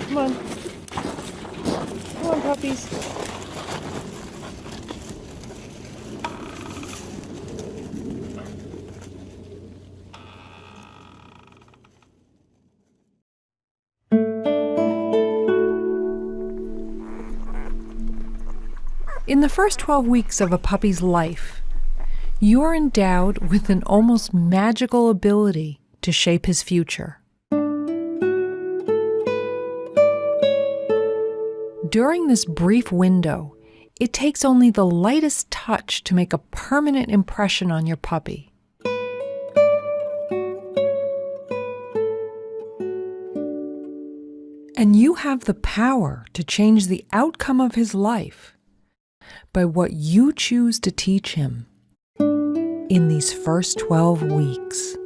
Come on. Come on, puppies. In the first 12 weeks of a puppy's life, you're endowed with an almost magical ability to shape his future. During this brief window, it takes only the lightest touch to make a permanent impression on your puppy. And you have the power to change the outcome of his life by what you choose to teach him in these first 12 weeks.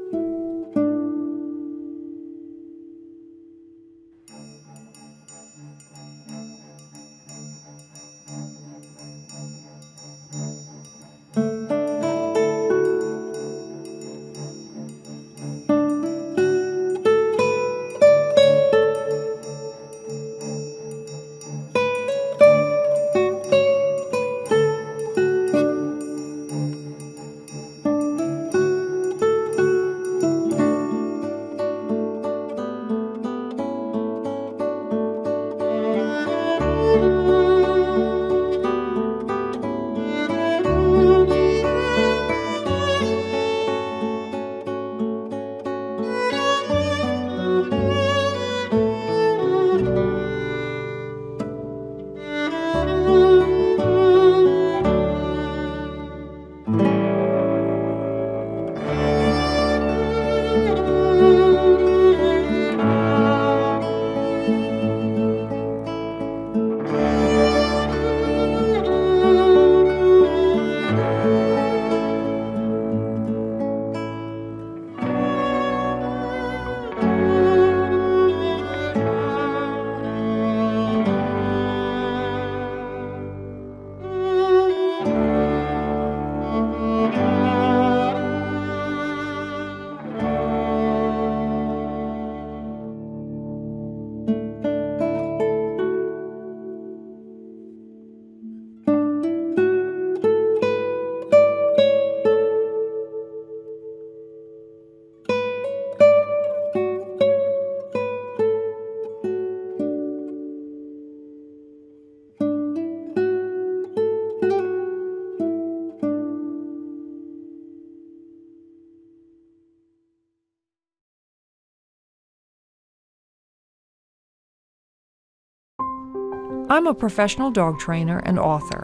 I'm a professional dog trainer and author,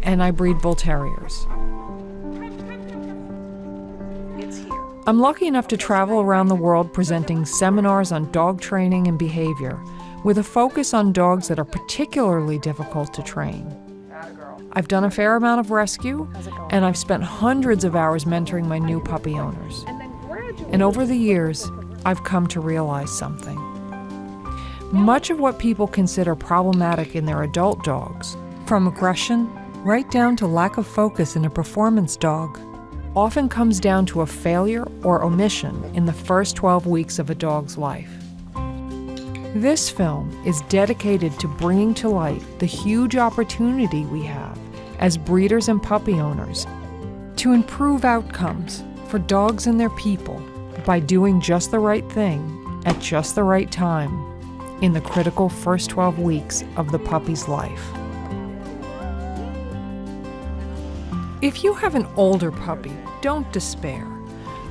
and I breed bull terriers. I'm lucky enough to travel around the world presenting seminars on dog training and behavior, with a focus on dogs that are particularly difficult to train. I've done a fair amount of rescue, and I've spent hundreds of hours mentoring my new puppy owners. And over the years, I've come to realize something. Much of what people consider problematic in their adult dogs, from aggression right down to lack of focus in a performance dog, often comes down to a failure or omission in the first 12 weeks of a dog's life. This film is dedicated to bringing to light the huge opportunity we have as breeders and puppy owners to improve outcomes for dogs and their people by doing just the right thing at just the right time in the critical first 12 weeks of the puppy's life. If you have an older puppy, don't despair.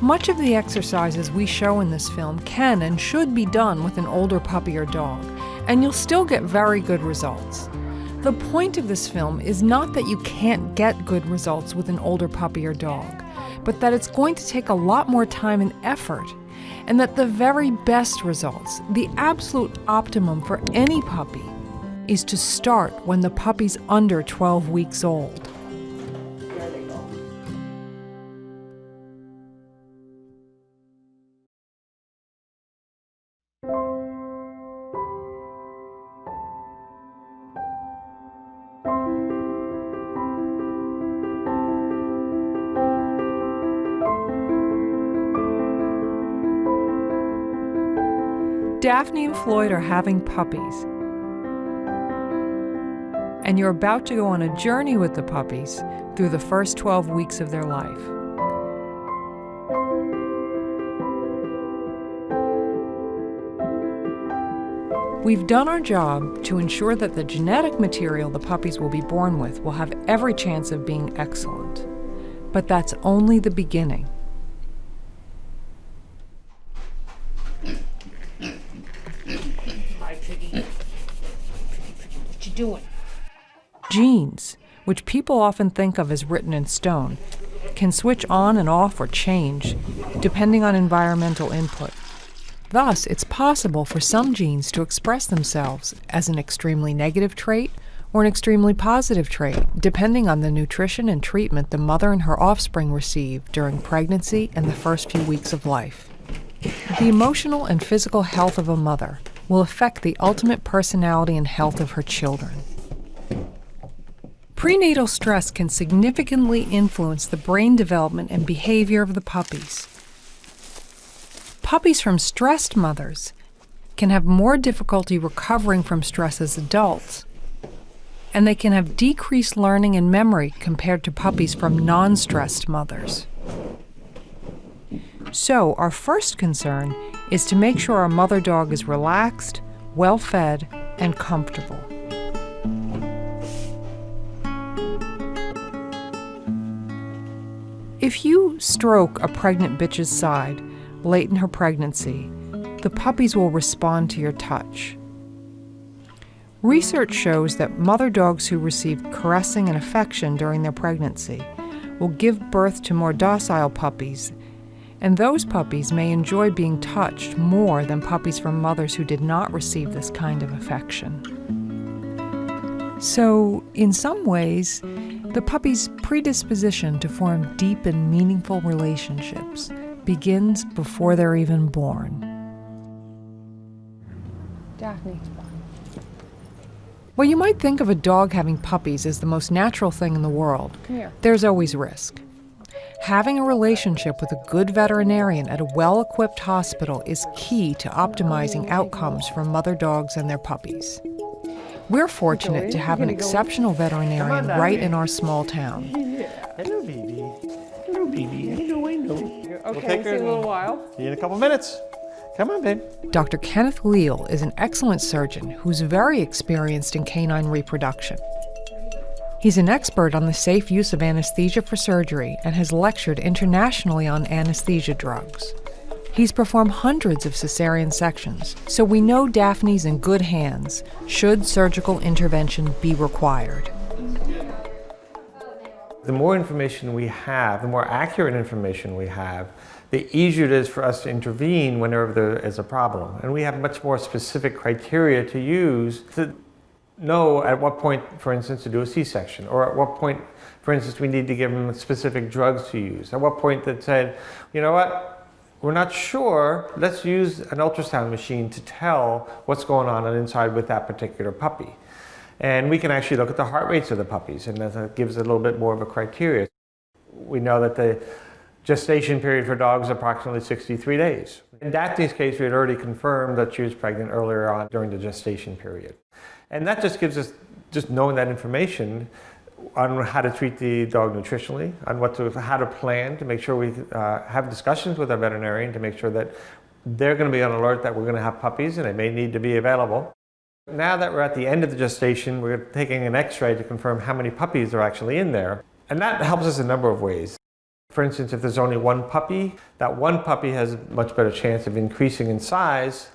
Much of the exercises we show in this film can and should be done with an older puppy or dog, and you'll still get very good results. The point of this film is not that you can't get good results with an older puppy or dog, but that it's going to take a lot more time and effort, and that the very best results, the absolute optimum for any puppy, is to start when the puppy's under 12 weeks old. Daphne and Floyd are having puppies, and you're about to go on a journey with the puppies through the first 12 weeks of their life. We've done our job to ensure that the genetic material the puppies will be born with will have every chance of being excellent. But that's only the beginning. Hi, Piggy. What you doing? Genes, which people often think of as written in stone, can switch on and off or change depending on environmental input. Thus, it's possible for some genes to express themselves as an extremely negative trait or an extremely positive trait, depending on the nutrition and treatment the mother and her offspring receive during pregnancy and the first few weeks of life. The emotional and physical health of a mother will affect the ultimate personality and health of her children. Prenatal stress can significantly influence the brain development and behavior of the puppies. Puppies from stressed mothers can have more difficulty recovering from stress as adults, and they can have decreased learning and memory compared to puppies from non-stressed mothers. So, our first concern is to make sure our mother dog is relaxed, well-fed, and comfortable. If you stroke a pregnant bitch's side late in her pregnancy, the puppies will respond to your touch. Research shows that mother dogs who receive caressing and affection during their pregnancy will give birth to more docile puppies, and those puppies may enjoy being touched more than puppies from mothers who did not receive this kind of affection. So, in some ways, the puppy's predisposition to form deep and meaningful relationships begins before they're even born. Daphne. Well, you might think of a dog having puppies as the most natural thing in the world. Come here. There's always risk. Having a relationship with a good veterinarian at a well-equipped hospital is key to optimizing outcomes for mother dogs and their puppies. We're fortunate to have an exceptional veterinarian right in our small town. Hello, baby. Hello, baby. I know. Okay, we'll see you in a little while. See you in a couple minutes. Come on, babe. Dr. Kenneth Leal is an excellent surgeon who's very experienced in canine reproduction. He's an expert on the safe use of anesthesia for surgery and has lectured internationally on anesthesia drugs. He's performed hundreds of cesarean sections, so we know Daphne's in good hands should surgical intervention be required. The more information we have, the more accurate information we have, the easier it is for us to intervene whenever there is a problem. And we have much more specific criteria to use to know at what point, for instance, to do a C-section, or at what point, for instance, we need to give them specific drugs to use. At what point that said, you know what, we're not sure, let's use an ultrasound machine to tell what's going on inside with that particular puppy. And we can actually look at the heart rates of the puppies, and that gives a little bit more of a criteria. We know that the gestation period for dogs is approximately 63 days. In Daphne's case, we had already confirmed that she was pregnant earlier on during the gestation period. And that just gives us, just knowing that information on how to treat the dog nutritionally, on how to plan to make sure we have discussions with our veterinarian to make sure that they're going to be on alert that we're going to have puppies and they may need to be available. Now that we're at the end of the gestation, we're taking an x-ray to confirm how many puppies are actually in there. And that helps us a number of ways. For instance, if there's only one puppy, that one puppy has a much better chance of increasing in size,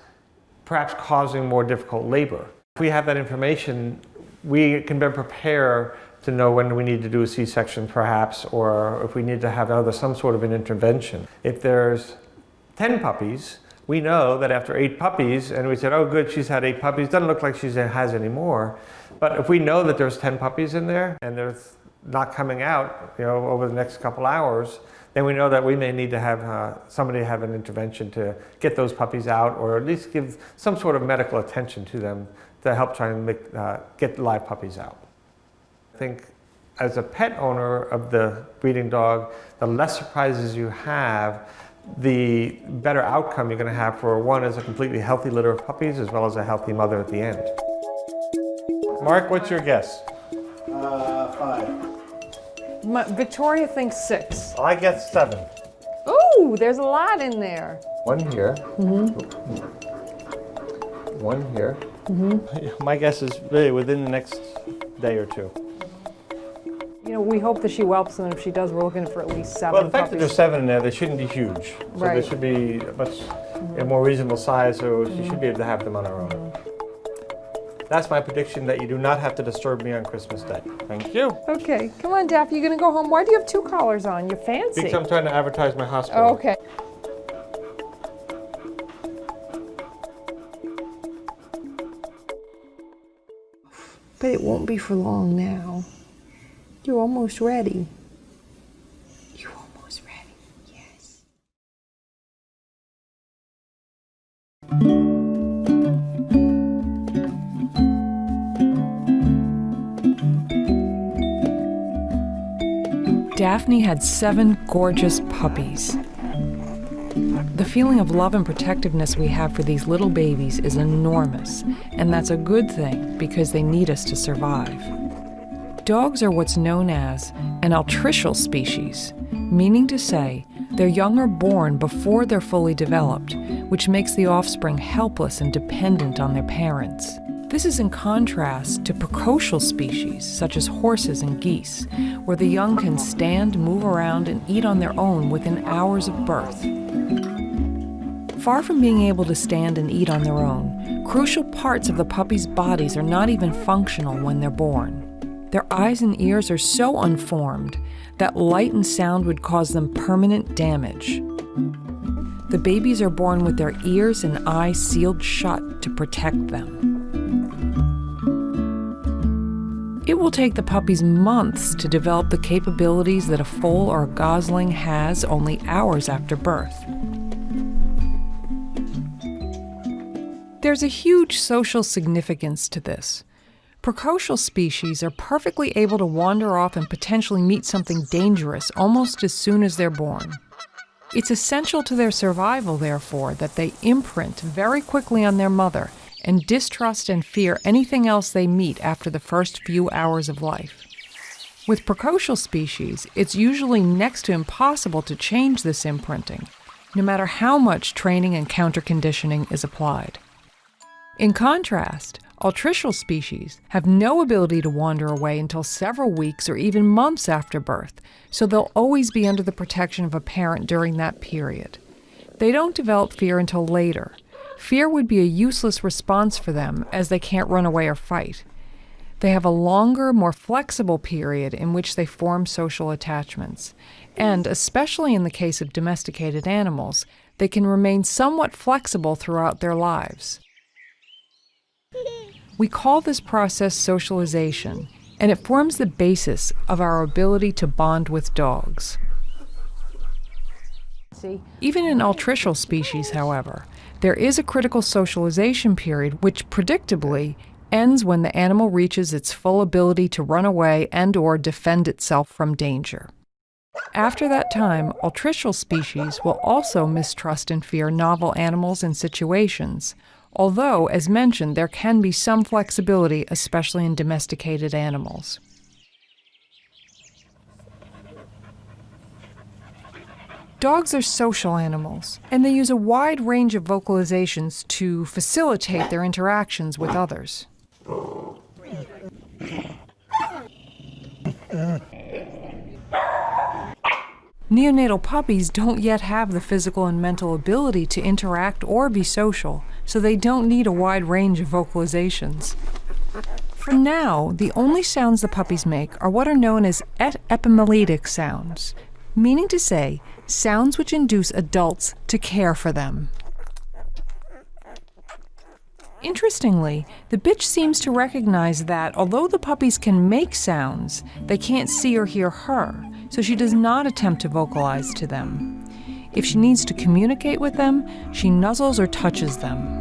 perhaps causing more difficult labor. If we have that information, we can better prepare to know when we need to do a C-section perhaps, or if we need to have some sort of an intervention. If there's 10 puppies, we know that after 8 puppies, and we said, oh good, she's had 8 puppies, doesn't look like she has any more. But if we know that there's 10 puppies in there, and they're not coming out, over the next couple hours, then we know that we may need to have somebody have an intervention to get those puppies out, or at least give some sort of medical attention to them to help try and get the live puppies out. I think as a pet owner of the breeding dog, the less surprises you have, the better outcome you're going to have for one is a completely healthy litter of puppies as well as a healthy mother at the end. Mark, what's your guess? 5. Victoria thinks 6. I guess 7. Ooh, there's a lot in there. One here. One here. My guess is really within the next day or two. You know, we hope that she whelps them. If she does, we're looking for at least 7 Well, the fact that puppies. there's 7 in there, they shouldn't be huge. So Right. they should be a more reasonable size, so she should be able to have them on her own. That's my prediction, that you do not have to disturb me on Christmas Day. Thank you. Okay, come on, Daffy, you're gonna go home. Why do you have 2 collars on? You're fancy. Because I'm trying to advertise my hospital. Oh, okay. But it won't be for long now. You're almost ready. You're almost ready, yes. Daphne had 7 gorgeous puppies. The feeling of love and protectiveness we have for these little babies is enormous, and that's a good thing because they need us to survive. Dogs are what's known as an altricial species, meaning to say their young are born before they're fully developed, which makes the offspring helpless and dependent on their parents. This is in contrast to precocial species, such as horses and geese, where the young can stand, move around, and eat on their own within hours of birth. Far from being able to stand and eat on their own, crucial parts of the puppy's bodies are not even functional when they're born. Their eyes and ears are so unformed that light and sound would cause them permanent damage. The babies are born with their ears and eyes sealed shut to protect them. It will take the puppies months to develop the capabilities that a foal or a gosling has only hours after birth. There's a huge social significance to this. Precocial species are perfectly able to wander off and potentially meet something dangerous almost as soon as they're born. It's essential to their survival, therefore, that they imprint very quickly on their mother and distrust and fear anything else they meet after the first few hours of life. With precocial species, it's usually next to impossible to change this imprinting, no matter how much training and counter-conditioning is applied. In contrast, altricial species have no ability to wander away until several weeks or even months after birth, so they'll always be under the protection of a parent during that period. They don't develop fear until later. Fear would be a useless response for them, as they can't run away or fight. They have a longer, more flexible period in which they form social attachments. And, especially in the case of domesticated animals, they can remain somewhat flexible throughout their lives. We call this process socialization, and it forms the basis of our ability to bond with dogs. Even in altricial species, however, there is a critical socialization period which predictably ends when the animal reaches its full ability to run away and/or defend itself from danger. After that time, altricial species will also mistrust and fear novel animals and situations, although, as mentioned, there can be some flexibility, especially in domesticated animals. Dogs are social animals, and they use a wide range of vocalizations to facilitate their interactions with others. Neonatal puppies don't yet have the physical and mental ability to interact or be social, so they don't need a wide range of vocalizations. For now, the only sounds the puppies make are what are known as epimeleitic sounds, meaning to say, sounds which induce adults to care for them. Interestingly, the bitch seems to recognize that although the puppies can make sounds, they can't see or hear her, so she does not attempt to vocalize to them. If she needs to communicate with them, she nuzzles or touches them.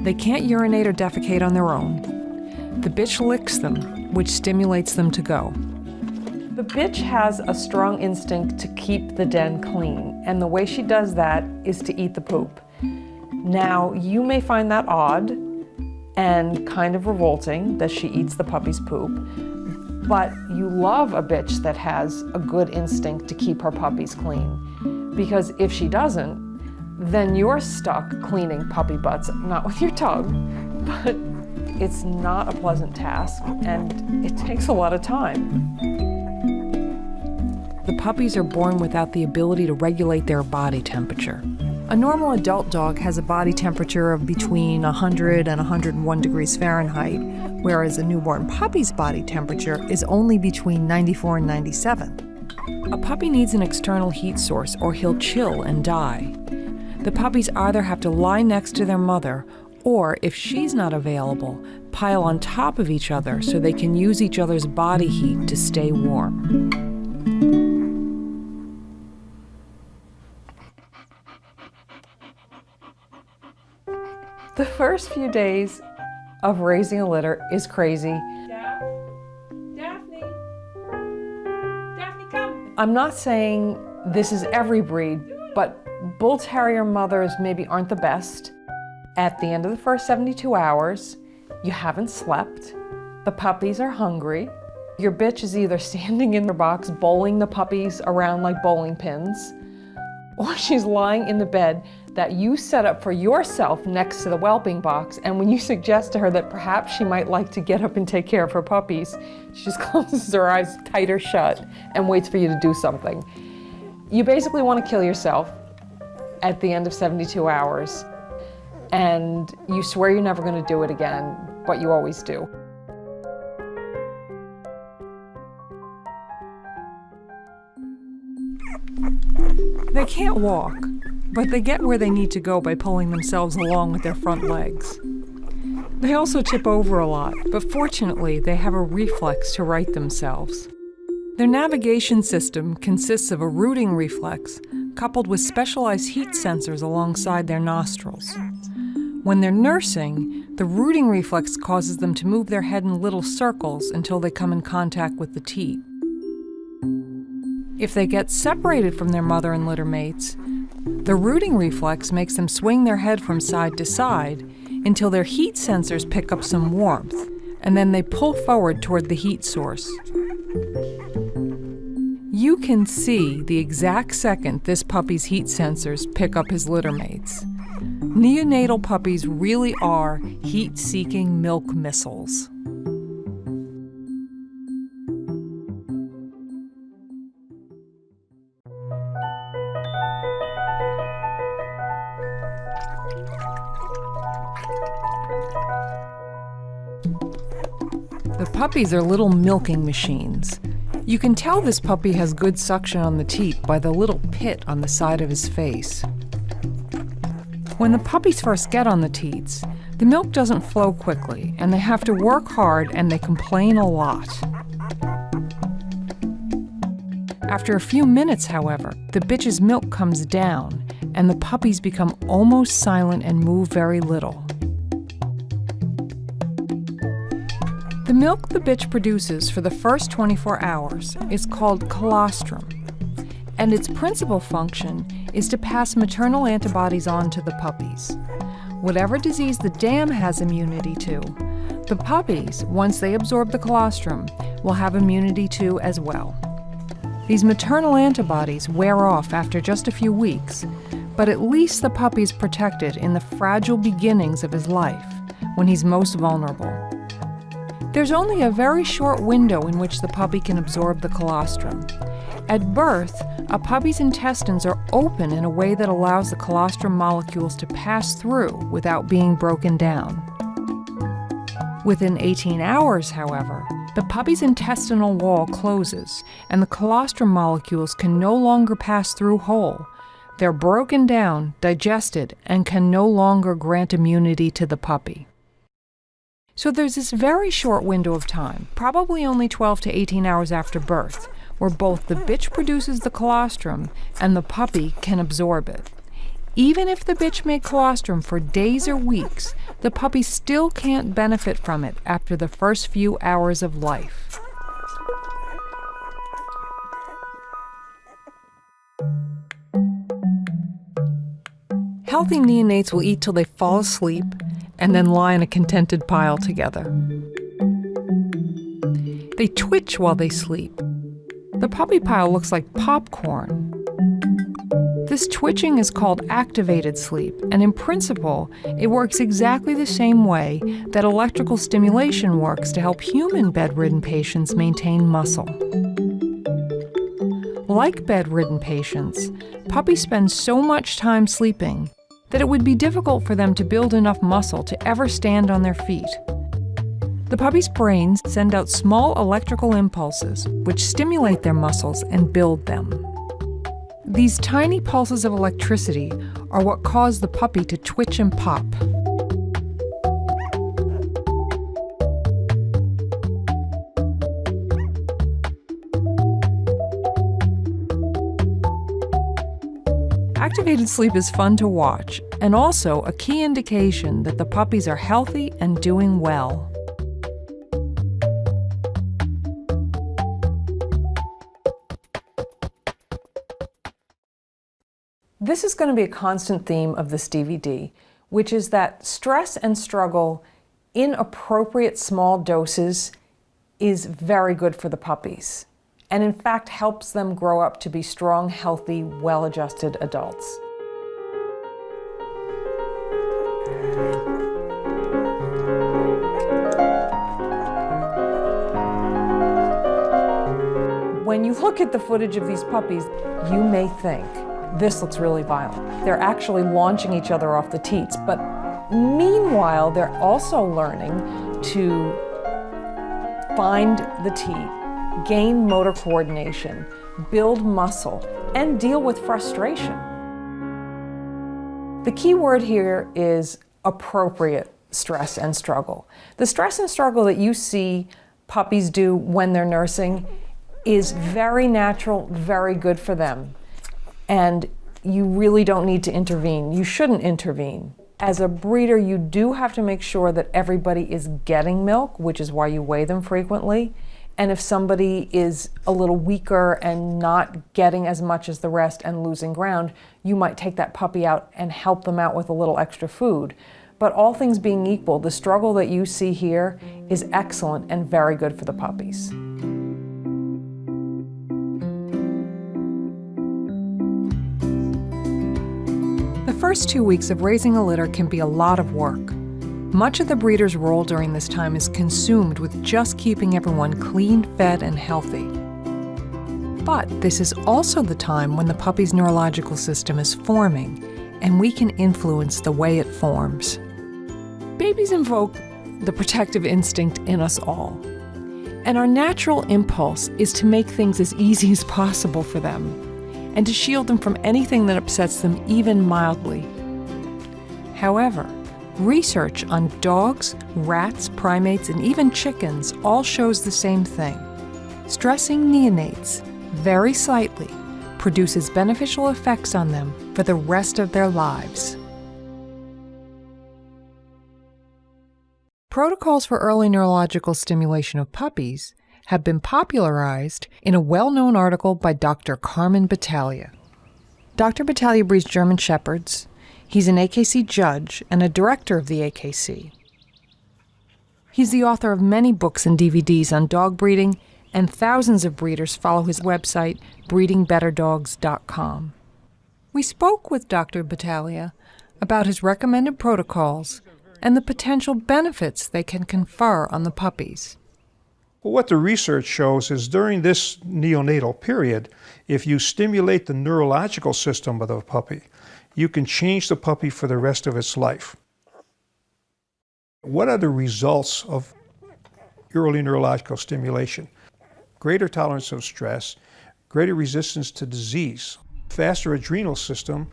They can't urinate or defecate on their own. The bitch licks them, which stimulates them to go. The bitch has a strong instinct to keep the den clean, and the way she does that is to eat the poop. Now, you may find that odd and kind of revolting that she eats the puppy's poop, but you love a bitch that has a good instinct to keep her puppies clean, because if she doesn't, then you're stuck cleaning puppy butts, not with your tongue, but it's not a pleasant task, and it takes a lot of time. The puppies are born without the ability to regulate their body temperature. A normal adult dog has a body temperature of between 100 and 101 degrees Fahrenheit, whereas a newborn puppy's body temperature is only between 94 and 97. A puppy needs an external heat source or he'll chill and die. The puppies either have to lie next to their mother or, if she's not available, pile on top of each other so they can use each other's body heat to stay warm. The first few days of raising a litter is crazy. Daphne, come. I'm not saying this is every breed, but Bull Terrier mothers maybe aren't the best. At the end of the first 72 hours, you haven't slept, the puppies are hungry, your bitch is either standing in their box bowling the puppies around like bowling pins, or she's lying in the bed that you set up for yourself next to the whelping box, and when you suggest to her that perhaps she might like to get up and take care of her puppies, she just closes her eyes tighter shut and waits for you to do something. You basically want to kill yourself at the end of 72 hours, and you swear you're never going to do it again, but you always do. They can't walk, but they get where they need to go by pulling themselves along with their front legs. They also tip over a lot, but fortunately they have a reflex to right themselves. Their navigation system consists of a rooting reflex coupled with specialized heat sensors alongside their nostrils. When they're nursing, the rooting reflex causes them to move their head in little circles until they come in contact with the teat. If they get separated from their mother and litter mates, the rooting reflex makes them swing their head from side to side until their heat sensors pick up some warmth, and then they pull forward toward the heat source. You can see the exact second this puppy's heat sensors pick up his litter mates. Neonatal puppies really are heat-seeking milk missiles. The puppies are little milking machines. You can tell this puppy has good suction on the teat by the little pit on the side of his face. When the puppies first get on the teats, the milk doesn't flow quickly, and they have to work hard and they complain a lot. After a few minutes, however, the bitch's milk comes down, and the puppies become almost silent and move very little. The milk the bitch produces for the first 24 hours is called colostrum, and its principal function is to pass maternal antibodies on to the puppies. Whatever disease the dam has immunity to, the puppies, once they absorb the colostrum, will have immunity to as well. These maternal antibodies wear off after just a few weeks, but at least the puppy's protected in the fragile beginnings of his life, when he's most vulnerable. There's only a very short window in which the puppy can absorb the colostrum. At birth, a puppy's intestines are open in a way that allows the colostrum molecules to pass through without being broken down. Within 18 hours, however, the puppy's intestinal wall closes and the colostrum molecules can no longer pass through whole. They're broken down, digested, and can no longer grant immunity to the puppy. So there's this very short window of time, probably only 12 to 18 hours after birth, where both the bitch produces the colostrum and the puppy can absorb it. Even if the bitch made colostrum for days or weeks, the puppy still can't benefit from it after the first few hours of life. Healthy neonates will eat till they fall asleep and then lie in a contented pile together. They twitch while they sleep. The puppy pile looks like popcorn. This twitching is called activated sleep, and in principle, it works exactly the same way that electrical stimulation works to help human bedridden patients maintain muscle. Like bedridden patients, puppies spend so much time sleeping that it would be difficult for them to build enough muscle to ever stand on their feet. The puppy's brains send out small electrical impulses which stimulate their muscles and build them. These tiny pulses of electricity are what cause the puppy to twitch and pop. Activated sleep is fun to watch and also a key indication that the puppies are healthy and doing well. This is going to be a constant theme of this DVD, which is that stress and struggle in appropriate small doses is very good for the puppies, and in fact helps them grow up to be strong, healthy, well-adjusted adults. When you look at the footage of these puppies, you may think, this looks really violent. They're actually launching each other off the teats, but meanwhile, they're also learning to find the teat, gain motor coordination, build muscle, and deal with frustration. The key word here is appropriate stress and struggle. The stress and struggle that you see puppies do when they're nursing is very natural, very good for them. And you really don't need to intervene. You shouldn't intervene. As a breeder, you do have to make sure that everybody is getting milk, which is why you weigh them frequently. And if somebody is a little weaker and not getting as much as the rest and losing ground, you might take that puppy out and help them out with a little extra food. But all things being equal, the struggle that you see here is excellent and very good for the puppies. The first 2 weeks of raising a litter can be a lot of work. Much of the breeder's role during this time is consumed with just keeping everyone clean, fed, and healthy. But this is also the time when the puppy's neurological system is forming, and we can influence the way it forms. Babies invoke the protective instinct in us all, and our natural impulse is to make things as easy as possible for them, and to shield them from anything that upsets them even mildly. However, research on dogs, rats, primates, and even chickens all shows the same thing. Stressing neonates, very slightly, produces beneficial effects on them for the rest of their lives. Protocols for early neurological stimulation of puppies have been popularized in a well-known article by Dr. Carmen Battaglia. Dr. Battaglia breeds German Shepherds. He's an AKC judge and a director of the AKC. He's the author of many books and DVDs on dog breeding, and thousands of breeders follow his website, breedingbetterdogs.com. We spoke with Dr. Battaglia about his recommended protocols and the potential benefits they can confer on the puppies. Well, what the research shows is during this neonatal period, if you stimulate the neurological system of the puppy, you can change the puppy for the rest of its life. What are the results of early neurological stimulation? Greater tolerance of stress, greater resistance to disease, faster adrenal system,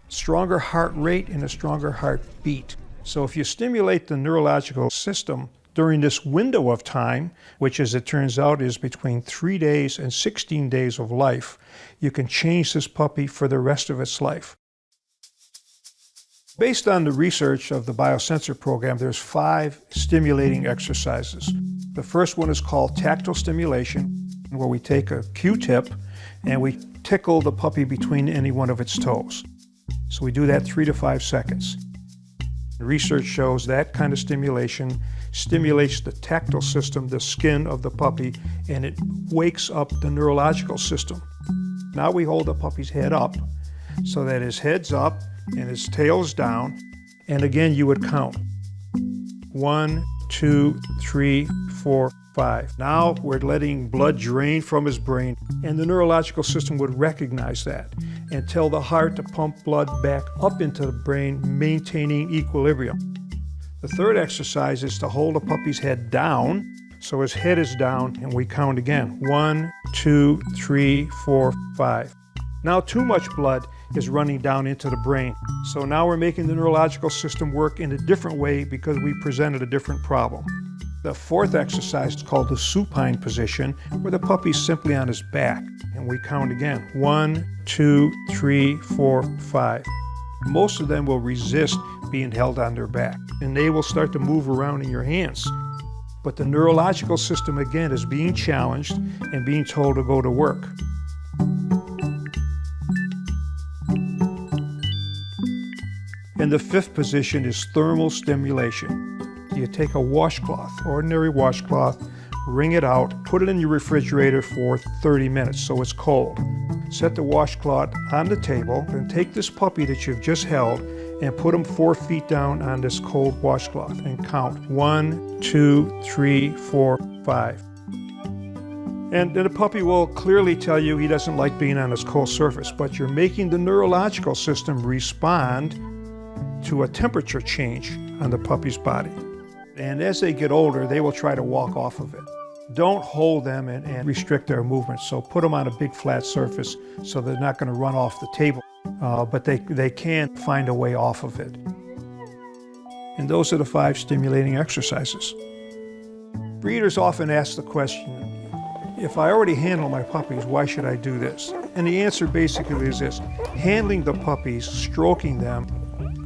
stronger heart rate, and a stronger heartbeat. So if you stimulate the neurological system during this window of time, which as it turns out is between 3 days and 16 days of life, you can change this puppy for the rest of its life. Based on the research of the Biosensor program, there's 5 stimulating exercises. The first one is called tactile stimulation, where we take a Q-tip and we tickle the puppy between any one of its toes. So we do that 3 to 5 seconds. The research shows that kind of stimulation stimulates the tactile system, the skin of the puppy, and it wakes up the neurological system. Now we hold the puppy's head up so that his head's up and his tail's down, and again you would count. 1, 2, 3, 4, 5. Now we're letting blood drain from his brain, and the neurological system would recognize that and tell the heart to pump blood back up into the brain, maintaining equilibrium. The third exercise is to hold the puppy's head down, so his head is down, and we count again. 1, 2, 3, 4, 5. Now too much blood is running down into the brain. So now we're making the neurological system work in a different way because we presented a different problem. The fourth exercise is called the supine position, where the puppy's simply on his back. And we count again. 1, 2, 3, 4, 5. Most of them will resist being held on their back, and they will start to move around in your hands. But the neurological system, again, is being challenged and being told to go to work. And the fifth position is thermal stimulation. You take a washcloth, ordinary washcloth, wring it out, put it in your refrigerator for 30 minutes so it's cold. Set the washcloth on the table, and take this puppy that you've just held and put him 4 feet down on this cold washcloth and count 1, 2, 3, 4, 5. And the puppy will clearly tell you he doesn't like being on this cold surface, but you're making the neurological system respond to a temperature change on the puppy's body. And as they get older, they will try to walk off of it. Don't hold them and restrict their movement. So put them on a big flat surface so they're not going to run off the table, but they can find a way off of it. And those are the 5 stimulating exercises. Breeders often ask the question, if I already handle my puppies, why should I do this? And the answer basically is this: handling the puppies, stroking them,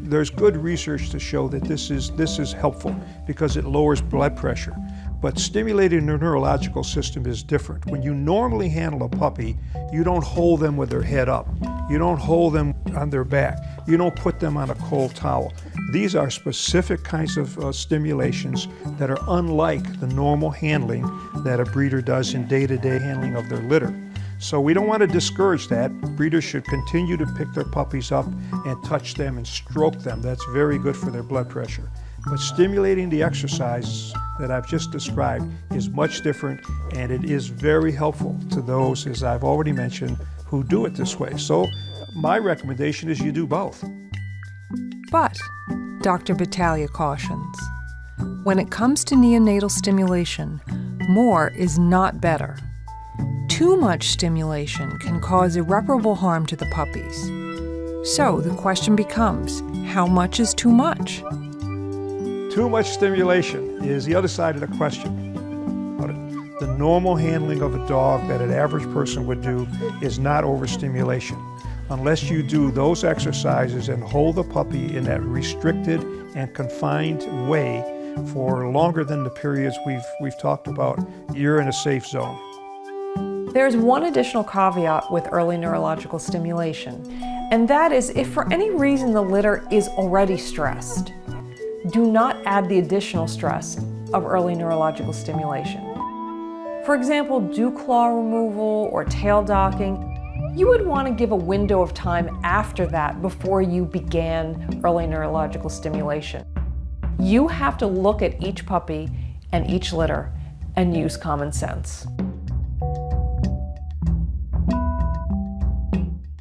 there's good research to show that this is helpful because it lowers blood pressure. But stimulating the neurological system is different. When you normally handle a puppy, you don't hold them with their head up. You don't hold them on their back. You don't put them on a cold towel. These are specific kinds of stimulations that are unlike the normal handling that a breeder does in day-to-day handling of their litter. So we don't want to discourage that. Breeders should continue to pick their puppies up and touch them and stroke them. That's very good for their blood pressure. But stimulating the exercise that I've just described is much different, and it is very helpful to those, as I've already mentioned, who do it this way. So my recommendation is you do both. But, Dr. Battaglia cautions, when it comes to neonatal stimulation, more is not better. Too much stimulation can cause irreparable harm to the puppies. So the question becomes, how much is too much? Too much stimulation is the other side of the question. The normal handling of a dog that an average person would do is not overstimulation. Unless you do those exercises and hold the puppy in that restricted and confined way for longer than the periods we've talked about, you're in a safe zone. There's one additional caveat with early neurological stimulation, and that is if for any reason the litter is already stressed, do not add the additional stress of early neurological stimulation. For example, dew claw removal or tail docking, you would want to give a window of time after that before you began early neurological stimulation. You have to look at each puppy and each litter and use common sense.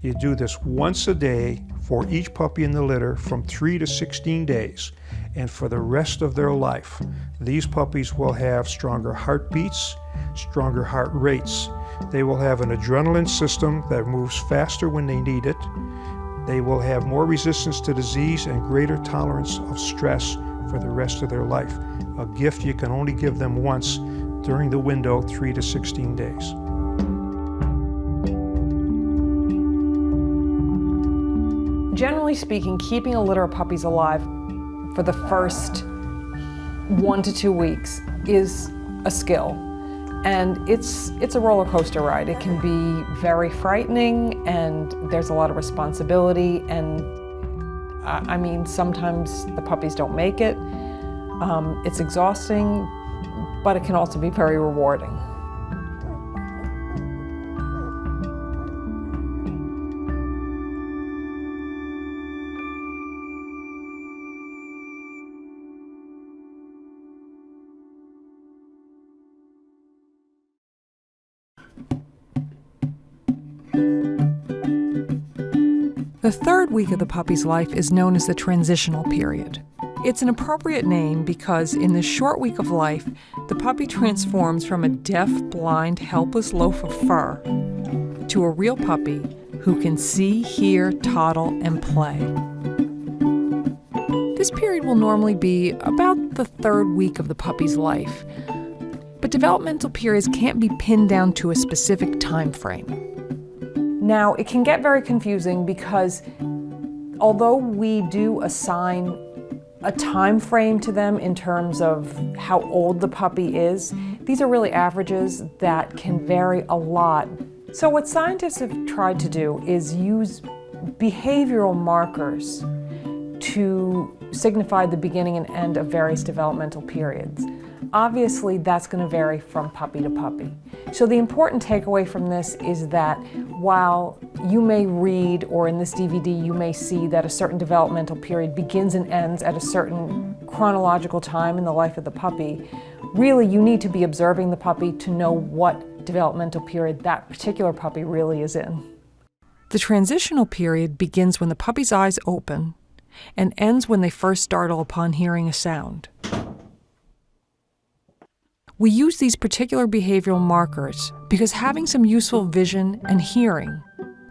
You do this once a day for each puppy in the litter from 3 to 16 days. And for the rest of their life, these puppies will have stronger heartbeats, stronger heart rates. They will have an adrenaline system that moves faster when they need it. They will have more resistance to disease and greater tolerance of stress for the rest of their life. A gift you can only give them once during the window 3 to 16 days. Generally speaking, keeping a litter of puppies alive for the first 1 to 2 weeks is a skill. And it's a roller coaster ride. It can be very frightening, and there's a lot of responsibility, and I mean, sometimes the puppies don't make it. It's exhausting, but it can also be very rewarding. The third week of the puppy's life is known as the transitional period. It's an appropriate name because in this short week of life, the puppy transforms from a deaf, blind, helpless loaf of fur to a real puppy who can see, hear, toddle, and play. This period will normally be about the third week of the puppy's life, but developmental periods can't be pinned down to a specific time frame. Now, it can get very confusing because although we do assign a time frame to them in terms of how old the puppy is, these are really averages that can vary a lot. So what scientists have tried to do is use behavioral markers to signify the beginning and end of various developmental periods. Obviously, that's going to vary from puppy to puppy. So the important takeaway from this is that while you may read, or in this DVD you may see that a certain developmental period begins and ends at a certain chronological time in the life of the puppy, really you need to be observing the puppy to know what developmental period that particular puppy really is in. The transitional period begins when the puppy's eyes open and ends when they first startle upon hearing a sound. We use these particular behavioral markers because having some useful vision and hearing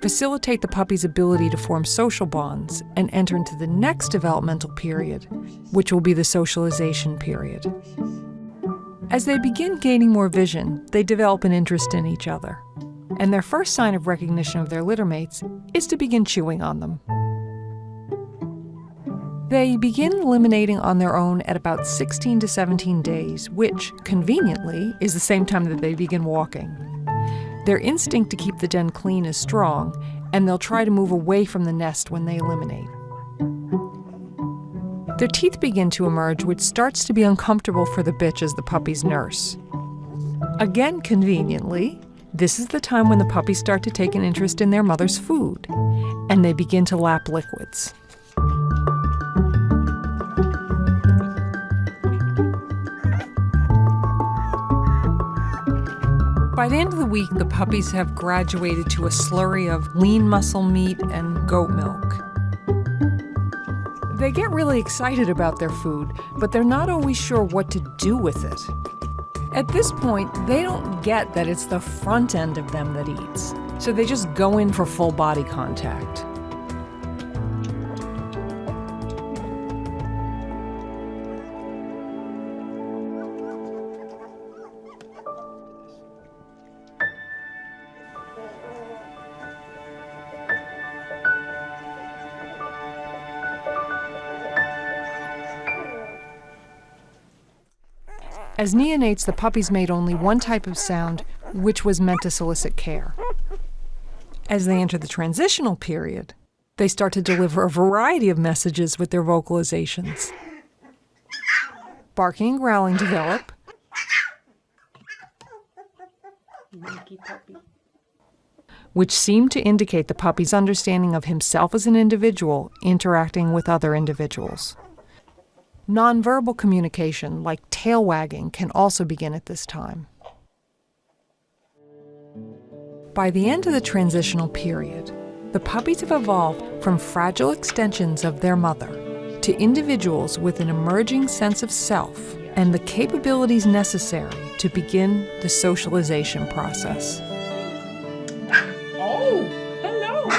facilitate the puppy's ability to form social bonds and enter into the next developmental period, which will be the socialization period. As they begin gaining more vision, they develop an interest in each other, and their first sign of recognition of their littermates is to begin chewing on them. They begin eliminating on their own at about 16 to 17 days, which, conveniently, is the same time that they begin walking. Their instinct to keep the den clean is strong, and they'll try to move away from the nest when they eliminate. Their teeth begin to emerge, which starts to be uncomfortable for the bitch as the puppy's nurse. Again, conveniently, this is the time when the puppies start to take an interest in their mother's food, and they begin to lap liquids. By the end of the week, the puppies have graduated to a slurry of lean muscle meat and goat milk. They get really excited about their food, but they're not always sure what to do with it. At this point, they don't get that it's the front end of them that eats, so they just go in for full body contact. As neonates, the puppies made only one type of sound, which was meant to solicit care. As they enter the transitional period, they start to deliver a variety of messages with their vocalizations. Barking and growling develop, which seem to indicate the puppy's understanding of himself as an individual interacting with other individuals. Nonverbal communication, like tail wagging, can also begin at this time. By the end of the transitional period, the puppies have evolved from fragile extensions of their mother to individuals with an emerging sense of self and the capabilities necessary to begin the socialization process. Oh, hello!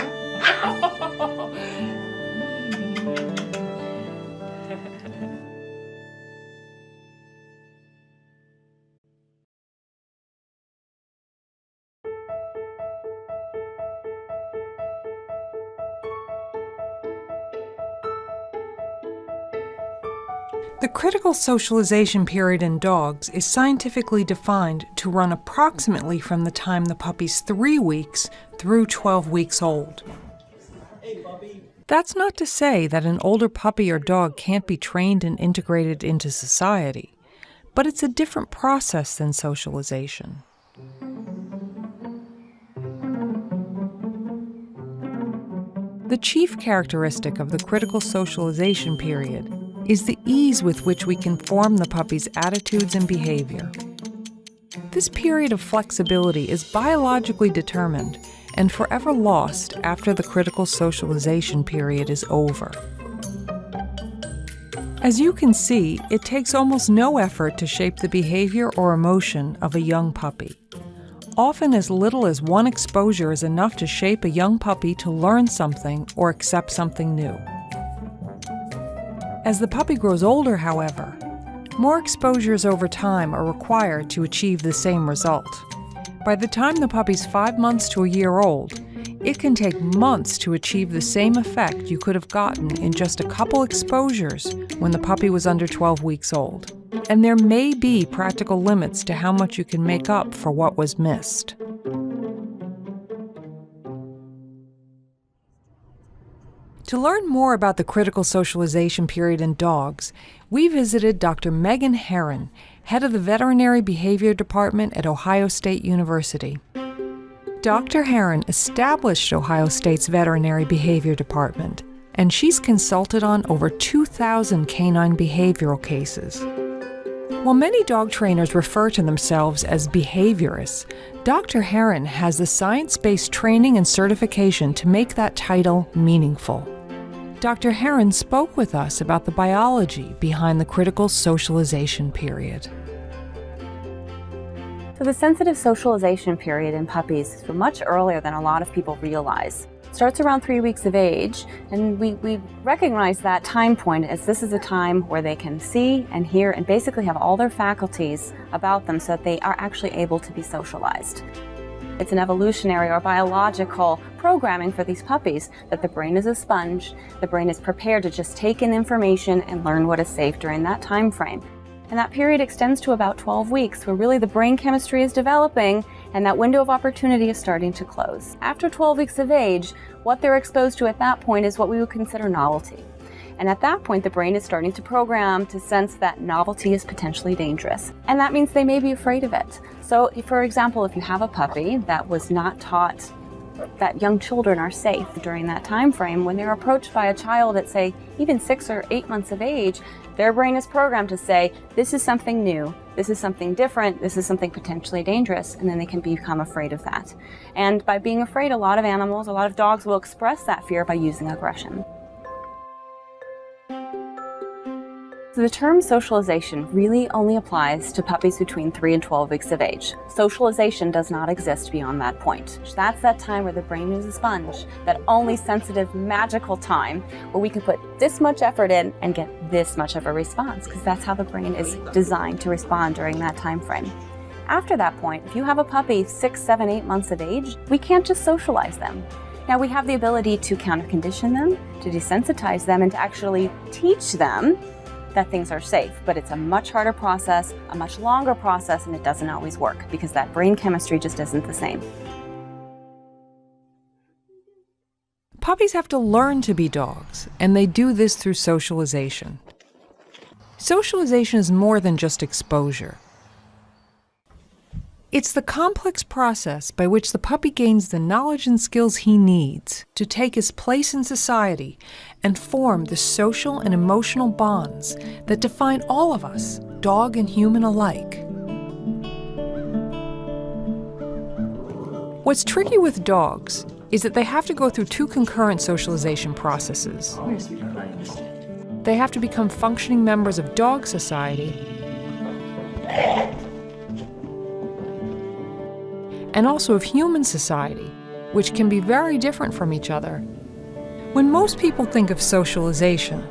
The critical socialization period in dogs is scientifically defined to run approximately from the time the puppy's 3 weeks through 12 weeks old. That's not to say that an older puppy or dog can't be trained and integrated into society, but it's a different process than socialization. The chief characteristic of the critical socialization period is the ease with which we can form the puppy's attitudes and behavior. This period of flexibility is biologically determined and forever lost after the critical socialization period is over. As you can see, it takes almost no effort to shape the behavior or emotion of a young puppy. Often as little as one exposure is enough to shape a young puppy to learn something or accept something new. As the puppy grows older, however, more exposures over time are required to achieve the same result. By the time the puppy's 5 months to a year old, it can take months to achieve the same effect you could have gotten in just a couple exposures when the puppy was under 12 weeks old. And there may be practical limits to how much you can make up for what was missed. To learn more about the critical socialization period in dogs, we visited Dr. Megan Herron, head of the Veterinary Behavior Department at Ohio State University. Dr. Herron established Ohio State's Veterinary Behavior Department, and she's consulted on over 2,000 canine behavioral cases. While many dog trainers refer to themselves as behaviorists, Dr. Herron has the science-based training and certification to make that title meaningful. Dr. Herron spoke with us about the biology behind the critical socialization period. So the sensitive socialization period in puppies is much earlier than a lot of people realize. It starts around 3 weeks of age, and we recognize that time point as this is a time where they can see and hear and basically have all their faculties about them so that they are actually able to be socialized. It's an evolutionary or biological programming for these puppies that the brain is a sponge. The brain is prepared to just take in information and learn what is safe during that time frame. And that period extends to about 12 weeks, where really the brain chemistry is developing and that window of opportunity is starting to close. After 12 weeks of age, what they're exposed to at that point is what we would consider novelty. And at that point, the brain is starting to program to sense that novelty is potentially dangerous. And that means they may be afraid of it. So, for example, if you have a puppy that was not taught that young children are safe during that time frame, when they're approached by a child at, say, even 6 or 8 months of age, their brain is programmed to say, this is something new, this is something different, this is something potentially dangerous, and then they can become afraid of that. And by being afraid, a lot of animals, a lot of dogs will express that fear by using aggression. So the term socialization really only applies to puppies between 3 and 12 weeks of age. Socialization does not exist beyond that point. That's that time where the brain is a sponge, that only sensitive, magical time where we can put this much effort in and get this much of a response, because that's how the brain is designed to respond during that time frame. After that point, if you have a puppy 6, 7, 8 months of age, we can't just socialize them. Now we have the ability to counter-condition them, to desensitize them, and to actually teach them that things are safe, but it's a much harder process, a much longer process, and it doesn't always work because that brain chemistry just isn't the same. Puppies have to learn to be dogs, and they do this through socialization. Socialization is more than just exposure. It's the complex process by which the puppy gains the knowledge and skills he needs to take his place in society and form the social and emotional bonds that define all of us, dog and human alike. What's tricky with dogs is that they have to go through 2 concurrent socialization processes. They have to become functioning members of dog society and also of human society, which can be very different from each other. When most people think of socialization,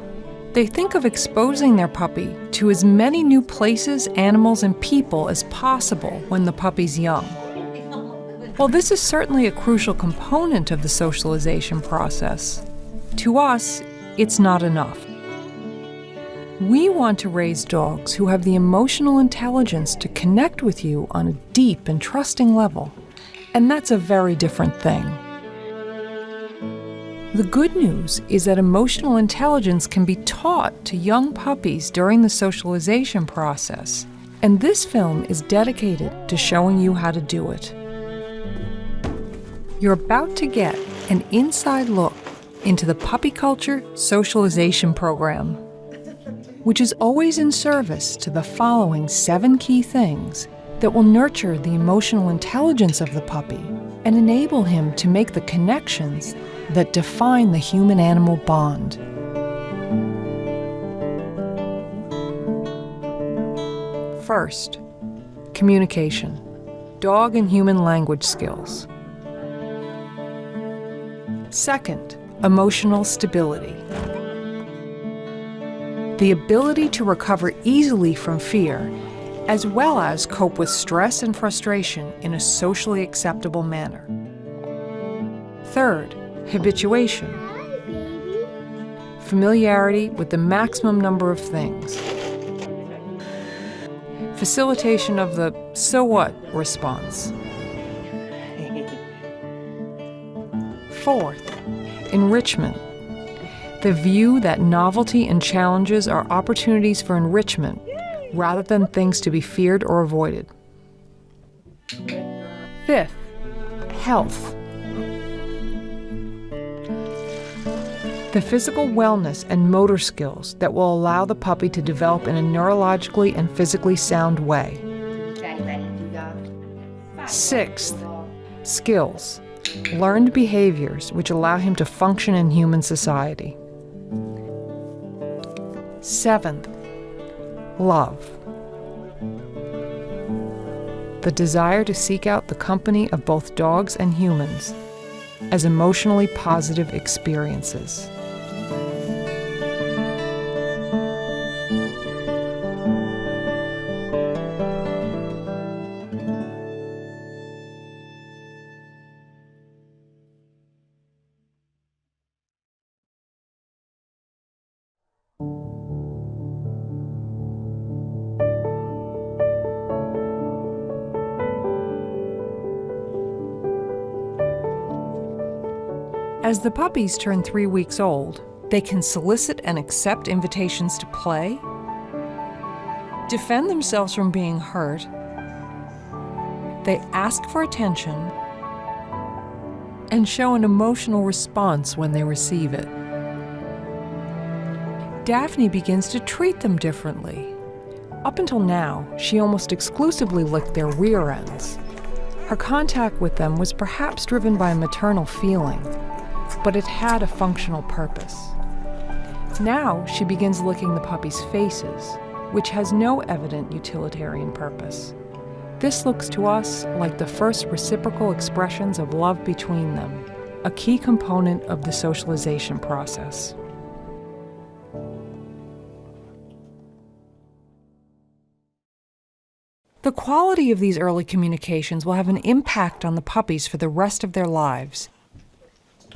they think of exposing their puppy to as many new places, animals, and people as possible when the puppy's young. While this is certainly a crucial component of the socialization process, to us, it's not enough. We want to raise dogs who have the emotional intelligence to connect with you on a deep and trusting level, and that's a very different thing. The good news is that emotional intelligence can be taught to young puppies during the socialization process, and this film is dedicated to showing you how to do it. You're about to get an inside look into the Puppy Culture Socialization Program, which is always in service to the following 7 key things that will nurture the emotional intelligence of the puppy and enable him to make the connections that define the human-animal bond. First, communication, dog and human language skills. Second, emotional stability. The ability to recover easily from fear, as well as cope with stress and frustration in a socially acceptable manner. Third, habituation. Familiarity with the maximum number of things. Facilitation of the "so what" response. Fourth, enrichment. The view that novelty and challenges are opportunities for enrichment rather than things to be feared or avoided. Fifth, health. The physical wellness and motor skills that will allow the puppy to develop in a neurologically and physically sound way. Sixth, skills. Learned behaviors which allow him to function in human society. Seventh, love. The desire to seek out the company of both dogs and humans as emotionally positive experiences. As the puppies turn 3 weeks old, they can solicit and accept invitations to play, defend themselves from being hurt, they ask for attention, and show an emotional response when they receive it. Daphne begins to treat them differently. Up until now, she almost exclusively licked their rear ends. Her contact with them was perhaps driven by a maternal feeling, but it had a functional purpose. Now she begins licking the puppies' faces, which has no evident utilitarian purpose. This looks to us like the first reciprocal expressions of love between them, a key component of the socialization process. The quality of these early communications will have an impact on the puppies for the rest of their lives.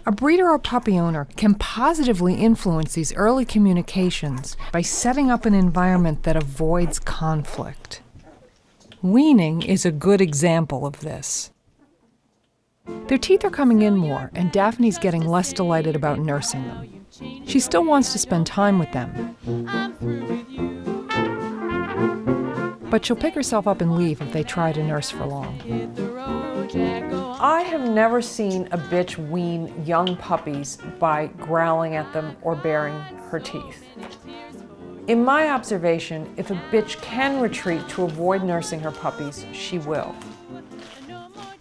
A breeder or puppy owner can positively influence these early communications by setting up an environment that avoids conflict. Weaning is a good example of this. Their teeth are coming in more, and Daphne's getting less delighted about nursing them. She still wants to spend time with them, but she'll pick herself up and leave if they try to nurse for long. I have never seen a bitch wean young puppies by growling at them or baring her teeth. In my observation, if a bitch can retreat to avoid nursing her puppies, she will.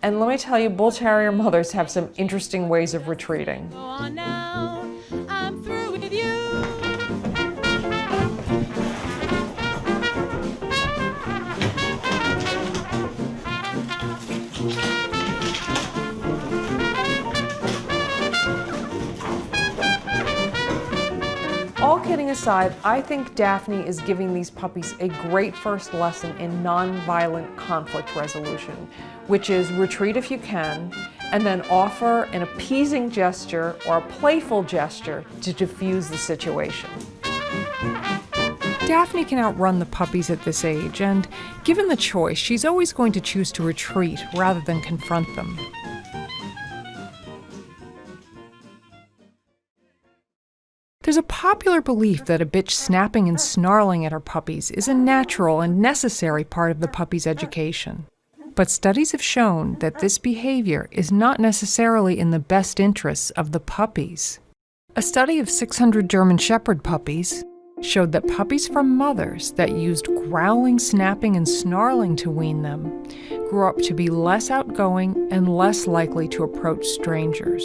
And let me tell you, Bull Terrier mothers have some interesting ways of retreating. I'm through with you. All kidding aside, I think Daphne is giving these puppies a great first lesson in nonviolent conflict resolution, which is retreat if you can, and then offer an appeasing gesture or a playful gesture to diffuse the situation. Daphne can outrun the puppies at this age, and given the choice, she's always going to choose to retreat rather than confront them. There's a popular belief that a bitch snapping and snarling at her puppies is a natural and necessary part of the puppy's education. But studies have shown that this behavior is not necessarily in the best interests of the puppies. A study of 600 German Shepherd puppies showed that puppies from mothers that used growling, snapping, and snarling to wean them grew up to be less outgoing and less likely to approach strangers.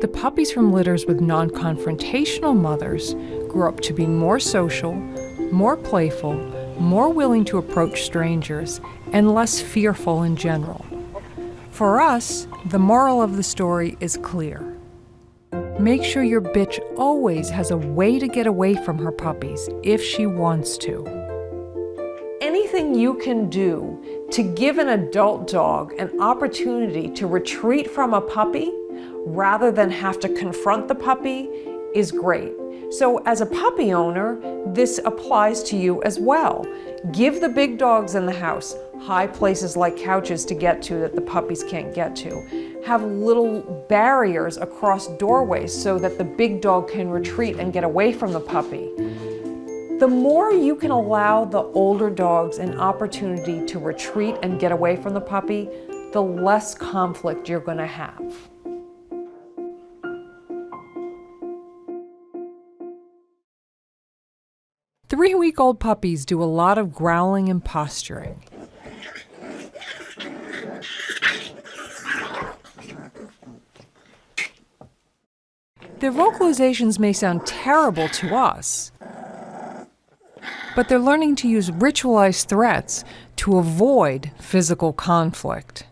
The puppies from litters with non-confrontational mothers grew up to be more social, more playful, more willing to approach strangers, and less fearful in general. For us, the moral of the story is clear. Make sure your bitch always has a way to get away from her puppies if she wants to. Anything you can do to give an adult dog an opportunity to retreat from a puppy rather than have to confront the puppy is great. So as a puppy owner, this applies to you as well. Give the big dogs in the house high places like couches to get to that the puppies can't get to. Have little barriers across doorways so that the big dog can retreat and get away from the puppy. The more you can allow the older dogs an opportunity to retreat and get away from the puppy, the less conflict you're going to have. Three-week-old puppies do a lot of growling and posturing. Their vocalizations may sound terrible to us, but they're learning to use ritualized threats to avoid physical conflict.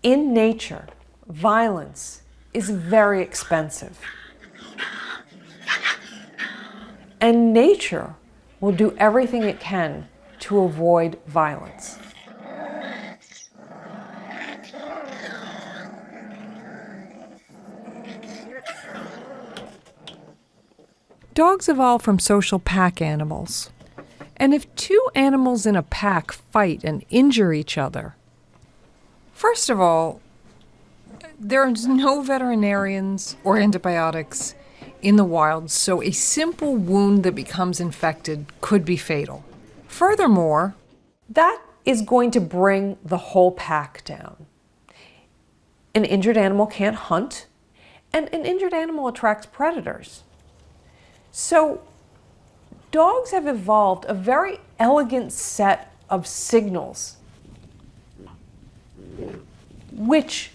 In nature, violence is very expensive. And nature will do everything it can to avoid violence. Dogs evolved from social pack animals. And if two animals in a pack fight and injure each other, first of all, there's no veterinarians or antibiotics in the wild, so a simple wound that becomes infected could be fatal. Furthermore, that is going to bring the whole pack down. An injured animal can't hunt, and an injured animal attracts predators. So, dogs have evolved a very elegant set of signals which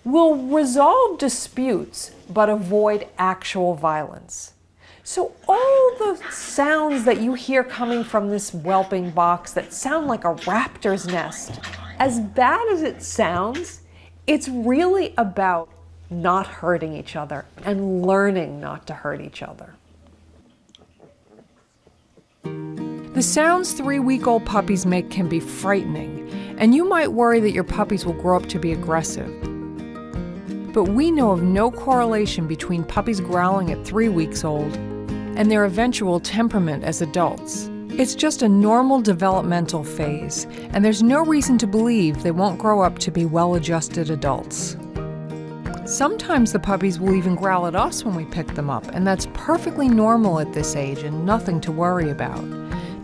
will resolve disputes but avoid actual violence. So all the sounds that you hear coming from this whelping box that sound like a raptor's nest, as bad as it sounds, it's really about not hurting each other and learning not to hurt each other. the sounds three-week-old puppies make can be frightening, and you might worry that your puppies will grow up to be aggressive. But we know of no correlation between puppies growling at 3 weeks old and their eventual temperament as adults. It's just a normal developmental phase, and there's no reason to believe they won't grow up to be well-adjusted adults. Sometimes the puppies will even growl at us when we pick them up, and that's perfectly normal at this age and nothing to worry about.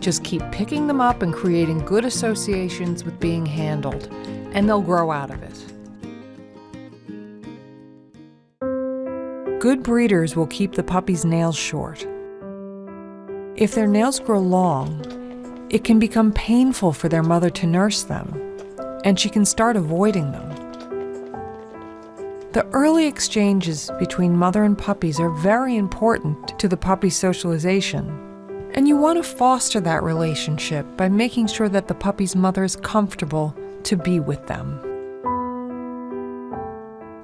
Just keep picking them up and creating good associations with being handled, and they'll grow out of it. Good breeders will keep the puppy's nails short. If their nails grow long, it can become painful for their mother to nurse them, and she can start avoiding them. The early exchanges between mother and puppies are very important to the puppy's socialization, and you want to foster that relationship by making sure that the puppy's mother is comfortable to be with them.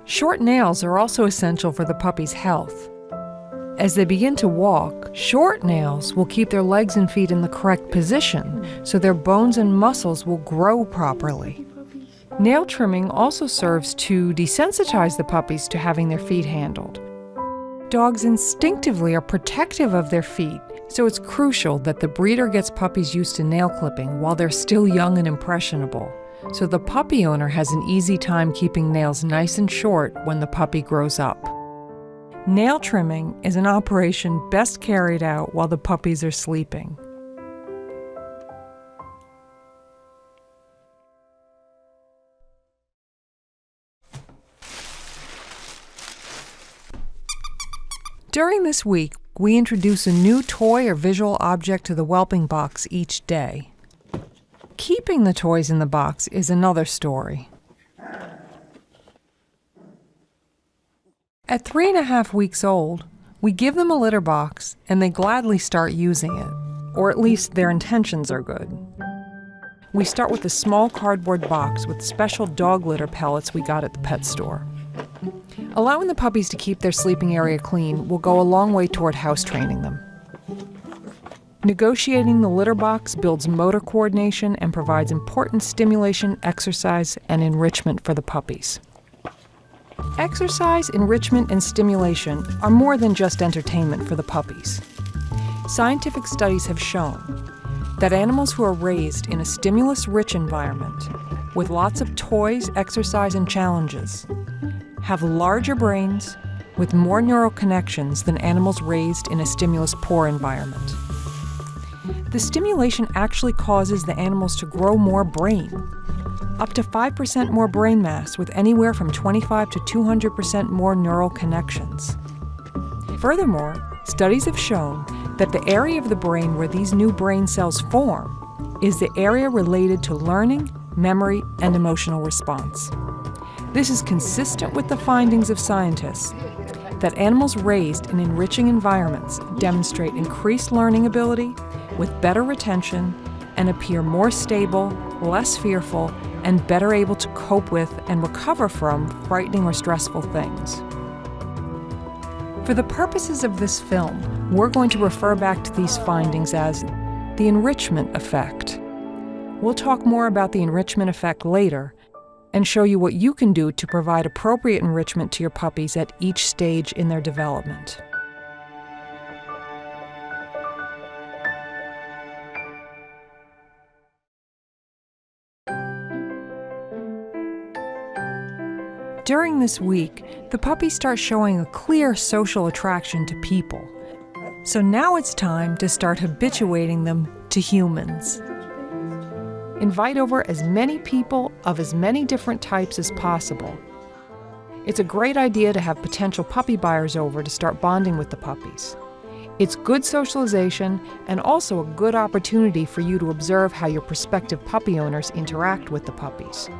Short nails are also essential for the puppy's health. As they begin to walk, short nails will keep their legs and feet in the correct position so their bones and muscles will grow properly. Nail trimming also serves to desensitize the puppies to having their feet handled. Dogs instinctively are protective of their feet, so it's crucial that the breeder gets puppies used to nail clipping while they're still young and impressionable, so the puppy owner has an easy time keeping nails nice and short when the puppy grows up. Nail trimming is an operation best carried out while the puppies are sleeping. During this week, we introduce a new toy or visual object to the whelping box each day. Keeping the toys in the box is another story. At 3.5 weeks old, we give them a litter box and they gladly start using it, or at least their intentions are good. We start with a small cardboard box with special dog litter pellets we got at the pet store. Allowing the puppies to keep their sleeping area clean will go a long way toward house training them. Negotiating the litter box builds motor coordination and provides important stimulation, exercise, and enrichment for the puppies. Exercise, enrichment, and stimulation are more than just entertainment for the puppies. Scientific studies have shown that animals who are raised in a stimulus-rich environment with lots of toys, exercise, and challenges have larger brains with more neural connections than animals raised in a stimulus-poor environment. The stimulation actually causes the animals to grow more brain, up to 5% more brain mass with anywhere from 25 to 200% more neural connections. Furthermore, studies have shown that the area of the brain where these new brain cells form is the area related to learning, memory, and emotional response. This is consistent with the findings of scientists that animals raised in enriching environments demonstrate increased learning ability with better retention and appear more stable, less fearful, and better able to cope with and recover from frightening or stressful things. For the purposes of this film, we're going to refer back to these findings as the enrichment effect. We'll talk more about the enrichment effect later and show you what you can do to provide appropriate enrichment to your puppies at each stage in their development. During this week, the puppies start showing a clear social attraction to people. So now it's time to start habituating them to humans. Invite over as many people of as many different types as possible. It's a great idea to have potential puppy buyers over to start bonding with the puppies. It's good socialization and also a good opportunity for you to observe how your prospective puppy owners interact with the puppies.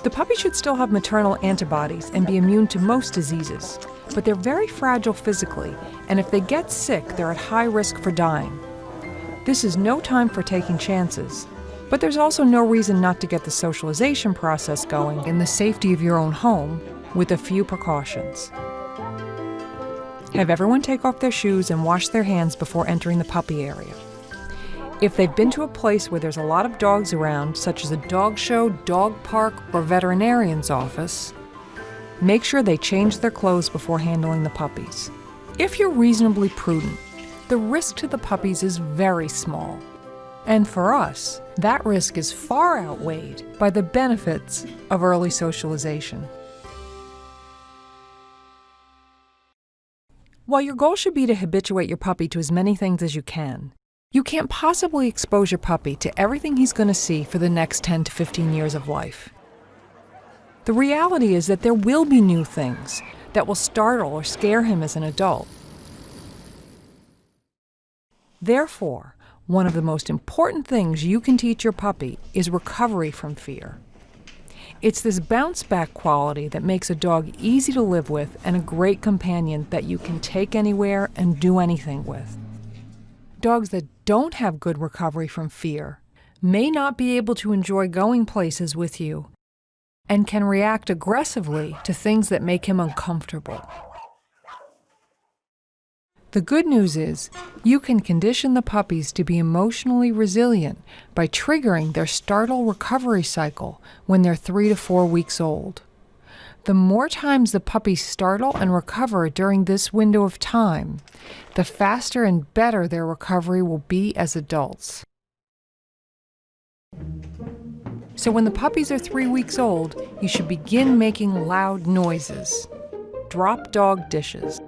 The puppy should still have maternal antibodies and be immune to most diseases, but they're very fragile physically, and if they get sick, they're at high risk for dying. This is no time for taking chances, but there's also no reason not to get the socialization process going in the safety of your own home with a few precautions. Have everyone take off their shoes and wash their hands before entering the puppy area. If they've been to a place where there's a lot of dogs around, such as a dog show, dog park, or veterinarian's office, make sure they change their clothes before handling the puppies. If you're reasonably prudent, the risk to the puppies is very small. And for us, that risk is far outweighed by the benefits of early socialization. While your goal should be to habituate your puppy to as many things as you can't possibly expose your puppy to everything he's going to see for the next 10 to 15 years of life. The reality is that there will be new things that will startle or scare him as an adult. Therefore, one of the most important things you can teach your puppy is recovery from fear. It's this bounce-back quality that makes a dog easy to live with and a great companion that you can take anywhere and do anything with. Dogs that don't have good recovery from fear may not be able to enjoy going places with you and can react aggressively to things that make him uncomfortable. The good news is, you can condition the puppies to be emotionally resilient by triggering their startle recovery cycle when they're 3 to 4 weeks old. The more times the puppies startle and recover during this window of time, the faster and better their recovery will be as adults. So when the puppies are 3 weeks old, you should begin making loud noises. Drop dog dishes.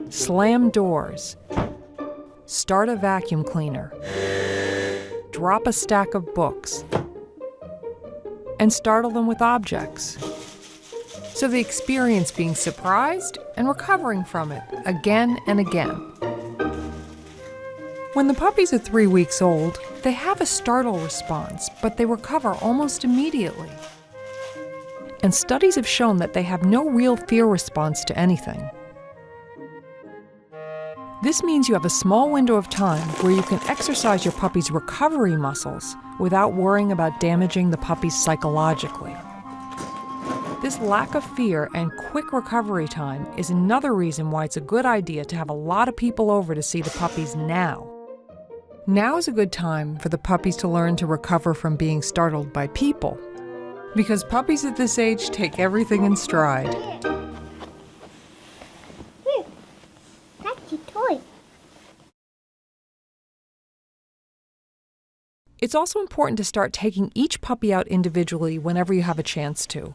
Slam doors. Start a vacuum cleaner. Drop a stack of books. And startle them with objects. So they experience being surprised and recovering from it again and again. When the puppies are 3 weeks old, they have a startle response, but they recover almost immediately. And studies have shown that they have no real fear response to anything. This means you have a small window of time where you can exercise your puppy's recovery muscles without worrying about damaging the puppies psychologically. This lack of fear and quick recovery time is another reason why it's a good idea to have a lot of people over to see the puppies now. Now is a good time for the puppies to learn to recover from being startled by people, because puppies at this age take everything in stride. That's your toy. It's also important to start taking each puppy out individually whenever you have a chance to.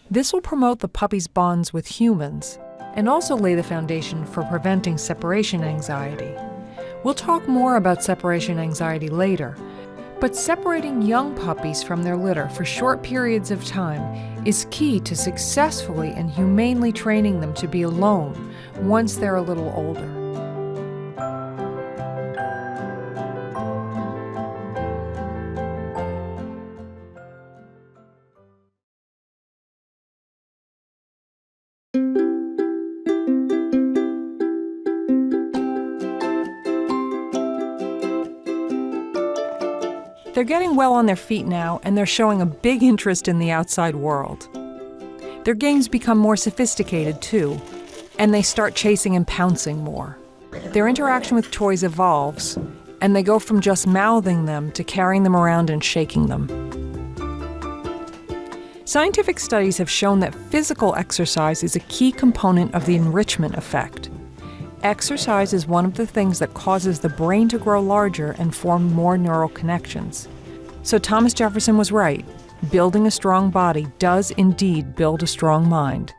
This will promote the puppy's bonds with humans and also lay the foundation for preventing separation anxiety. We'll talk more about separation anxiety later, but separating young puppies from their litter for short periods of time is key to successfully and humanely training them to be alone once they're a little older. They're getting well on their feet now, and they're showing a big interest in the outside world. Their games become more sophisticated, too, and they start chasing and pouncing more. Their interaction with toys evolves, and they go from just mouthing them to carrying them around and shaking them. Scientific studies have shown that physical exercise is a key component of the enrichment effect. Exercise is one of the things that causes the brain to grow larger and form more neural connections. So Thomas Jefferson was right. Building a strong body does indeed build a strong mind.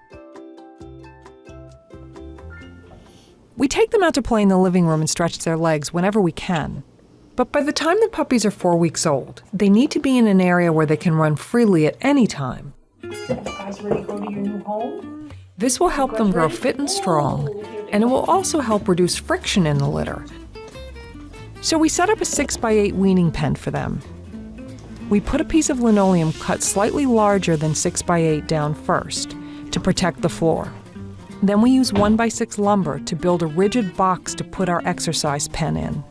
We take them out to play in the living room and stretch their legs whenever we can. But by the time the puppies are 4 weeks old, they need to be in an area where they can run freely at any time. Guys, ready to go to your new home? This will help them grow fit and strong, and it will also help reduce friction in the litter. So we set up a 6x8 weaning pen for them. We put a piece of linoleum cut slightly larger than 6x8 down first to protect the floor. Then we use 1x6 lumber to build a rigid box to put our exercise pen in.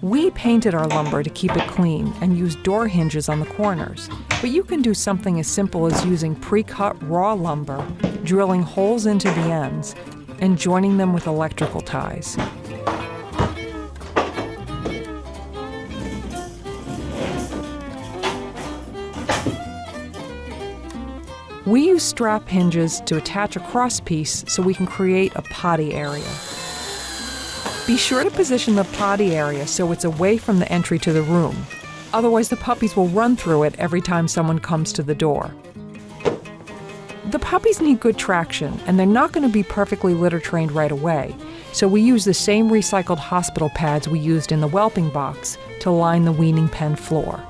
We painted our lumber to keep it clean and used door hinges on the corners, but you can do something as simple as using pre-cut raw lumber, drilling holes into the ends, and joining them with electrical ties. We use strap hinges to attach a cross piece so we can create a potty area. Be sure to position the potty area so it's away from the entry to the room. Otherwise, the puppies will run through it every time someone comes to the door. The puppies need good traction, and they're not going to be perfectly litter trained right away, so we use the same recycled hospital pads we used in the whelping box to line the weaning pen floor.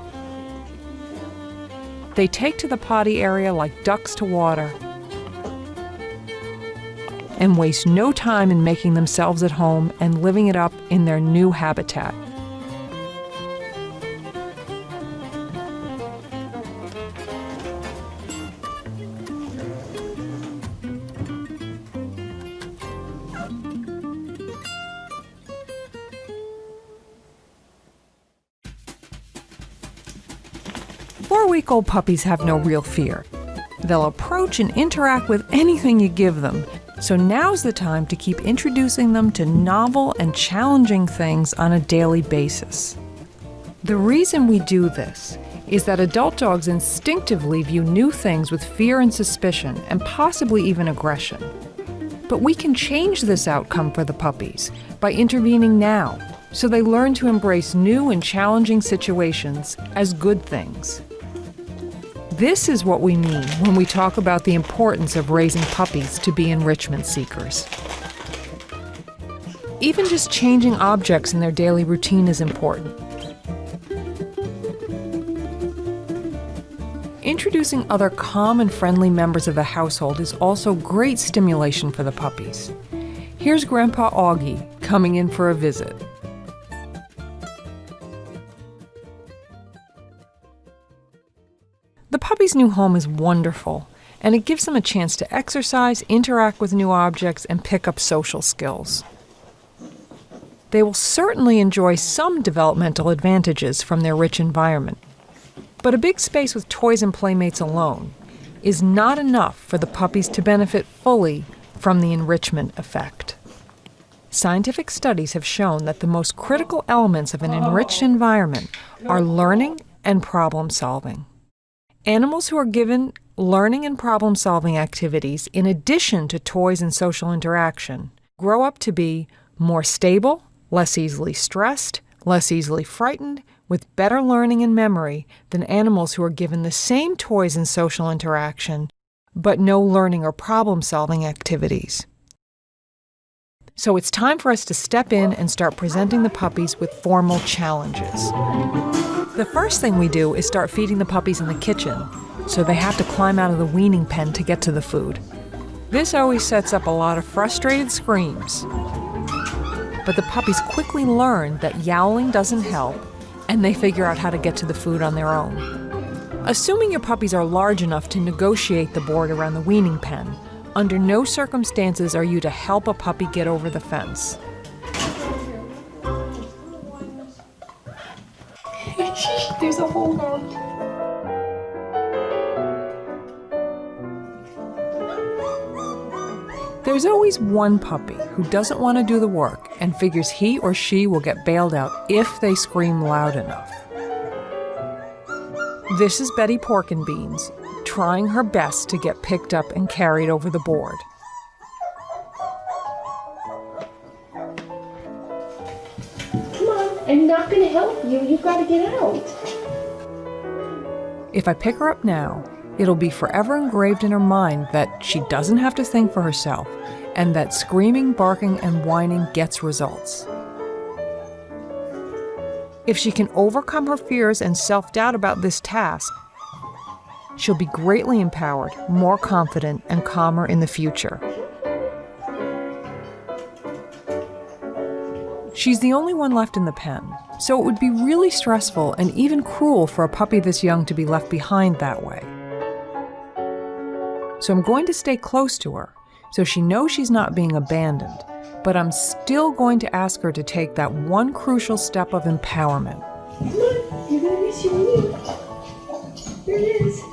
They take to the potty area like ducks to water and waste no time in making themselves at home and living it up in their new habitat. Four-week-old puppies have no real fear. They'll approach and interact with anything you give them. So now's the time to keep introducing them to novel and challenging things on a daily basis. The reason we do this is that adult dogs instinctively view new things with fear and suspicion, and possibly even aggression. But we can change this outcome for the puppies by intervening now, so they learn to embrace new and challenging situations as good things. This is what we mean when we talk about the importance of raising puppies to be enrichment seekers. Even just changing objects in their daily routine is important. Introducing other calm and friendly members of the household is also great stimulation for the puppies. Here's Grandpa Augie coming in for a visit. The puppy's new home is wonderful, and it gives them a chance to exercise, interact with new objects, and pick up social skills. They will certainly enjoy some developmental advantages from their rich environment. But a big space with toys and playmates alone is not enough for the puppies to benefit fully from the enrichment effect. Scientific studies have shown that the most critical elements of an enriched environment are learning and problem solving. Animals who are given learning and problem solving activities in addition to toys and social interaction grow up to be more stable, less easily stressed, less easily frightened, with better learning and memory than animals who are given the same toys and social interaction, but no learning or problem-solving activities. So it's time for us to step in and start presenting the puppies with formal challenges. The first thing we do is start feeding the puppies in the kitchen, so they have to climb out of the weaning pen to get to the food. This always sets up a lot of frustrated screams. But the puppies quickly learn that yowling doesn't help, and they figure out how to get to the food on their own. Assuming your puppies are large enough to negotiate the board around the weaning pen, under no circumstances are you to help a puppy get over the fence. There's a hole. There's always one puppy who doesn't want to do the work and figures he or she will get bailed out if they scream loud enough. This is Betty Pork-and-Beans, trying her best to get picked up and carried over the board. Come on, I'm not going to help you. You've got to get out. If I pick her up now, it'll be forever engraved in her mind that she doesn't have to think for herself, and that screaming, barking, and whining gets results. If she can overcome her fears and self-doubt about this task, she'll be greatly empowered, more confident, and calmer in the future. She's the only one left in the pen, so it would be really stressful and even cruel for a puppy this young to be left behind that way. So I'm going to stay close to her, so she knows she's not being abandoned, but I'm still going to ask her to take that one crucial step of empowerment. Come on, you're going to miss your meal. Here it is.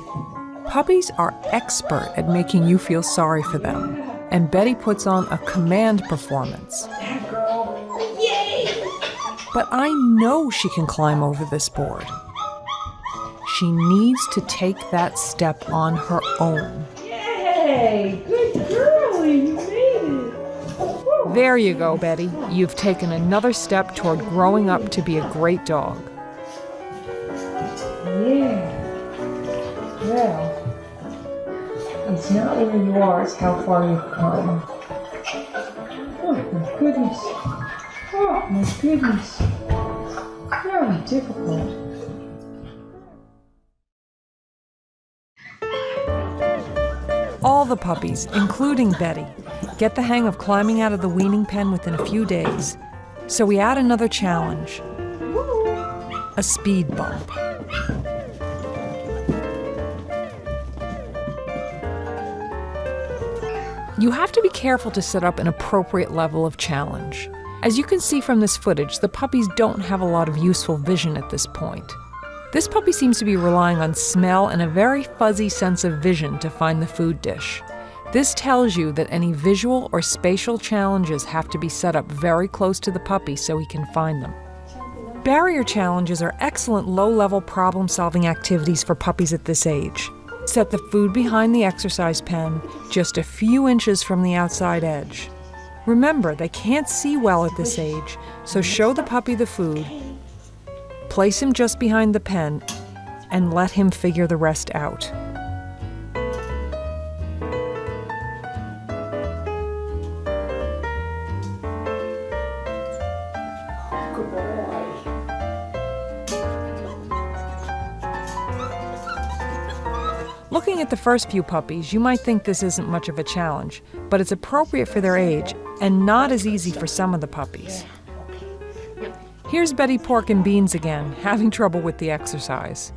Puppies are expert at making you feel sorry for them, and Betty puts on a command performance. Yay! But I know she can climb over this board. She needs to take that step on her own. Yay! Good girl, you made it. There you go, Betty. You've taken another step toward growing up to be a great dog. Yeah. Well, it's not where you are, it's how far you've come. Oh, my goodness. Oh, my goodness. Very difficult. All the puppies, including Betty, get the hang of climbing out of the weaning pen within a few days. So we add another challenge, a speed bump. You have to be careful to set up an appropriate level of challenge. As you can see from this footage, the puppies don't have a lot of useful vision at this point. This puppy seems to be relying on smell and a very fuzzy sense of vision to find the food dish. This tells you that any visual or spatial challenges have to be set up very close to the puppy so he can find them. Barrier challenges are excellent low-level problem-solving activities for puppies at this age. Set the food behind the exercise pen, just a few inches from the outside edge. Remember, they can't see well at this age, so show the puppy the food, place him just behind the pen, and let him figure the rest out. Good boy. Looking at the first few puppies, you might think this isn't much of a challenge, but it's appropriate for their age and not as easy for some of the puppies. Here's Betty Pork and Beans again, having trouble with the exercise.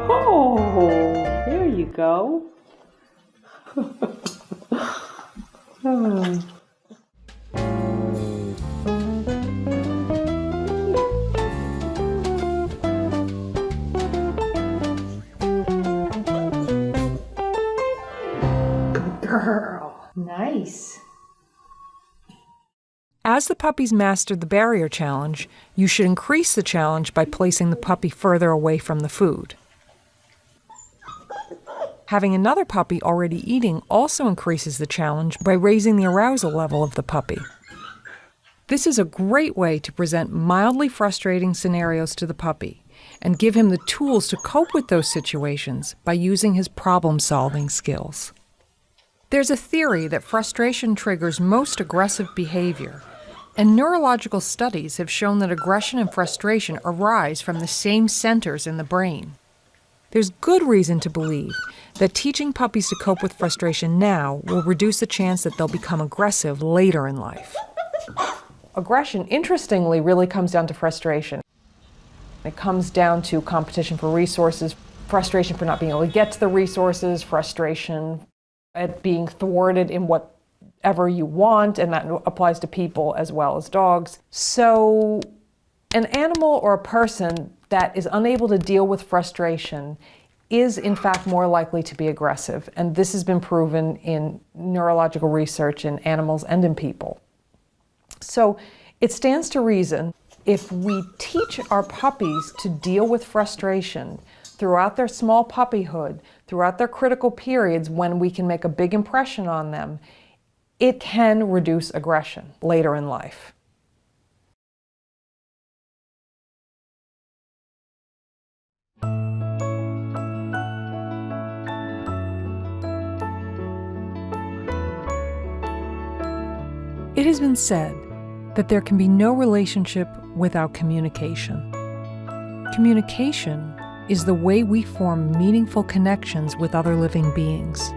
Oh, there you go. Good girl. Nice. As the puppies master the barrier challenge, you should increase the challenge by placing the puppy further away from the food. Having another puppy already eating also increases the challenge by raising the arousal level of the puppy. This is a great way to present mildly frustrating scenarios to the puppy and give him the tools to cope with those situations by using his problem-solving skills. There's a theory that frustration triggers most aggressive behavior, and neurological studies have shown that aggression and frustration arise from the same centers in the brain. There's good reason to believe that teaching puppies to cope with frustration now will reduce the chance that they'll become aggressive later in life. Aggression, interestingly, really comes down to frustration. It comes down to competition for resources, frustration for not being able to get to the resources, frustration at being thwarted in whatever you want, and that applies to people as well as dogs. So an animal or a person that is unable to deal with frustration is in fact more likely to be aggressive. And this has been proven in neurological research in animals and in people. So it stands to reason if we teach our puppies to deal with frustration throughout their small puppyhood, throughout their critical periods when we can make a big impression on them, it can reduce aggression later in life. It has been said that there can be no relationship without communication. Communication is the way we form meaningful connections with other living beings.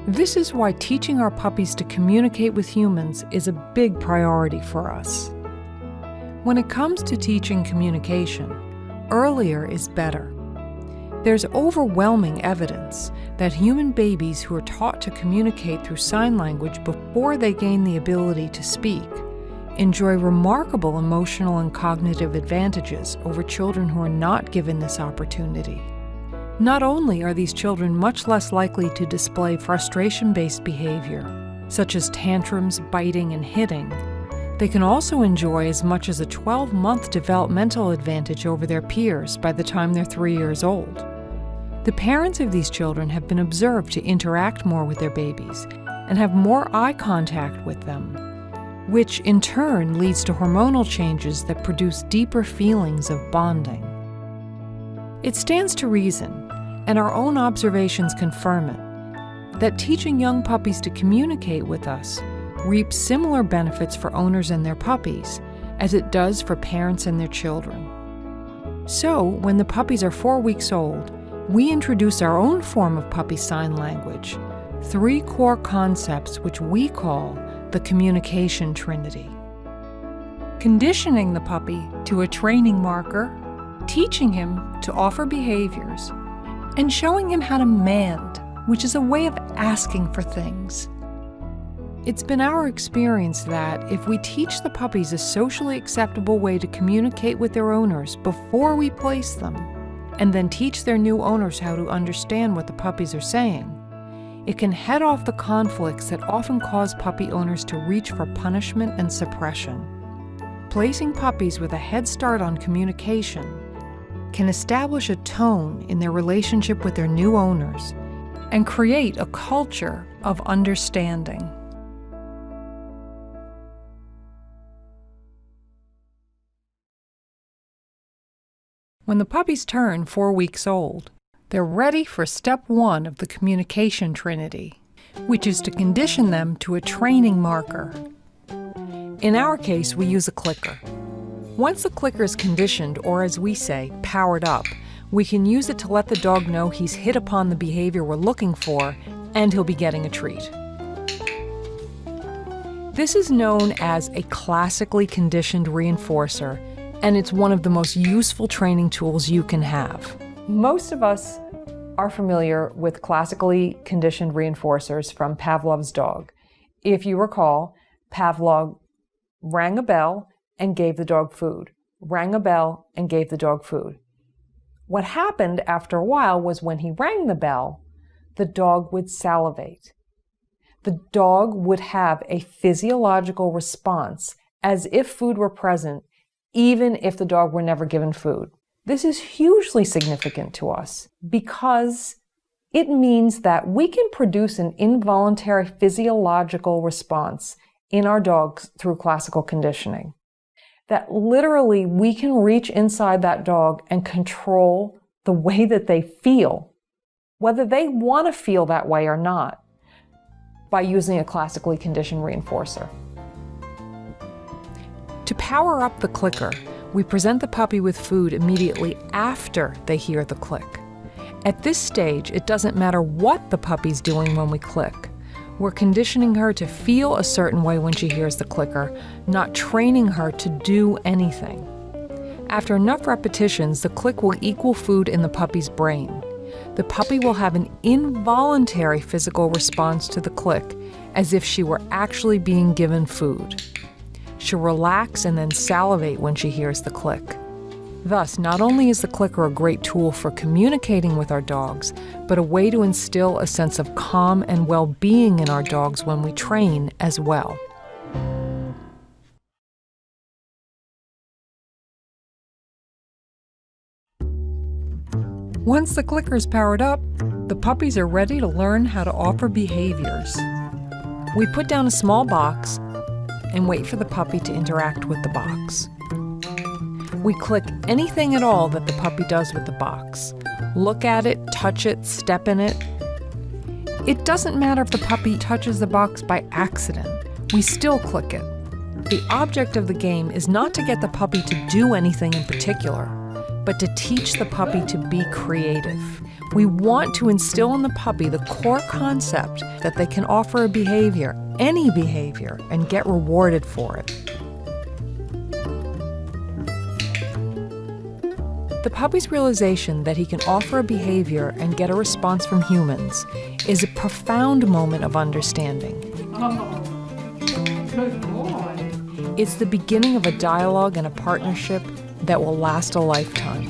This is why teaching our puppies to communicate with humans is a big priority for us. When it comes to teaching communication, earlier is better. There's overwhelming evidence that human babies who are taught to communicate through sign language before they gain the ability to speak enjoy remarkable emotional and cognitive advantages over children who are not given this opportunity. Not only are these children much less likely to display frustration-based behavior, such as tantrums, biting, and hitting, they can also enjoy as much as a 12-month developmental advantage over their peers by the time they're 3 years old. The parents of these children have been observed to interact more with their babies and have more eye contact with them, which in turn leads to hormonal changes that produce deeper feelings of bonding. It stands to reason, and our own observations confirm it, that teaching young puppies to communicate with us reaps similar benefits for owners and their puppies as it does for parents and their children. So, when the puppies are 4 weeks old, we introduce our own form of puppy sign language, 3 core concepts which we call the communication trinity. Conditioning the puppy to a training marker, teaching him to offer behaviors, and showing him how to mand, which is a way of asking for things. It's been our experience that if we teach the puppies a socially acceptable way to communicate with their owners before we place them, and then teach their new owners how to understand what the puppies are saying, it can head off the conflicts that often cause puppy owners to reach for punishment and suppression. Placing puppies with a head start on communication can establish a tone in their relationship with their new owners and create a culture of understanding. When the puppies turn 4 weeks old, they're ready for step 1 of the communication trinity, which is to condition them to a training marker. In our case, we use a clicker. Once the clicker is conditioned, or as we say, powered up, we can use it to let the dog know he's hit upon the behavior we're looking for and he'll be getting a treat. This is known as a classically conditioned reinforcer, and it's one of the most useful training tools you can have. Most of us are familiar with classically conditioned reinforcers from Pavlov's dog. If you recall, Pavlov rang a bell and gave the dog food, rang a bell and gave the dog food. What happened after a while was when he rang the bell, the dog would salivate. The dog would have a physiological response as if food were present, even if the dog were never given food. This is hugely significant to us because it means that we can produce an involuntary physiological response in our dogs through classical conditioning. That literally we can reach inside that dog and control the way that they feel, whether they want to feel that way or not, by using a classically conditioned reinforcer. To power up the clicker, we present the puppy with food immediately after they hear the click. At this stage, it doesn't matter what the puppy's doing when we click. We're conditioning her to feel a certain way when she hears the clicker, not training her to do anything. After enough repetitions, the click will equal food in the puppy's brain. The puppy will have an involuntary physical response to the click, as if she were actually being given food. She'll relax and then salivate when she hears the click. Thus, not only is the clicker a great tool for communicating with our dogs, but a way to instill a sense of calm and well-being in our dogs when we train as well. Once the clicker is powered up, the puppies are ready to learn how to offer behaviors. We put down a small box and wait for the puppy to interact with the box. We click anything at all that the puppy does with the box. Look at it, touch it, step in it. It doesn't matter if the puppy touches the box by accident. We still click it. The object of the game is not to get the puppy to do anything in particular, but to teach the puppy to be creative. We want to instill in the puppy the core concept that they can offer a behavior, any behavior, and get rewarded for it. The puppy's realization that he can offer a behavior and get a response from humans is a profound moment of understanding. It's the beginning of a dialogue and a partnership that will last a lifetime.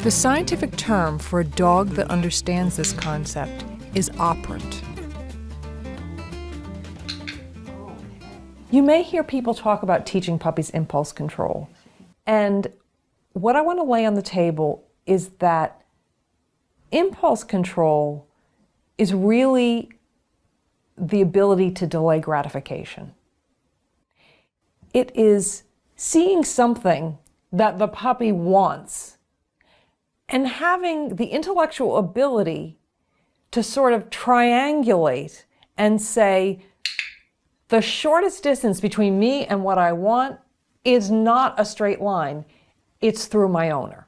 The scientific term for a dog that understands this concept is operant. You may hear people talk about teaching puppies impulse control. And what I want to lay on the table is that impulse control is really the ability to delay gratification. It is seeing something that the puppy wants and having the intellectual ability to sort of triangulate and say, the shortest distance between me and what I want is not a straight line. It's through my owner.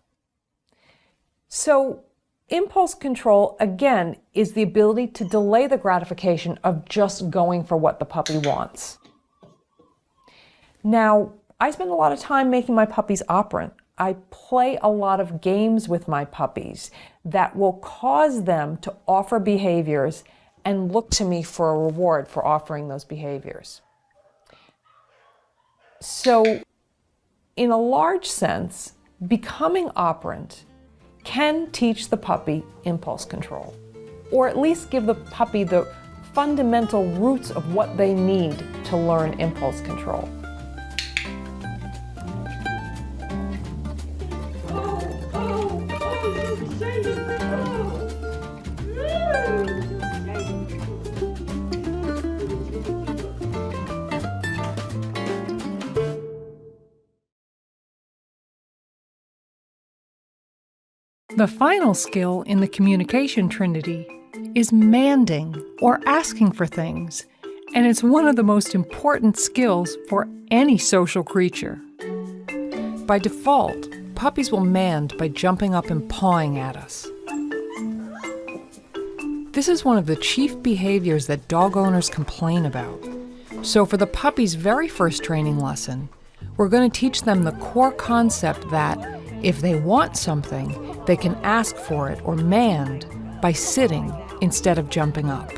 So impulse control, again, is the ability to delay the gratification of just going for what the puppy wants. Now, I spend a lot of time making my puppies operant. I play a lot of games with my puppies that will cause them to offer behaviors and look to me for a reward for offering those behaviors. So, in a large sense, becoming operant can teach the puppy impulse control, or at least give the puppy the fundamental roots of what they need to learn impulse control. The final skill in the communication trinity is manding, or asking for things, and it's one of the most important skills for any social creature. By default, puppies will mand by jumping up and pawing at us. This is one of the chief behaviors that dog owners complain about. So for the puppy's very first training lesson, we're going to teach them the core concept that if they want something, they can ask for it or mand by sitting instead of jumping up.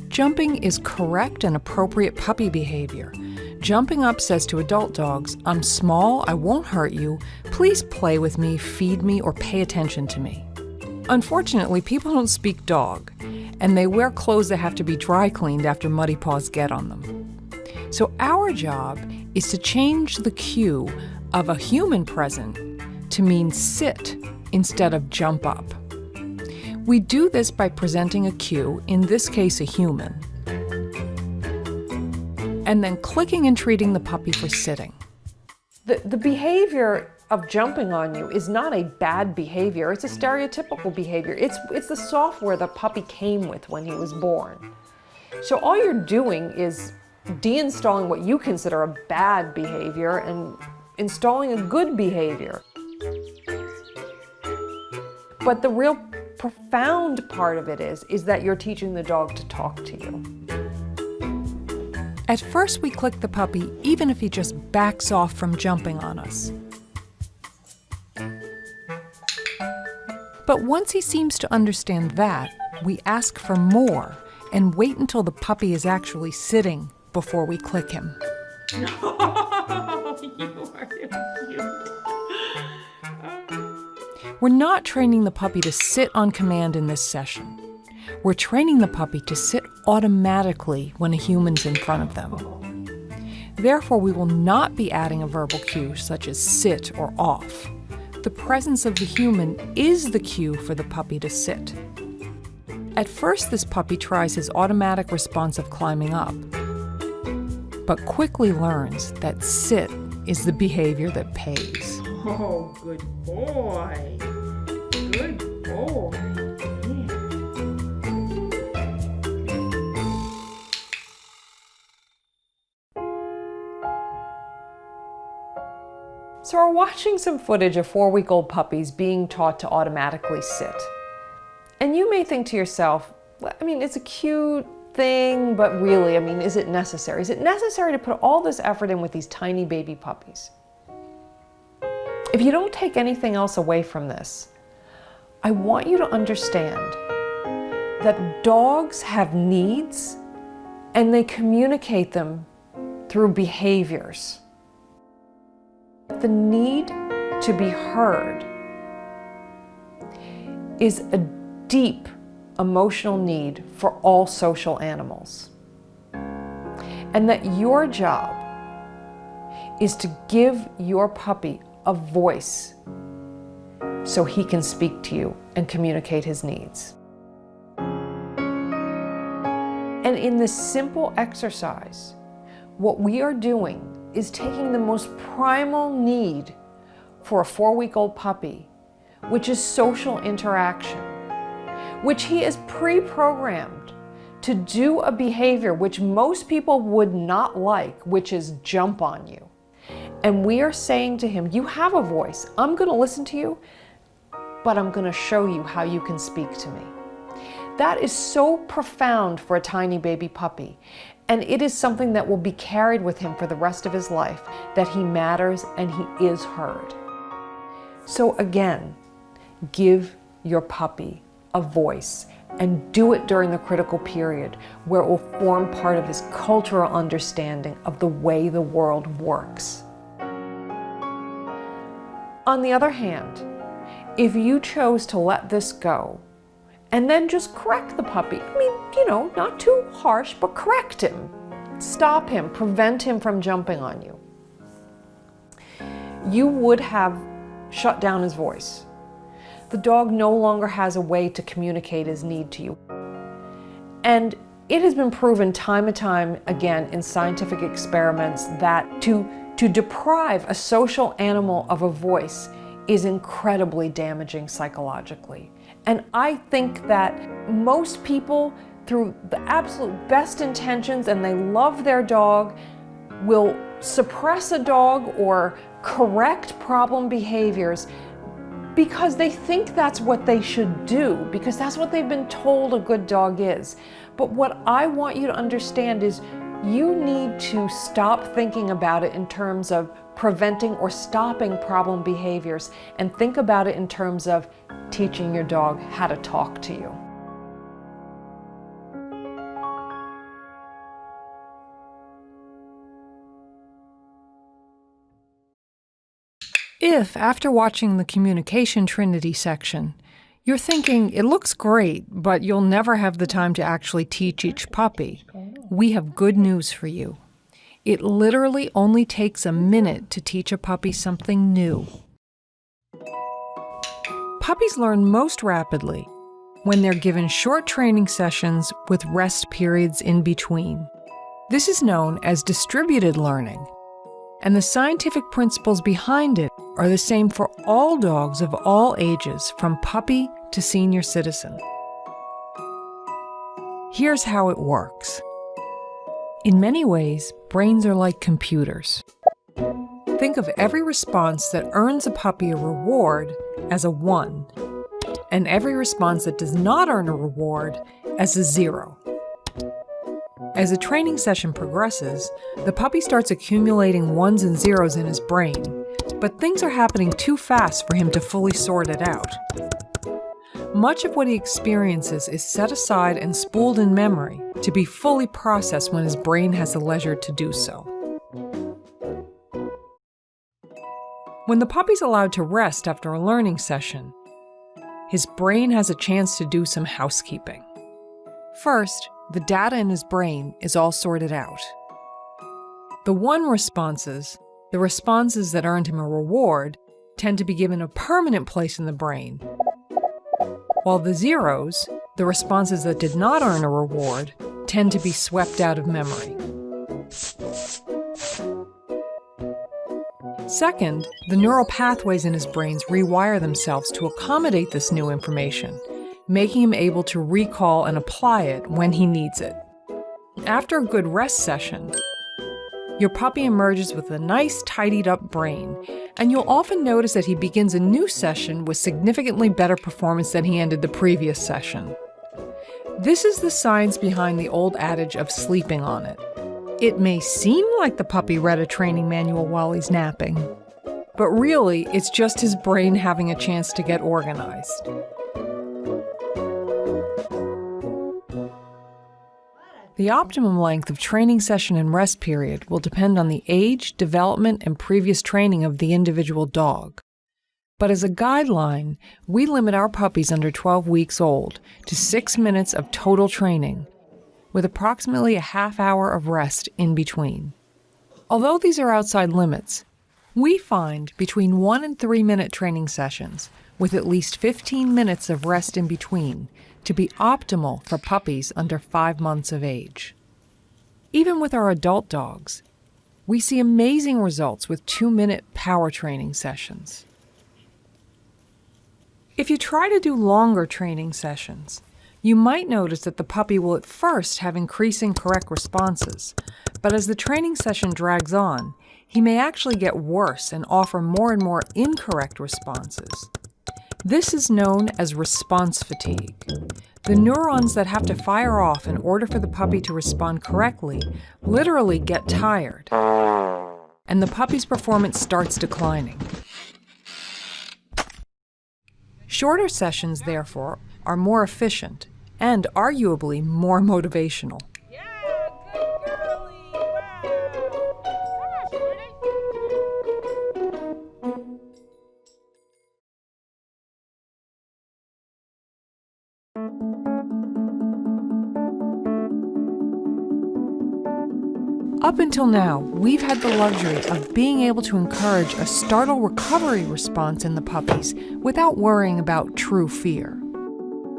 Jumping is correct and appropriate puppy behavior. Jumping up says to adult dogs, "I'm small, I won't hurt you, please play with me, feed me, or pay attention to me." Unfortunately, people don't speak dog, and they wear clothes that have to be dry cleaned after muddy paws get on them. So our job is to change the cue of a human present to mean sit instead of jump up. We do this by presenting a cue, in this case a human, and then clicking and treating the puppy for sitting. The behavior of jumping on you is not a bad behavior. It's a stereotypical behavior. It's the software the puppy came with when he was born. So all you're doing is deinstalling what you consider a bad behavior and installing a good behavior. But the real profound part of it is that you're teaching the dog to talk to you. At first, we click the puppy even if he just backs off from jumping on us. But once he seems to understand that, we ask for more and wait until the puppy is actually sitting before we click him. You are so cute. We're not training the puppy to sit on command in this session. We're training the puppy to sit automatically when a human's in front of them. Therefore, we will not be adding a verbal cue such as sit or off. The presence of the human is the cue for the puppy to sit. At first, this puppy tries his automatic response of climbing up, but quickly learns that sit is the behavior that pays. Oh, good boy. Good boy. So we're watching some footage of 4-week-old puppies being taught to automatically sit. And you may think to yourself, I mean, it's a cute thing, but really, I mean, is it necessary? Is it necessary to put all this effort in with these tiny baby puppies? If you don't take anything else away from this, I want you to understand that dogs have needs and they communicate them through behaviors. The need to be heard is a deep emotional need for all social animals. And that your job is to give your puppy a voice so he can speak to you and communicate his needs. And in this simple exercise, what we are doing is taking the most primal need for a 4-week-old puppy which is social interaction, which he is pre-programmed to do a behavior which most people would not like, which is jump on you. And we are saying to him, you have a voice. I'm going to listen to you, but I'm going to show you how you can speak to me. That is so profound for a tiny baby puppy. And it is something that will be carried with him for the rest of his life, that he matters and he is heard. So again, give your puppy a voice and do it during the critical period where it will form part of his cultural understanding of the way the world works. On the other hand, if you chose to let this go and then just correct the puppy, I mean, you know, not too harsh, but correct him, stop him, prevent him from jumping on you, you would have shut down his voice. The dog no longer has a way to communicate his need to you. And it has been proven time and time again in scientific experiments that to deprive a social animal of a voice is incredibly damaging psychologically. And I think that most people, through the absolute best intentions, and they love their dog, will suppress a dog or correct problem behaviors because they think that's what they should do, because that's what they've been told a good dog is. But what I want you to understand is you need to stop thinking about it in terms of preventing or stopping problem behaviors and think about it in terms of teaching your dog how to talk to you. If, after watching the Communication Trinity section, you're thinking, it looks great, but you'll never have the time to actually teach each puppy, we have good news for you. It literally only takes a minute to teach a puppy something new. Puppies learn most rapidly when they're given short training sessions with rest periods in between. This is known as distributed learning, and the scientific principles behind it are the same for all dogs of all ages, from puppy to senior citizen. Here's how it works. In many ways, brains are like computers. Think of every response that earns a puppy a reward as a 1, and every response that does not earn a reward as a 0. As a training session progresses, the puppy starts accumulating 1s and 0s in his brain, but things are happening too fast for him to fully sort it out. Much of what he experiences is set aside and spooled in memory to be fully processed when his brain has the leisure to do so. When the puppy's allowed to rest after a learning session, his brain has a chance to do some housekeeping. First, the data in his brain is all sorted out. The 1 responses, the responses that earned him a reward, tend to be given a permanent place in the brain, while the 0s, the responses that did not earn a reward, tend to be swept out of memory. Second, the neural pathways in his brains rewire themselves to accommodate this new information, making him able to recall and apply it when he needs it. After a good rest session, your puppy emerges with a nice, tidied up brain, and you'll often notice that he begins a new session with significantly better performance than he ended the previous session. This is the science behind the old adage of sleeping on it. It may seem like the puppy read a training manual while he's napping, but really, it's just his brain having a chance to get organized. The optimum length of training session and rest period will depend on the age, development, and previous training of the individual dog. But as a guideline, we limit our puppies under 12 weeks old to 6 minutes of total training, with approximately a half hour of rest in between. Although these are outside limits, we find between 1 and 3 minute training sessions, with at least 15 minutes of rest in between, to be optimal for puppies under 5 months of age. Even with our adult dogs, we see amazing results with 2-minute power training sessions. If you try to do longer training sessions, you might notice that the puppy will at first have increasing correct responses, but as the training session drags on, he may actually get worse and offer more and more incorrect responses. This is known as response fatigue. The neurons that have to fire off in order for the puppy to respond correctly literally get tired, and the puppy's performance starts declining. Shorter sessions, therefore, are more efficient and arguably more motivational. Up until now, we've had the luxury of being able to encourage a startle recovery response in the puppies without worrying about true fear.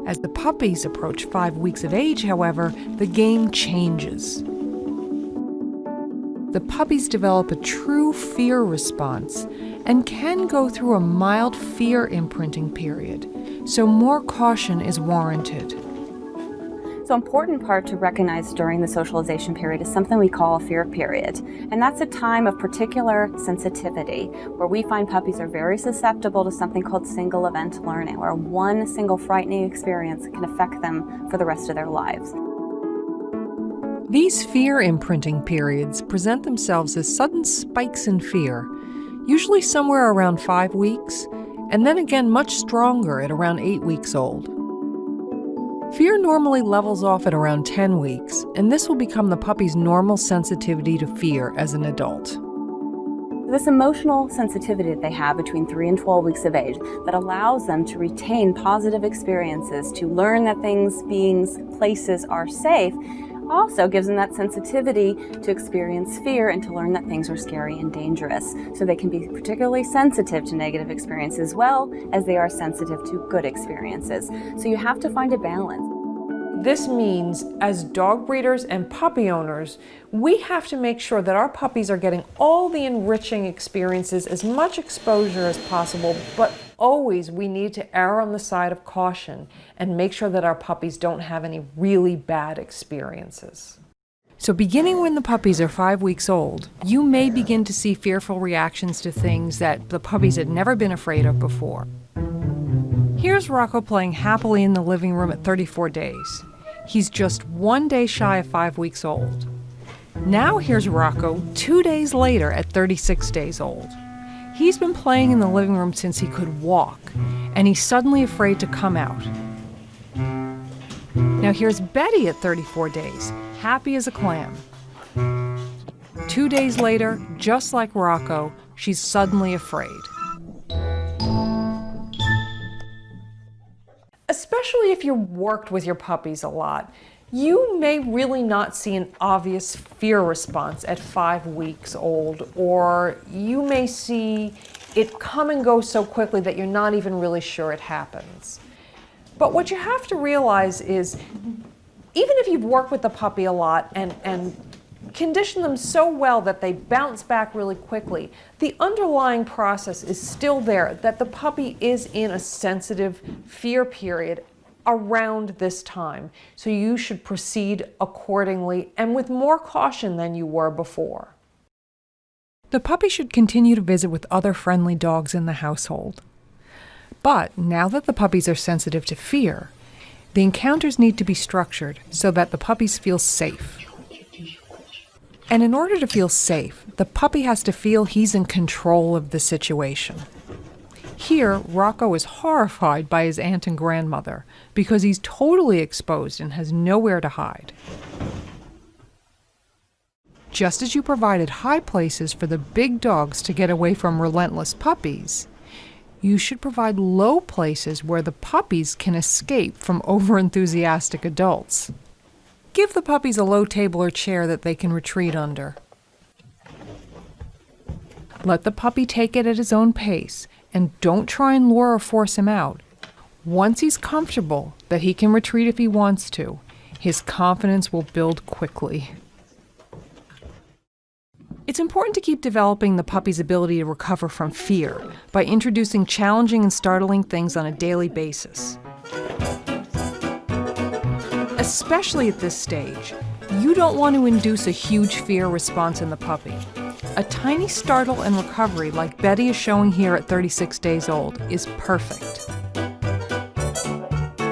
As the puppies approach 5 weeks of age, however, the game changes. The puppies develop a true fear response and can go through a mild fear imprinting period, so more caution is warranted. So important part to recognize during the socialization period is something we call a fear period. And that's a time of particular sensitivity where we find puppies are very susceptible to something called single event learning, where one single frightening experience can affect them for the rest of their lives. These fear imprinting periods present themselves as sudden spikes in fear, usually somewhere around 5 weeks, and then again much stronger at around 8 weeks old. Fear normally levels off at around 10 weeks, and this will become the puppy's normal sensitivity to fear as an adult. This emotional sensitivity that they have between 3 and 12 weeks of age that allows them to retain positive experiences, to learn that things, beings, places are safe, also gives them that sensitivity to experience fear and to learn that things are scary and dangerous. So they can be particularly sensitive to negative experiences as well as they are sensitive to good experiences. So you have to find a balance. This means, as dog breeders and puppy owners, we have to make sure that our puppies are getting all the enriching experiences, as much exposure as possible, but always we need to err on the side of caution and make sure that our puppies don't have any really bad experiences. So beginning when the puppies are 5 weeks old, you may begin to see fearful reactions to things that the puppies had never been afraid of before. Here's Rocco playing happily in the living room at 34 days. He's just 1 day shy of 5 weeks old. Now here's Rocco 2 days later at 36 days old. He's been playing in the living room since he could walk, and he's suddenly afraid to come out. Now here's Betty at 34 days, happy as a clam. 2 days later, just like Rocco, she's suddenly afraid. Especially if you've worked with your puppies a lot, you may really not see an obvious fear response at 5 weeks old, or you may see it come and go so quickly that you're not even really sure it happens. But what you have to realize is, even if you've worked with the puppy a lot and condition them so well that they bounce back really quickly, the underlying process is still there, that the puppy is in a sensitive fear period around this time. So you should proceed accordingly and with more caution than you were before. The puppy should continue to visit with other friendly dogs in the household. But now that the puppies are sensitive to fear, the encounters need to be structured so that the puppies feel safe. And in order to feel safe, the puppy has to feel he's in control of the situation. Here, Rocco is horrified by his aunt and grandmother because he's totally exposed and has nowhere to hide. Just as you provided high places for the big dogs to get away from relentless puppies, you should provide low places where the puppies can escape from overenthusiastic adults. Give the puppies a low table or chair that they can retreat under. Let the puppy take it at his own pace, and don't try and lure or force him out. Once he's comfortable that he can retreat if he wants to, his confidence will build quickly. It's It's important to keep developing the puppy's ability to recover from fear by introducing challenging and startling things on a daily basis. Especially at this stage, you don't want to induce a huge fear response in the puppy. A tiny startle and recovery like Betty is showing here at 36 days old is perfect.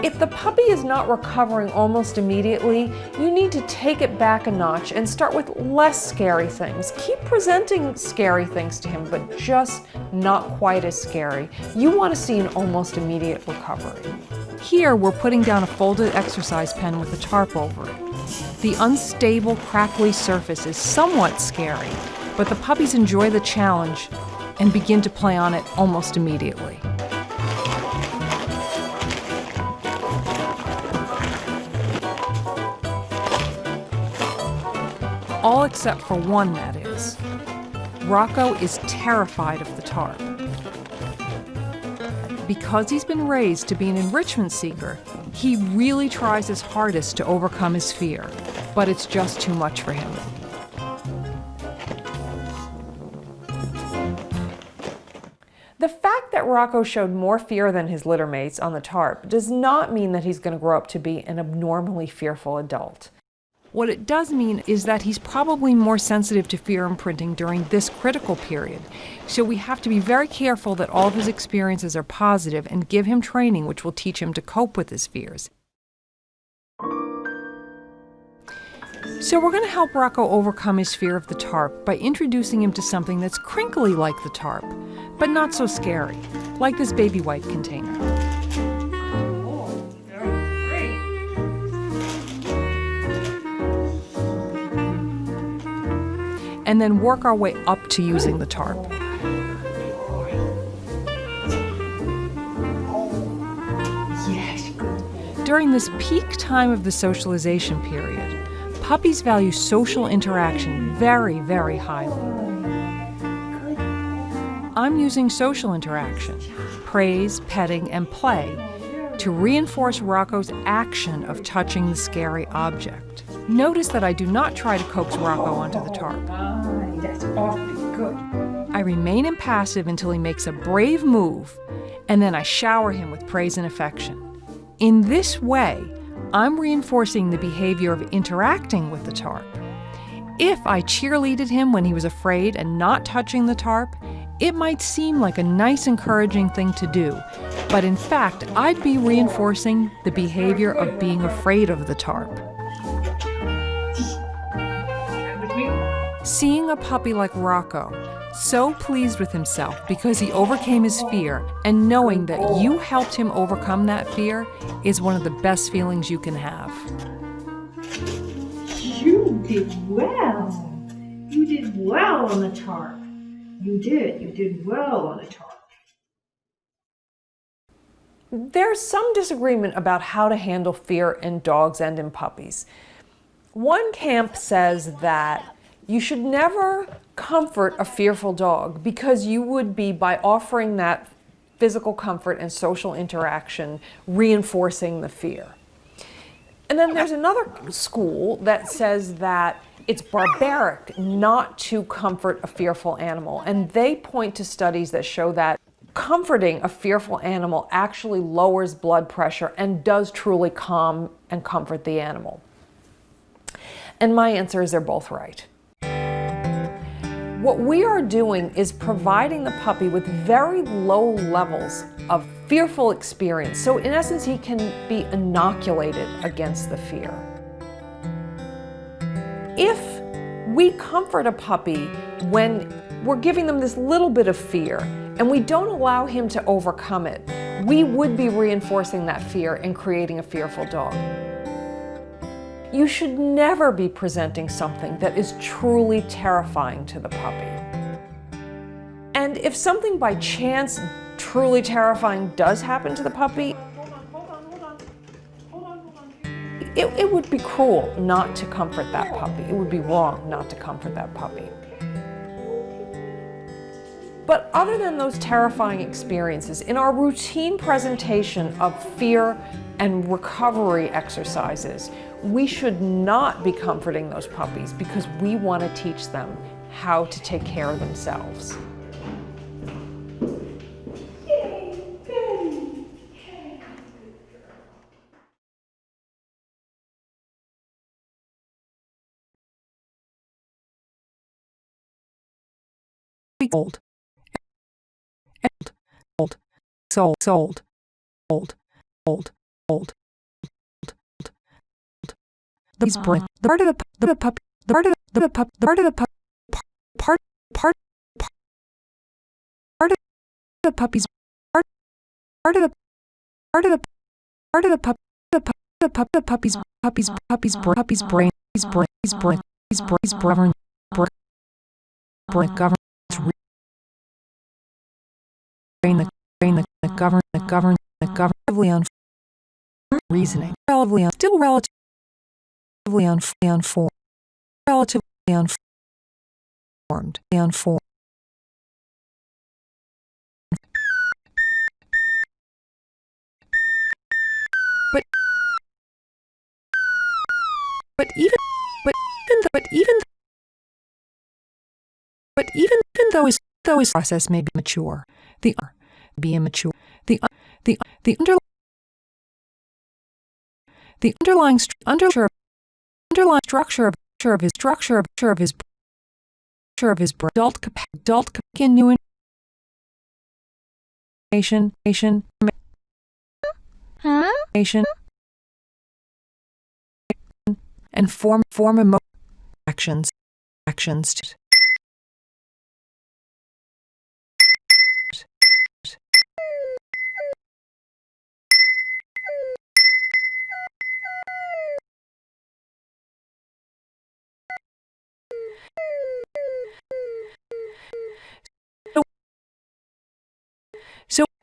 If the puppy is not recovering almost immediately, you need to take it back a notch and start with less scary things. Keep presenting scary things to him, but just not quite as scary. You want to see an almost immediate recovery. Here, we're putting down a folded exercise pen with a tarp over it. The unstable, crackly surface is somewhat scary, but the puppies enjoy the challenge and begin to play on it almost immediately. All except for one, that is. Rocco is terrified of the tarp. Because he's been raised to be an enrichment seeker, he really tries his hardest to overcome his fear, but it's just too much for him. The fact that Rocco showed more fear than his litter mates on the tarp does not mean that he's going to grow up to be an abnormally fearful adult. What it does mean is that he's probably more sensitive to fear imprinting during this critical period, so we have to be very careful that all of his experiences are positive and give him training which will teach him to cope with his fears. So we're going to help Rocco overcome his fear of the tarp by introducing him to something that's crinkly like the tarp, but not so scary, like this baby wipe container. And then work our way up to using the tarp. During this peak time of the socialization period, puppies value social interaction very, very highly. I'm using social interaction, praise, petting, and play to reinforce Rocco's action of touching the scary object. Notice that I do not try to coax Rocco onto the tarp. That's awfully good. I remain impassive until he makes a brave move, and then I shower him with praise and affection. In this way, I'm reinforcing the behavior of interacting with the tarp. If I cheerleaded him when he was afraid and not touching the tarp, it might seem like a nice, encouraging thing to do, but in fact, I'd be reinforcing the behavior of being afraid of the tarp. Seeing a puppy like Rocco, so pleased with himself because he overcame his fear, and knowing that you helped him overcome that fear is one of the best feelings you can have. You did well. You did well on the tarp. You did well on the tarp. There's some disagreement about how to handle fear in dogs and in puppies. One camp says that you should never comfort a fearful dog because you would be, by offering that physical comfort and social interaction, reinforcing the fear. And then there's another school that says that it's barbaric not to comfort a fearful animal, and they point to studies that show that comforting a fearful animal actually lowers blood pressure and does truly calm and comfort the animal. And my answer is they're both right. What we are doing is providing the puppy with very low levels of fearful experience. So in essence, he can be inoculated against the fear. If we comfort a puppy when we're giving them this little bit of fear and we don't allow him to overcome it, we would be reinforcing that fear and creating a fearful dog. You should never be presenting something that is truly terrifying to the puppy. And if something by chance truly terrifying does happen to the puppy, it would be cruel not to comfort that puppy. It would be wrong not to comfort that puppy. But other than those terrifying experiences, in our routine presentation of fear and recovery exercises, we should not be comforting those puppies because we want to teach them how to take care of themselves. Old, old, sold, sold, old, old, old. The part of the pup, the part of the pup, the part of the pup, part of the puppy's part of the pup, the puppy's brain, his govern relatively on reasoning, still relatively unformed, but even though his process may be mature, the underlying structure of his adult continuation and form emotional actions.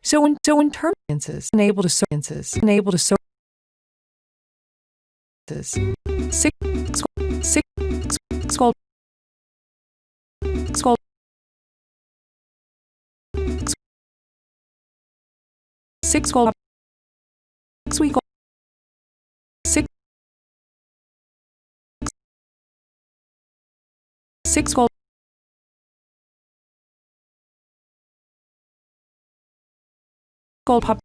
So in terms of unable to six skull week six skull pup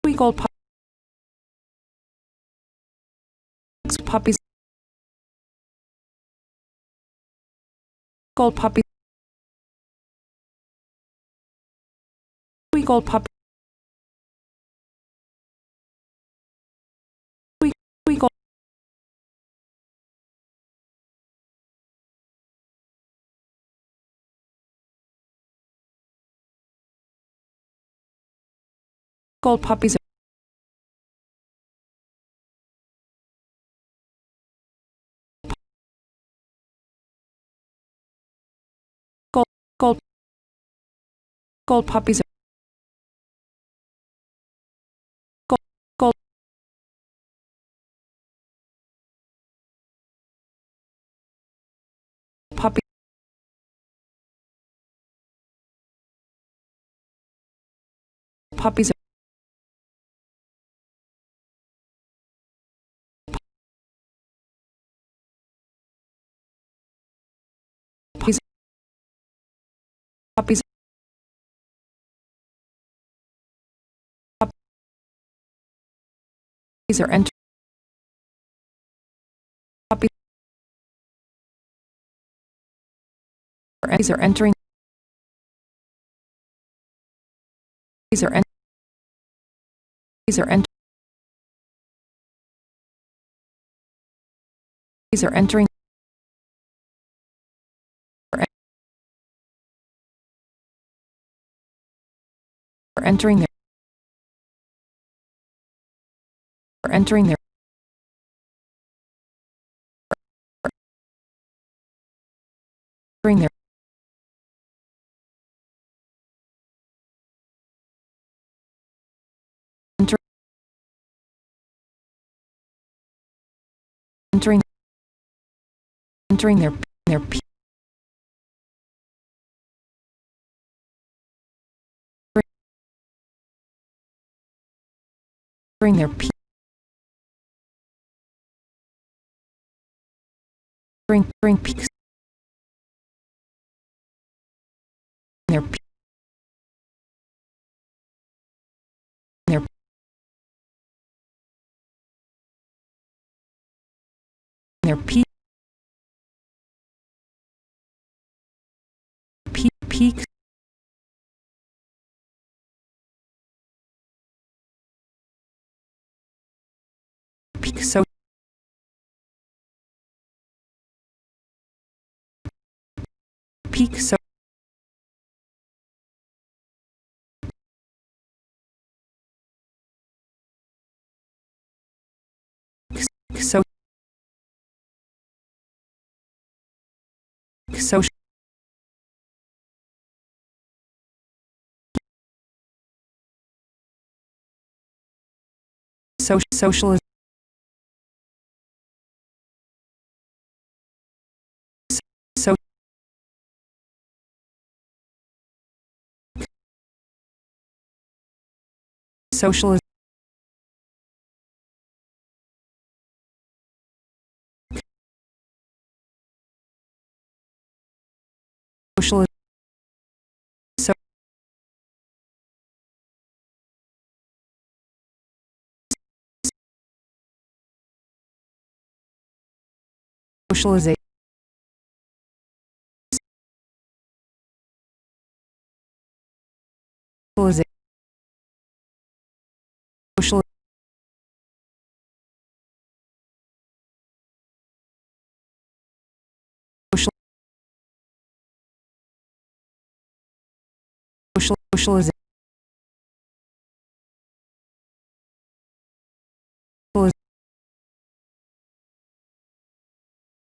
week-old puppies week-old puppy week-old puppies gold puppies gold puppy puppies puppies are entering puppies are entering their entering their bring peaks their their their peaks so peak so so social socialization so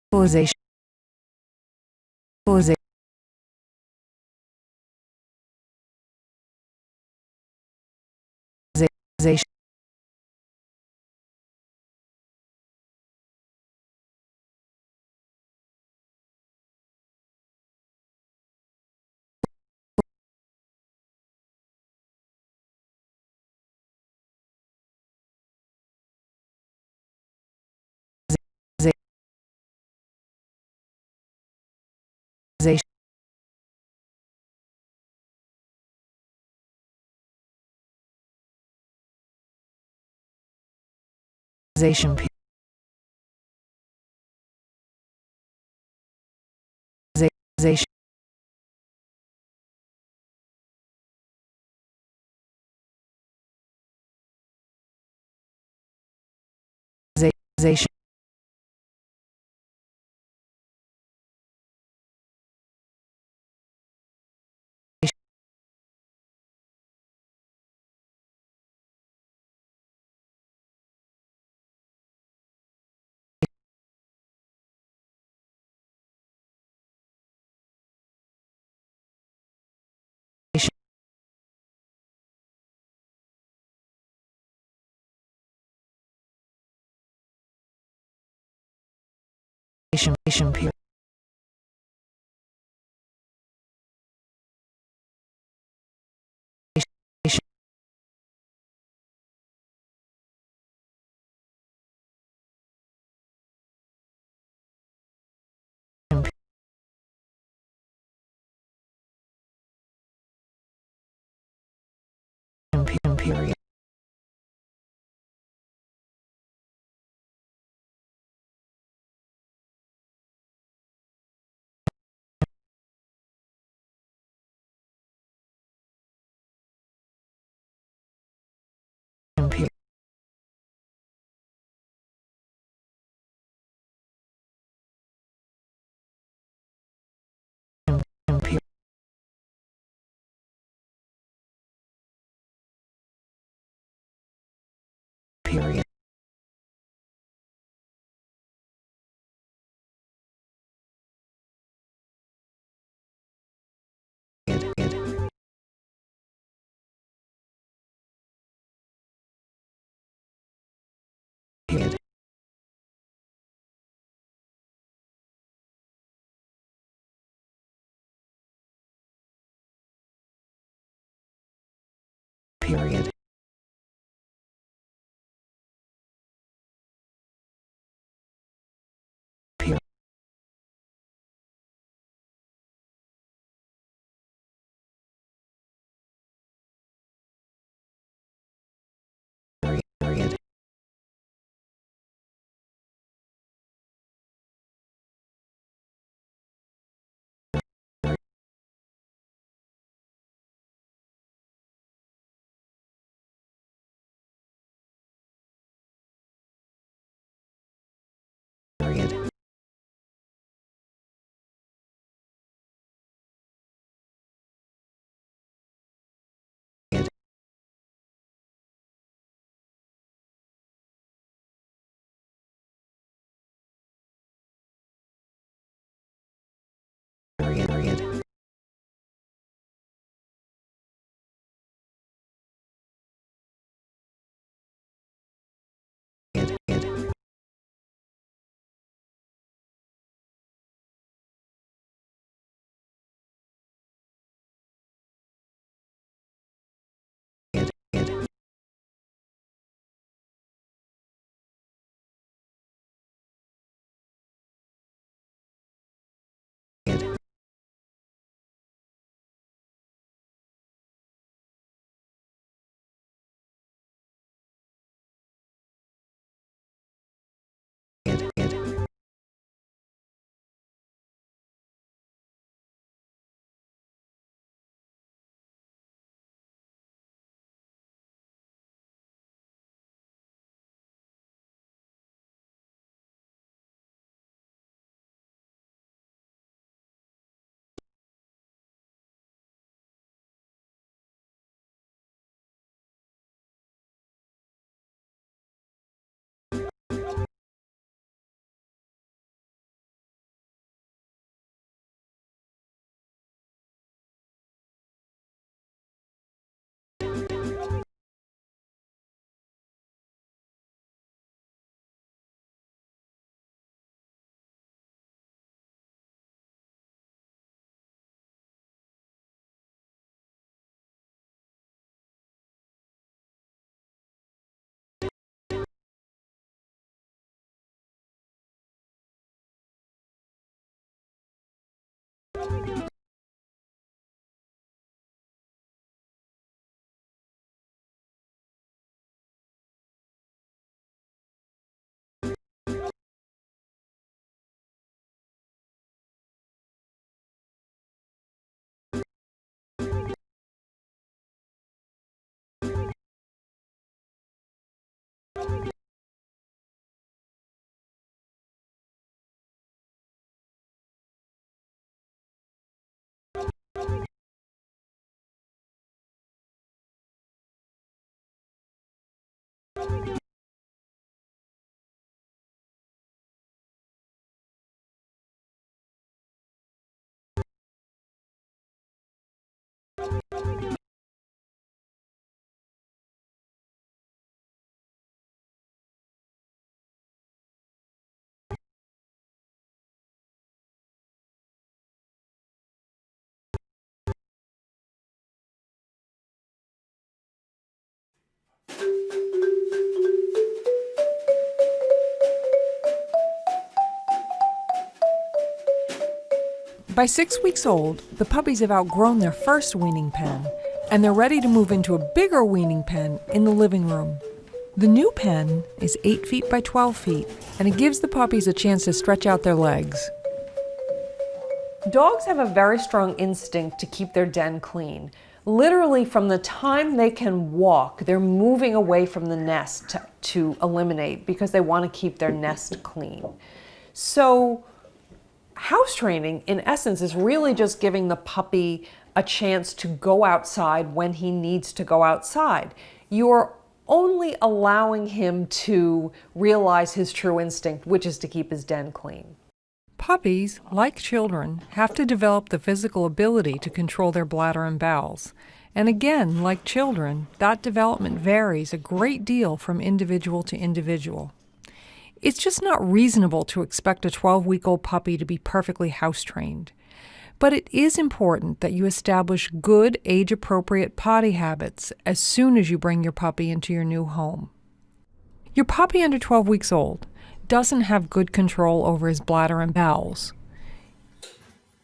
socialization socialization socialization socialization period period period period By 6 weeks old, the puppies have outgrown their first weaning pen, and they're ready to move into a bigger weaning pen in the living room. The new pen is 8 feet by 12 feet, and it gives the puppies a chance to stretch out their legs. Dogs have a very strong instinct to keep their den clean. Literally, from the time they can walk, they're moving away from the nest to eliminate because they want to keep their nest clean. So, house training, in essence, is really just giving the puppy a chance to go outside when he needs to go outside. You're only allowing him to realize his true instinct, which is to keep his den clean. Puppies, like children, have to develop the physical ability to control their bladder and bowels. And again, like children, that development varies a great deal from individual to individual. It's just not reasonable to expect a 12-week-old puppy to be perfectly house-trained. But it is important that you establish good, age-appropriate potty habits as soon as you bring your puppy into your new home. Your puppy under 12 weeks old doesn't have good control over his bladder and bowels.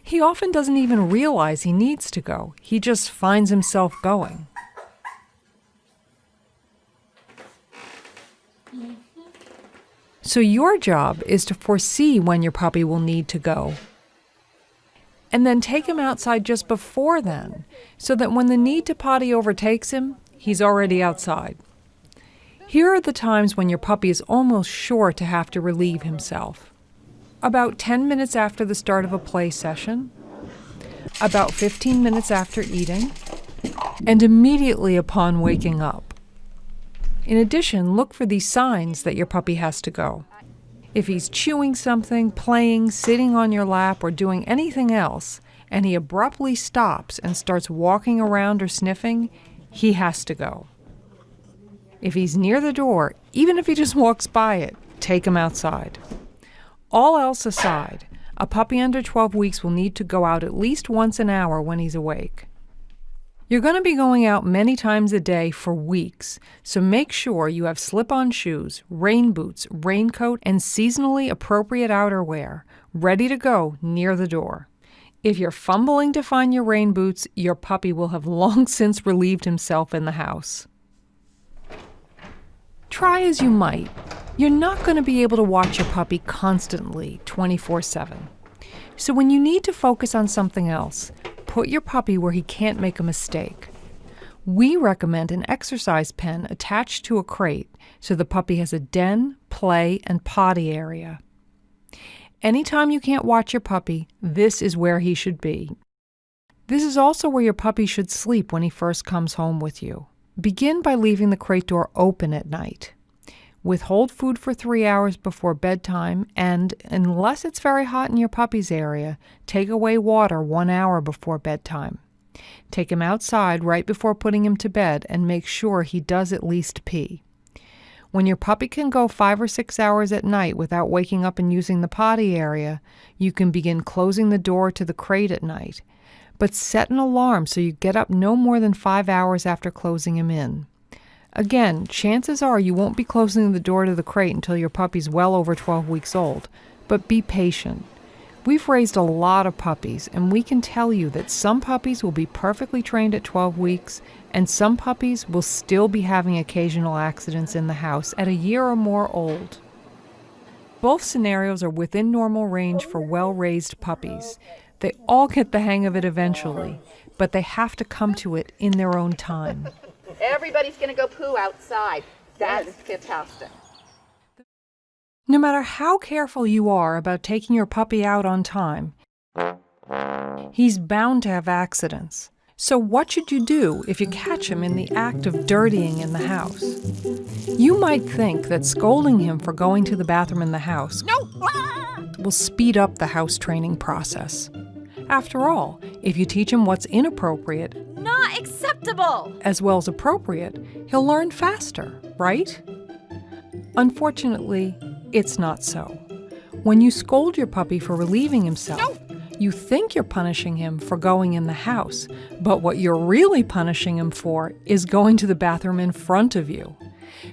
He often doesn't even realize he needs to go. He just finds himself going. So your job is to foresee when your puppy will need to go. And then take him outside just before then, so that when the need to potty overtakes him, he's already outside. Here are the times when your puppy is almost sure to have to relieve himself. About 10 minutes after the start of a play session, about 15 minutes after eating, and immediately upon waking up. In addition, look for these signs that your puppy has to go. If he's chewing something, playing, sitting on your lap, or doing anything else, and he abruptly stops and starts walking around or sniffing, he has to go. If he's near the door, even if he just walks by it, take him outside. All else aside, a puppy under 12 weeks will need to go out at least once an hour when he's awake. You're going to be going out many times a day for weeks, so make sure you have slip-on shoes, rain boots, raincoat, and seasonally appropriate outerwear ready to go near the door. If you're fumbling to find your rain boots, your puppy will have long since relieved himself in the house. Try as you might, you're not going to be able to watch your puppy constantly, 24/7. So when you need to focus on something else, put your puppy where he can't make a mistake. We recommend an exercise pen attached to a crate so the puppy has a den, play, and potty area. Anytime you can't watch your puppy, this is where he should be. This is also where your puppy should sleep when he first comes home with you. Begin by leaving the crate door open at night. Withhold food for 3 hours before bedtime, and, unless it's very hot in your puppy's area, take away water 1 hour before bedtime. Take him outside right before putting him to bed and make sure he does at least pee. When your puppy can go 5 or 6 hours at night without waking up and using the potty area, you can begin closing the door to the crate at night. But set an alarm so you get up no more than 5 hours after closing him in. Again, chances are you won't be closing the door to the crate until your puppy's well over 12 weeks old, but be patient. We've raised a lot of puppies, and we can tell you that some puppies will be perfectly trained at 12 weeks, and some puppies will still be having occasional accidents in the house at a year or more old. Both scenarios are within normal range for well-raised puppies. They all get the hang of it eventually, but they have to come to it in their own time. Everybody's going to go poo outside. That is fantastic. No matter how careful you are about taking your puppy out on time, he's bound to have accidents. So what should you do if you catch him in the act of dirtying in the house? You might think that scolding him for going to the bathroom in the house will speed up the house training process. After all, if you teach him what's inappropriate, Not acceptable! as well as appropriate, he'll learn faster, right? Unfortunately, it's not so. When you scold your puppy for relieving himself, You think you're punishing him for going in the house, but what you're really punishing him for is going to the bathroom in front of you.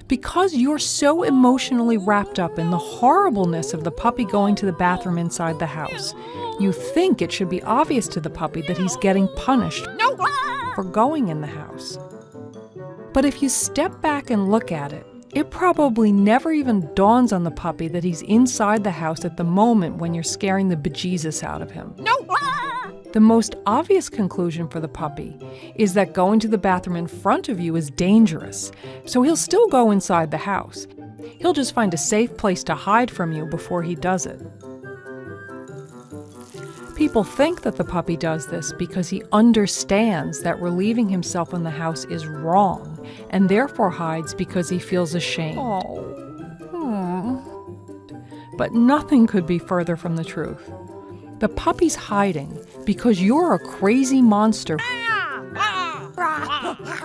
Because you're so emotionally wrapped up in the horribleness of the puppy going to the bathroom inside the house, you think it should be obvious to the puppy that he's getting punished for going in the house. But if you step back and look at it, it probably never even dawns on the puppy that he's inside the house at the moment when you're scaring the bejesus out of him. The most obvious conclusion for the puppy is that going to the bathroom in front of you is dangerous, so he'll still go inside the house. He'll just find a safe place to hide from you before he does it. People think that the puppy does this because he understands that relieving himself in the house is wrong, and therefore hides because he feels ashamed. But nothing could be further from the truth. The puppy's hiding because you're a crazy monster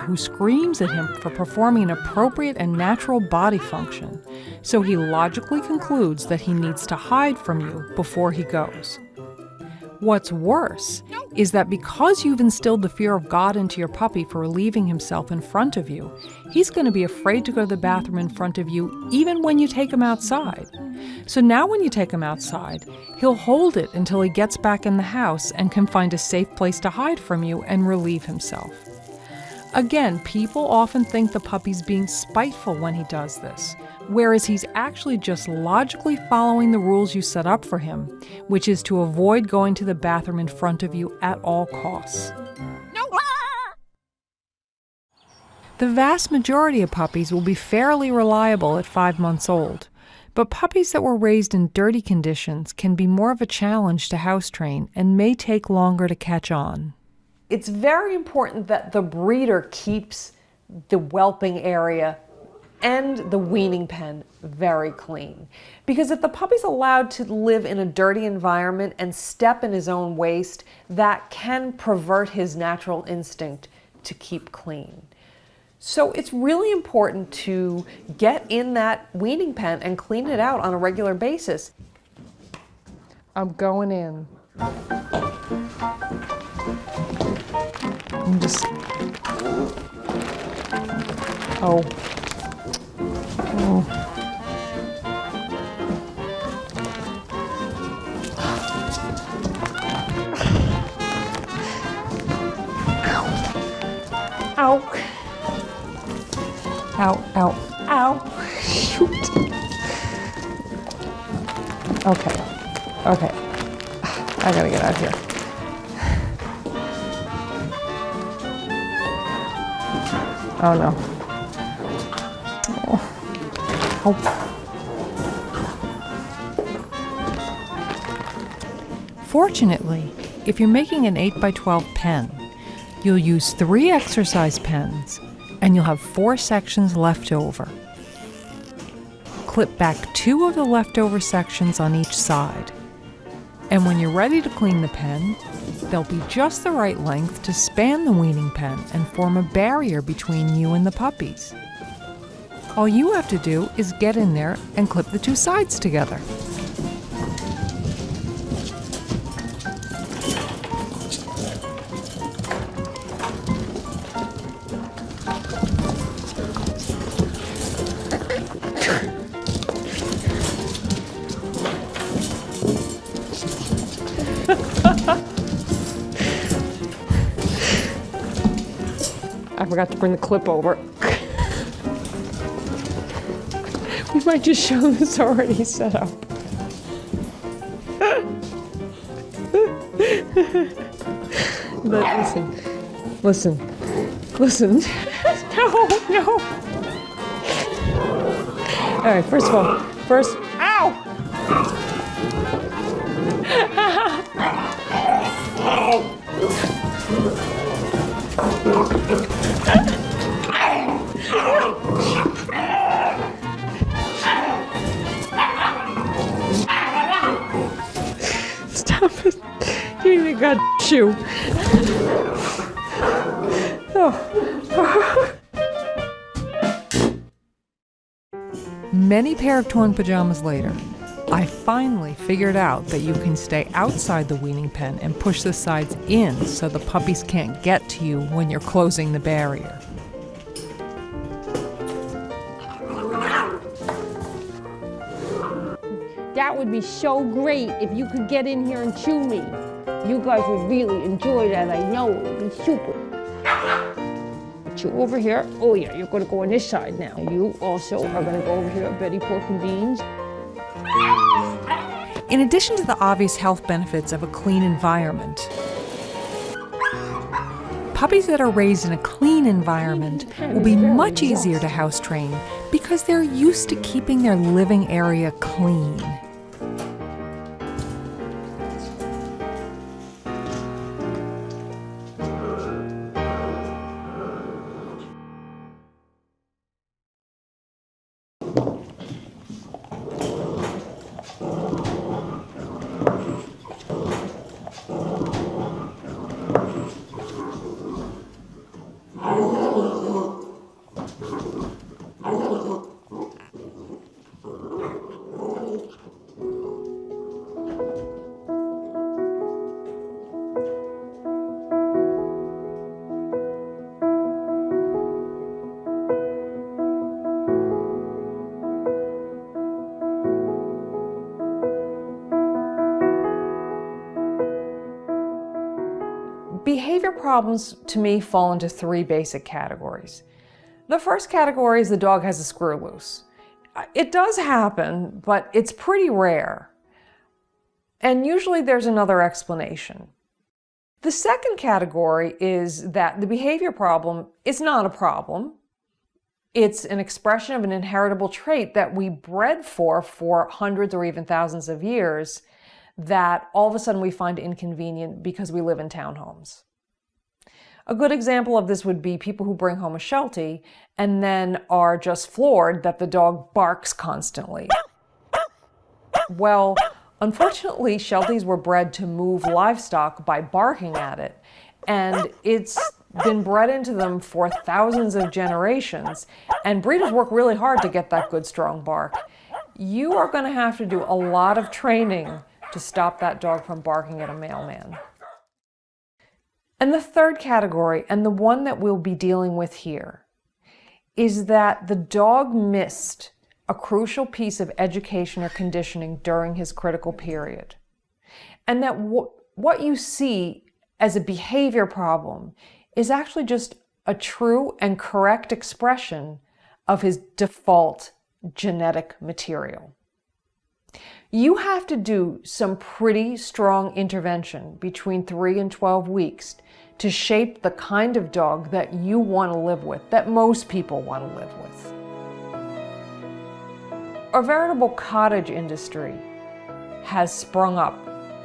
who screams at him for performing an appropriate and natural body function, so he logically concludes that he needs to hide from you before he goes. What's worse is that because you've instilled the fear of God into your puppy for relieving himself in front of you, he's going to be afraid to go to the bathroom in front of you even when you take him outside. So now when you take him outside, he'll hold it until he gets back in the house and can find a safe place to hide from you and relieve himself. Again, people often think the puppy's being spiteful when he does this, whereas he's actually just logically following the rules you set up for him, which is to avoid going to the bathroom in front of you at all costs. The vast majority of puppies will be fairly reliable at 5 months old, but puppies that were raised in dirty conditions can be more of a challenge to house train and may take longer to catch on. It's very important that the breeder keeps the whelping area and the weaning pen very clean. Because if the puppy's allowed to live in a dirty environment and step in his own waste, that can pervert his natural instinct to keep clean. So it's really important to get in that weaning pen and clean it out on a regular basis. I'm going in. I'm just... Oh. Ow. Ow, ow, ow. Shoot. Okay. Okay. I gotta get out of here. Oh no. Oh. Fortunately, if you're making an 8x12 pen, you'll use 3 exercise pens and you'll have 4 sections left over. Clip back 2 of the leftover sections on each side. And when you're ready to clean the pen, they'll be just the right length to span the weaning pen and form a barrier between you and the puppies. All you have to do is get in there and clip the 2 sides together. I forgot to bring the clip over. We might just show this already set up. But listen. No. All right, first of all, ow! Stop it. You even got shoe. Oh. Many pair of torn pajamas later, I finally figured out that you can stay outside the weaning pen and push the sides in so the puppies can't get to you when you're closing the barrier. That would be so great if you could get in here and chew me. You guys would really enjoy that, I know. It would be super. Chew over here. Oh yeah, you're gonna go on this side now. You also are gonna go over here at Betty Pork and Beans. In addition to the obvious health benefits of a clean environment, puppies that are raised in a clean environment will be much easier to house train because they're used to keeping their living area clean. Behavior problems, to me, fall into three basic categories. The first category is the dog has a screw loose. It does happen, but it's pretty rare. And usually there's another explanation. The second category is that the behavior problem is not a problem. It's an expression of an inheritable trait that we bred for hundreds or even thousands of years that all of a sudden we find inconvenient because we live in townhomes. A good example of this would be people who bring home a Sheltie and then are just floored that the dog barks constantly. Well, unfortunately, Shelties were bred to move livestock by barking at it, and it's been bred into them for thousands of generations, and breeders work really hard to get that good, strong bark. You are going to have to do a lot of training to stop that dog from barking at a mailman. And the third category, and the one that we'll be dealing with here, is that the dog missed a crucial piece of education or conditioning during his critical period. And that what you see as a behavior problem is actually just a true and correct expression of his default genetic material. You have to do some pretty strong intervention between 3 and 12 weeks to shape the kind of dog that you want to live with, that most people want to live with. A veritable cottage industry has sprung up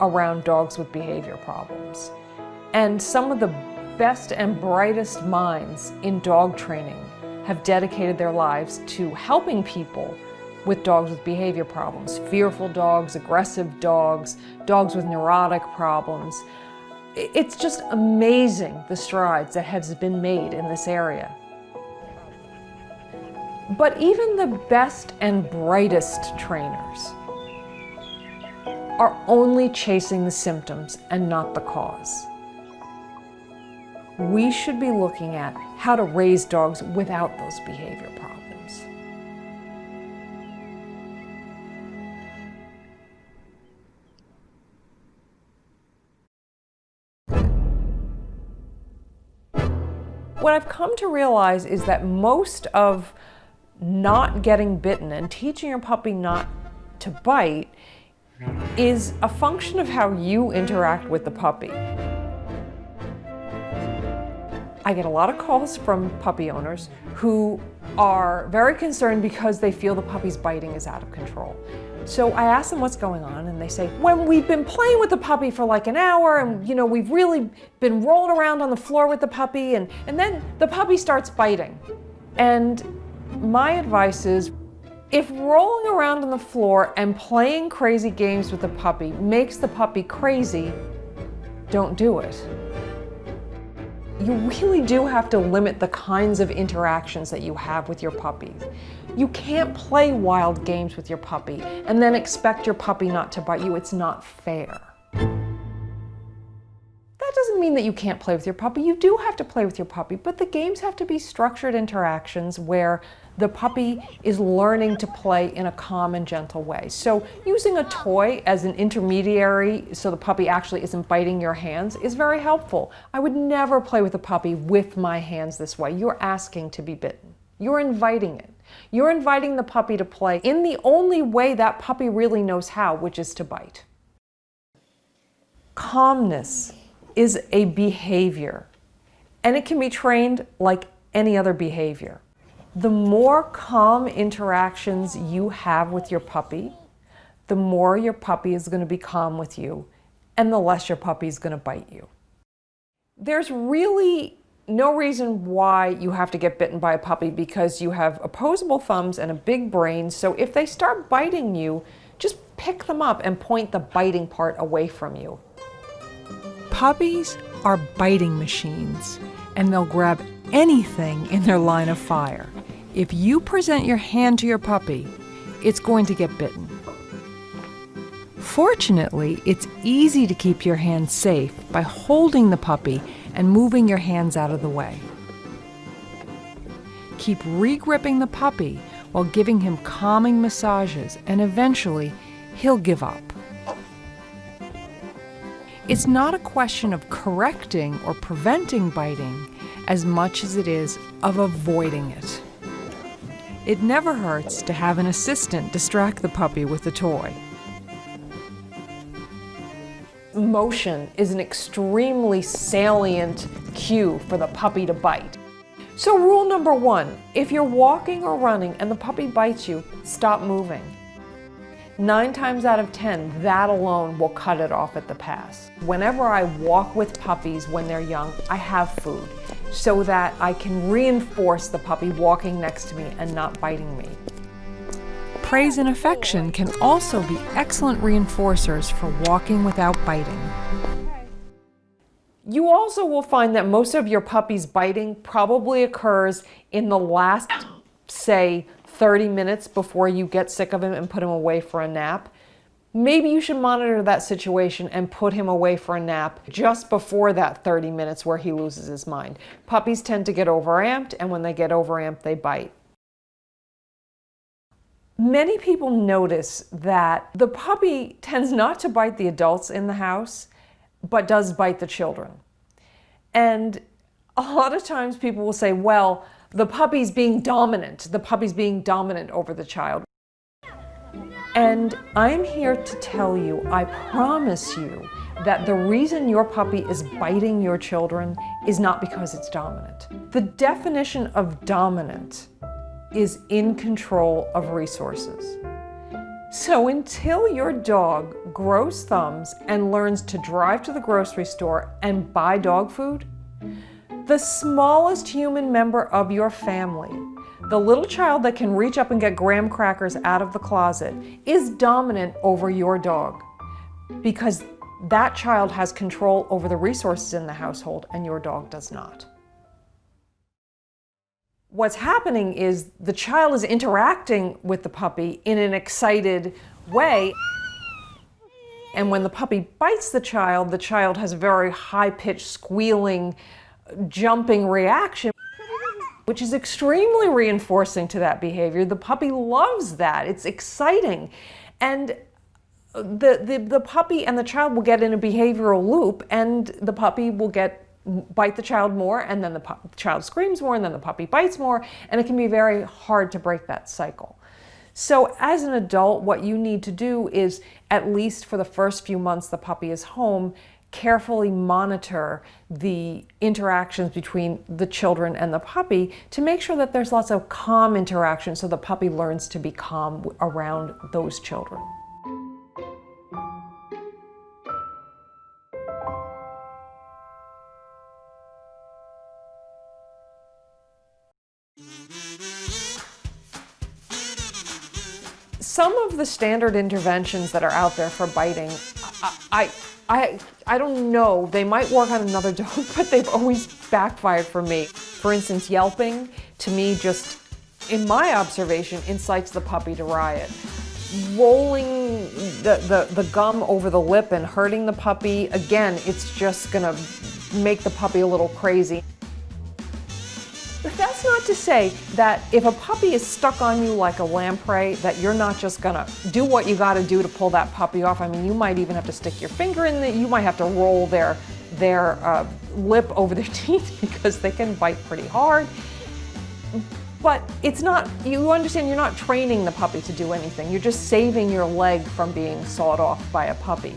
around dogs with behavior problems. And some of the best and brightest minds in dog training have dedicated their lives to helping people with dogs with behavior problems, fearful dogs, aggressive dogs, dogs with neurotic problems. It's just amazing the strides that have been made in this area. But even the best and brightest trainers are only chasing the symptoms and not the cause. We should be looking at how to raise dogs without those behavior problems. What I've come to realize is that most of not getting bitten and teaching your puppy not to bite is a function of how you interact with the puppy. I get a lot of calls from puppy owners who are very concerned because they feel the puppy's biting is out of control. So I ask them what's going on, and they say, when we've been playing with the puppy for like an hour, and we've really been rolling around on the floor with the puppy, and then the puppy starts biting. And my advice is, if rolling around on the floor and playing crazy games with the puppy makes the puppy crazy, don't do it. You really do have to limit the kinds of interactions that you have with your puppies. You can't play wild games with your puppy and then expect your puppy not to bite you. It's not fair. That doesn't mean that you can't play with your puppy. You do have to play with your puppy, but the games have to be structured interactions where the puppy is learning to play in a calm and gentle way. So using a toy as an intermediary so the puppy actually isn't biting your hands is very helpful. I would never play with a puppy with my hands this way. You're asking to be bitten. You're inviting it. You're inviting the puppy to play in the only way that puppy really knows how, which is to bite. Calmness is a behavior, and it can be trained like any other behavior. The more calm interactions you have with your puppy, the more your puppy is going to be calm with you, and the less your puppy is going to bite you. There's really no reason why you have to get bitten by a puppy because you have opposable thumbs and a big brain, so if they start biting you, just pick them up and point the biting part away from you. Puppies are biting machines, and they'll grab anything in their line of fire. If you present your hand to your puppy, it's going to get bitten. Fortunately, it's easy to keep your hand safe by holding the puppy and moving your hands out of the way. Keep re-gripping the puppy while giving him calming massages, and eventually he'll give up. It's not a question of correcting or preventing biting as much as it is of avoiding it. It never hurts to have an assistant distract the puppy with a toy. Motion is an extremely salient cue for the puppy to bite. So rule number 1, if you're walking or running and the puppy bites you, stop moving. 9 times out of 10, that alone will cut it off at the pass. Whenever I walk with puppies when they're young, I have food so that I can reinforce the puppy walking next to me and not biting me. Praise and affection can also be excellent reinforcers for walking without biting. You also will find that most of your puppy's biting probably occurs in the last, say, 30 minutes before you get sick of him and put him away for a nap. Maybe you should monitor that situation and put him away for a nap just before that 30 minutes where he loses his mind. Puppies tend to get overamped, and when they get overamped, they bite. Many people notice that the puppy tends not to bite the adults in the house, but does bite the children. And a lot of times people will say, well, the puppy's being dominant. The puppy's being dominant over the child. And I'm here to tell you, I promise you, that the reason your puppy is biting your children is not because it's dominant. The definition of dominant is in control of resources. So until your dog grows thumbs and learns to drive to the grocery store and buy dog food, the smallest human member of your family, the little child that can reach up and get graham crackers out of the closet, is dominant over your dog because that child has control over the resources in the household and your dog does not. What's happening is the child is interacting with the puppy in an excited way. And when the puppy bites the child has a very high-pitched, squealing, jumping reaction, which is extremely reinforcing to that behavior. The puppy loves that. It's exciting. And the puppy and the child will get in a behavioral loop, and the puppy will bite the child more, and then the child screams more, and then the puppy bites more, and it can be very hard to break that cycle. So as an adult, what you need to do is, at least for the first few months the puppy is home, carefully monitor the interactions between the children and the puppy to make sure that there's lots of calm interaction so the puppy learns to be calm around those children. Some of the standard interventions that are out there for biting, I don't know, they might work on another dog, but they've always backfired for me. For instance, yelping, to me, just in my observation, incites the puppy to riot. Rolling the gum over the lip and hurting the puppy, again, it's just gonna make the puppy a little crazy. But that's not to say that if a puppy is stuck on you like a lamprey, that you're not just gonna do what you gotta do to pull that puppy off. I mean, you might even have to stick your finger in you might have to roll their lip over their teeth because they can bite pretty hard. But it's not, you understand, you're not training the puppy to do anything. You're just saving your leg from being sawed off by a puppy.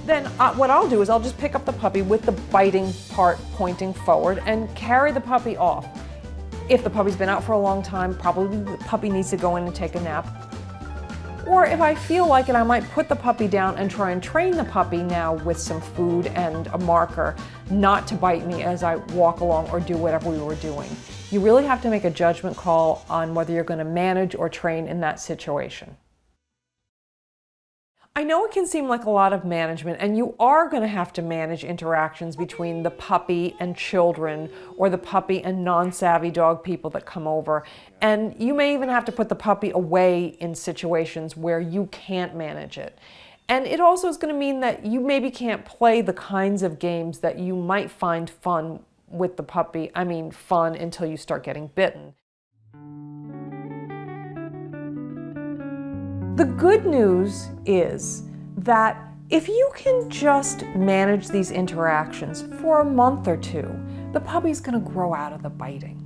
Then what I'll do is I'll just pick up the puppy with the biting part pointing forward and carry the puppy off. If the puppy's been out for a long time, probably the puppy needs to go in and take a nap. Or if I feel like it, I might put the puppy down and try and train the puppy now with some food and a marker not to bite me as I walk along or do whatever we were doing. You really have to make a judgment call on whether you're going to manage or train in that situation. I know it can seem like a lot of management, and you are going to have to manage interactions between the puppy and children, or the puppy and non-savvy dog people that come over. And you may even have to put the puppy away in situations where you can't manage it. And it also is going to mean that you maybe can't play the kinds of games that you might find fun with the puppy. I mean, fun until you start getting bitten. The good news is that if you can just manage these interactions for a month or two, the puppy's going to grow out of the biting.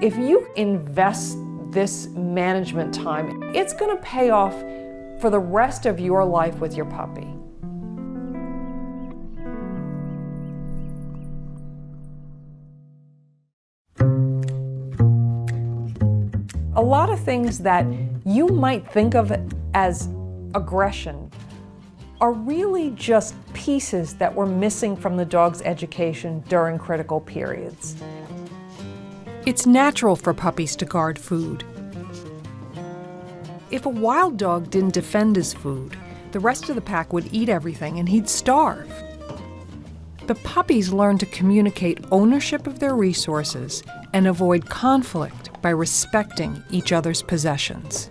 If you invest this management time, it's going to pay off for the rest of your life with your puppy. A lot of things that you might think of as aggression are really just pieces that were missing from the dog's education during critical periods. It's natural for puppies to guard food. If a wild dog didn't defend his food, the rest of the pack would eat everything and he'd starve. But puppies learn to communicate ownership of their resources and avoid conflict by respecting each other's possessions.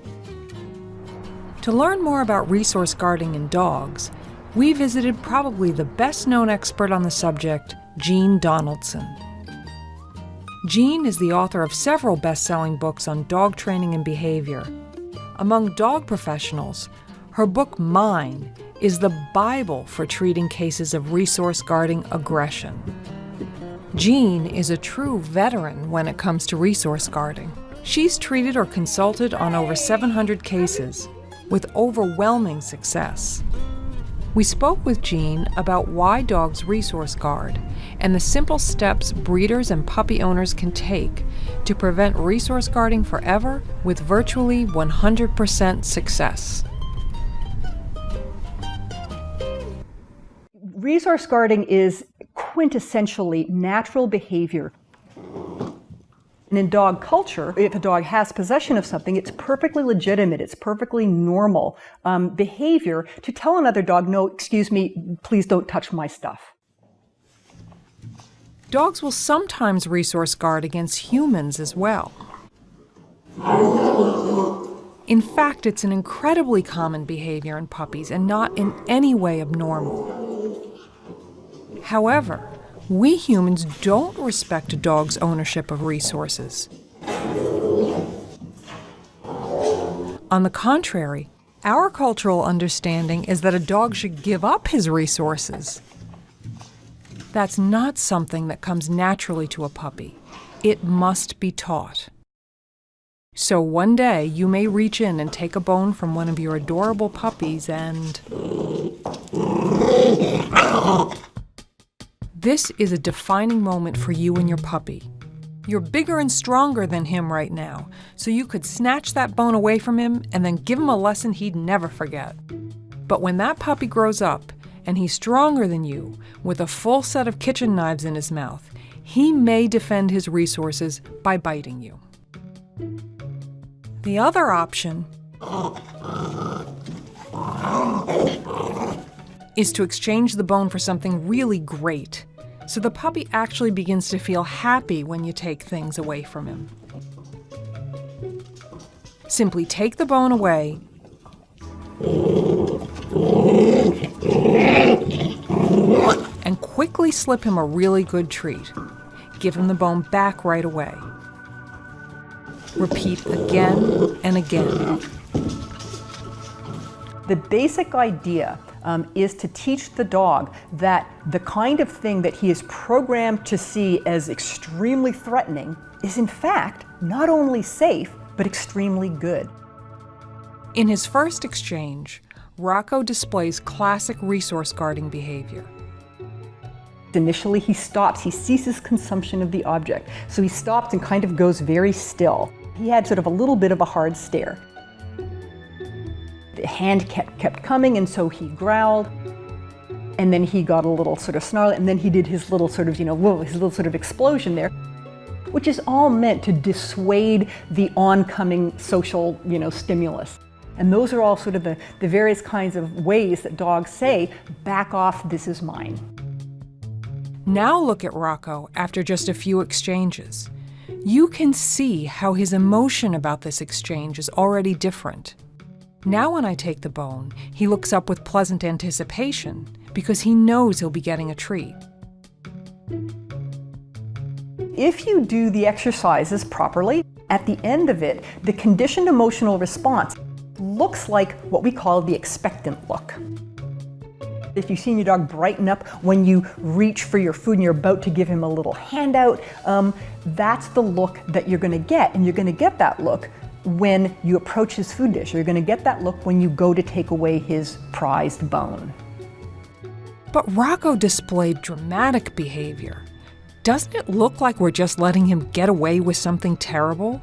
To learn more about resource guarding in dogs, we visited probably the best-known expert on the subject, Jean Donaldson. Jean is the author of several best-selling books on dog training and behavior. Among dog professionals, her book, Mine, is the Bible for treating cases of resource guarding aggression. Jean is a true veteran when it comes to resource guarding. She's treated or consulted on over 700 cases, with overwhelming success. We spoke with Jean about why dogs resource guard and the simple steps breeders and puppy owners can take to prevent resource guarding forever with virtually 100% success. Resource guarding is quintessentially natural behavior. And in dog culture, if a dog has possession of something, it's perfectly legitimate, it's perfectly normal behavior to tell another dog, no, excuse me, please don't touch my stuff. Dogs will sometimes resource guard against humans as well. In fact, it's an incredibly common behavior in puppies and not in any way abnormal. However, we humans don't respect a dog's ownership of resources. On the contrary, our cultural understanding is that a dog should give up his resources. That's not something that comes naturally to a puppy. It must be taught. So one day you may reach in and take a bone from one of your adorable puppies and... This is a defining moment for you and your puppy. You're bigger and stronger than him right now, so you could snatch that bone away from him and then give him a lesson he'd never forget. But when that puppy grows up and he's stronger than you, with a full set of kitchen knives in his mouth, he may defend his resources by biting you. The other option is to exchange the bone for something really great, so the puppy actually begins to feel happy when you take things away from him. Simply take the bone away and quickly slip him a really good treat. Give him the bone back right away. Repeat again and again. The basic idea is to teach the dog that the kind of thing that he is programmed to see as extremely threatening is in fact not only safe, but extremely good. In his first exchange, Rocco displays classic resource guarding behavior. Initially, he stops, he ceases consumption of the object. So he stops and kind of goes very still. He had sort of a little bit of a hard stare. The hand kept coming, and so he growled. And then he got a little sort of snarly, and then he did his little sort of, whoa, his little sort of explosion there, which is all meant to dissuade the oncoming social, stimulus. And those are all sort of the various kinds of ways that dogs say, back off, this is mine. Now look at Rocco after just a few exchanges. You can see how his emotion about this exchange is already different. Now when I take the bone, he looks up with pleasant anticipation because he knows he'll be getting a treat. If you do the exercises properly, at the end of it, the conditioned emotional response looks like what we call the expectant look. If you've seen your dog brighten up when you reach for your food and you're about to give him a little handout, that's the look that you're going to get. And you're going to get that look when you approach his food dish. You're going to get that look when you go to take away his prized bone. But Rocco displayed dramatic behavior. Doesn't it look like we're just letting him get away with something terrible?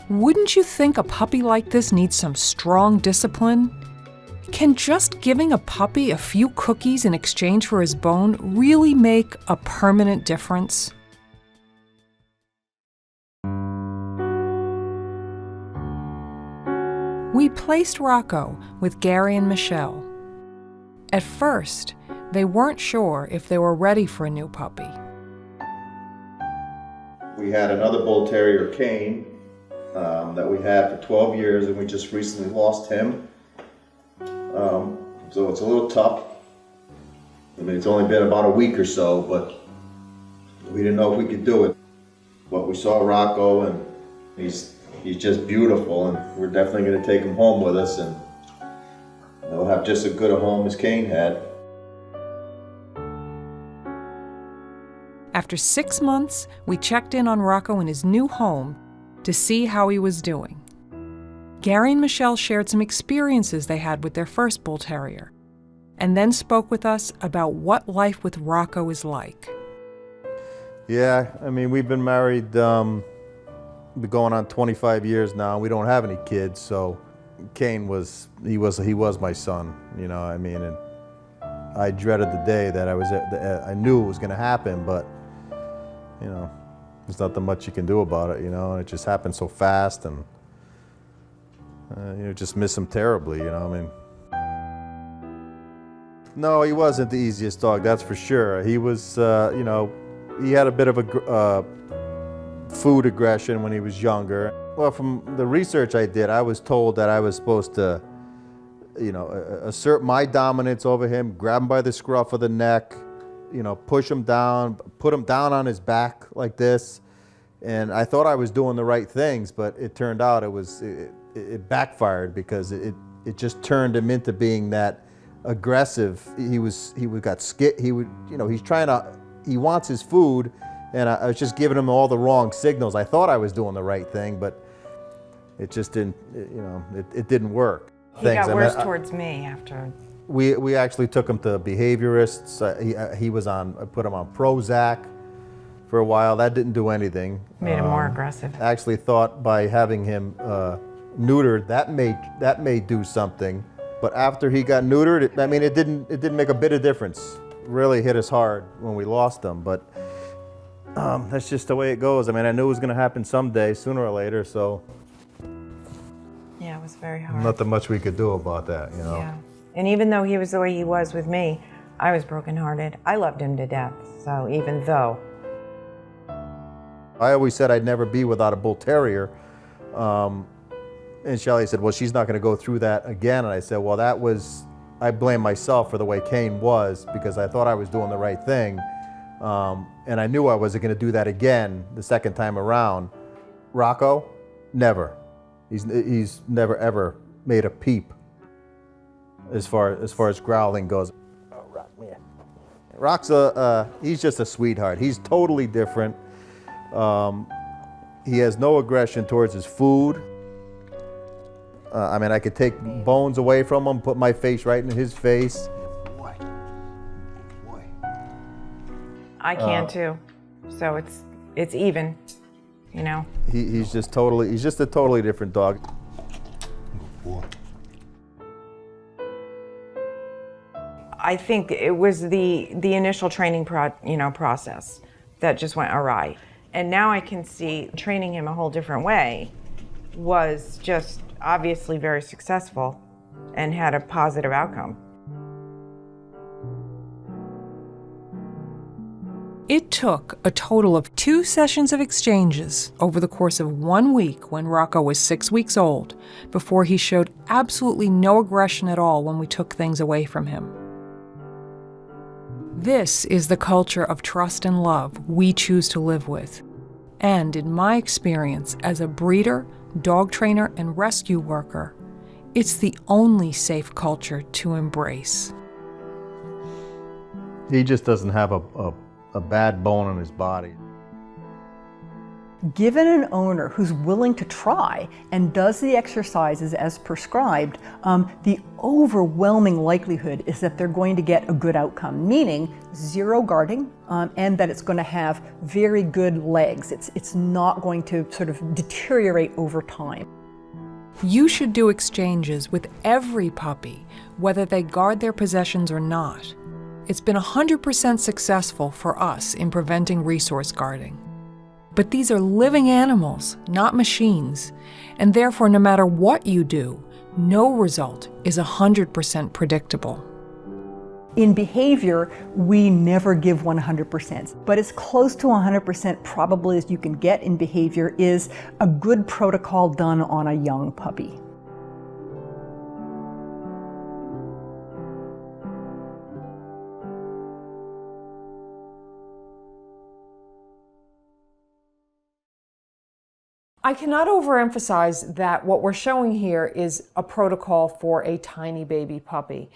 Wouldn't you think a puppy like this needs some strong discipline? Can just giving a puppy a few cookies in exchange for his bone really make a permanent difference? We placed Rocco with Gary and Michelle. At first, they weren't sure if they were ready for a new puppy. We had another Bull Terrier, Kane, that we had for 12 years, and we just recently lost him. So it's a little tough. I mean, it's only been about a week or so, but we didn't know if we could do it. But we saw Rocco, and he's just beautiful, and we're definitely going to take him home with us, and he'll have just as good a home as Kane had. After 6 months, we checked in on Rocco in his new home to see how he was doing. Gary and Michelle shared some experiences they had with their first Bull Terrier, and then spoke with us about what life with Rocco is like. Yeah, I mean, we've been married, been going on 25 years now. We don't have any kids, so Kane was my son, I mean, and I dreaded the day that I knew it was going to happen, but, there's nothing much you can do about it, and it just happened so fast, and just miss him terribly, I mean. No, he wasn't the easiest dog, that's for sure. He was, he had a bit of a food aggression when he was younger. Well, from the research I did, I was told that I was supposed to, assert my dominance over him, grab him by the scruff of the neck, push him down, put him down on his back like this. And I thought I was doing the right things, but it turned out it backfired because it just turned him into being that aggressive. He wants his food, and I was just giving him all the wrong signals. I thought I was doing the right thing, but it just didn't, it didn't work. He got worse towards me after. We actually took him to behaviorists. I put him on Prozac for a while. That didn't do anything. Made him more aggressive. I actually thought by having him neutered, that may do something. But after he got neutered, it didn't make a bit of difference. It really hit us hard when we lost him, but that's just the way it goes. I mean, I knew it was going to happen someday, sooner or later, so. Yeah, it was very hard. Nothing much we could do about that, Yeah. And even though he was the way he was with me, I was brokenhearted. I loved him to death, so even though. I always said I'd never be without a Bull Terrier. And Shelley said, well, she's not going to go through that again. And I said, well, I blame myself for the way Kane was, because I thought I was doing the right thing. And I knew I wasn't going to do that again the second time around. Rocco, never. He's never ever made a peep as far as growling goes. Oh, Rock, man. Rock's he's just a sweetheart. He's totally different. He has no aggression towards his food. I mean, I could take bones away from him, put my face right in his face. I can too. So it's even, you know. He's just a totally different dog. I think it was the initial training process that just went awry. And now I can see training him a whole different way was just obviously very successful and had a positive outcome. It took a total of 2 sessions of exchanges over the course of 1 week when Rocco was 6 weeks old before he showed absolutely no aggression at all when we took things away from him. This is the culture of trust and love we choose to live with. And in my experience as a breeder, dog trainer, and rescue worker, it's the only safe culture to embrace. He just doesn't have a bad bone in his body. Given an owner who's willing to try and does the exercises as prescribed, the overwhelming likelihood is that they're going to get a good outcome, meaning zero guarding, and that it's going to have very good legs. It's not going to sort of deteriorate over time. You should do exchanges with every puppy, whether they guard their possessions or not. It's been 100% successful for us in preventing resource guarding. But these are living animals, not machines, and therefore no matter what you do, no result is 100% predictable. In behavior, we never give 100%, but as close to 100% probably as you can get in behavior is a good protocol done on a young puppy. I cannot overemphasize that what we're showing here is a protocol for a tiny baby puppy.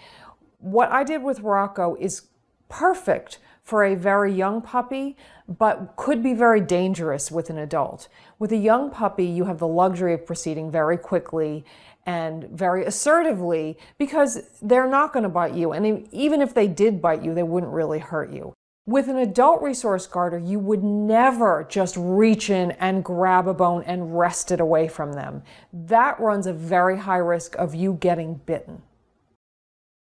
What I did with Rocco is perfect for a very young puppy, but could be very dangerous with an adult. With a young puppy, you have the luxury of proceeding very quickly and very assertively because they're not going to bite you. And even if they did bite you, they wouldn't really hurt you. With an adult resource guarder, you would never just reach in and grab a bone and wrest it away from them. That runs a very high risk of you getting bitten.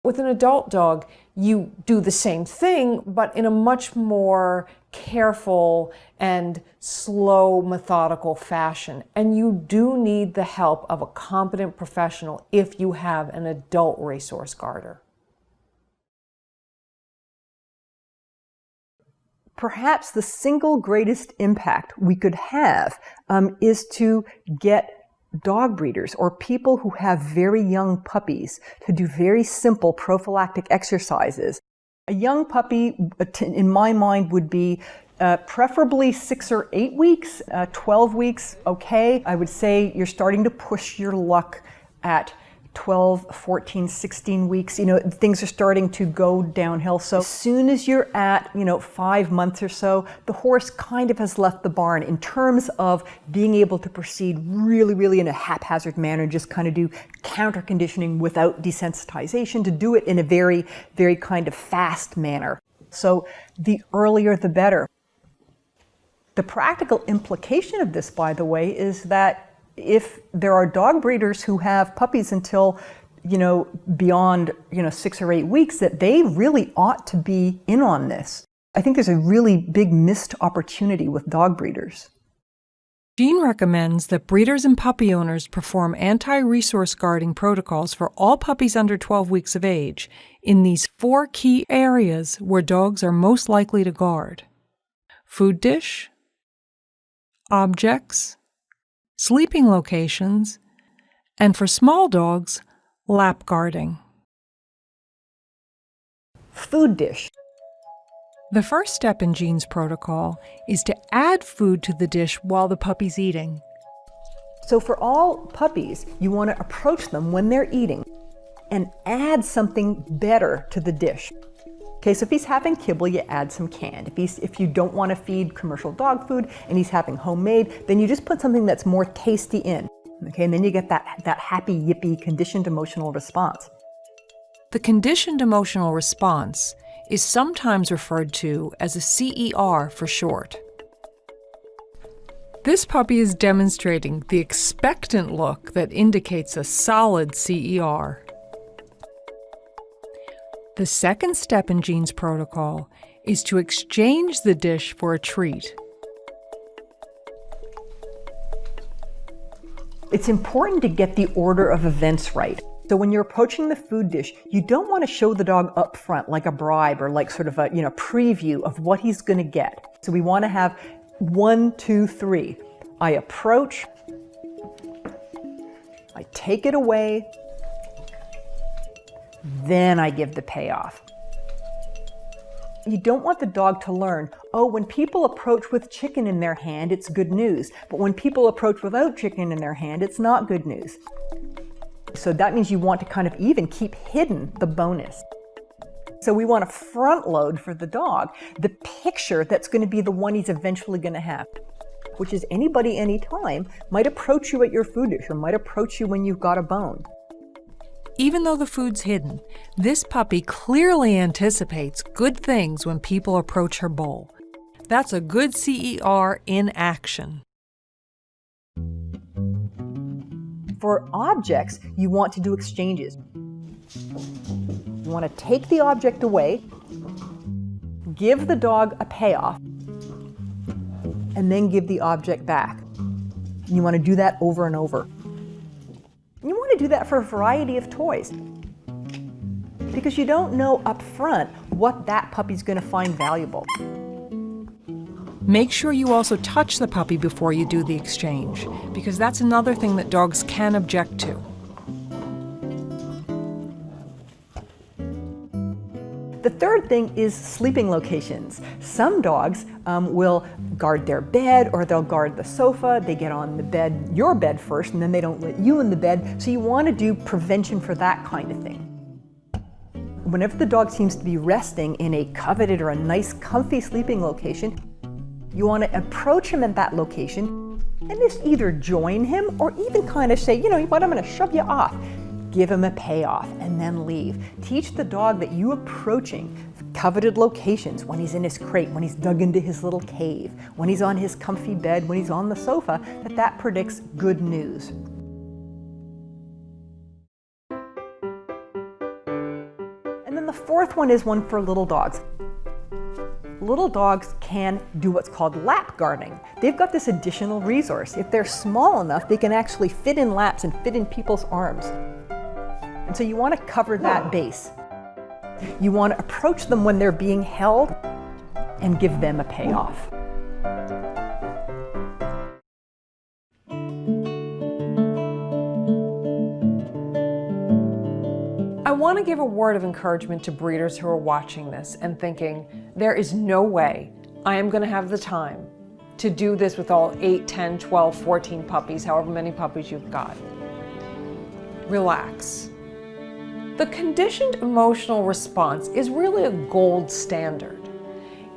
With an adult dog, you do the same thing, but in a much more careful and slow, methodical fashion. And you do need the help of a competent professional if you have an adult resource guarder. Perhaps the single greatest impact we could have is to get dog breeders or people who have very young puppies to do very simple prophylactic exercises. A young puppy, in my mind, would be preferably 6 or 8 weeks, 12 weeks, okay. I would say you're starting to push your luck at 12, 14, 16 weeks, things are starting to go downhill. So as soon as you're at, 5 months or so, the horse kind of has left the barn in terms of being able to proceed really, really in a haphazard manner, just kind of do counter conditioning without desensitization, to do it in a very, very kind of fast manner. So the earlier the better. The practical implication of this, by the way, is that if there are dog breeders who have puppies until, beyond, 6 or 8 weeks, that they really ought to be in on this. I think there's a really big missed opportunity with dog breeders. Jean recommends that breeders and puppy owners perform anti-resource guarding protocols for all puppies under 12 weeks of age in these 4 key areas where dogs are most likely to guard: food dish, objects, sleeping locations, And for small dogs, lap guarding. Food dish. The first step in Jean's protocol is to add food to the dish while the puppy's eating. So for all puppies, you want to approach them when they're eating and add something better to the dish. Okay, so if he's having kibble, you add some canned. If you don't want to feed commercial dog food and he's having homemade, then you just put something that's more tasty in. Okay, and then you get that happy, yippy, conditioned emotional response. The conditioned emotional response is sometimes referred to as a CER for short. This puppy is demonstrating the expectant look that indicates a solid CER. The second step in Jean's protocol is to exchange the dish for a treat. It's important to get the order of events right. So when you're approaching the food dish, you don't want to show the dog up front like a bribe or like sort of a preview of what he's going to get. So we want to have 1, 2, 3. I approach, I take it away, then I give the payoff. You don't want the dog to learn, oh, when people approach with chicken in their hand, it's good news. But when people approach without chicken in their hand, it's not good news. So that means you want to kind of even keep hidden the bonus. So we want to front load for the dog the picture that's going to be the one he's eventually going to have, which is anybody, anytime, might approach you at your food dish or might approach you when you've got a bone. Even though the food's hidden, this puppy clearly anticipates good things when people approach her bowl. That's a good CER in action. For objects, you want to do exchanges. You want to take the object away, give the dog a payoff, and then give the object back. You want to do that over and over. You want to do that for a variety of toys because you don't know up front what that puppy's going to find valuable. Make sure you also touch the puppy before you do the exchange, because that's another thing that dogs can object to. The third thing is sleeping locations. Some dogs will guard their bed or they'll guard the sofa. They get on the bed, your bed first, and then they don't let you in the bed. So you want to do prevention for that kind of thing. Whenever the dog seems to be resting in a coveted or a nice comfy sleeping location, you want to approach him at that location and just either join him or even kind of say, you know what, I'm going to shove you off. Give him a payoff and then leave. Teach the dog that you approaching coveted locations when he's in his crate, when he's dug into his little cave, when he's on his comfy bed, when he's on the sofa, that predicts good news. And then the fourth one is one for little dogs. Little dogs can do what's called lap guarding. They've got this additional resource. If they're small enough, they can actually fit in laps and fit in people's arms. And so you want to cover that base. You want to approach them when they're being held and give them a payoff. I want to give a word of encouragement to breeders who are watching this and thinking, there is no way I am going to have the time to do this with all 8, 10, 12, 14 puppies, however many puppies you've got. Relax. The conditioned emotional response is really a gold standard.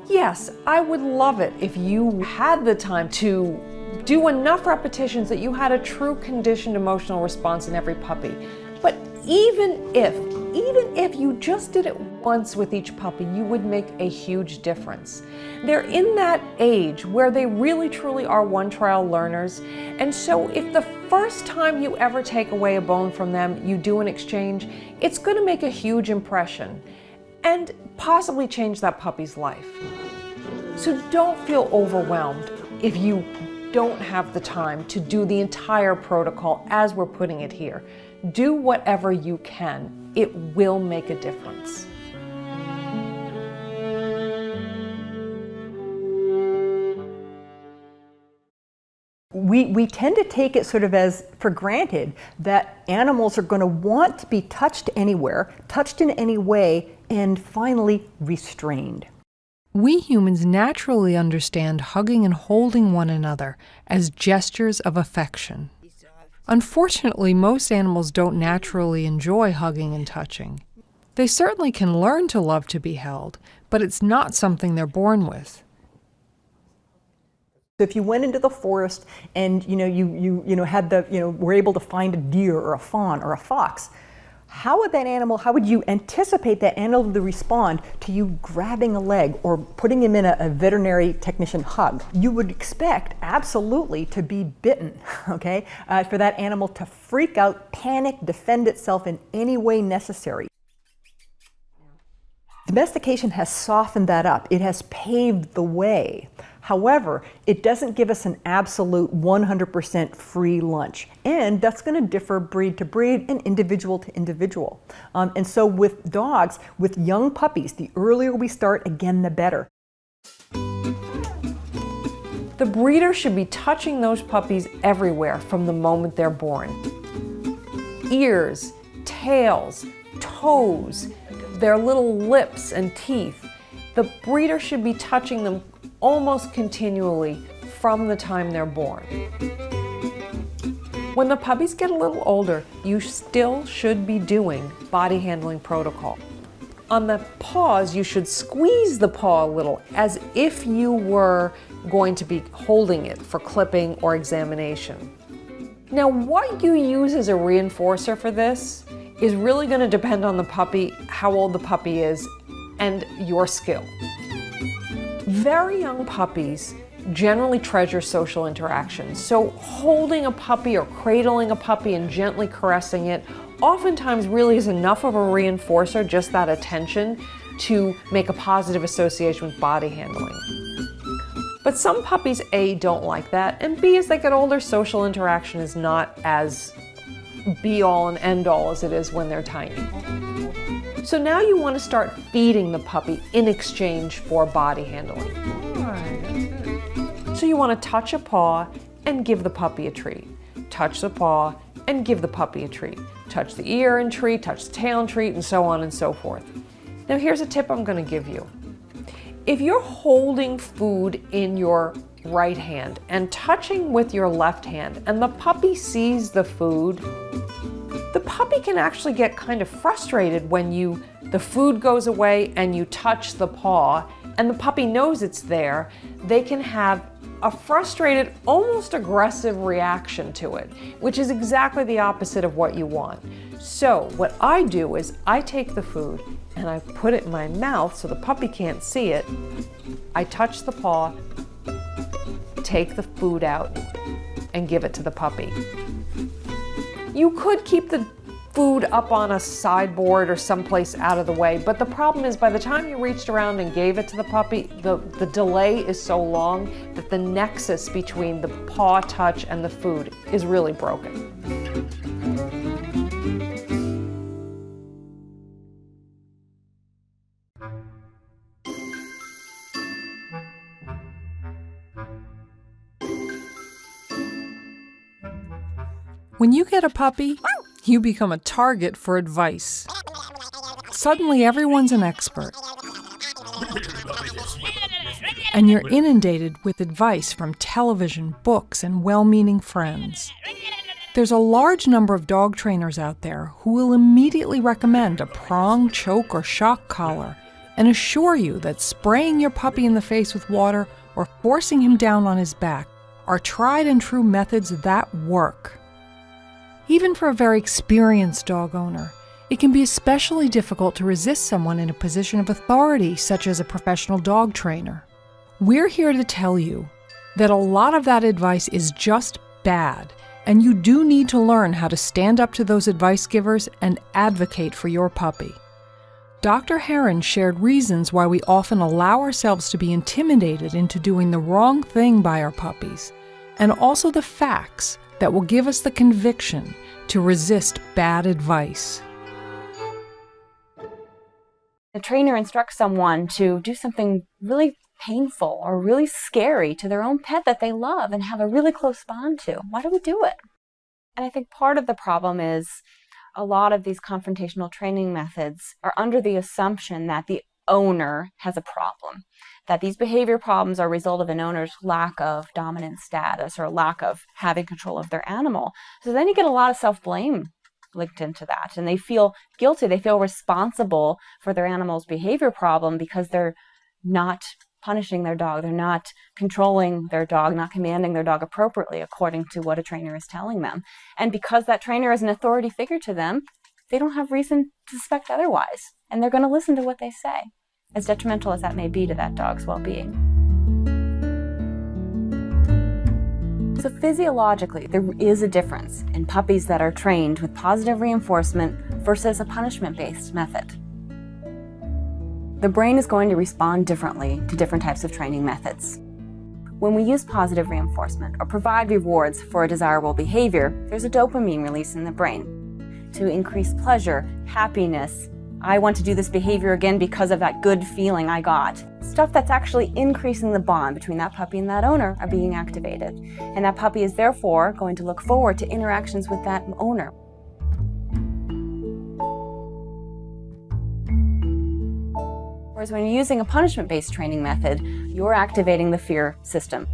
Yes, I would love it if you had the time to do enough repetitions that you had a true conditioned emotional response in every puppy. But even if you just did it once with each puppy, you would make a huge difference. They're in that age where they really truly are one trial learners. And so if the first time you ever take away a bone from them, you do an exchange, it's going to make a huge impression and possibly change that puppy's life. So don't feel overwhelmed if you don't have the time to do the entire protocol as we're putting it here. Do whatever you can. It will make a difference. We tend to take it sort of as for granted that animals are going to want to be touched anywhere, touched in any way, and finally restrained. We humans naturally understand hugging and holding one another as gestures of affection. Unfortunately, most animals don't naturally enjoy hugging and touching. They certainly can learn to love to be held, but it's not something they're born with. If you went into the forest and were able to find a deer or a fawn or a fox, how would you anticipate that animal to respond to you grabbing a leg or putting him in a veterinary technician hug? You would expect absolutely to be bitten, okay? For that animal to freak out, panic, defend itself in any way necessary. Domestication has softened that up. It has paved the way. However, it doesn't give us an absolute 100% free lunch. And that's going to differ breed to breed and individual to individual. And so with dogs, with young puppies, the earlier we start, again, the better. The breeder should be touching those puppies everywhere from the moment they're born. Ears, tails, toes, their little lips and teeth. The breeder should be touching them almost continually from the time they're born. When the puppies get a little older, you still should be doing body handling protocol. On the paws, you should squeeze the paw a little as if you were going to be holding it for clipping or examination. Now, what you use as a reinforcer for this is really going to depend on the puppy, how old the puppy is, and your skill. Very young puppies generally treasure social interaction, so holding a puppy or cradling a puppy and gently caressing it oftentimes really is enough of a reinforcer, just that attention, to make a positive association with body handling. But some puppies, A, don't like that, and B, as they get older, social interaction is not as be-all and end-all as it is when they're tiny. So now you want to start feeding the puppy in exchange for body handling. So you want to touch a paw and give the puppy a treat. Touch the paw and give the puppy a treat. Touch the ear and treat, touch the tail and treat, and so on and so forth. Now here's a tip I'm going to give you. If you're holding food in your right hand and touching with your left hand and the puppy sees the food, the puppy can actually get kind of frustrated when the food goes away and you touch the paw and the puppy knows it's there. They can have a frustrated, almost aggressive reaction to it, which is exactly the opposite of what you want. So what I do is I take the food and I put it in my mouth so the puppy can't see it. I touch the paw, take the food out, and give it to the puppy. You could keep the food up on a sideboard or someplace out of the way, but the problem is by the time you reached around and gave it to the puppy, the delay is so long that the nexus between the paw touch and the food is really broken. When you get a puppy, you become a target for advice. Suddenly everyone's an expert. And you're inundated with advice from television, books, and well-meaning friends. There's a large number of dog trainers out there who will immediately recommend a prong, choke, or shock collar and assure you that spraying your puppy in the face with water or forcing him down on his back are tried and true methods that work. Even for a very experienced dog owner, it can be especially difficult to resist someone in a position of authority, such as a professional dog trainer. We're here to tell you that a lot of that advice is just bad, and you do need to learn how to stand up to those advice givers and advocate for your puppy. Dr. Heron shared reasons why we often allow ourselves to be intimidated into doing the wrong thing by our puppies, and also the facts that will give us the conviction to resist bad advice. The trainer instructs someone to do something really painful or really scary to their own pet that they love and have a really close bond to? Why do we do it? And I think part of the problem is a lot of these confrontational training methods are under the assumption that the owner has a problem, that these behavior problems are a result of an owner's lack of dominant status or lack of having control of their animal. So then you get a lot of self-blame linked into that, and they feel guilty, they feel responsible for their animal's behavior problem because they're not punishing their dog, they're not controlling their dog, not commanding their dog appropriately according to what a trainer is telling them. And because that trainer is an authority figure to them, they don't have reason to suspect otherwise, and they're going to listen to what they say, as detrimental as that may be to that dog's well-being. So physiologically, there is a difference in puppies that are trained with positive reinforcement versus a punishment-based method. The brain is going to respond differently to different types of training methods. When we use positive reinforcement or provide rewards for a desirable behavior, there's a dopamine release in the brain to increase pleasure, happiness. I want to do this behavior again because of that good feeling I got. Stuff that's actually increasing the bond between that puppy and that owner are being activated. And that puppy is therefore going to look forward to interactions with that owner. Whereas when you're using a punishment-based training method, you're activating the fear system.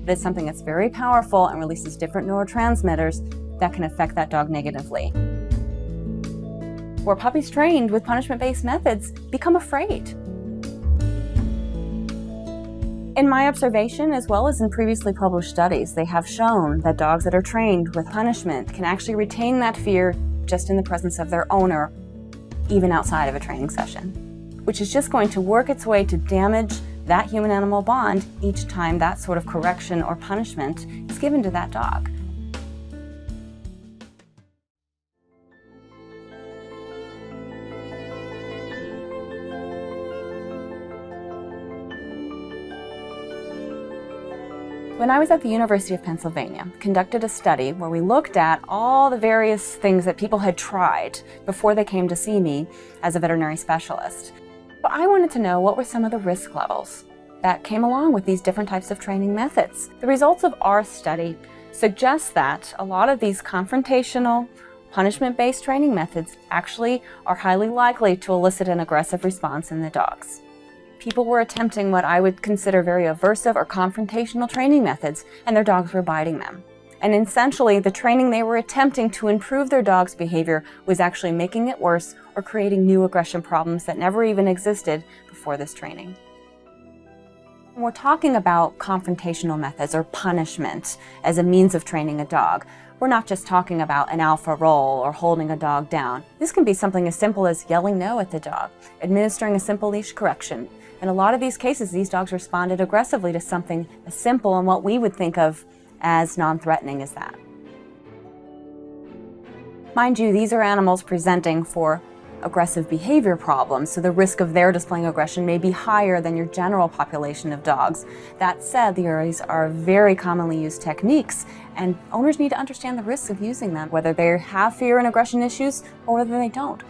It's something that's very powerful and releases different neurotransmitters that can affect that dog negatively. Where puppies trained with punishment-based methods become afraid. In my observation, as well as in previously published studies, they have shown that dogs that are trained with punishment can actually retain that fear just in the presence of their owner, even outside of a training session, which is just going to work its way to damage that human-animal bond each time that sort of correction or punishment is given to that dog. When I was at the University of Pennsylvania, conducted a study where we looked at all the various things that people had tried before they came to see me as a veterinary specialist. But I wanted to know what were some of the risk levels that came along with these different types of training methods. The results of our study suggest that a lot of these confrontational, punishment-based training methods actually are highly likely to elicit an aggressive response in the dogs. People were attempting what I would consider very aversive or confrontational training methods, and their dogs were biting them. And essentially, the training they were attempting to improve their dog's behavior was actually making it worse or creating new aggression problems that never even existed before this training. When we're talking about confrontational methods or punishment as a means of training a dog, we're not just talking about an alpha role or holding a dog down. This can be something as simple as yelling no at the dog, administering a simple leash correction. In a lot of these cases, these dogs responded aggressively to something as simple and what we would think of as non-threatening as that. Mind you, these are animals presenting for aggressive behavior problems, so the risk of their displaying aggression may be higher than your general population of dogs. That said, these are very commonly used techniques, and owners need to understand the risks of using them, whether they have fear and aggression issues or whether they don't.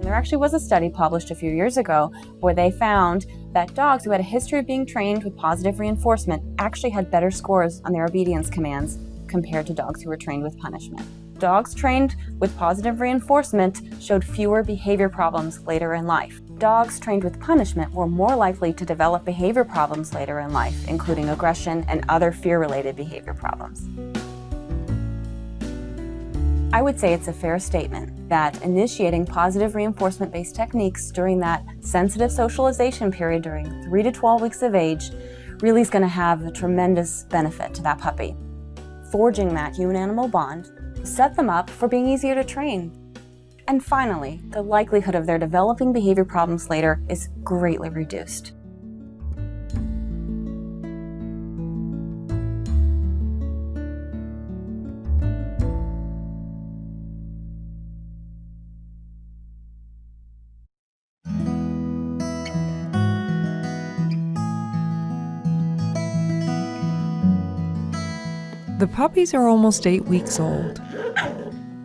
There actually was a study published a few years ago where they found that dogs who had a history of being trained with positive reinforcement actually had better scores on their obedience commands compared to dogs who were trained with punishment. Dogs trained with positive reinforcement showed fewer behavior problems later in life. Dogs trained with punishment were more likely to develop behavior problems later in life, including aggression and other fear-related behavior problems. I would say it's a fair statement that initiating positive reinforcement-based techniques during that sensitive socialization period during 3 to 12 weeks of age really is going to have a tremendous benefit to that puppy. Forging that human-animal bond will set them up for being easier to train. And finally, the likelihood of their developing behavior problems later is greatly reduced. The puppies are almost 8 weeks old.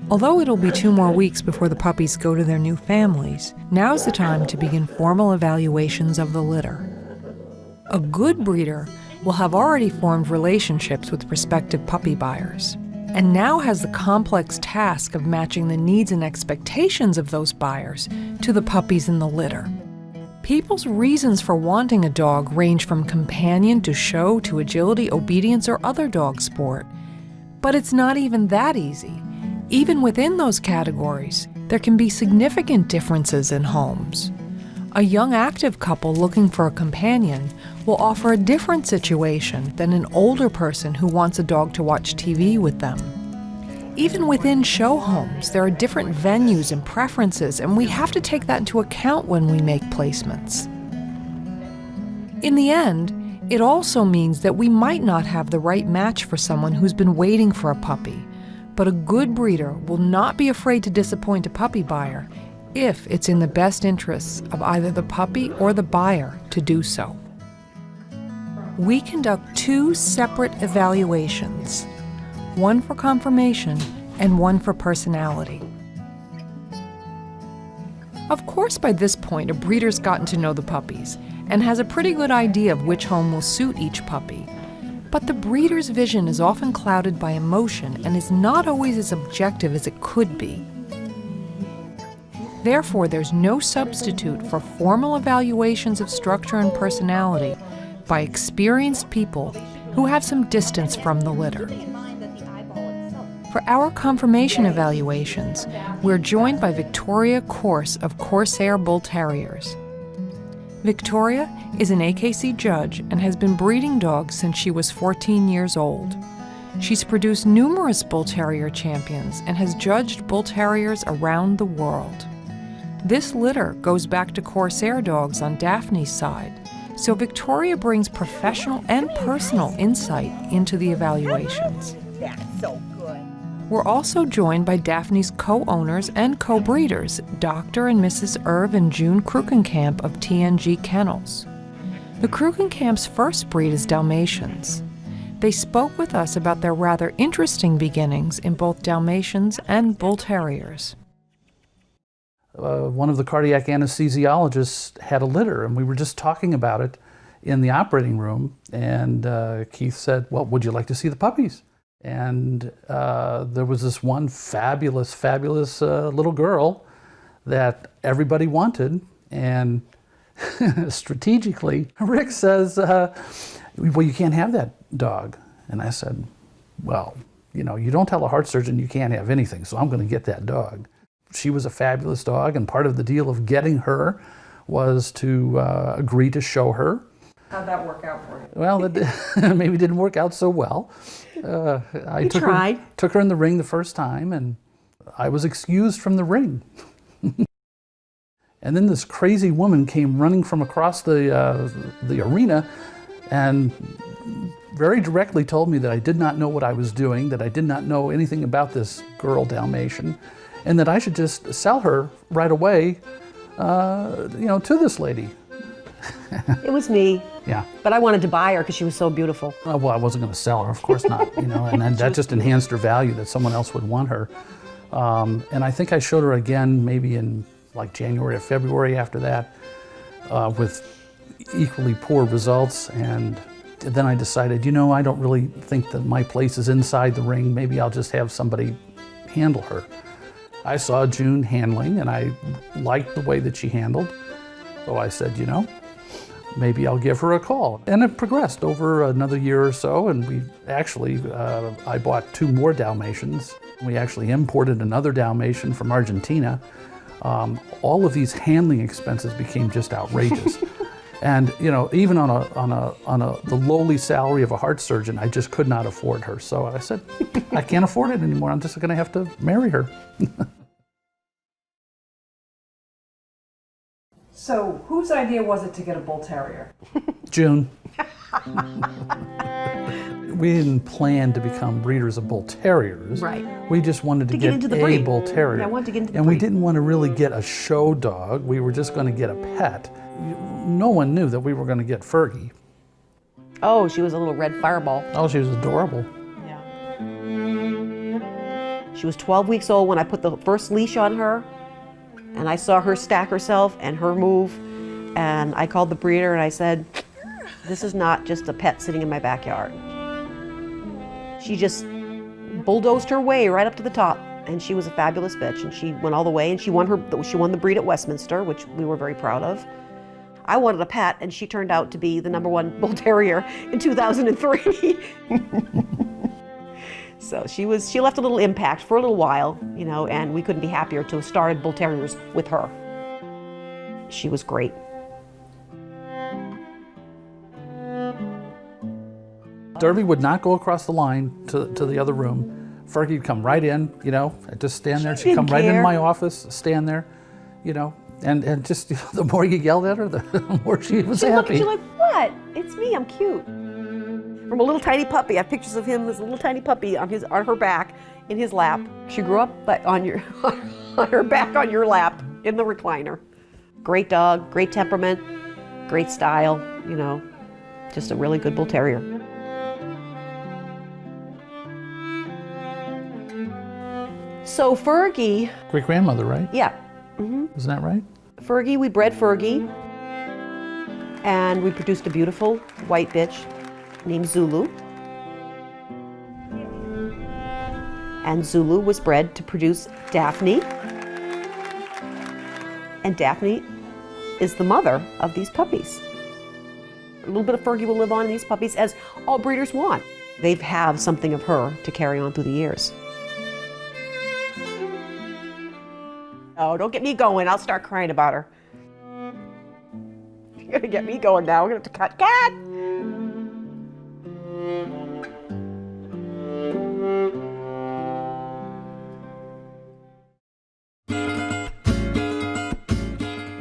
Although it'll be 2 more weeks before the puppies go to their new families, now's the time to begin formal evaluations of the litter. A good breeder will have already formed relationships with prospective puppy buyers, and now has the complex task of matching the needs and expectations of those buyers to the puppies in the litter. People's reasons for wanting a dog range from companion to show to agility, obedience, or other dog sport. But it's not even that easy. Even within those categories, there can be significant differences in homes. A young active couple looking for a companion will offer a different situation than an older person who wants a dog to watch TV with them. Even within show homes, there are different venues and preferences, and we have to take that into account when we make placements. In the end, it also means that we might not have the right match for someone who's been waiting for a puppy, but a good breeder will not be afraid to disappoint a puppy buyer if it's in the best interests of either the puppy or the buyer to do so. We conduct 2 separate evaluations, one for conformation and one for personality. Of course, by this point, a breeder's gotten to know the puppies and has a pretty good idea of which home will suit each puppy. But the breeder's vision is often clouded by emotion and is not always as objective as it could be. Therefore, there's no substitute for formal evaluations of structure and personality by experienced people who have some distance from the litter. For our conformation evaluations, we're joined by Victoria Corse of Corsair Bull Terriers. Victoria is an AKC judge and has been breeding dogs since she was 14 years old. She's produced numerous Bull Terrier champions and has judged Bull Terriers around the world. This litter goes back to Corsair dogs on Daphne's side, so Victoria brings professional and personal insight into the evaluations. That's so good. We're also joined by Daphne's co-owners and co-breeders, Dr. and Mrs. Irv and June Krukenkamp of TNG Kennels. The Krukenkamps' first breed is Dalmatians. They spoke with us about their rather interesting beginnings in both Dalmatians and Bull Terriers. One of the cardiac anesthesiologists had a litter, and we were just talking about it in the operating room, and Keith said, well, would you like to see the puppies? And there was this one fabulous little girl that everybody wanted, and strategically, Rick says, well, you can't have that dog. And I said, well, you know, you don't tell a heart surgeon you can't have anything, so I'm going to get that dog. She was a fabulous dog, and part of the deal of getting her was to agree to show her. How'd that work out for you? Well, it maybe didn't work out so well. I took her in the ring the first time, and I was excused from the ring. And then this crazy woman came running from across the arena and very directly told me that I did not know what I was doing, that I did not know anything about this girl Dalmatian, and that I should just sell her right away, to this lady. It was me. Yeah. But I wanted to buy her because she was so beautiful. Well, I wasn't going to sell her, of course not, and then that just enhanced her value that someone else would want her. And I think I showed her again maybe in like January or February after that with equally poor results. And then I decided, I don't really think that my place is inside the ring. Maybe I'll just have somebody handle her. I saw June handling, and I liked the way that she handled. So I said, maybe I'll give her a call. And it progressed over another year or so, and we actually, I bought 2 more Dalmatians. We actually imported another Dalmatian from Argentina. All of these handling expenses became just outrageous. And even on the lowly salary of a heart surgeon, I just could not afford her. So I said, I can't afford it anymore. I'm just going to have to marry her. So, whose idea was it to get a Bull Terrier? June. We didn't plan to become breeders of Bull Terriers. Right. We just wanted to get into the a breed. Bull Terrier. Yeah, I wanted to get into the And we breed. didn't want to really get a show dog. We were just going to get a pet. No one knew that we were going to get Fergie. Oh, she was a little red fireball. Oh, she was adorable. She was 12 weeks old when I put the first leash on her, and I saw her stack herself and her move, and I called the breeder and I said, this is not just a pet sitting in my backyard. She just bulldozed her way right up to the top, and she was a fabulous bitch, and she went all the way, and she won the breed at Westminster, which we were very proud of. I wanted a pet, and she turned out to be the #1 bull terrier in 2003. So she left a little impact for a little while, you know, and we couldn't be happier to have started bull terriers with her. She was great. Derby would not go across the line to the other room. Fergie would come right in, you know, and just stand there. She'd come right into my office, stand there, you know, and just, you know, the more you yelled at her, the more she was happy. She'd look at you like, what? It's me, I'm cute. From a little tiny puppy, I have pictures of him as a little tiny puppy on her back, in his lap. She grew up on her back on your lap, in the recliner. Great dog, great temperament, great style, you know, just a really good bull terrier. So Fergie... Great grandmother, right? Yeah. Isn't that right? Fergie, we bred Fergie, and we produced a beautiful white bitch named Zulu. And Zulu was bred to produce Daphne. And Daphne is the mother of these puppies. A little bit of Fergie will live on in these puppies, as all breeders want. They have something of her to carry on through the years. Oh, don't get me going. I'll start crying about her. You're gonna get me going now. We're gonna have to cut. Cut!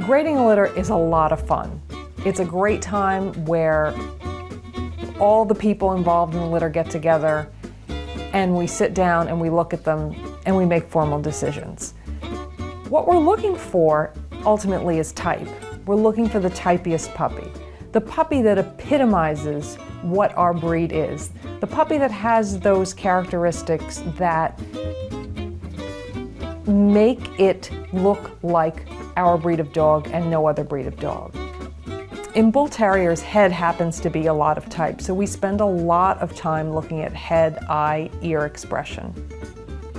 Grading a litter is a lot of fun. It's a great time where all the people involved in the litter get together and we sit down and we look at them and we make formal decisions. What we're looking for ultimately is type. We're looking for the typiest puppy. The puppy that epitomizes what our breed is. The puppy that has those characteristics that make it look like our breed of dog and no other breed of dog. In bull terriers, head happens to be a lot of type, so we spend a lot of time looking at head, eye, ear expression.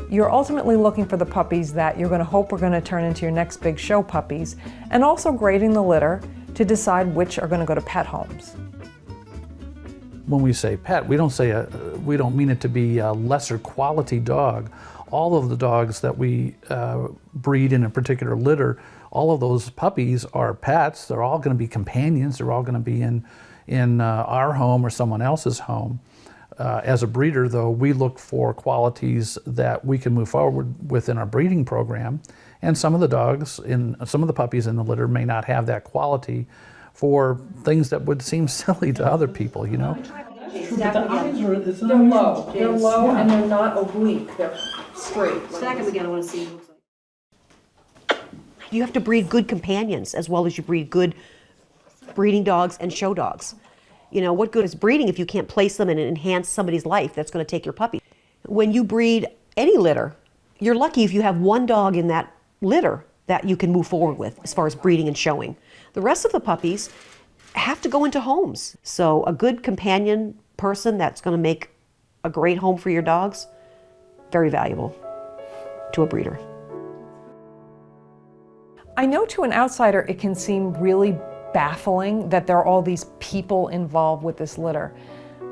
You're ultimately looking for the puppies that you're going to hope are going to turn into your next big show puppies, and also grading the litter to decide which are going to go to pet homes. When we say pet, we don't mean it to be a lesser quality dog. All of the dogs that we breed in a particular litter, all of those puppies are pets. They're all going to be companions. They're all going to be in our home or someone else's home. As a breeder, though, we look for qualities that we can move forward with in our breeding program. And some of the puppies in the litter may not have that quality for things that would seem silly to other people, you know? They're low. They're low and they're not oblique. They're straight. Stack them again, I want to see what it looks like. You have to breed good companions as well as you breed good breeding dogs and show dogs. You know, what good is breeding if you can't place them and enhance somebody's life that's going to take your puppy? When you breed any litter, you're lucky if you have one dog in that litter that you can move forward with as far as breeding and showing. The rest of the puppies have to go into homes. So a good companion person that's going to make a great home for your dogs, very valuable to a breeder. I know to an outsider it can seem really baffling that there are all these people involved with this litter,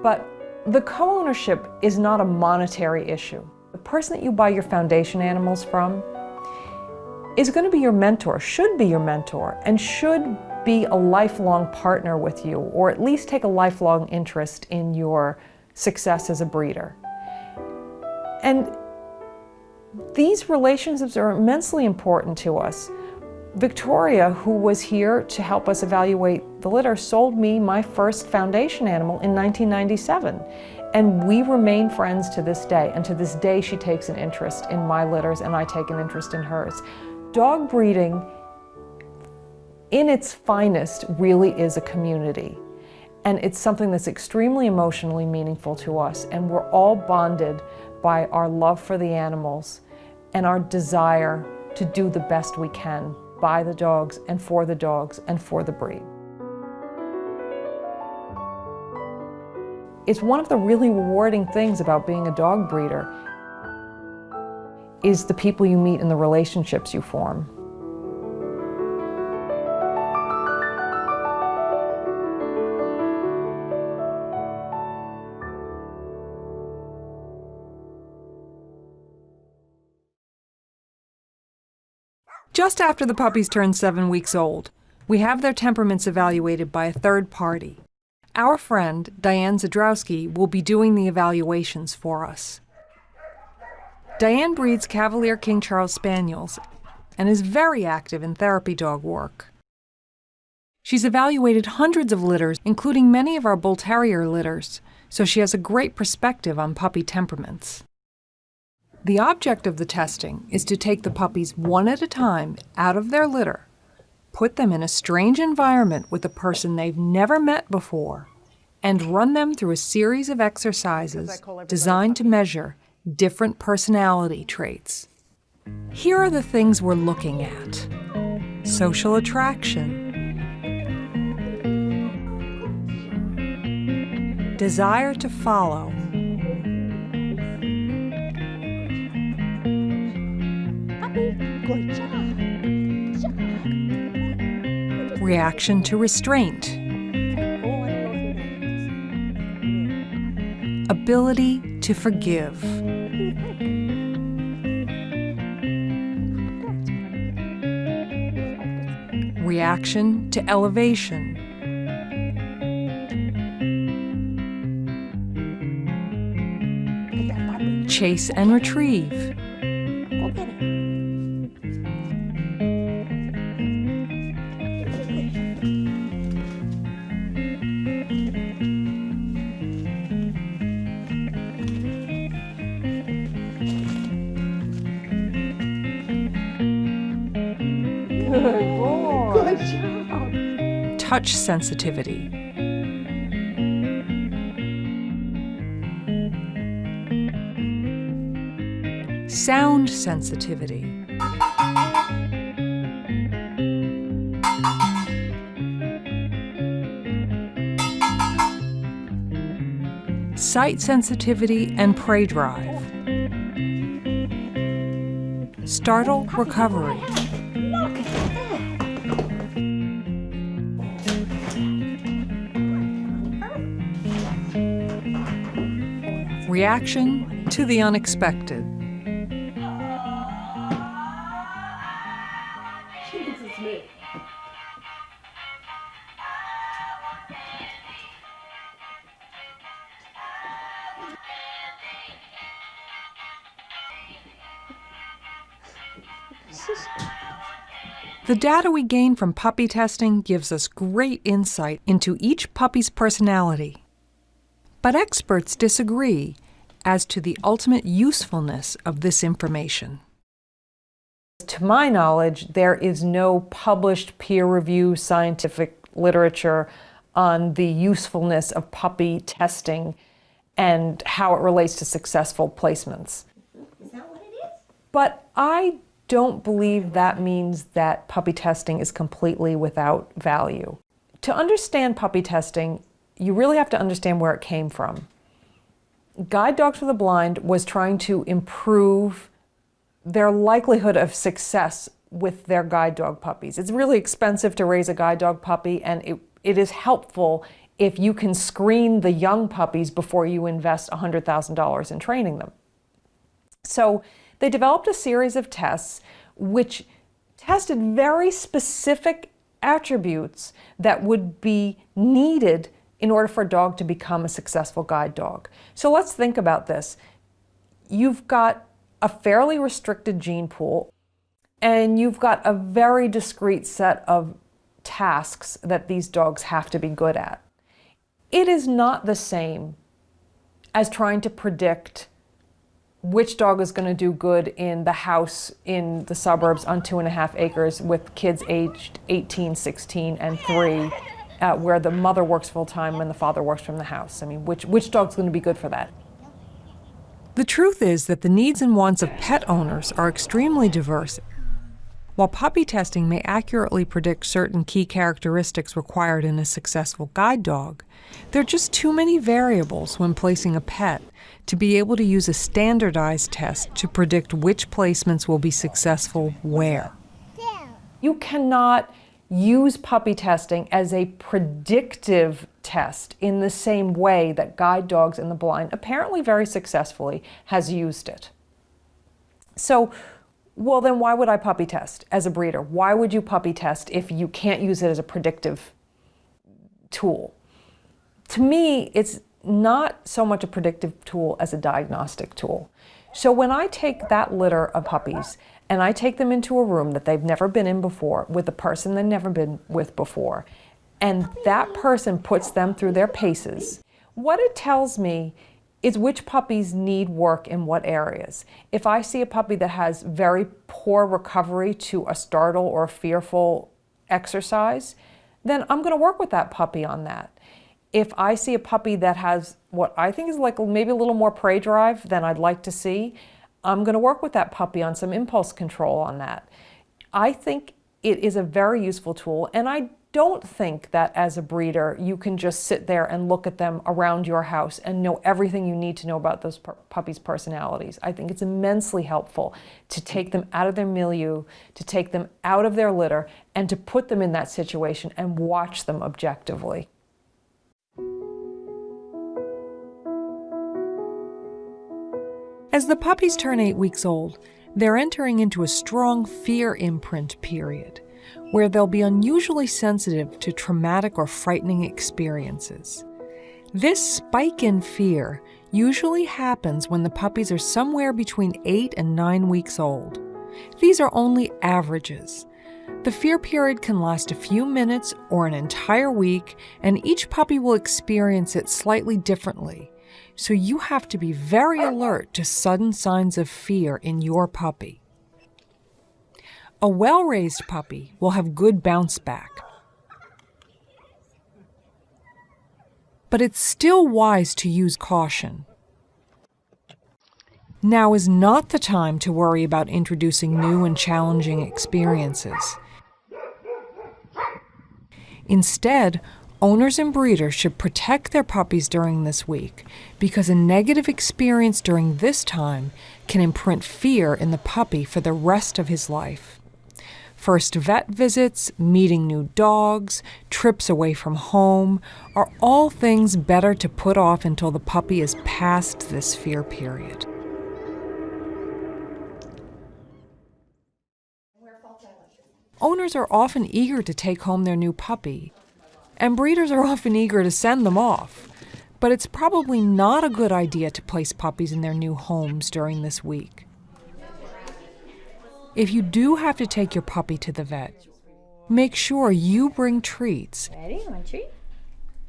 but the co-ownership is not a monetary issue. The person that you buy your foundation animals from is going to be your mentor, should be your mentor, and should be a lifelong partner with you, or at least take a lifelong interest in your success as a breeder. And these relationships are immensely important to us. Victoria, who was here to help us evaluate the litter, sold me my first foundation animal in 1997. And we remain friends to this day. And to this day, she takes an interest in my litters and I take an interest in hers. Dog breeding, in its finest, really is a community. And it's something that's extremely emotionally meaningful to us, and we're all bonded by our love for the animals and our desire to do the best we can by the dogs and for the breed. It's one of the really rewarding things about being a dog breeder is the people you meet and the relationships you form. Just after the puppies turn 7 weeks old, we have their temperaments evaluated by a third party. Our friend, Diane Zadrowski, will be doing the evaluations for us. Diane breeds Cavalier King Charles Spaniels and is very active in therapy dog work. She's evaluated hundreds of litters, including many of our Bull Terrier litters, so she has a great perspective on puppy temperaments. The object of the testing is to take the puppies one at a time out of their litter, put them in a strange environment with a person they've never met before, and run them through a series of exercises designed to measure different personality traits. Here are the things we're looking at: social attraction, desire to follow, Good job. reaction to restraint, ability to forgive, reaction to elevation, chase and retrieve, Good job. touch sensitivity, sound sensitivity, sight sensitivity and prey drive, startle recovery, reaction to the unexpected. The data we gain from puppy testing gives us great insight into each puppy's personality. But experts disagree as to the ultimate usefulness of this information. To my knowledge, there is no published peer-reviewed scientific literature on the usefulness of puppy testing and how it relates to successful placements. Is that what it is? But I don't believe that means that puppy testing is completely without value. To understand puppy testing, you really have to understand where it came from. Guide Dogs for the Blind was trying to improve their likelihood of success with their guide dog puppies. It's really expensive to raise a guide dog puppy, and it is helpful if you can screen the young puppies before you invest $100,000 in training them. So they developed a series of tests which tested very specific attributes that would be needed in order for a dog to become a successful guide dog. So let's think about this. You've got a fairly restricted gene pool, and you've got a very discrete set of tasks that these dogs have to be good at. It is not the same as trying to predict which dog is going to do good in the house in the suburbs on 2.5 acres with kids aged 18, 16, and 3 where the mother works full-time and the father works from the house. I mean, which dog's going to be good for that? The truth is that the needs and wants of pet owners are extremely diverse. While puppy testing may accurately predict certain key characteristics required in a successful guide dog, there are just too many variables when placing a pet to be able to use a standardized test to predict which placements will be successful where. You cannot use puppy testing as a predictive test in the same way that Guide Dogs in the Blind, apparently very successfully, has used it. So, well then why would I puppy test as a breeder? Why would you puppy test if you can't use it as a predictive tool? To me, it's not so much a predictive tool as a diagnostic tool. So when I take that litter of puppies and I take them into a room that they've never been in before with a person they've never been with before, and that person puts them through their paces, what it tells me is which puppies need work in what areas. If I see a puppy that has very poor recovery to a startle or a fearful exercise, then I'm going to work with that puppy on that. If I see a puppy that has what I think is like maybe a little more prey drive than I'd like to see, I'm going to work with that puppy on some impulse control on that. I think it is a very useful tool, and I don't think that as a breeder you can just sit there and look at them around your house and know everything you need to know about those puppies' personalities. I think it's immensely helpful to take them out of their milieu, to take them out of their litter, and to put them in that situation and watch them objectively. As the puppies turn 8 weeks old, they're entering into a strong fear imprint period, where they'll be unusually sensitive to traumatic or frightening experiences. This spike in fear usually happens when the puppies are somewhere between 8 and 9 weeks old. These are only averages. The fear period can last a few minutes or an entire week, and each puppy will experience it slightly differently. So you have to be very alert to sudden signs of fear in your puppy. A well-raised puppy will have good bounce back. But it's still wise to use caution. Now is not the time to worry about introducing new and challenging experiences. Instead, owners and breeders should protect their puppies during this week, because a negative experience during this time can imprint fear in the puppy for the rest of his life. First vet visits, meeting new dogs, trips away from home are all things better to put off until the puppy is past this fear period. Owners are often eager to take home their new puppy, and breeders are often eager to send them off, but it's probably not a good idea to place puppies in their new homes during this week. If you do have to take your puppy to the vet, make sure you bring treats. Ready? Want a treat?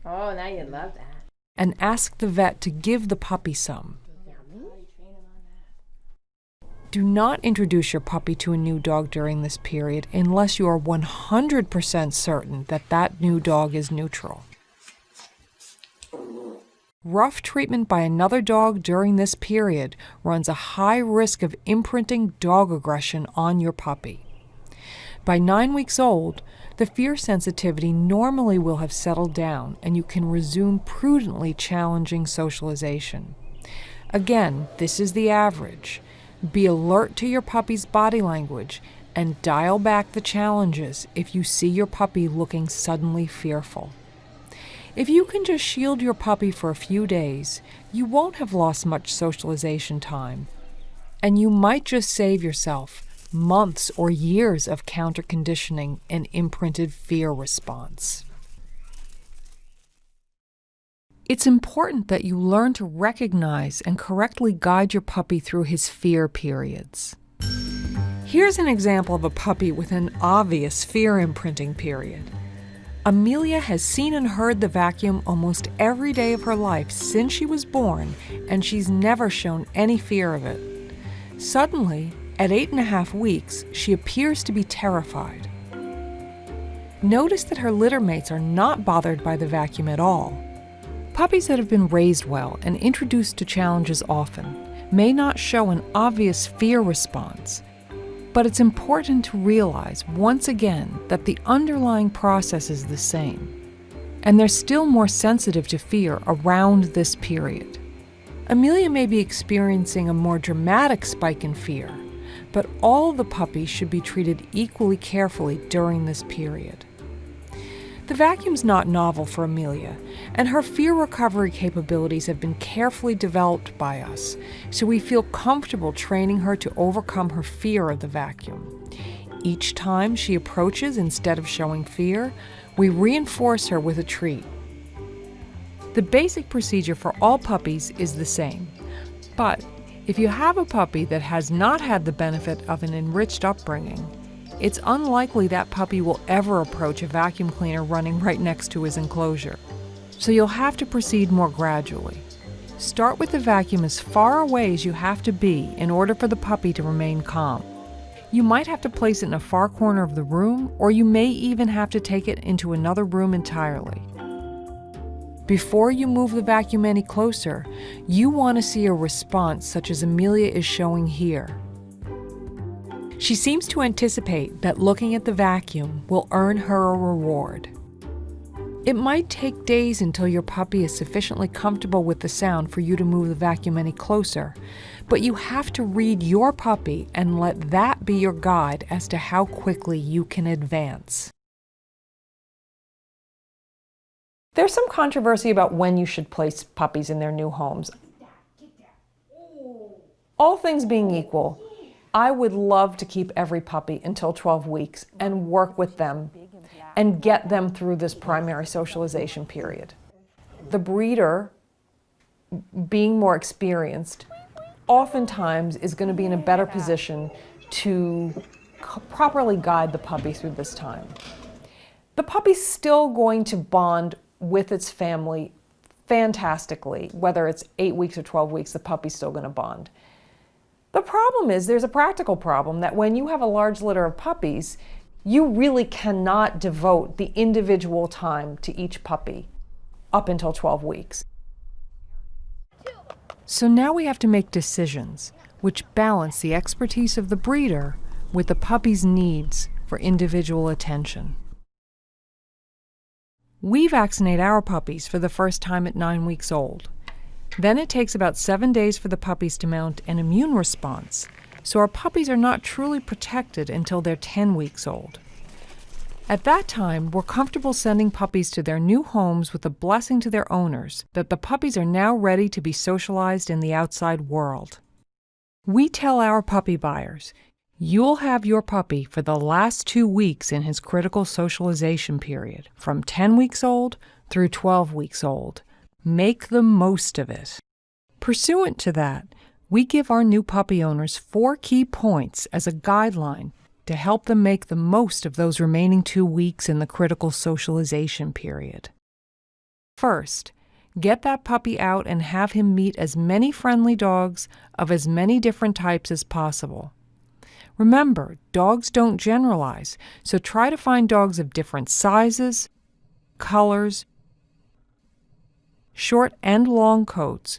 Oh, now you love that. And ask the vet to give the puppy some. Do not introduce your puppy to a new dog during this period unless you are 100% certain that that new dog is neutral. Rough treatment by another dog during this period runs a high risk of imprinting dog aggression on your puppy. By 9 weeks old, the fear sensitivity normally will have settled down and you can resume prudently challenging socialization. Again, this is the average. Be alert to your puppy's body language and dial back the challenges if you see your puppy looking suddenly fearful. If you can just shield your puppy for a few days, you won't have lost much socialization time, and you might just save yourself months or years of counter-conditioning and imprinted fear response. It's important that you learn to recognize and correctly guide your puppy through his fear periods. Here's an example of a puppy with an obvious fear imprinting period. Amelia has seen and heard the vacuum almost every day of her life since she was born, and she's never shown any fear of it. Suddenly, at 8.5 weeks, she appears to be terrified. Notice that her litter mates are not bothered by the vacuum at all. Puppies that have been raised well and introduced to challenges often may not show an obvious fear response, but it's important to realize once again that the underlying process is the same, and they're still more sensitive to fear around this period. Amelia may be experiencing a more dramatic spike in fear, but all the puppies should be treated equally carefully during this period. The vacuum's not novel for Amelia, and her fear recovery capabilities have been carefully developed by us, so we feel comfortable training her to overcome her fear of the vacuum. Each time she approaches instead of showing fear, we reinforce her with a treat. The basic procedure for all puppies is the same, but if you have a puppy that has not had the benefit of an enriched upbringing, it's unlikely that puppy will ever approach a vacuum cleaner running right next to his enclosure. So you'll have to proceed more gradually. Start with the vacuum as far away as you have to be in order for the puppy to remain calm. You might have to place it in a far corner of the room, or you may even have to take it into another room entirely. Before you move the vacuum any closer, you want to see a response such as Amelia is showing here. She seems to anticipate that looking at the vacuum will earn her a reward. It might take days until your puppy is sufficiently comfortable with the sound for you to move the vacuum any closer, but you have to read your puppy and let that be your guide as to how quickly you can advance. There's some controversy about when you should place puppies in their new homes. All things being equal, I would love to keep every puppy until 12 weeks and work with them and get them through this primary socialization period. The breeder, being more experienced, oftentimes is going to be in a better position to properly guide the puppy through this time. The puppy's still going to bond with its family fantastically. Whether it's 8 weeks or 12 weeks, the puppy's still going to bond. The problem is there's a practical problem that when you have a large litter of puppies, you really cannot devote the individual time to each puppy up until 12 weeks. So now we have to make decisions which balance the expertise of the breeder with the puppy's needs for individual attention. We vaccinate our puppies for the first time at 9 weeks old. Then it takes about 7 days for the puppies to mount an immune response, so our puppies are not truly protected until they're 10 weeks old. At that time, we're comfortable sending puppies to their new homes with a blessing to their owners that the puppies are now ready to be socialized in the outside world. We tell our puppy buyers, you'll have your puppy for the last 2 weeks in his critical socialization period, from 10 weeks old through 12 weeks old. Make the most of it. Pursuant to that, we give our new puppy owners 4 key points as a guideline to help them make the most of those remaining 2 weeks in the critical socialization period. First, get that puppy out and have him meet as many friendly dogs of as many different types as possible. Remember, dogs don't generalize, so try to find dogs of different sizes, colors, short and long coats,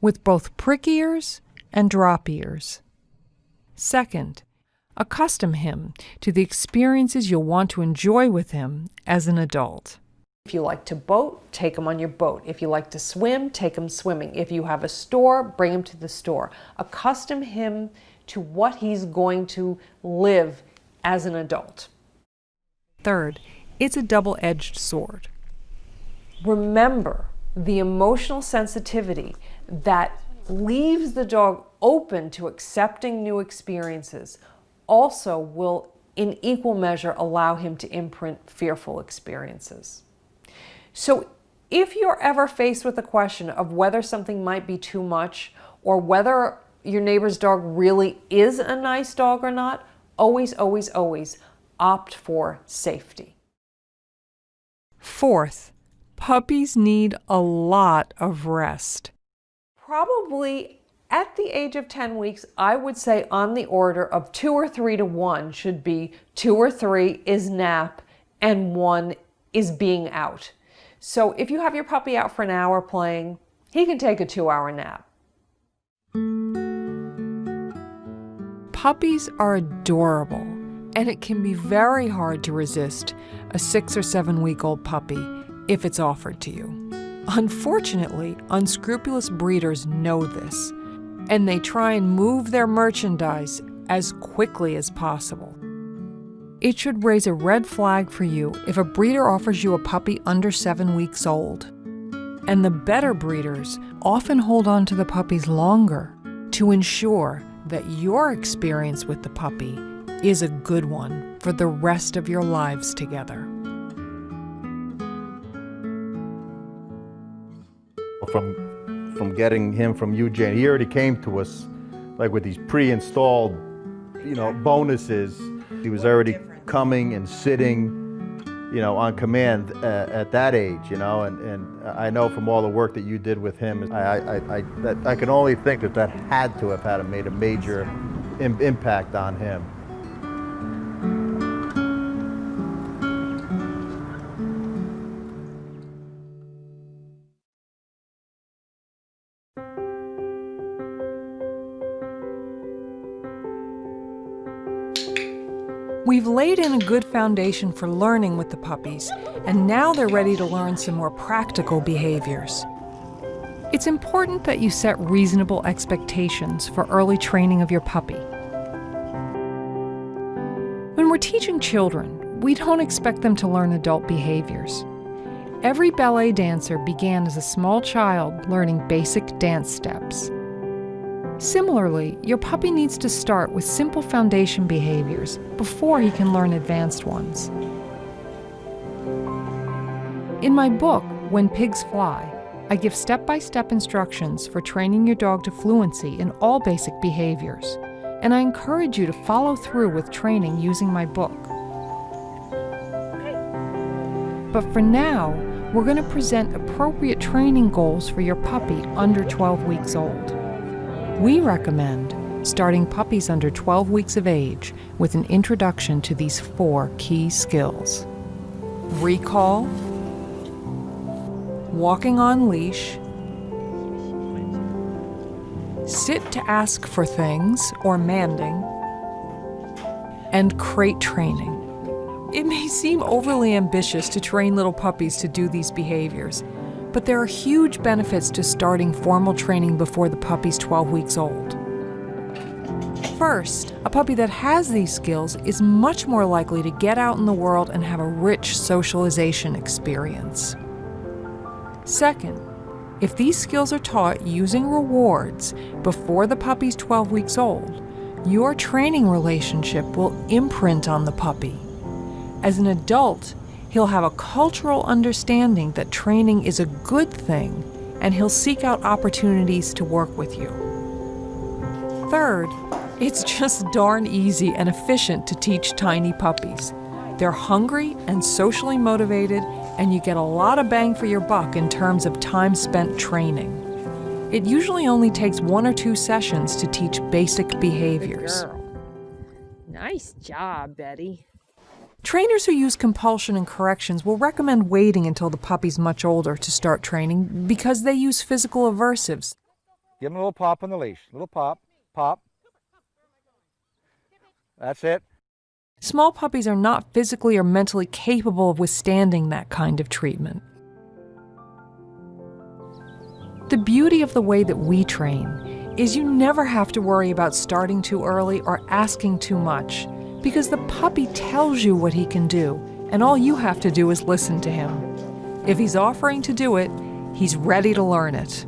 with both prick ears and drop ears. Second, accustom him to the experiences you'll want to enjoy with him as an adult. If you like to boat, take him on your boat. If you like to swim, take him swimming. If you have a store, bring him to the store. Accustom him to what he's going to live as an adult. Third, it's a double-edged sword. Remember the emotional sensitivity that leaves the dog open to accepting new experiences also will, in equal measure, allow him to imprint fearful experiences. So if you're ever faced with the question of whether something might be too much or whether your neighbor's dog really is a nice dog or not, always, always, always opt for safety. Fourth, puppies need a lot of rest. Probably At the age of 10 weeks, I would say on the order of 2 or 3 to 1 should be 2 or 3 is nap and 1 is being out. So if you have your puppy out for an hour playing, he can take a 2-hour nap. Puppies are adorable, and it can be very hard to resist a 6 or 7 week old puppy if it's offered to you. Unfortunately, unscrupulous breeders know this, and they try and move their merchandise as quickly as possible. It should raise a red flag for you if a breeder offers you a puppy under 7 weeks old. And the better breeders often hold on to the puppies longer to ensure that your experience with the puppy is a good one for the rest of your lives together. From getting him from Eugene, he already came to us like with these pre-installed, bonuses. He was already coming and sitting, on command at that age, and I know from all the work that you did with him, I can only think that had to have made a major impact on him. We've laid in a good foundation for learning with the puppies, and now they're ready to learn some more practical behaviors. It's important that you set reasonable expectations for early training of your puppy. When we're teaching children, we don't expect them to learn adult behaviors. Every ballet dancer began as a small child learning basic dance steps. Similarly, your puppy needs to start with simple foundation behaviors before he can learn advanced ones. In my book, When Pigs Fly, I give step-by-step instructions for training your dog to fluency in all basic behaviors, and I encourage you to follow through with training using my book. But for now, we're going to present appropriate training goals for your puppy under 12 weeks old. We recommend starting puppies under 12 weeks of age with an introduction to these 4 key skills: recall, walking on leash, sit to ask for things or manding, and crate training. It may seem overly ambitious to train little puppies to do these behaviors, but there are huge benefits to starting formal training before the puppy's 12 weeks old. First, a puppy that has these skills is much more likely to get out in the world and have a rich socialization experience. Second, if these skills are taught using rewards before the puppy's 12 weeks old, your training relationship will imprint on the puppy. As an adult, he'll have a cultural understanding that training is a good thing, and he'll seek out opportunities to work with you. Third, it's just darn easy and efficient to teach tiny puppies. They're hungry and socially motivated, and you get a lot of bang for your buck in terms of time spent training. It usually only takes 1 or 2 sessions to teach basic behaviors. Good girl. Nice job, Betty. Trainers who use compulsion and corrections will recommend waiting until the puppy's much older to start training because they use physical aversives. Give him a little pop on the leash. Little pop, pop. That's it. Small puppies are not physically or mentally capable of withstanding that kind of treatment. The beauty of the way that we train is you never have to worry about starting too early or asking too much, because the puppy tells you what he can do, and all you have to do is listen to him. If he's offering to do it, he's ready to learn it.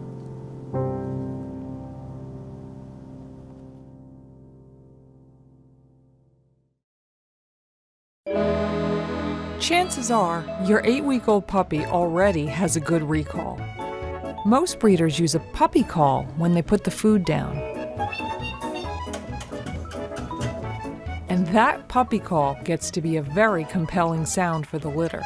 Chances are, your 8-week-old puppy already has a good recall. Most breeders use a puppy call when they put the food down. And that puppy call gets to be a very compelling sound for the litter.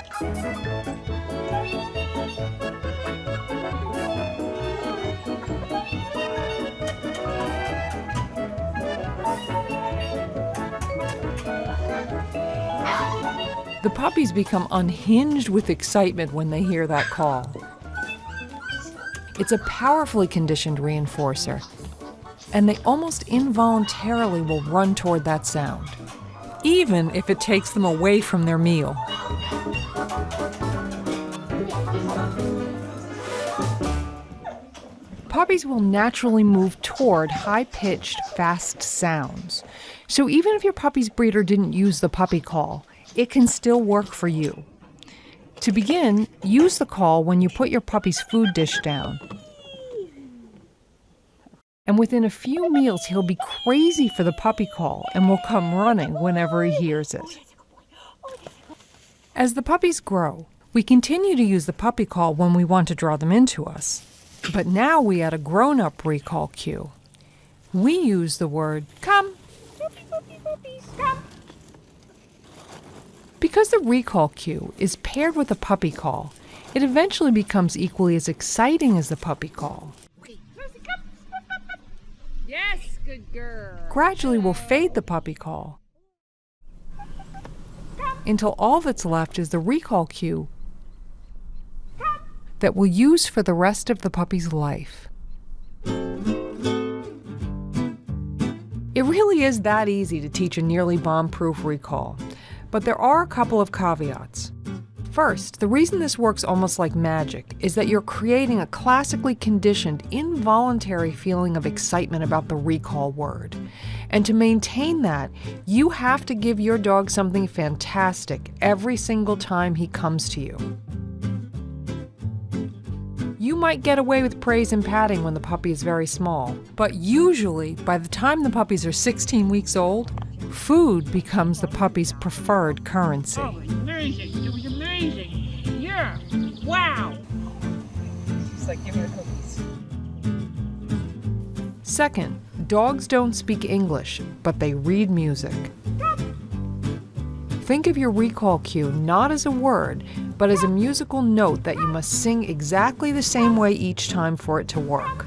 The puppies become unhinged with excitement when they hear that call. It's a powerfully conditioned reinforcer, and they almost involuntarily will run toward that sound, even if it takes them away from their meal. Puppies will naturally move toward high-pitched, fast sounds. So even if your puppy's breeder didn't use the puppy call, it can still work for you. To begin, use the call when you put your puppy's food dish down. And within a few meals, he'll be crazy for the puppy call and will come running whenever he hears it. As the puppies grow, we continue to use the puppy call when we want to draw them into us. But now we add a grown-up recall cue. We use the word, come. Come. Because the recall cue is paired with a puppy call, it eventually becomes equally as exciting as the puppy call. Yes, good girl. Gradually we'll fade the puppy call until all that's left is the recall cue that we'll use for the rest of the puppy's life. It really is that easy to teach a nearly bomb-proof recall, but there are a couple of caveats. First, the reason this works almost like magic is that you're creating a classically conditioned, involuntary feeling of excitement about the recall word. And to maintain that, you have to give your dog something fantastic every single time he comes to you. You might get away with praise and patting when the puppy is very small, but usually, by the time the puppies are 16 weeks old, food becomes the puppy's preferred currency. Oh, it was amazing. It was amazing. Yeah. Wow. It's like, give me the cookies. Second, dogs don't speak English, but they read music. Think of your recall cue not as a word, but as a musical note that you must sing exactly the same way each time for it to work.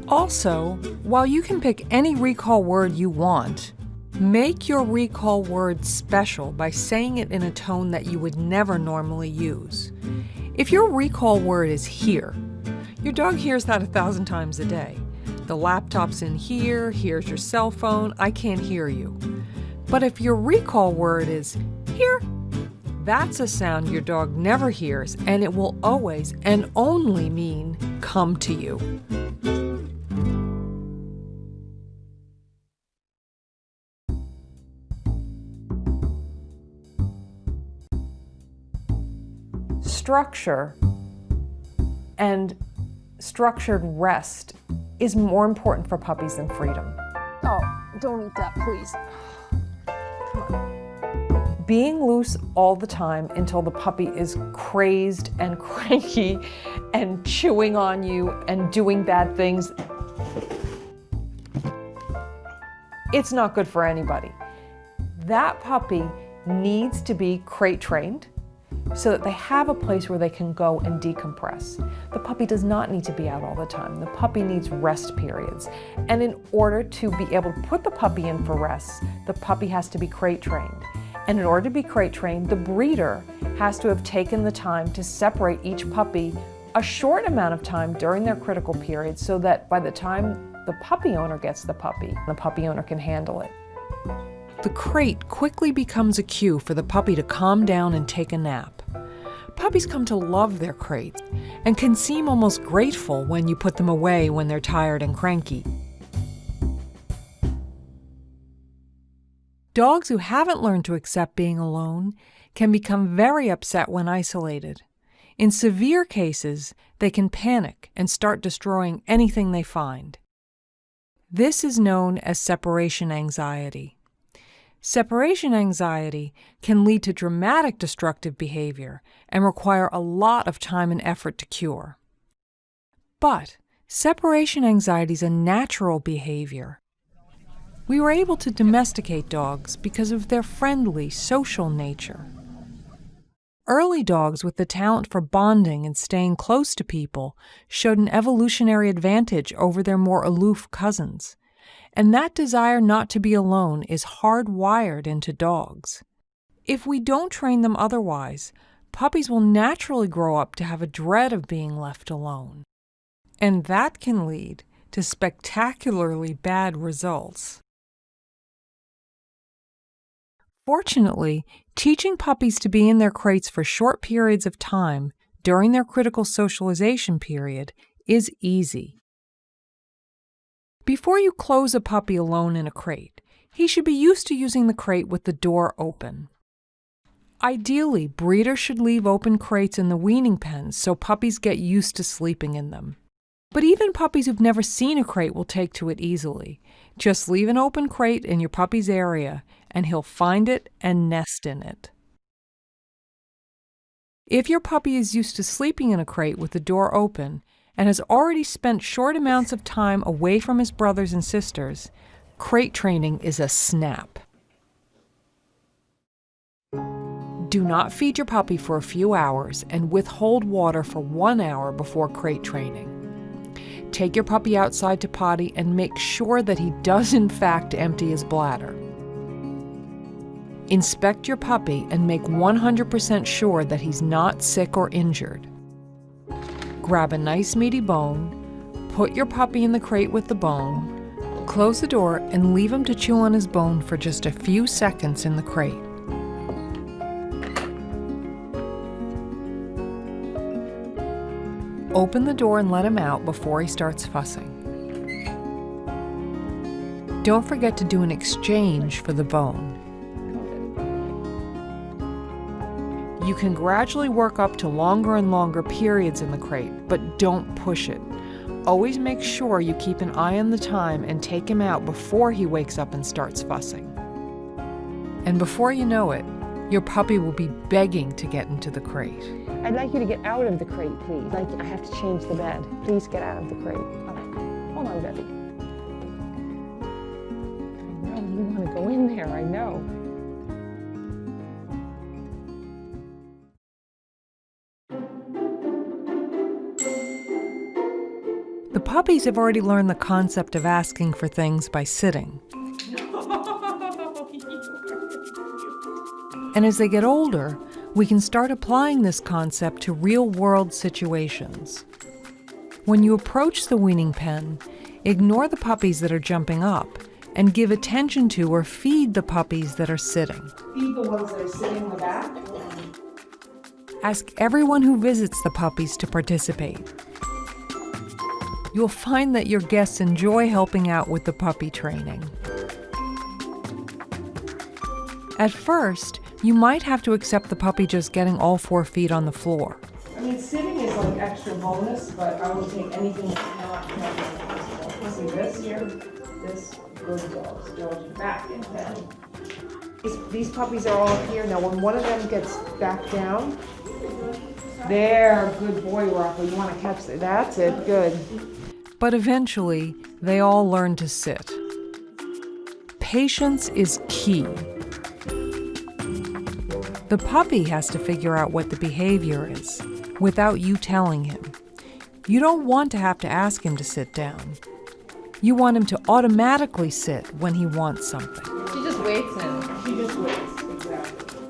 Also, while you can pick any recall word you want, make your recall word special by saying it in a tone that you would never normally use. If your recall word is here, your dog hears that 1,000 times a day. The laptop's in here, here's your cell phone, I can't hear you. But if your recall word is here, that's a sound your dog never hears, and it will always and only mean come to you. Structure and structured rest is more important for puppies than freedom. Oh, don't eat that, please. Being loose all the time until the puppy is crazed and cranky and chewing on you and doing bad things, it's not good for anybody. That puppy needs to be crate trained so that they have a place where they can go and decompress. The puppy does not need to be out all the time. The puppy needs rest periods. And in order to be able to put the puppy in for rest, the puppy has to be crate trained. And in order to be crate trained, the breeder has to have taken the time to separate each puppy a short amount of time during their critical period so that by the time the puppy owner gets the puppy owner can handle it. The crate quickly becomes a cue for the puppy to calm down and take a nap. Puppies come to love their crates and can seem almost grateful when you put them away when they're tired and cranky. Dogs who haven't learned to accept being alone can become very upset when isolated. In severe cases, they can panic and start destroying anything they find. This is known as separation anxiety. Separation anxiety can lead to dramatic destructive behavior and require a lot of time and effort to cure. But separation anxiety is a natural behavior. We were able to domesticate dogs because of their friendly, social nature. Early dogs with the talent for bonding and staying close to people showed an evolutionary advantage over their more aloof cousins. And that desire not to be alone is hardwired into dogs. If we don't train them otherwise, puppies will naturally grow up to have a dread of being left alone. And that can lead to spectacularly bad results. Fortunately, teaching puppies to be in their crates for short periods of time during their critical socialization period is easy. Before you close a puppy alone in a crate, he should be used to using the crate with the door open. Ideally, breeders should leave open crates in the weaning pens so puppies get used to sleeping in them. But even puppies who've never seen a crate will take to it easily. Just leave an open crate in your puppy's area, and he'll find it and nest in it. If your puppy is used to sleeping in a crate with the door open and has already spent short amounts of time away from his brothers and sisters, crate training is a snap. Do not feed your puppy for a few hours and withhold water for 1 hour before crate training. Take your puppy outside to potty and make sure that he does in fact empty his bladder. Inspect your puppy and make 100% sure that he's not sick or injured. Grab a nice meaty bone, put your puppy in the crate with the bone, close the door and leave him to chew on his bone for just a few seconds in the crate. Open the door and let him out before he starts fussing. Don't forget to do an exchange for the bone. You can gradually work up to longer and longer periods in the crate, but don't push it. Always make sure you keep an eye on the time and take him out before he wakes up and starts fussing. And before you know it, your puppy will be begging to get into the crate. I'd like you to get out of the crate, please. Like, I have to change the bed. Please get out of the crate. Oh, hold on, Debbie. I know, you want to go in there, I know. The puppies have already learned the concept of asking for things by sitting. And as they get older, we can start applying this concept to real-world situations. When you approach the weaning pen, ignore the puppies that are jumping up and give attention to or feed the puppies that are sitting. Feed the ones that are sitting in the back. Ask everyone who visits the puppies to participate. You'll find that your guests enjoy helping out with the puppy training. At first, you might have to accept the puppy just getting all 4 feet on the floor. I mean, sitting is like extra bonus, but I will take anything that's not possible. See this here? This, good dogs. Dogs back in bed. These puppies are all up here. Now, when one of them gets back down, there, good boy, Rocco. You want to catch that? That's it, good. But eventually, they all learn to sit. Patience is key. The puppy has to figure out what the behavior is without you telling him. You don't want to have to ask him to sit down. You want him to automatically sit when he wants something. She just waits now. She just waits, exactly.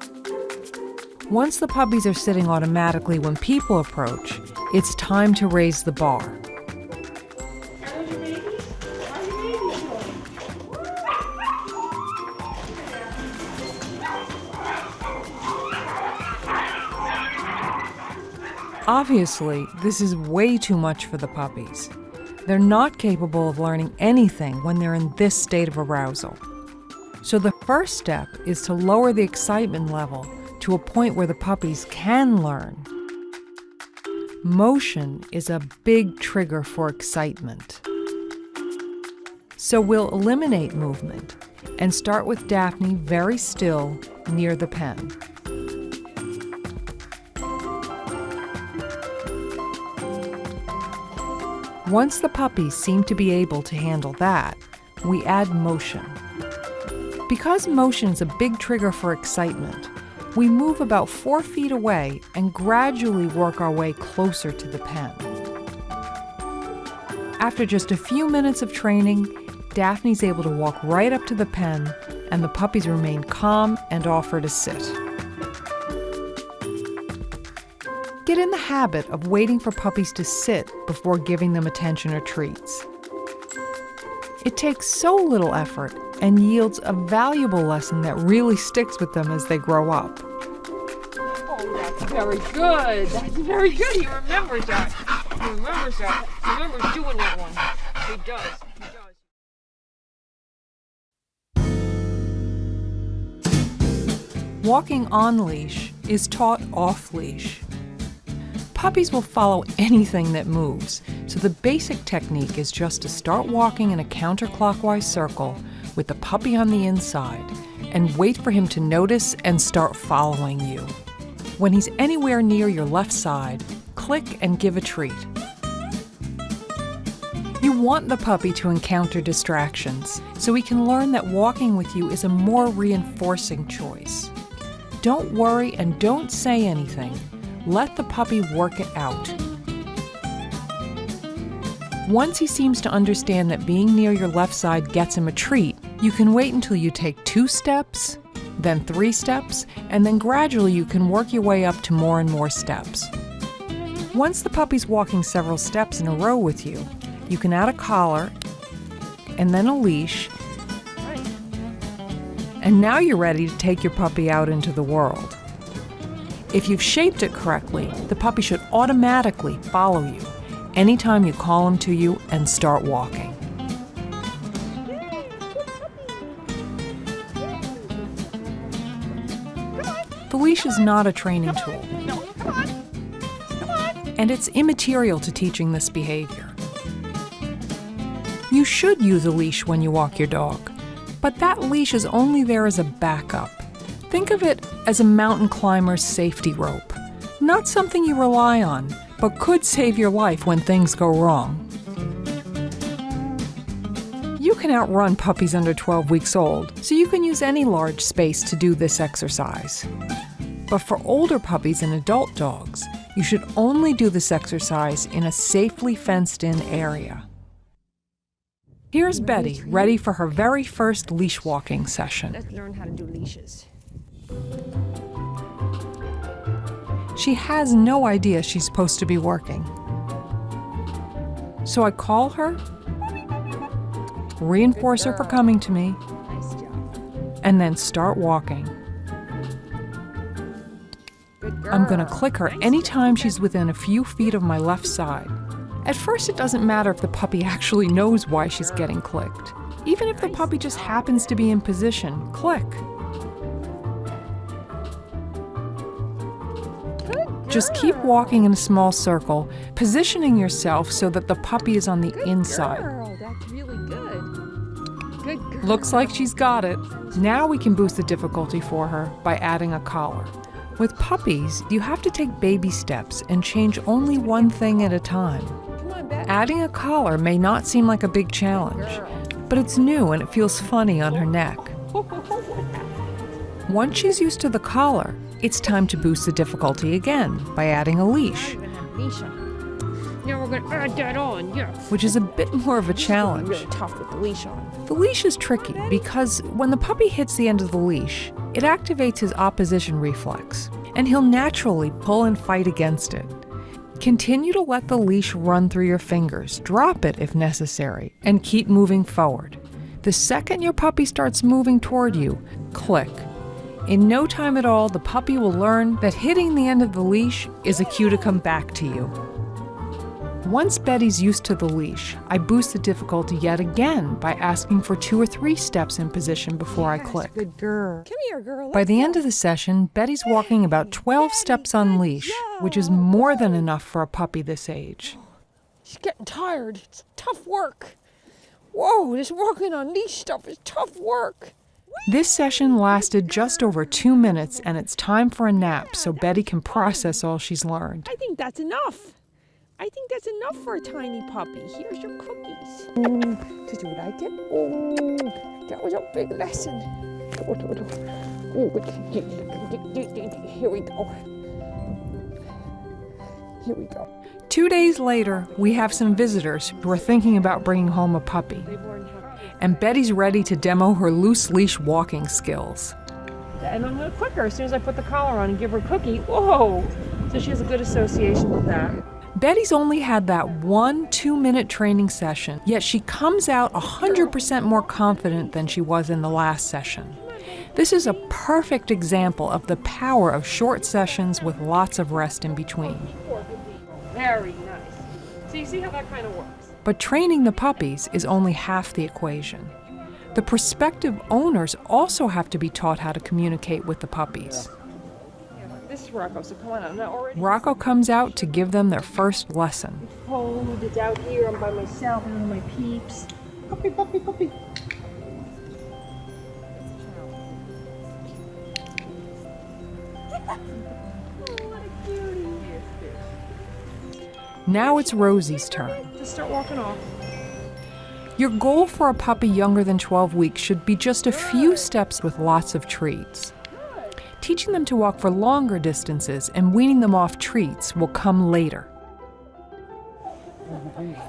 Once the puppies are sitting automatically when people approach, it's time to raise the bar. Obviously, this is way too much for the puppies. They're not capable of learning anything when they're in this state of arousal. So the first step is to lower the excitement level to a point where the puppies can learn. Motion is a big trigger for excitement. So we'll eliminate movement and start with Daphne very still near the pen. Once the puppies seem to be able to handle that, we add motion. Because motion is a big trigger for excitement, we move about 4 feet away and gradually work our way closer to the pen. After just a few minutes of training, Daphne's able to walk right up to the pen, and the puppies remain calm and offer to sit. Get in the habit of waiting for puppies to sit before giving them attention or treats. It takes so little effort and yields a valuable lesson that really sticks with them as they grow up. Oh, that's very good. That's very good. He remembers that. He remembers that. He remembers doing that one. He does. He does. Walking on leash is taught off leash. Puppies will follow anything that moves, so the basic technique is just to start walking in a counterclockwise circle with the puppy on the inside and wait for him to notice and start following you. When he's anywhere near your left side, click and give a treat. You want the puppy to encounter distractions, so he can learn that walking with you is a more reinforcing choice. Don't worry and don't say anything. Let the puppy work it out. Once he seems to understand that being near your left side gets him a treat, you can wait until you take 2 steps, then 3 steps, and then gradually you can work your way up to more and more steps. Once the puppy's walking several steps in a row with you, you can add a collar and then a leash, and now you're ready to take your puppy out into the world. If you've shaped it correctly, the puppy should automatically follow you anytime you call him to you and start walking. The leash is not a training tool, and it's immaterial to teaching this behavior. You should use a leash when you walk your dog, but that leash is only there as a backup. Think of it as a mountain climber's safety rope, not something you rely on, but could save your life when things go wrong. You can outrun puppies under 12 weeks old, so you can use any large space to do this exercise. But for older puppies and adult dogs, you should only do this exercise in a safely fenced-in area. Here's Betty, ready for her very first leash walking session. Let's learn how to do leashes. She has no idea she's supposed to be working. So I call her, reinforce her for coming to me, and then start walking. I'm going to click her anytime she's within a few feet of my left side. At first, it doesn't matter if the puppy actually knows why she's getting clicked. Even if the puppy just happens to be in position, click. Just keep walking in a small circle, positioning yourself so that the puppy is on the inside. Girl, that's really good. Good girl. Looks like she's got it. Now we can boost the difficulty for her by adding a collar. With puppies, you have to take baby steps and change only one thing at a time. Adding a collar may not seem like a big challenge, but it's new and it feels funny on her neck. Once she's used to the collar, it's time to boost the difficulty again by adding a leash, Now we're going to add that on, yes. which is a bit more of a challenge. Really tough with the leash on. The leash is tricky because when the puppy hits the end of the leash, it activates his opposition reflex, and he'll naturally pull and fight against it. Continue to let the leash run through your fingers, drop it if necessary, and keep moving forward. The second your puppy starts moving toward you, click. In no time at all, the puppy will learn that hitting the end of the leash is a cue to come back to you. Once Betty's used to the leash, I boost the difficulty yet again by asking for 2 or 3 steps in position before I click. Good girl. Come here, girl. By the end of the session, Betty's walking about 12 steps on leash, which is more than enough for a puppy this age. She's getting tired. It's tough work. Whoa, this walking on leash stuff is tough work. This session lasted just over 2 minutes, and it's time for a nap so Betty can process all she's learned. I think that's enough. I think that's enough for a tiny puppy. Here's your cookies. Did you like it? Oh, that was a big lesson. Here we go. Here we go. 2 days later, we have some visitors who are thinking about bringing home a puppy. And Betty's ready to demo her loose leash walking skills. And I'm going to click her as soon as I put the collar on and give her a cookie. Whoa! So she has a good association with that. Betty's only had that 1 2-minute training session, yet she comes out 100% more confident than she was in the last session. This is a perfect example of the power of short sessions with lots of rest in between. Very nice. So you see how that kind of works. But training the puppies is only half the equation. The prospective owners also have to be taught how to communicate with the puppies. This is Rocco, so come on out. Now already Rocco comes out to give them their first lesson. cold, it's out here, I'm by myself, and with my peeps. Puppy, puppy, puppy. Now it's Rosie's turn. Just start walking off. Your goal for a puppy younger than 12 weeks should be just a few steps with lots of treats. Teaching them to walk for longer distances and weaning them off treats will come later.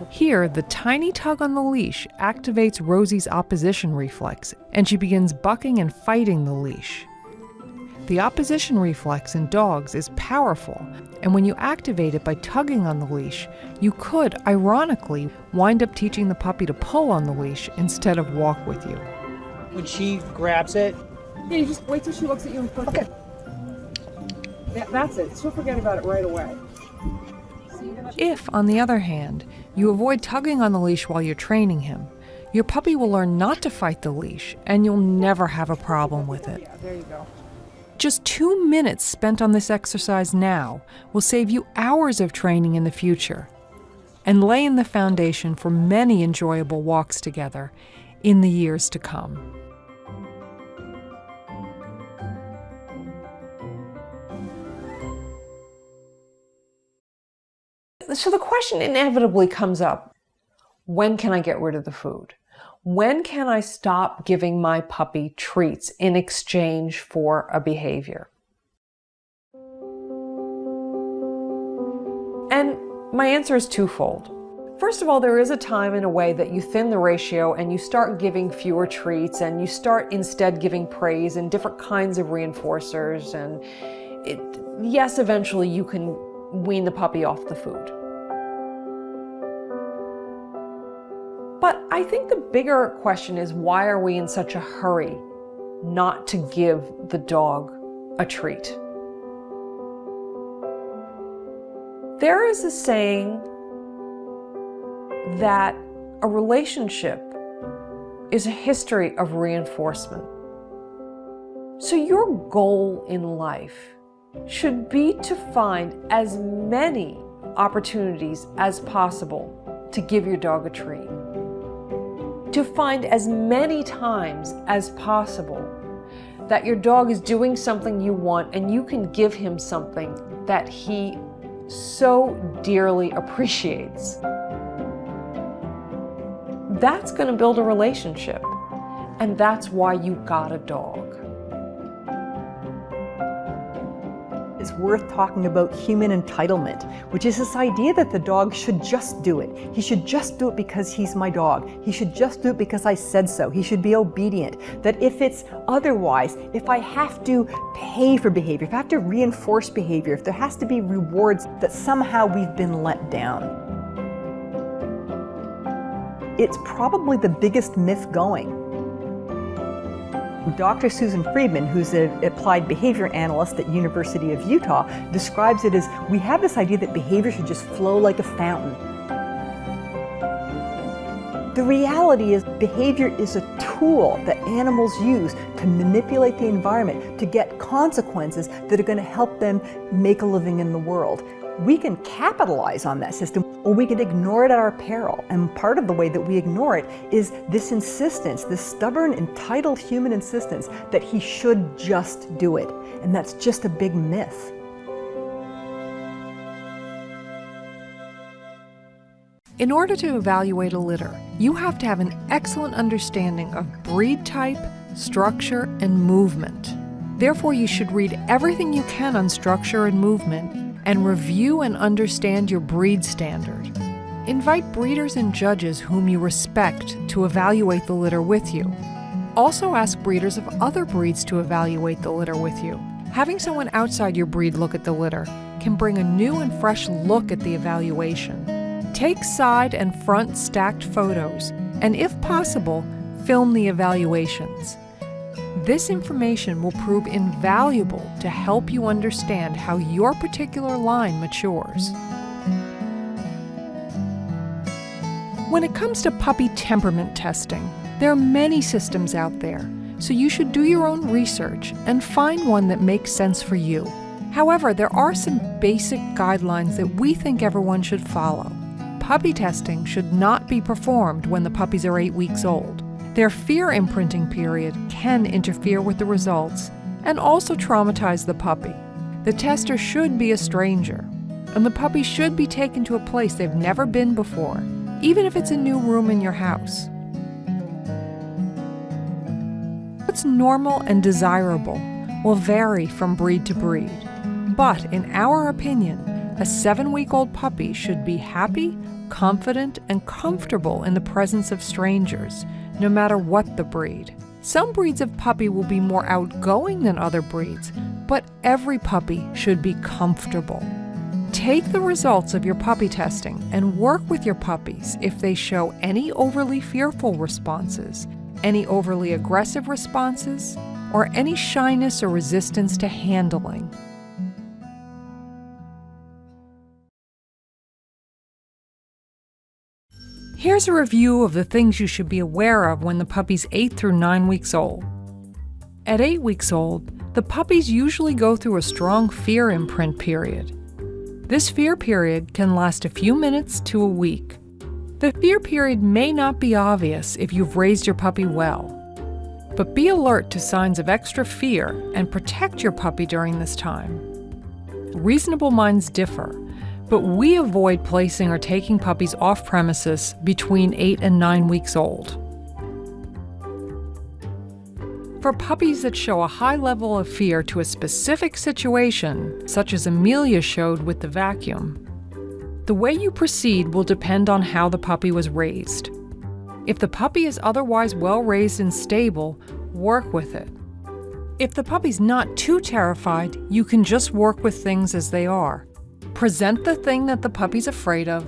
Here, the tiny tug on the leash activates Rosie's opposition reflex, and she begins bucking and fighting the leash. The opposition reflex in dogs is powerful, and when you activate it by tugging on the leash, you could, ironically, wind up teaching the puppy to pull on the leash instead of walk with you. When she grabs it, Yeah, you just wait till she looks at you and push it. That's it. She'll forget about it right away. If, on the other hand, you avoid tugging on the leash while you're training him, your puppy will learn not to fight the leash, and you'll never have a problem with it. Yeah, there you go. Just 2 minutes spent on this exercise now will save you hours of training in the future and lay in the foundation for many enjoyable walks together in the years to come. So the question inevitably comes up, when can I get rid of the food? When can I stop giving my puppy treats in exchange for a behavior? And my answer is twofold. First of all, there is a time and a way that you thin the ratio and you start giving fewer treats and you start instead giving praise and different kinds of reinforcers, and yes, eventually you can wean the puppy off the food. But I think the bigger question is, why are we in such a hurry not to give the dog a treat? There is a saying that a relationship is a history of reinforcement. So your goal in life should be to find as many opportunities as possible to give your dog a treat. To find as many times as possible that your dog is doing something you want and you can give him something that he so dearly appreciates. That's going to build a relationship, and that's why you got a dog. It's worth talking about human entitlement, which is this idea that the dog should just do it. He should just do it because he's my dog. He should just do it because I said so. He should be obedient. That if it's otherwise, if I have to pay for behavior, if I have to reinforce behavior, if there has to be rewards, that somehow we've been let down. It's probably the biggest myth going. Dr. Susan Friedman, who's an applied behavior analyst at University of Utah, describes it as, we have this idea that behavior should just flow like a fountain. The reality is, behavior is a tool that animals use to manipulate the environment, to get consequences that are going to help them make a living in the world. We can capitalize on that system, or we can ignore it at our peril. And part of the way that we ignore it is this insistence, this stubborn, entitled human insistence that he should just do it. And that's just a big myth. In order to evaluate a litter, you have to have an excellent understanding of breed type, structure, and movement. Therefore, you should read everything you can on structure and movement and review and understand your breed standard. Invite breeders and judges whom you respect to evaluate the litter with you. Also ask breeders of other breeds to evaluate the litter with you. Having someone outside your breed look at the litter can bring a new and fresh look at the evaluation. Take side and front stacked photos, and if possible, film the evaluations. This information will prove invaluable to help you understand how your particular line matures. When it comes to puppy temperament testing, there are many systems out there, so you should do your own research and find one that makes sense for you. However, there are some basic guidelines that we think everyone should follow. Puppy testing should not be performed when the puppies are 8 weeks old. Their fear imprinting period can interfere with the results and also traumatize the puppy. The tester should be a stranger, and the puppy should be taken to a place they've never been before, even if it's a new room in your house. What's normal and desirable will vary from breed to breed, but in our opinion, a 7-week-old puppy should be happy, confident, and comfortable in the presence of strangers, no matter what the breed. Some breeds of puppy will be more outgoing than other breeds, but every puppy should be comfortable. Take the results of your puppy testing and work with your puppies if they show any overly fearful responses, any overly aggressive responses, or any shyness or resistance to handling. Here's a review of the things you should be aware of when the puppy's 8 through 9 weeks old. At 8 weeks old, the puppies usually go through a strong fear imprint period. This fear period can last a few minutes to a week. The fear period may not be obvious if you've raised your puppy well, but be alert to signs of extra fear and protect your puppy during this time. Reasonable minds differ, but we avoid placing or taking puppies off premises between 8 and 9 weeks old. For puppies that show a high level of fear to a specific situation, such as Amelia showed with the vacuum, the way you proceed will depend on how the puppy was raised. If the puppy is otherwise well raised and stable, work with it. If the puppy's not too terrified, you can just work with things as they are. Present the thing that the puppy's afraid of,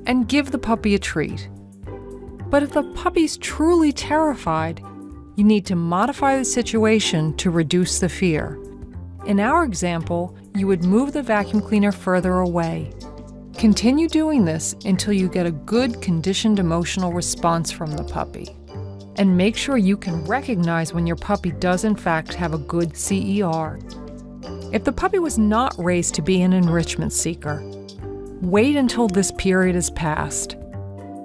and give the puppy a treat. But if the puppy's truly terrified, you need to modify the situation to reduce the fear. In our example, you would move the vacuum cleaner further away. Continue doing this until you get a good conditioned emotional response from the puppy. And make sure you can recognize when your puppy does in fact have a good CER. If the puppy was not raised to be an enrichment seeker, wait until this period is passed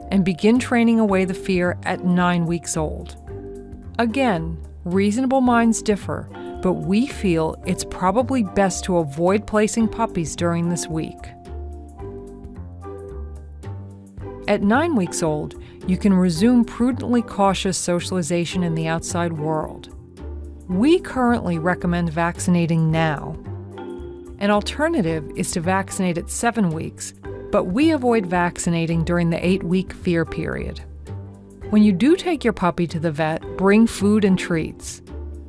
and begin training away the fear at 9 weeks old. Again, reasonable minds differ, but we feel it's probably best to avoid placing puppies during this week. At 9 weeks old, you can resume prudently cautious socialization in the outside world. We currently recommend vaccinating now. An alternative is to vaccinate at 7 weeks, but we avoid vaccinating during the 8-week fear period. When you do take your puppy to the vet, bring food and treats.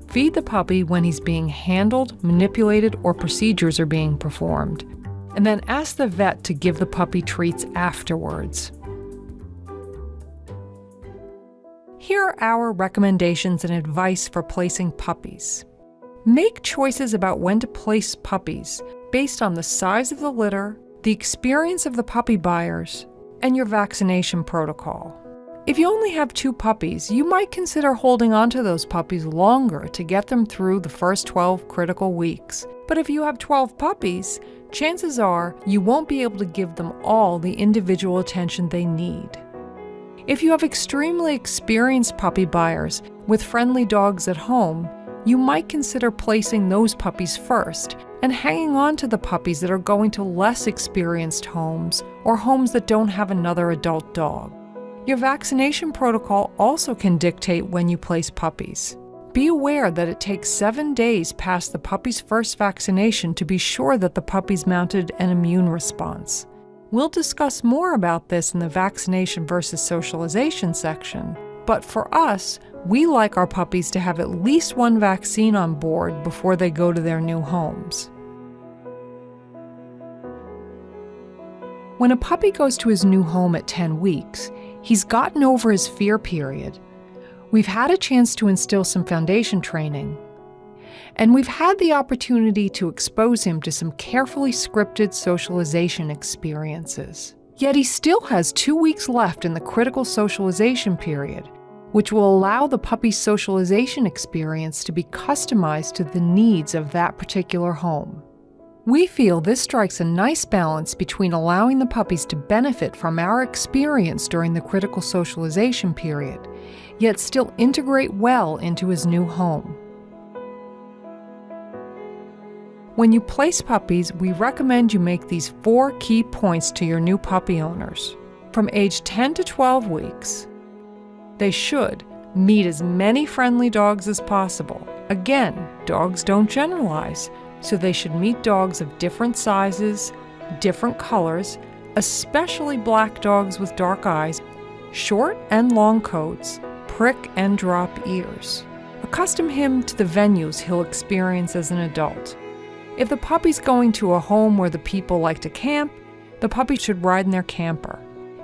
Feed the puppy when he's being handled, manipulated, or procedures are being performed, and then ask the vet to give the puppy treats afterwards. Here are our recommendations and advice for placing puppies. Make choices about when to place puppies based on the size of the litter, the experience of the puppy buyers, and your vaccination protocol. If you only have 2 puppies, you might consider holding onto those puppies longer to get them through the first 12 critical weeks. But if you have 12 puppies, chances are you won't be able to give them all the individual attention they need. If you have extremely experienced puppy buyers with friendly dogs at home, you might consider placing those puppies first and hanging on to the puppies that are going to less experienced homes or homes that don't have another adult dog. Your vaccination protocol also can dictate when you place puppies. Be aware that it takes 7 days past the puppy's first vaccination to be sure that the puppy's mounted an immune response. We'll discuss more about this in the vaccination versus socialization section, but for us, we like our puppies to have at least 1 vaccine on board before they go to their new homes. When a puppy goes to his new home at 10 weeks, he's gotten over his fear period. We've had a chance to instill some foundation training, and we've had the opportunity to expose him to some carefully scripted socialization experiences. Yet he still has 2 weeks left in the critical socialization period, which will allow the puppy's socialization experience to be customized to the needs of that particular home. We feel this strikes a nice balance between allowing the puppies to benefit from our experience during the critical socialization period, yet still integrate well into his new home. When you place puppies, we recommend you make these 4 key points to your new puppy owners. From age 10 to 12 weeks, they should meet as many friendly dogs as possible. Again, dogs don't generalize, so they should meet dogs of different sizes, different colors, especially black dogs with dark eyes, short and long coats, prick and drop ears. Accustom him to the venues he'll experience as an adult. If the puppy's going to a home where the people like to camp, the puppy should ride in their camper.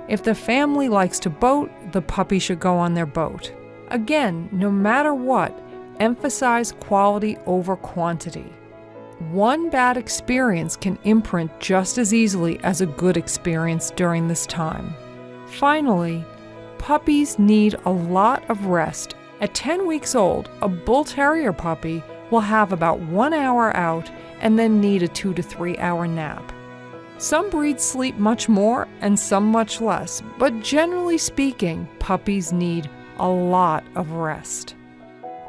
If the family likes to boat, the puppy should go on their boat. Again, no matter what, emphasize quality over quantity. One bad experience can imprint just as easily as a good experience during this time. Finally, puppies need a lot of rest. At 10 weeks old, a Bull Terrier puppy will have about 1 hour out and then need a 2 to 3 hour nap. Some breeds sleep much more and some much less, but generally speaking, puppies need a lot of rest.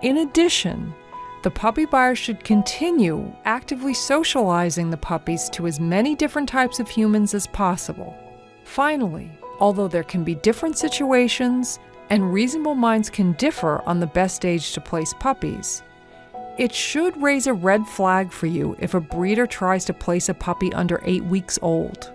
In addition, the puppy buyer should continue actively socializing the puppies to as many different types of humans as possible. Finally, although there can be different situations and reasonable minds can differ on the best age to place puppies, it should raise a red flag for you if a breeder tries to place a puppy under 8 weeks old.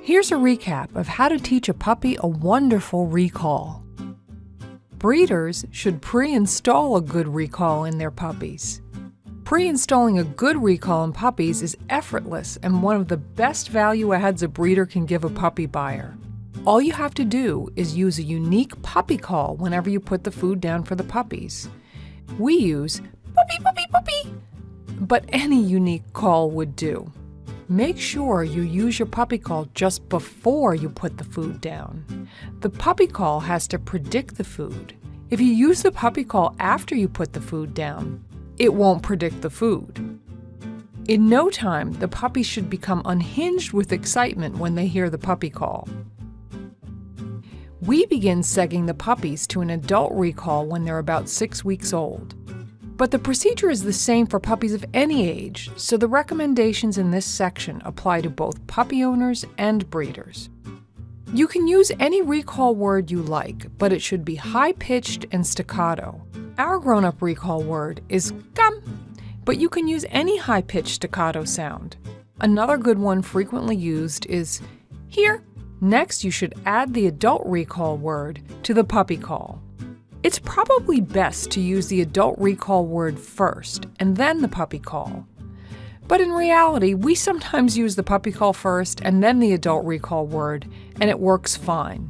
Here's a recap of how to teach a puppy a wonderful recall. Breeders should pre-install a good recall in their puppies. Pre-installing a good recall in puppies is effortless and one of the best value adds a breeder can give a puppy buyer. All you have to do is use a unique puppy call whenever you put the food down for the puppies. We use puppy, puppy, puppy, but any unique call would do. Make sure you use your puppy call just before you put the food down. The puppy call has to predict the food. If you use the puppy call after you put the food down, it won't predict the food. In no time, the puppies should become unhinged with excitement when they hear the puppy call. We begin segging the puppies to an adult recall when they're about 6 weeks old. But the procedure is the same for puppies of any age, so the recommendations in this section apply to both puppy owners and breeders. You can use any recall word you like, but it should be high-pitched and staccato. Our grown-up recall word is come, but you can use any high-pitched staccato sound. Another good one frequently used is here. Next, you should add the adult recall word to the puppy call. It's probably best to use the adult recall word first and then the puppy call. But in reality, we sometimes use the puppy call first and then the adult recall word, and it works fine.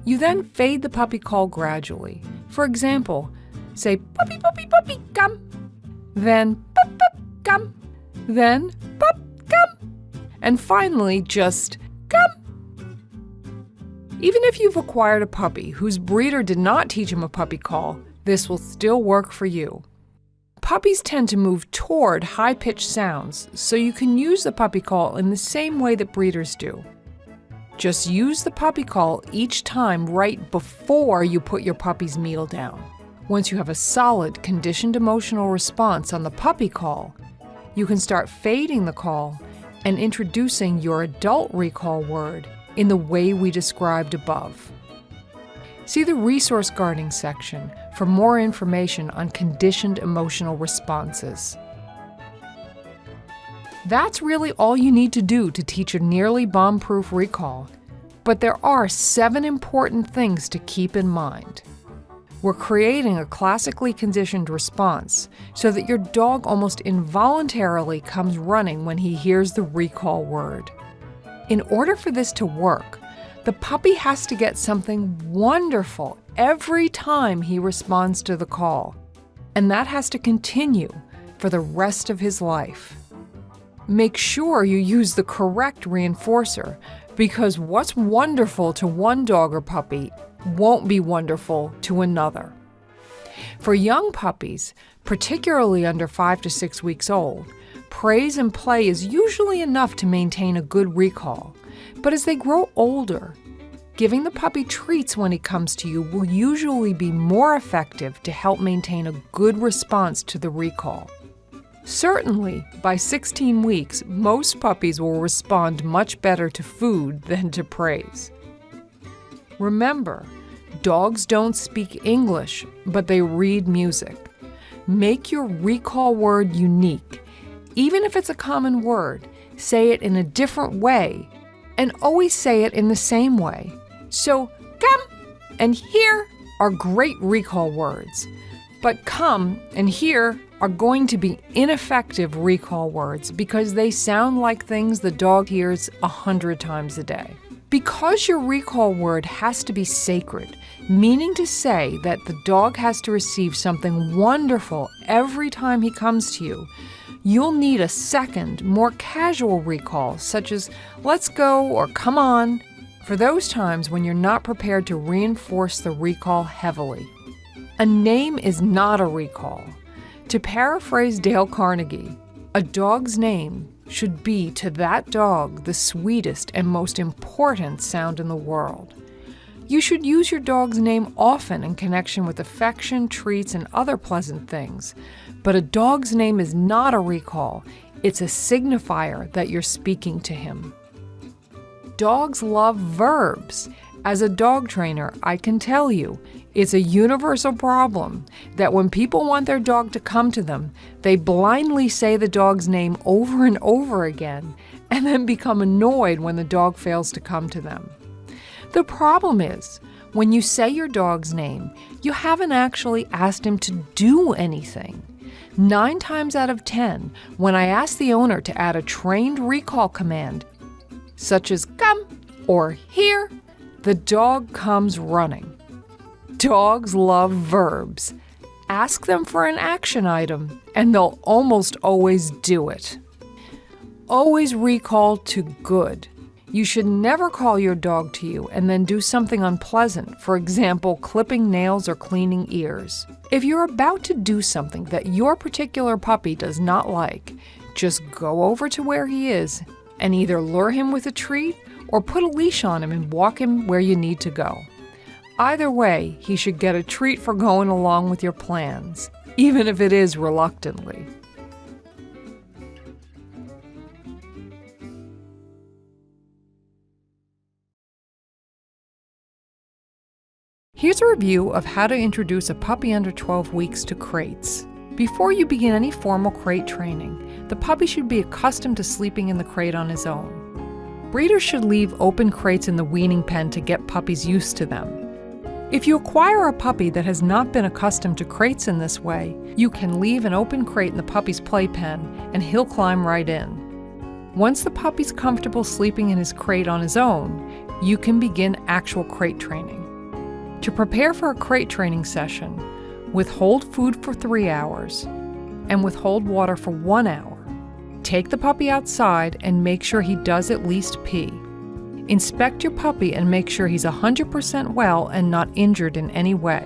You then fade the puppy call gradually. For example, say puppy, puppy, puppy, come. Then pup, pup, come. Then pup, come. And finally, just come. Even if you've acquired a puppy whose breeder did not teach him a puppy call, this will still work for you. Puppies tend to move toward high-pitched sounds, so you can use the puppy call in the same way that breeders do. Just use the puppy call each time right before you put your puppy's meal down. Once you have a solid, conditioned emotional response on the puppy call, you can start fading the call and introducing your adult recall word in the way we described above. See the resource guarding section for more information on conditioned emotional responses. That's really all you need to do to teach a nearly bomb-proof recall. But there are 7 important things to keep in mind. We're creating a classically conditioned response so that your dog almost involuntarily comes running when he hears the recall word. In order for this to work, the puppy has to get something wonderful every time he responds to the call, and that has to continue for the rest of his life. Make sure you use the correct reinforcer, because what's wonderful to one dog or puppy won't be wonderful to another. For young puppies, particularly under 5 to 6 weeks old, praise and play is usually enough to maintain a good recall. But as they grow older, giving the puppy treats when he comes to you will usually be more effective to help maintain a good response to the recall. Certainly, by 16 weeks, most puppies will respond much better to food than to praise. Remember, dogs don't speak English, but they read music. Make your recall word unique. Even if it's a common word, say it in a different way, and always say it in the same way. So, come and here are great recall words. But come and here are going to be ineffective recall words because they sound like things the dog hears 100 times a day. Because your recall word has to be sacred, meaning to say that the dog has to receive something wonderful every time he comes to you, you'll need a second, more casual recall, such as let's go or come on, for those times when you're not prepared to reinforce the recall heavily. A name is not a recall. To paraphrase Dale Carnegie, a dog's name should be to that dog the sweetest and most important sound in the world. You should use your dog's name often in connection with affection, treats, and other pleasant things. But a dog's name is not a recall. It's a signifier that you're speaking to him. Dogs love verbs. As a dog trainer, I can tell you, it's a universal problem that when people want their dog to come to them, they blindly say the dog's name over and over again, and then become annoyed when the dog fails to come to them. The problem is, when you say your dog's name, you haven't actually asked him to do anything. 9 times out of 10, when I ask the owner to add a trained recall command, such as come or here, the dog comes running. Dogs love verbs. Ask them for an action item, and they'll almost always do it. Always recall to good. You should never call your dog to you and then do something unpleasant, for example, clipping nails or cleaning ears. If you're about to do something that your particular puppy does not like, just go over to where he is and either lure him with a treat or put a leash on him and walk him where you need to go. Either way, he should get a treat for going along with your plans, even if it is reluctantly. Here's a review of how to introduce a puppy under 12 weeks to crates. Before you begin any formal crate training, the puppy should be accustomed to sleeping in the crate on his own. Breeders should leave open crates in the weaning pen to get puppies used to them. If you acquire a puppy that has not been accustomed to crates in this way, you can leave an open crate in the puppy's playpen and he'll climb right in. Once the puppy's comfortable sleeping in his crate on his own, you can begin actual crate training. To prepare for a crate training session, withhold food for 3 hours and withhold water for 1 hour. Take the puppy outside and make sure he does at least pee. Inspect your puppy and make sure he's 100% well and not injured in any way.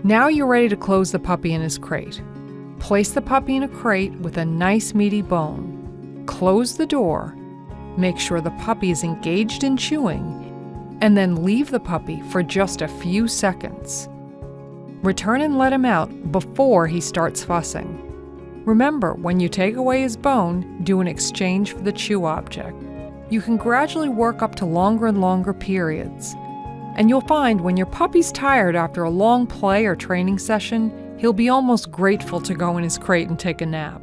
Now you're ready to close the puppy in his crate. Place the puppy in a crate with a nice meaty bone. Close the door. Make sure the puppy is engaged in chewing, and then leave the puppy for just a few seconds. Return and let him out before he starts fussing. Remember, when you take away his bone, do an exchange for the chew object. You can gradually work up to longer and longer periods. And you'll find when your puppy's tired after a long play or training session, he'll be almost grateful to go in his crate and take a nap.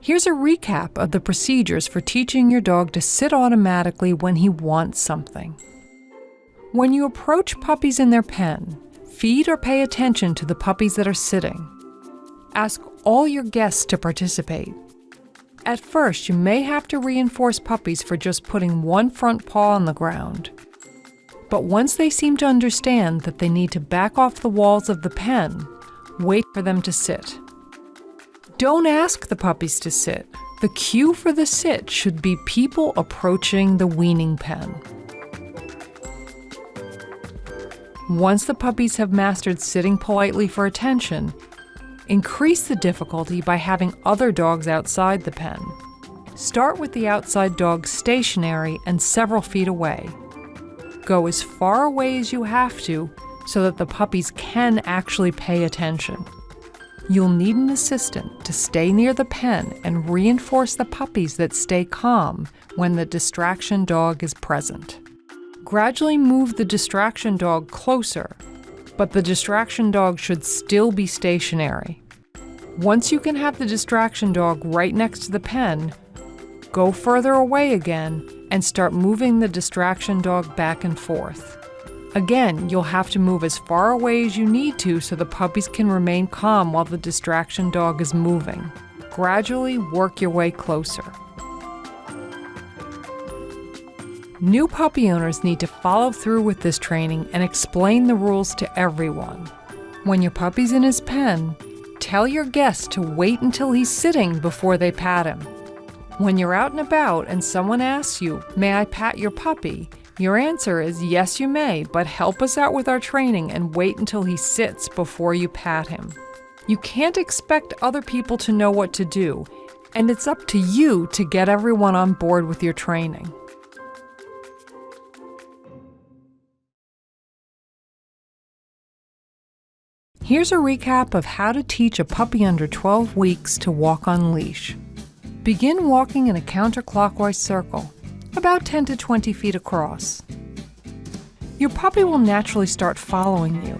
Here's a recap of the procedures for teaching your dog to sit automatically when he wants something. When you approach puppies in their pen, feed or pay attention to the puppies that are sitting. Ask all your guests to participate. At first, you may have to reinforce puppies for just putting one front paw on the ground. But once they seem to understand that they need to back off the walls of the pen, wait for them to sit. Don't ask the puppies to sit. The cue for the sit should be people approaching the weaning pen. Once the puppies have mastered sitting politely for attention, increase the difficulty by having other dogs outside the pen. Start with the outside dog stationary and several feet away. Go as far away as you have to so that the puppies can actually pay attention. You'll need an assistant to stay near the pen and reinforce the puppies that stay calm when the distraction dog is present. Gradually move the distraction dog closer, but the distraction dog should still be stationary. Once you can have the distraction dog right next to the pen, go further away again and start moving the distraction dog back and forth. Again, you'll have to move as far away as you need to so the puppies can remain calm while the distraction dog is moving. Gradually work your way closer. New puppy owners need to follow through with this training and explain the rules to everyone. When your puppy's in his pen, tell your guests to wait until he's sitting before they pat him. When you're out and about and someone asks you, "May I pat your puppy?" your answer is, "Yes, you may, but help us out with our training and wait until he sits before you pat him." You can't expect other people to know what to do, and it's up to you to get everyone on board with your training. Here's a recap of how to teach a puppy under 12 weeks to walk on leash. Begin walking in a counterclockwise circle, about 10 to 20 feet across. Your puppy will naturally start following you.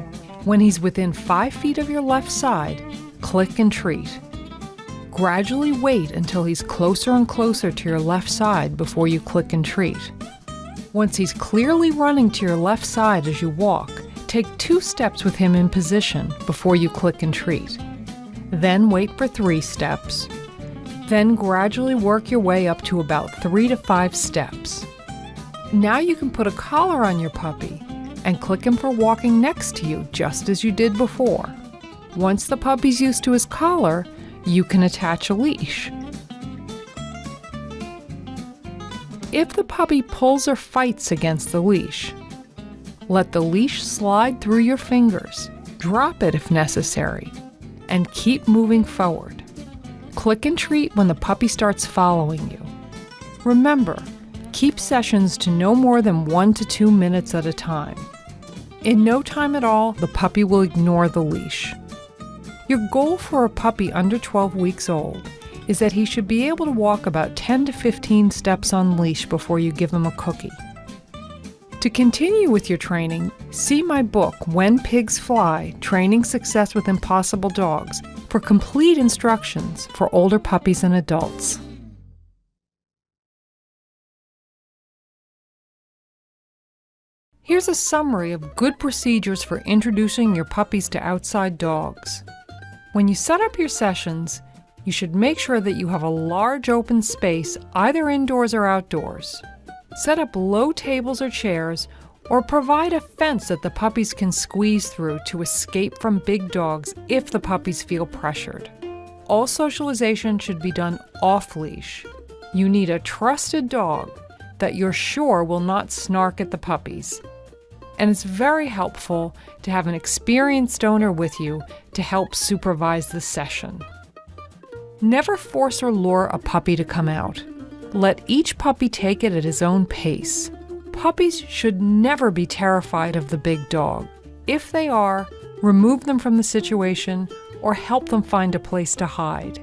When he's within 5 feet of your left side, click and treat. Gradually wait until he's closer and closer to your left side before you click and treat. Once he's clearly running to your left side as you walk, take 2 steps with him in position before you click and treat. Then wait for 3 steps. Then gradually work your way up to about 3 to 5 steps. Now you can put a collar on your puppy and click him for walking next to you just as you did before. Once the puppy's used to his collar, you can attach a leash. If the puppy pulls or fights against the leash, let the leash slide through your fingers, drop it if necessary, and keep moving forward. Click and treat when the puppy starts following you. Remember, keep sessions to no more than 1 to 2 minutes at a time. In no time at all, the puppy will ignore the leash. Your goal for a puppy under 12 weeks old is that he should be able to walk about 10 to 15 steps on leash before you give him a cookie. To continue with your training, see my book, When Pigs Fly: Training Success with Impossible Dogs, for complete instructions for older puppies and adults. Here's a summary of good procedures for introducing your puppies to outside dogs. When you set up your sessions, you should make sure that you have a large open space, either indoors or outdoors. Set up low tables or chairs, or provide a fence that the puppies can squeeze through to escape from big dogs if the puppies feel pressured. All socialization should be done off-leash. You need a trusted dog that you're sure will not snark at the puppies. And it's very helpful to have an experienced owner with you to help supervise the session. Never force or lure a puppy to come out. Let each puppy take it at his own pace. Puppies should never be terrified of the big dog. If they are, remove them from the situation or help them find a place to hide.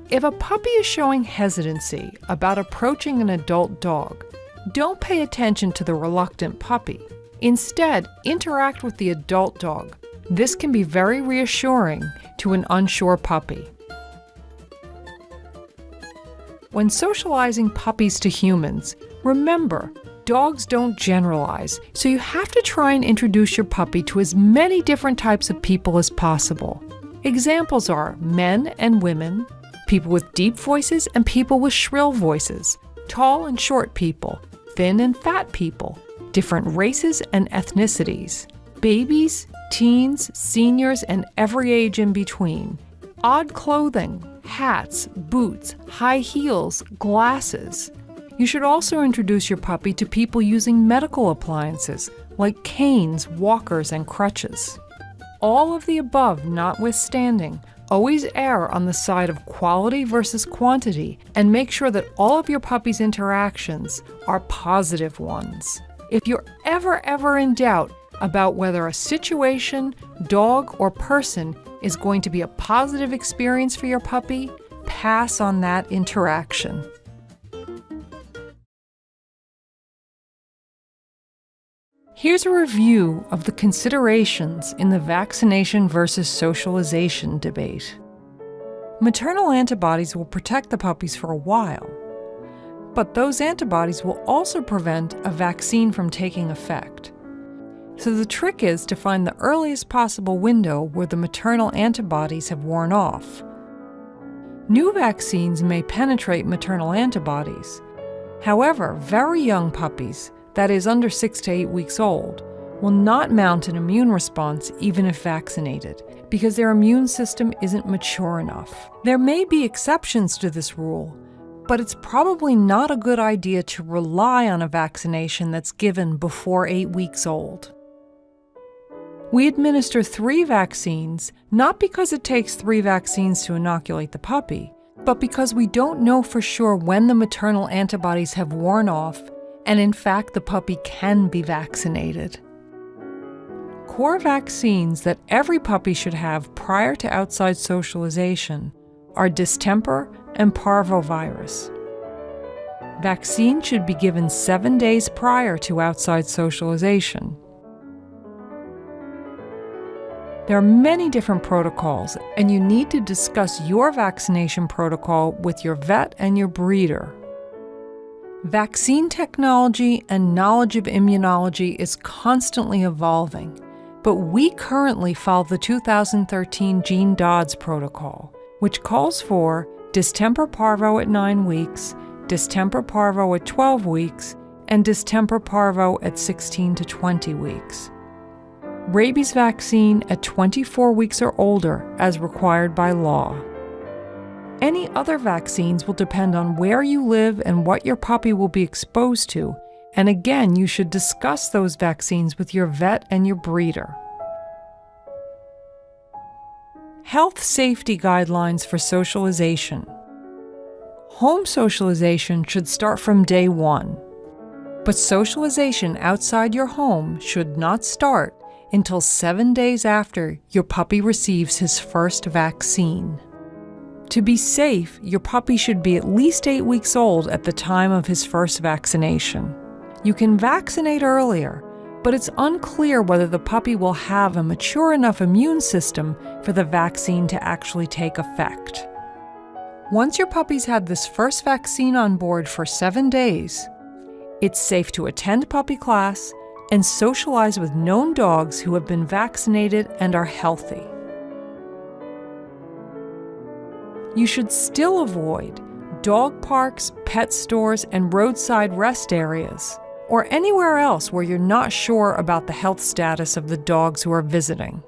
If a puppy is showing hesitancy about approaching an adult dog, don't pay attention to the reluctant puppy. Instead, interact with the adult dog. This can be very reassuring to an unsure puppy. When socializing puppies to humans, remember, dogs don't generalize, so you have to try and introduce your puppy to as many different types of people as possible. Examples are men and women, people with deep voices and people with shrill voices, tall and short people, thin and fat people, different races and ethnicities, babies, teens, seniors, and every age in between, odd clothing, hats, boots, high heels, glasses. You should also introduce your puppy to people using medical appliances like canes, walkers, and crutches. All of the above notwithstanding, always err on the side of quality versus quantity and make sure that all of your puppy's interactions are positive ones. If you're ever in doubt about whether a situation, dog, or person is going to be a positive experience for your puppy, pass on that interaction. Here's a review of the considerations in the vaccination versus socialization debate. Maternal antibodies will protect the puppies for a while, but those antibodies will also prevent a vaccine from taking effect. So the trick is to find the earliest possible window where the maternal antibodies have worn off. New vaccines may penetrate maternal antibodies. However, very young puppies, that is under 6 to 8 weeks old, will not mount an immune response even if vaccinated, because their immune system isn't mature enough. There may be exceptions to this rule, but it's probably not a good idea to rely on a vaccination that's given before 8 weeks old. We administer 3 vaccines, not because it takes 3 vaccines to inoculate the puppy, but because we don't know for sure when the maternal antibodies have worn off, and in fact the puppy can be vaccinated. Core vaccines that every puppy should have prior to outside socialization are distemper and parvovirus. Vaccine should be given 7 days prior to outside socialization. There are many different protocols, and you need to discuss your vaccination protocol with your vet and your breeder. Vaccine technology and knowledge of immunology is constantly evolving, but we currently follow the 2013 Jean Dodds protocol, which calls for distemper parvo at 9 weeks, distemper parvo at 12 weeks, and distemper parvo at 16 to 20 weeks. Rabies vaccine at 24 weeks or older as required by law. Any other vaccines will depend on where you live and what your puppy will be exposed to, and again, you should discuss those vaccines with your vet and your breeder. Health safety guidelines for socialization. Home socialization should start from day 1, but socialization outside your home should not start until 7 days after your puppy receives his first vaccine. To be safe, your puppy should be at least 8 weeks old at the time of his first vaccination. You can vaccinate earlier, but it's unclear whether the puppy will have a mature enough immune system for the vaccine to actually take effect. Once your puppy's had this first vaccine on board for 7 days, it's safe to attend puppy class and socialize with known dogs who have been vaccinated and are healthy. You should still avoid dog parks, pet stores, and roadside rest areas, or anywhere else where you're not sure about the health status of the dogs who are visiting.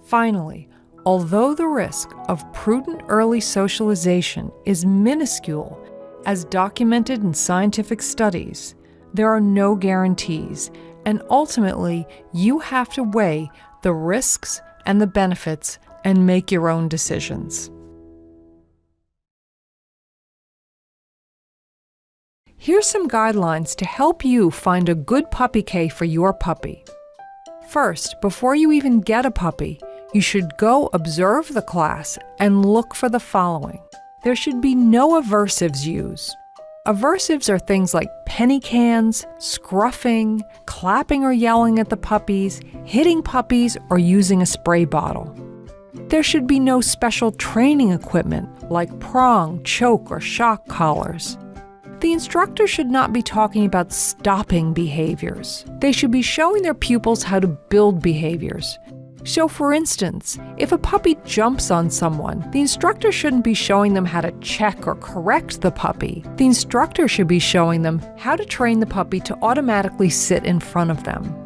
Finally, although the risk of prudent early socialization is minuscule, as documented in scientific studies, there are no guarantees, and ultimately, you have to weigh the risks and the benefits and make your own decisions. Here's some guidelines to help you find a good puppy K for your puppy. First, before you even get a puppy, you should go observe the class and look for the following. There should be no aversives used. Aversives are things like penny cans, scruffing, clapping or yelling at the puppies, hitting puppies, or using a spray bottle. There should be no special training equipment like prong, choke, or shock collars. The instructor should not be talking about stopping behaviors. They should be showing their pupils how to build behaviors. So for instance, if a puppy jumps on someone, the instructor shouldn't be showing them how to check or correct the puppy. The instructor should be showing them how to train the puppy to automatically sit in front of them.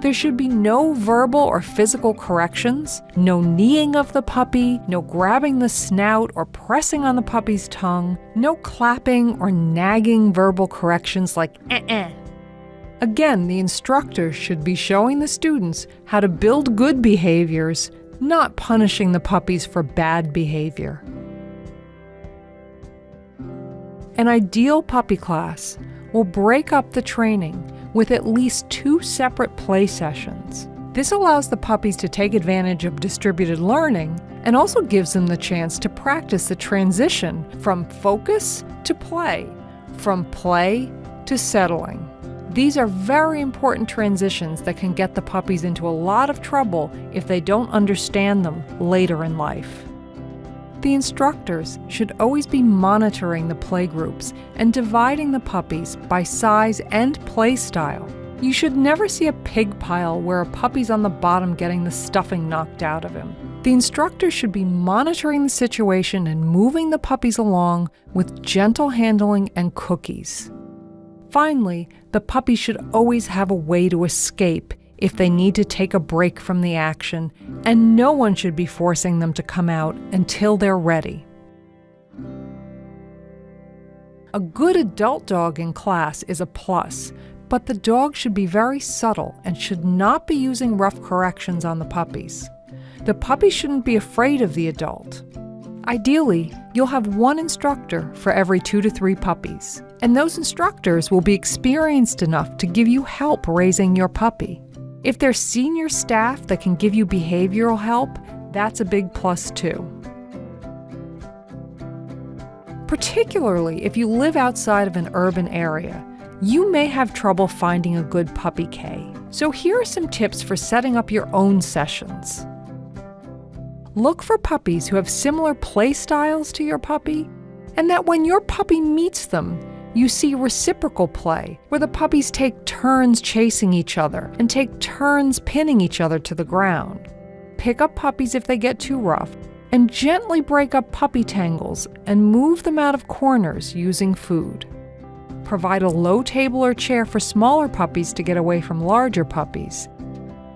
There should be no verbal or physical corrections, no kneeing of the puppy, no grabbing the snout or pressing on the puppy's tongue, no clapping or nagging verbal corrections like eh. Again, the instructor should be showing the students how to build good behaviors, not punishing the puppies for bad behavior. An ideal puppy class will break up the training with at least 2 separate play sessions. This allows the puppies to take advantage of distributed learning and also gives them the chance to practice the transition from focus to play, from play to settling. These are very important transitions that can get the puppies into a lot of trouble if they don't understand them later in life. The instructors should always be monitoring the play groups and dividing the puppies by size and play style. You should never see a pig pile where a puppy's on the bottom getting the stuffing knocked out of him. The instructor should be monitoring the situation and moving the puppies along with gentle handling and cookies. Finally, the puppies should always have a way to escape if they need to take a break from the action, and no one should be forcing them to come out until they're ready. A good adult dog in class is a plus, but the dog should be very subtle and should not be using rough corrections on the puppies. The puppy shouldn't be afraid of the adult. Ideally, you'll have 1 instructor for every 2 to 3 puppies, and those instructors will be experienced enough to give you help raising your puppy. If there's senior staff that can give you behavioral help, that's a big plus too. Particularly if you live outside of an urban area, you may have trouble finding a good puppy K. So here are some tips for setting up your own sessions. Look for puppies who have similar play styles to your puppy, and that when your puppy meets them, you see reciprocal play, where the puppies take turns chasing each other and take turns pinning each other to the ground. Pick up puppies if they get too rough, and gently break up puppy tangles and move them out of corners using food. Provide a low table or chair for smaller puppies to get away from larger puppies.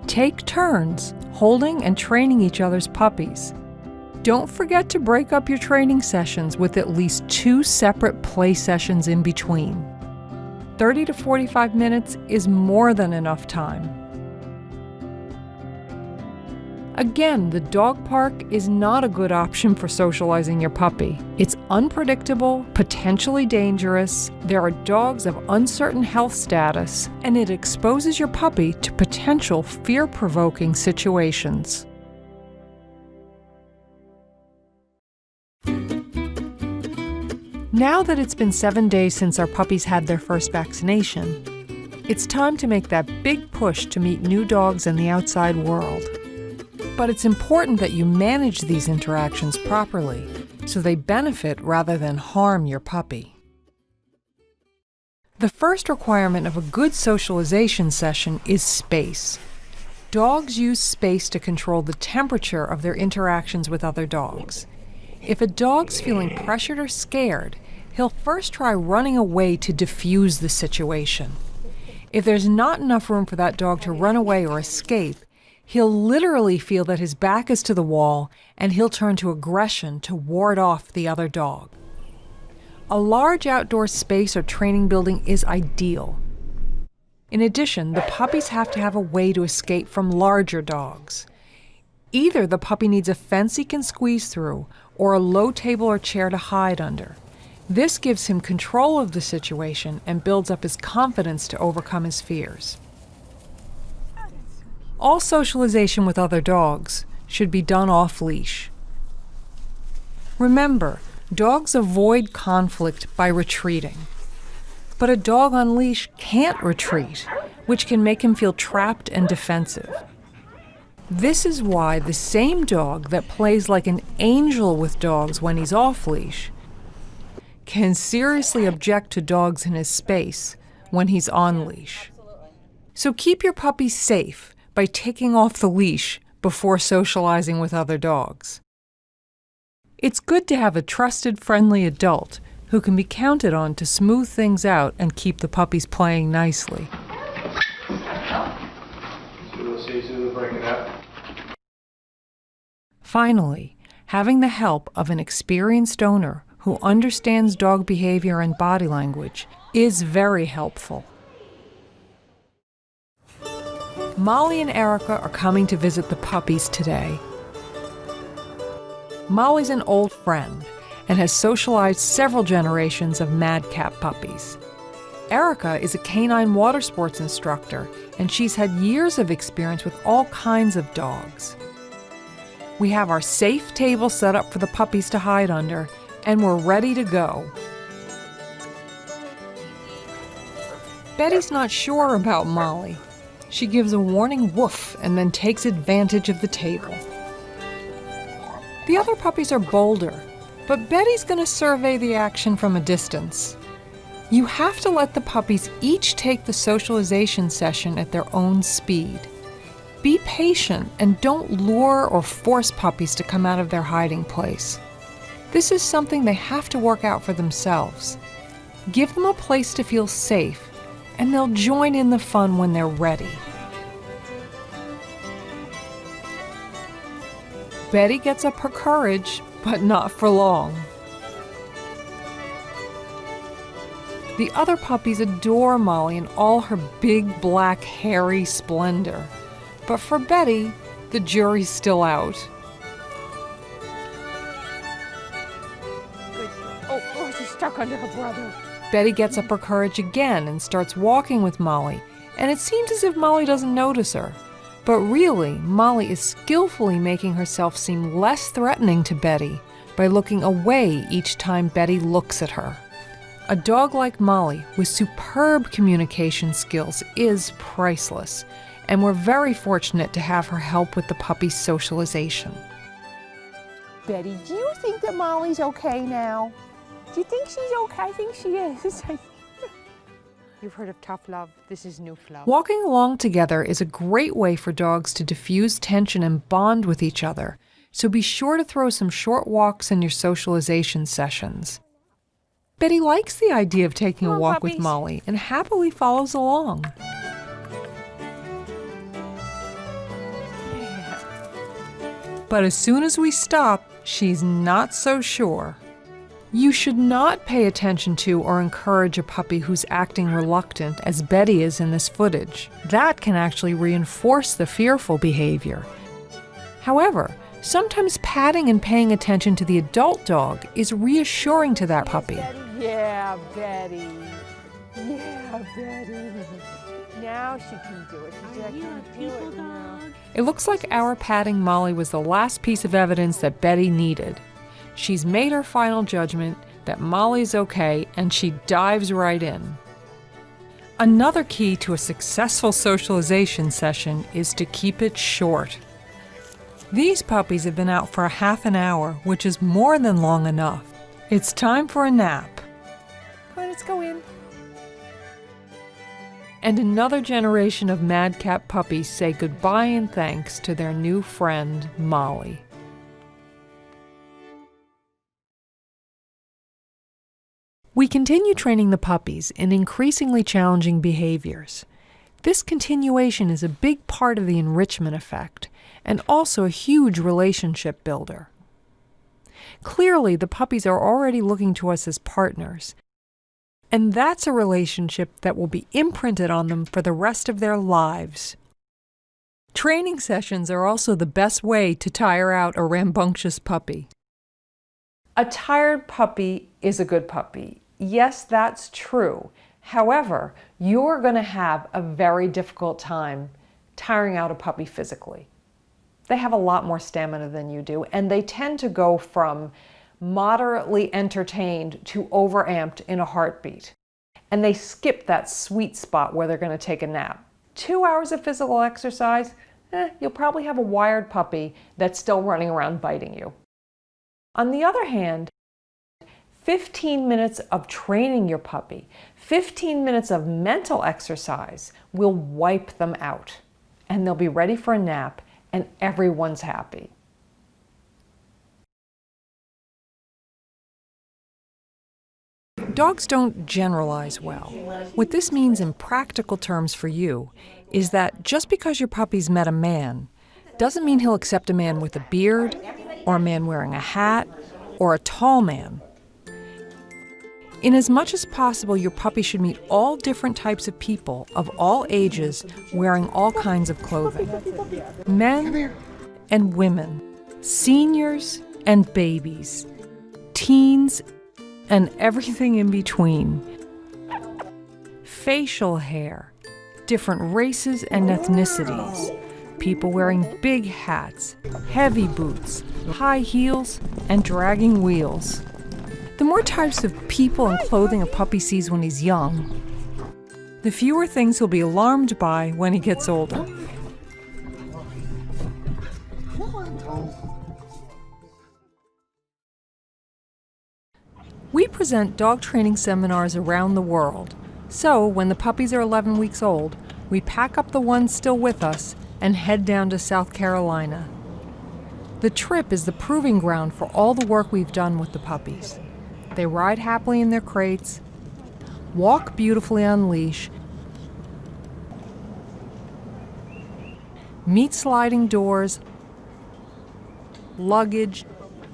Take turns holding and training each other's puppies. Don't forget to break up your training sessions with at least 2 separate play sessions in between. 30 to 45 minutes is more than enough time. Again, the dog park is not a good option for socializing your puppy. It's unpredictable, potentially dangerous, there are dogs of uncertain health status, and it exposes your puppy to potential fear-provoking situations. Now that it's been 7 days since our puppies had their first vaccination, it's time to make that big push to meet new dogs in the outside world. But it's important that you manage these interactions properly so they benefit rather than harm your puppy. The first requirement of a good socialization session is space. Dogs use space to control the temperature of their interactions with other dogs. If a dog's feeling pressured or scared, he'll first try running away to diffuse the situation. If there's not enough room for that dog to run away or escape, he'll literally feel that his back is to the wall and he'll turn to aggression to ward off the other dog. A large outdoor space or training building is ideal. In addition, the puppies have to have a way to escape from larger dogs. Either the puppy needs a fence he can squeeze through or a low table or chair to hide under. This gives him control of the situation and builds up his confidence to overcome his fears. All socialization with other dogs should be done off-leash. Remember, dogs avoid conflict by retreating. But a dog on leash can't retreat, which can make him feel trapped and defensive. This is why the same dog that plays like an angel with dogs when he's off-leash can seriously object to dogs in his space when he's on-leash. So keep your puppy safe by taking off the leash before socializing with other dogs. It's good to have a trusted, friendly adult who can be counted on to smooth things out and keep the puppies playing nicely. Finally, having the help of an experienced owner who understands dog behavior and body language is very helpful. Molly and Erica are coming to visit the puppies today. Molly's an old friend and has socialized several generations of madcap puppies. Erica is a canine water sports instructor, and she's had years of experience with all kinds of dogs. We have our safe table set up for the puppies to hide under, and we're ready to go. Betty's not sure about Molly. She gives a warning woof and then takes advantage of the table. The other puppies are bolder, but Betty's going to survey the action from a distance. You have to let the puppies each take the socialization session at their own speed. Be patient and don't lure or force puppies to come out of their hiding place. This is something they have to work out for themselves. Give them a place to feel safe, and they'll join in the fun when they're ready. Betty gets up her courage, but not for long. The other puppies adore Molly in all her big, black, hairy splendor. But for Betty, the jury's still out. Oh, she's stuck under her brother. Betty gets up her courage again and starts walking with Molly, and it seems as if Molly doesn't notice her. But really, Molly is skillfully making herself seem less threatening to Betty by looking away each time Betty looks at her. A dog like Molly with superb communication skills is priceless, and we're very fortunate to have her help with the puppy's socialization. Betty, do you think that Molly's okay now? Do you think she's okay? I think she is. You've heard of tough love. This is new flow. Walking along together is a great way for dogs to diffuse tension and bond with each other, so be sure to throw some short walks in your socialization sessions. Betty likes the idea of taking a walk with Molly and happily follows along. But as soon as we stop, she's not so sure. You should not pay attention to or encourage a puppy who's acting reluctant, as Betty is in this footage. That can actually reinforce the fearful behavior. However, sometimes patting and paying attention to the adult dog is reassuring to that puppy. Yeah, Betty. Yeah, Betty. Now she can do it. She can do it now. It looks like our patting Molly was the last piece of evidence that Betty needed. She's made her final judgment that Molly's okay, and she dives right in. Another key to a successful socialization session is to keep it short. These puppies have been out for a half an hour, which is more than long enough. It's time for a nap. Come on, let's go in. And another generation of madcap puppies say goodbye and thanks to their new friend, Molly. We continue training the puppies in increasingly challenging behaviors. This continuation is a big part of the enrichment effect, and also a huge relationship builder. Clearly, the puppies are already looking to us as partners, and that's a relationship that will be imprinted on them for the rest of their lives. Training sessions are also the best way to tire out a rambunctious puppy. A tired puppy is a good puppy. Yes, that's true. However, you're going to have a very difficult time tiring out a puppy physically. They have a lot more stamina than you do, and they tend to go from moderately entertained to overamped in a heartbeat. And they skip that sweet spot where they're going to take a nap. 2 hours of physical exercise, you'll probably have a wired puppy that's still running around biting you. On the other hand, 15 minutes of training your puppy, 15 minutes of mental exercise will wipe them out, and they'll be ready for a nap, and everyone's happy. Dogs don't generalize well. What this means in practical terms for you is that just because your puppy's met a man doesn't mean he'll accept a man with a beard, or a man wearing a hat, or a tall man. In as much as possible, your puppy should meet all different types of people of all ages wearing all kinds of clothing. Men and women, seniors and babies, teens and everything in between. Facial hair, different races and ethnicities, people wearing big hats, heavy boots, high heels, and dragging wheels. The more types of people and clothing a puppy sees when he's young, the fewer things he'll be alarmed by when he gets older. We present dog training seminars around the world, so when the puppies are 11 weeks old, we pack up the ones still with us and head down to South Carolina. The trip is the proving ground for all the work we've done with the puppies. They ride happily in their crates, walk beautifully on leash, meet sliding doors, luggage,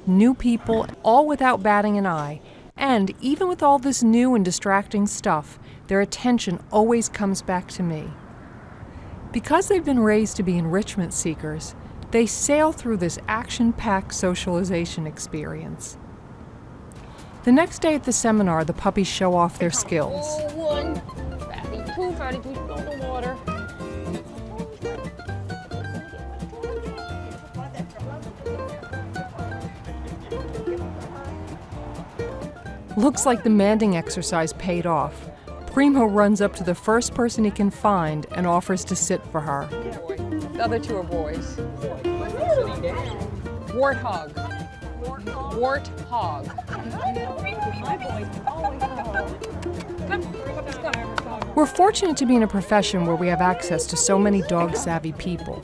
new people, all without batting an eye. And even with all this new and distracting stuff, their attention always comes back to me. Because they've been raised to be enrichment seekers, they sail through this action-packed socialization experience. The next day at the seminar, the puppies show off their skills. Oh, one. Fatty, two, fill the water. Looks like the manding exercise paid off. Primo runs up to the first person he can find and offers to sit for her. The other two are boys. Warthog. Warthog. We're fortunate to be in a profession where we have access to so many dog-savvy people.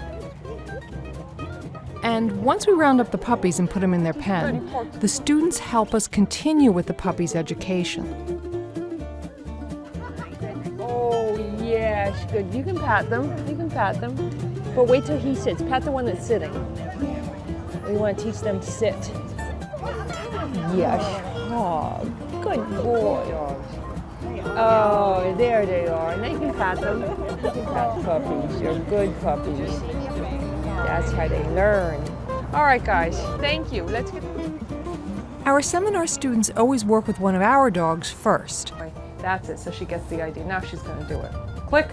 And once we round up the puppies and put them in their pen, the students help us continue with the puppies' education. Oh, yes, good. You can pat them. You can pat them. But wait till he sits. Pat the one that's sitting. We want to teach them to sit. Yes. Oh, good boy. Oh, there they are. Now you can pat them. You can pat the puppies. You're good puppies. That's how they learn. All right, guys. Thank you. Let's get... Our seminar students always work with one of our dogs first. That's it, so she gets the idea. Now she's going to do it. Click.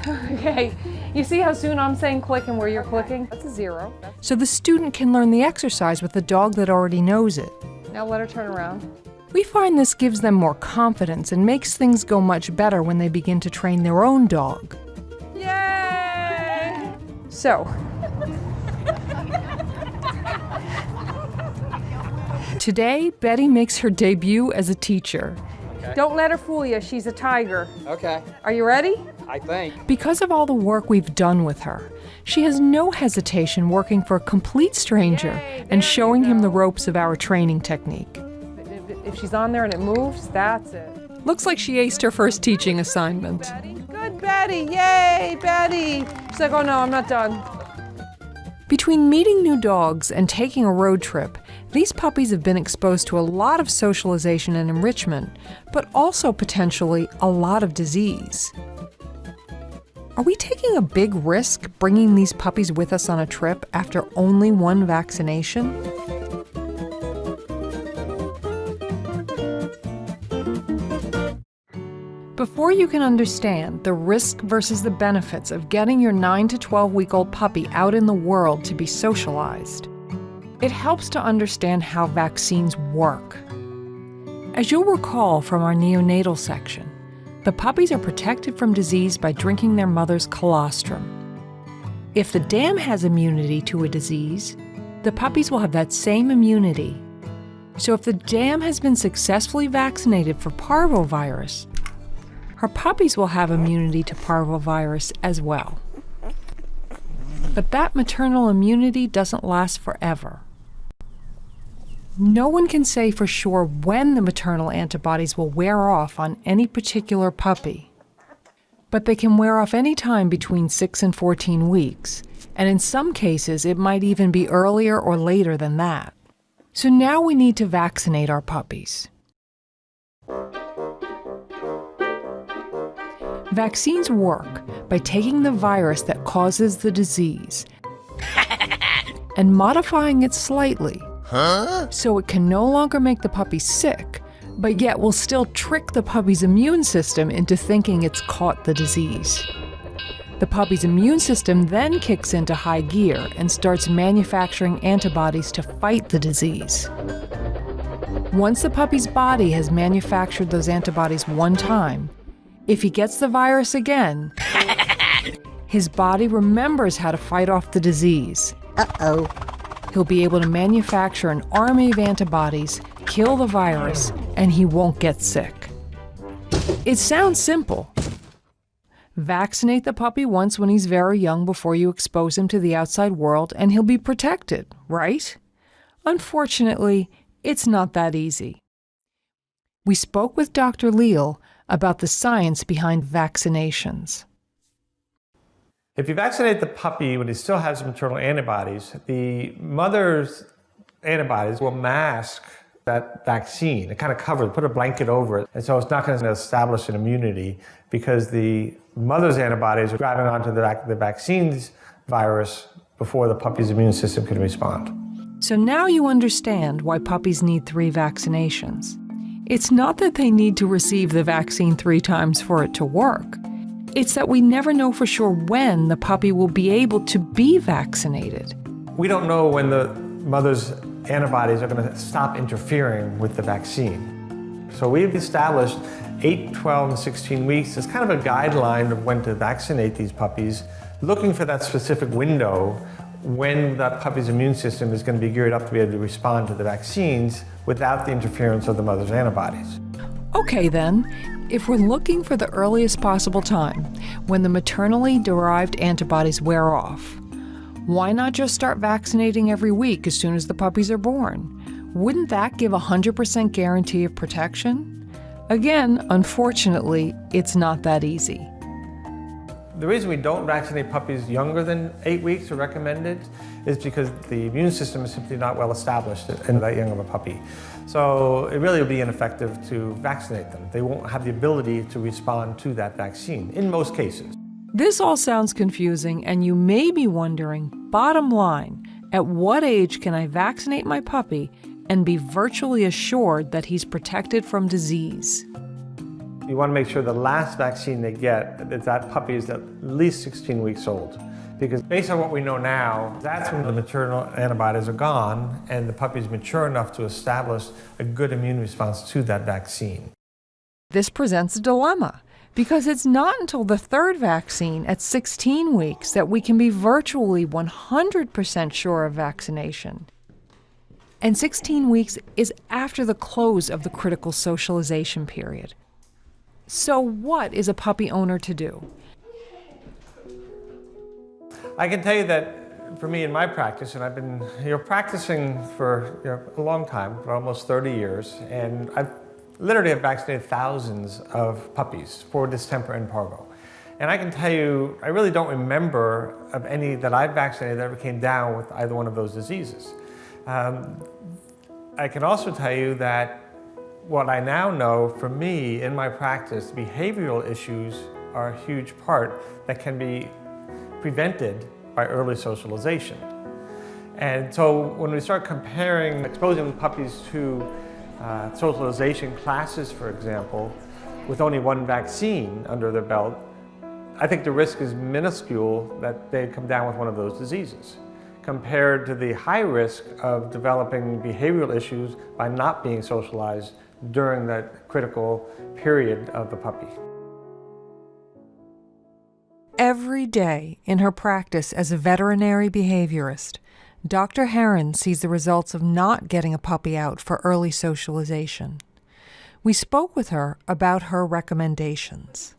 Okay. You see how soon I'm saying click and where you're clicking? That's a 0. So the student can learn the exercise with the dog that already knows it. Now let her turn around. We find this gives them more confidence and makes things go much better when they begin to train their own dog. Yay! So. Today, Betty makes her debut as a teacher. Okay. Don't let her fool you. She's a tiger. Okay. Are you ready? I think. Because of all the work we've done with her, she has no hesitation working for a complete stranger and showing him the ropes of our training technique. If she's on there and it moves, that's it. Looks like she aced her first teaching assignment. Good, Betty. Yay, Betty. She's like, oh no, I'm not done. Between meeting new dogs and taking a road trip, these puppies have been exposed to a lot of socialization and enrichment, but also potentially a lot of disease. Are we taking a big risk bringing these puppies with us on a trip after only one vaccination? Before you can understand the risk versus the benefits of getting your 9 to 12-week-old puppy out in the world to be socialized, it helps to understand how vaccines work. As you'll recall from our neonatal section, the puppies are protected from disease by drinking their mother's colostrum. If the dam has immunity to a disease, the puppies will have that same immunity. So if the dam has been successfully vaccinated for parvovirus, her puppies will have immunity to parvovirus as well. But that maternal immunity doesn't last forever. No one can say for sure when the maternal antibodies will wear off on any particular puppy, but they can wear off any time between 6 and 14 weeks, and in some cases it might even be earlier or later than that. So now we need to vaccinate our puppies. Vaccines work by taking the virus that causes the disease and modifying it slightly so it can no longer make the puppy sick, but yet will still trick the puppy's immune system into thinking it's caught the disease. The puppy's immune system then kicks into high gear and starts manufacturing antibodies to fight the disease. Once the puppy's body has manufactured those antibodies one time, if he gets the virus again, his body remembers how to fight off the disease. Uh-oh. He'll be able to manufacture an army of antibodies, kill the virus, and he won't get sick. It sounds simple. Vaccinate the puppy once when he's very young before you expose him to the outside world, and he'll be protected, right? Unfortunately, it's not that easy. We spoke with Dr. Leal about the science behind vaccinations. If you vaccinate the puppy when he still has maternal antibodies, the mother's antibodies will mask that vaccine. It kind of covers, put a blanket over it. And so it's not going to establish an immunity because the mother's antibodies are grabbing onto the vaccine's virus before the puppy's immune system can respond. So now you understand why puppies need 3 vaccinations. It's not that they need to receive the vaccine 3 times for it to work. It's that we never know for sure when the puppy will be able to be vaccinated. We don't know when the mother's antibodies are going to stop interfering with the vaccine. So we've established 8, 12, and 16 weeks as kind of a guideline of when to vaccinate these puppies, looking for that specific window when that puppy's immune system is going to be geared up to be able to respond to the vaccines without the interference of the mother's antibodies. Okay then, if we're looking for the earliest possible time when the maternally derived antibodies wear off, why not just start vaccinating every week as soon as the puppies are born? Wouldn't that give a 100% guarantee of protection? Again, unfortunately, it's not that easy. The reason we don't vaccinate puppies younger than 8 weeks or recommended is because the immune system is simply not well established in that young of a puppy. So it really would be ineffective to vaccinate them. They won't have the ability to respond to that vaccine in most cases. This all sounds confusing, and you may be wondering, bottom line, at what age can I vaccinate my puppy and be virtually assured that he's protected from disease? You want to make sure the last vaccine they get, that puppy is at least 16 weeks old. Because based on what we know now, that's when the maternal antibodies are gone and the puppy is mature enough to establish a good immune response to that vaccine. This presents a dilemma, because it's not until the 3rd vaccine at 16 weeks that we can be virtually 100% sure of vaccination. And 16 weeks is after the close of the critical socialization period. So what is a puppy owner to do? I can tell you that for me in my practice, and I've been practicing for a long time, for almost 30 years, and I've literally have vaccinated thousands of puppies for distemper and parvo. And I can tell you, I really don't remember of any that I've vaccinated that ever came down with either one of those diseases. I can also tell you that what I now know, for me, in my practice, behavioral issues are a huge part that can be prevented by early socialization. And so when we start comparing, exposing puppies to socialization classes, for example, with only 1 vaccine under their belt, I think the risk is minuscule that they come down with one of those diseases, compared to the high risk of developing behavioral issues by not being socialized during that critical period of the puppy. Every day in her practice as a veterinary behaviorist, Dr. Heron sees the results of not getting a puppy out for early socialization. We spoke with her about her recommendations.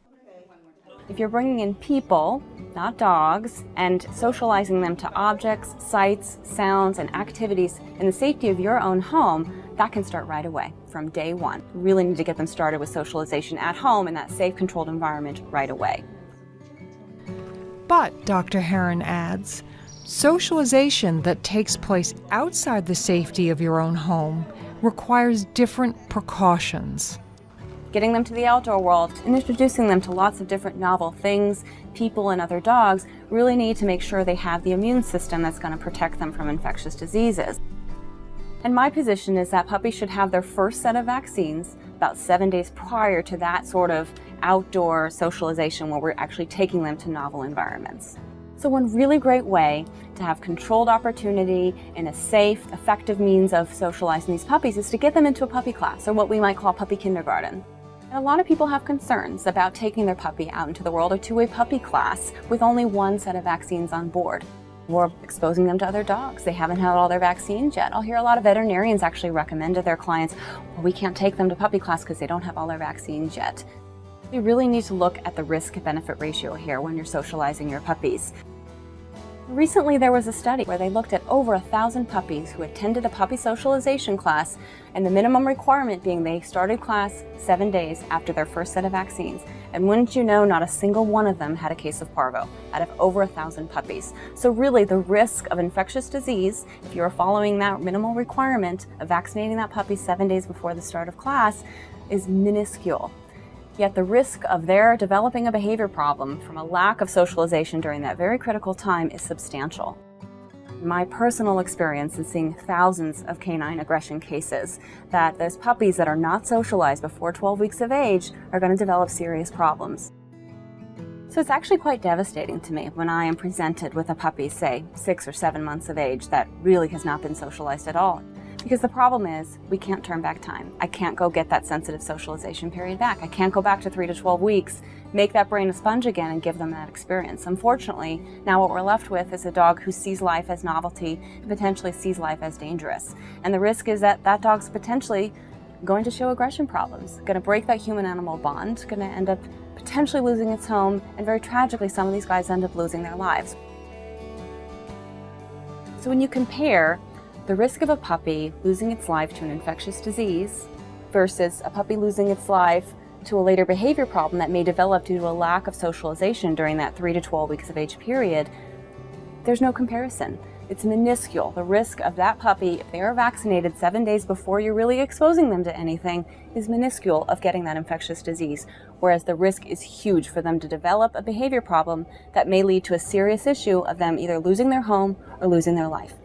If you're bringing in people, not dogs, and socializing them to objects, sights, sounds, and activities in the safety of your own home, that can start right away, from day one. You really need to get them started with socialization at home in that safe, controlled environment right away. But, Dr. Heron adds, socialization that takes place outside the safety of your own home requires different precautions. Getting them to the outdoor world and introducing them to lots of different novel things, people, and other dogs really need to make sure they have the immune system that's going to protect them from infectious diseases. And my position is that puppies should have their first set of vaccines about 7 days prior to that sort of outdoor socialization where we're actually taking them to novel environments. So one really great way to have controlled opportunity and a safe, effective means of socializing these puppies is to get them into a puppy class, or what we might call puppy kindergarten. And a lot of people have concerns about taking their puppy out into the world or to a puppy class with only one set of vaccines on board, or exposing them to other dogs. They haven't had all their vaccines yet. I'll hear a lot of veterinarians actually recommend to their clients, well, we can't take them to puppy class because they don't have all their vaccines yet. You really need to look at the risk-benefit ratio here when you're socializing your puppies. Recently, there was a study where they looked at over 1,000 puppies who attended a puppy socialization class, and the minimum requirement being they started class 7 days after their first set of vaccines. And wouldn't you know, not a single one of them had a case of parvo out of over 1,000 puppies. So really, the risk of infectious disease, if you're following that minimal requirement of vaccinating that puppy 7 days before the start of class, is minuscule. Yet the risk of their developing a behavior problem from a lack of socialization during that very critical time is substantial. My personal experience in seeing thousands of canine aggression cases, that those puppies that are not socialized before 12 weeks of age are going to develop serious problems. So it's actually quite devastating to me when I am presented with a puppy, say 6 or 7 months of age, that really has not been socialized at all. Because the problem is, we can't turn back time. I can't go get that sensitive socialization period back. I can't go back to 3 to 12 weeks, make that brain a sponge again, and give them that experience. Unfortunately, now what we're left with is a dog who sees life as novelty and potentially sees life as dangerous. And the risk is that that dog's potentially going to show aggression problems, going to break that human-animal bond, going to end up potentially losing its home, and very tragically, some of these guys end up losing their lives. So when you compare the risk of a puppy losing its life to an infectious disease versus a puppy losing its life to a later behavior problem that may develop due to a lack of socialization during that 3 to 12 weeks of age period, there's no comparison. It's minuscule. The risk of that puppy, if they are vaccinated 7 days before you're really exposing them to anything, is minuscule of getting that infectious disease, whereas the risk is huge for them to develop a behavior problem that may lead to a serious issue of them either losing their home or losing their life.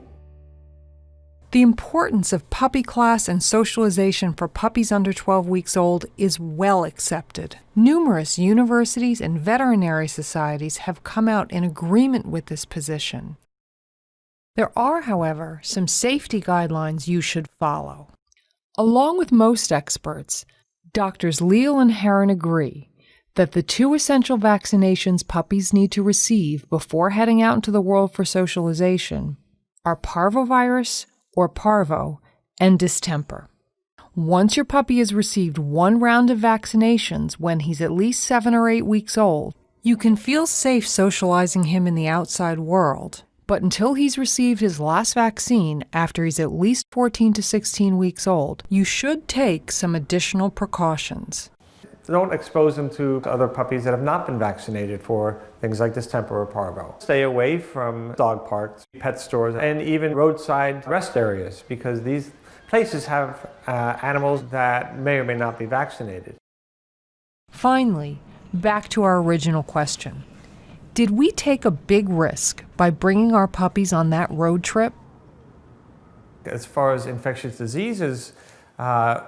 The importance of puppy class and socialization for puppies under 12 weeks old is well accepted. Numerous universities and veterinary societies have come out in agreement with this position. There are, however, some safety guidelines you should follow. Along with most experts, Doctors Leal and Heron agree that the 2 essential vaccinations puppies need to receive before heading out into the world for socialization are parvovirus, or parvo, and distemper. Once your puppy has received 1 round of vaccinations when he's at least 7 or 8 weeks old, you can feel safe socializing him in the outside world. But until he's received his last vaccine after he's at least 14 to 16 weeks old, you should take some additional precautions. Don't expose them to other puppies that have not been vaccinated for things like distemper or parvo. Stay away from dog parks, pet stores, and even roadside rest areas, because these places have animals that may or may not be vaccinated. Finally, back to our original question. Did we take a big risk by bringing our puppies on that road trip? As far as infectious diseases,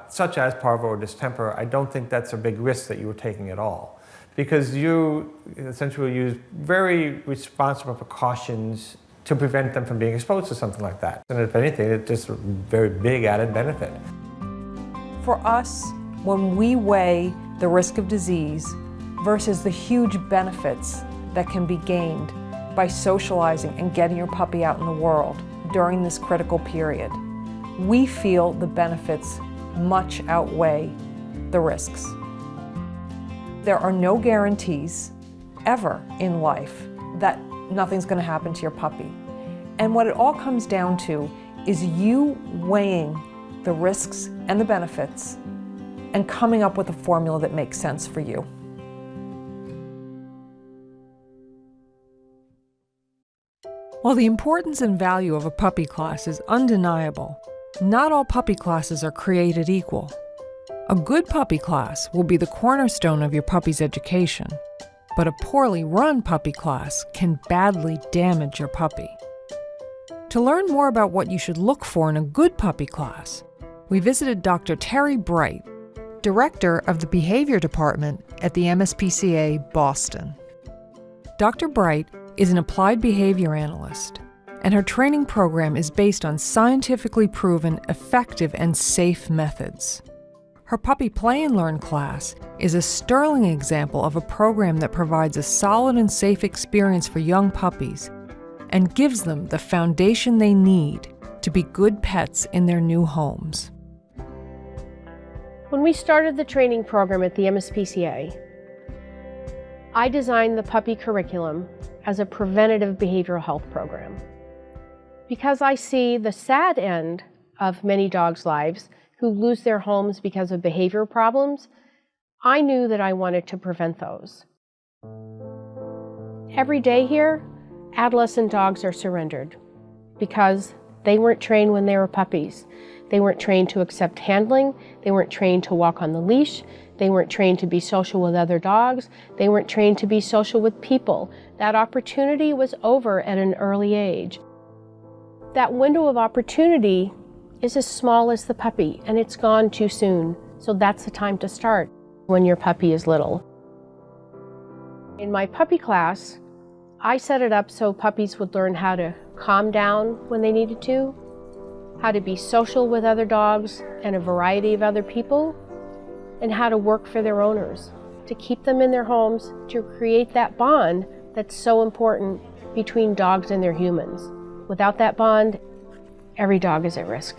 such as parvo or distemper, I don't think that's a big risk that you were taking at all, because you essentially use very responsible precautions to prevent them from being exposed to something like that. And if anything, it's just a very big added benefit. For us, when we weigh the risk of disease versus the huge benefits that can be gained by socializing and getting your puppy out in the world during this critical period. We feel the benefits much outweigh the risks. There are no guarantees ever in life that nothing's going to happen to your puppy. And what it all comes down to is you weighing the risks and the benefits and coming up with a formula that makes sense for you. While the importance and value of a puppy class is undeniable, not all puppy classes are created equal. A good puppy class will be the cornerstone of your puppy's education, but a poorly run puppy class can badly damage your puppy. To learn more about what you should look for in a good puppy class, we visited Dr. Terry Bright, Director of the Behavior Department at the MSPCA Boston. Dr. Bright is an applied behavior analyst, and her training program is based on scientifically proven, effective, and safe methods. Her Puppy Play and Learn class is a sterling example of a program that provides a solid and safe experience for young puppies and gives them the foundation they need to be good pets in their new homes. When we started the training program at the MSPCA, I designed the puppy curriculum as a preventative behavioral health program. Because I see the sad end of many dogs' lives who lose their homes because of behavior problems, I knew that I wanted to prevent those. Every day here, adolescent dogs are surrendered because they weren't trained when they were puppies. They weren't trained to accept handling. They weren't trained to walk on the leash. They weren't trained to be social with other dogs. They weren't trained to be social with people. That opportunity was over at an early age. That window of opportunity is as small as the puppy, and it's gone too soon. So that's the time to start when your puppy is little. In my puppy class, I set it up so puppies would learn how to calm down when they needed to, how to be social with other dogs and a variety of other people, and how to work for their owners, to keep them in their homes, to create that bond that's so important between dogs and their humans. Without that bond, every dog is at risk.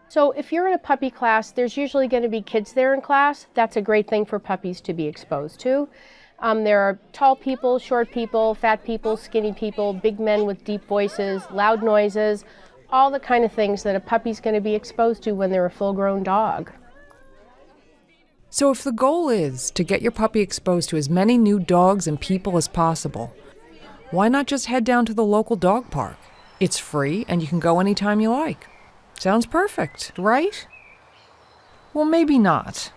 So if you're in a puppy class, there's usually going to be kids there in class. That's a great thing for puppies to be exposed to. There are tall people, short people, fat people, skinny people, big men with deep voices, loud noises, all the kind of things that a puppy's going to be exposed to when they're a full-grown dog. So if the goal is to get your puppy exposed to as many new dogs and people as possible, why not just head down to the local dog park? It's free and you can go anytime you like. Sounds perfect, right? Well, maybe not.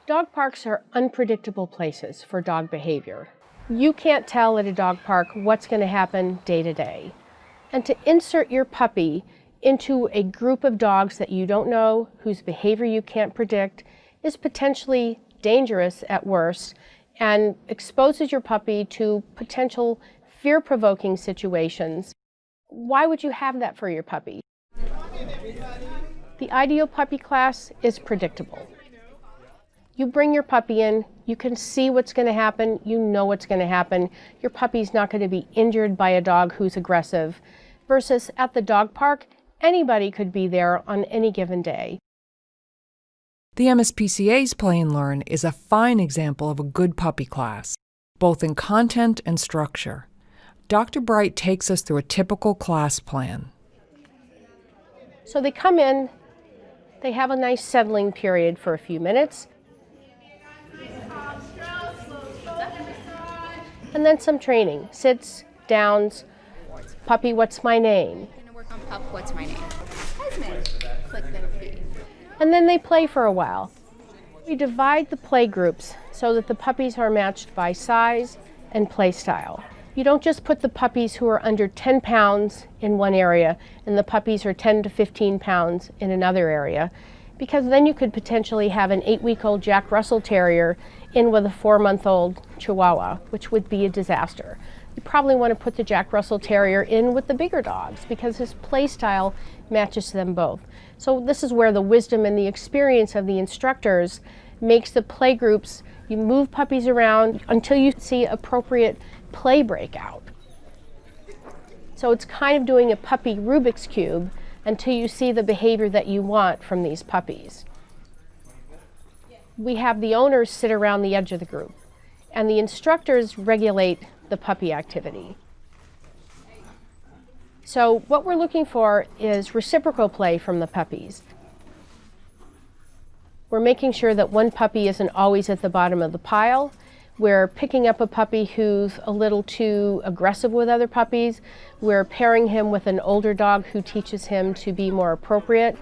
Dog parks are unpredictable places for dog behavior. You can't tell at a dog park what's going to happen day to day. And to insert your puppy into a group of dogs that you don't know, whose behavior you can't predict, is potentially dangerous at worst and exposes your puppy to potential fear-provoking situations. Why would you have that for your puppy? The ideal puppy class is predictable. You bring your puppy in, you can see what's going to happen, you know what's going to happen. Your puppy's not going to be injured by a dog who's aggressive. Versus at the dog park, anybody could be there on any given day. The MSPCA's Play and Learn is a fine example of a good puppy class, both in content and structure. Dr. Bright takes us through a typical class plan. So they come in, they have a nice settling period for a few minutes, and then some training, sits, downs, puppy, what's my name? I'm gonna work on pup, what's my name? Esmond. Click then feed. And then they play for a while. We divide the play groups so that the puppies are matched by size and play style. You don't just put the puppies who are under 10 pounds in one area and the puppies who are 10 to 15 pounds in another area, because then you could potentially have an 8-week-old Jack Russell Terrier in with a 4-month-old Chihuahua, which would be a disaster. you probably want to put the Jack Russell Terrier in with the bigger dogs because his play style matches them both. So this is where the wisdom and the experience of the instructors makes the play groups, you move puppies around until you see appropriate play breakout. So it's kind of doing a puppy Rubik's Cube until you see the behavior that you want from these puppies. We have the owners sit around the edge of the group, and the instructors regulate the puppy activity. So what we're looking for is reciprocal play from the puppies. We're making sure that one puppy isn't always at the bottom of the pile. We're picking up a puppy who's a little too aggressive with other puppies. We're pairing him with an older dog who teaches him to be more appropriate.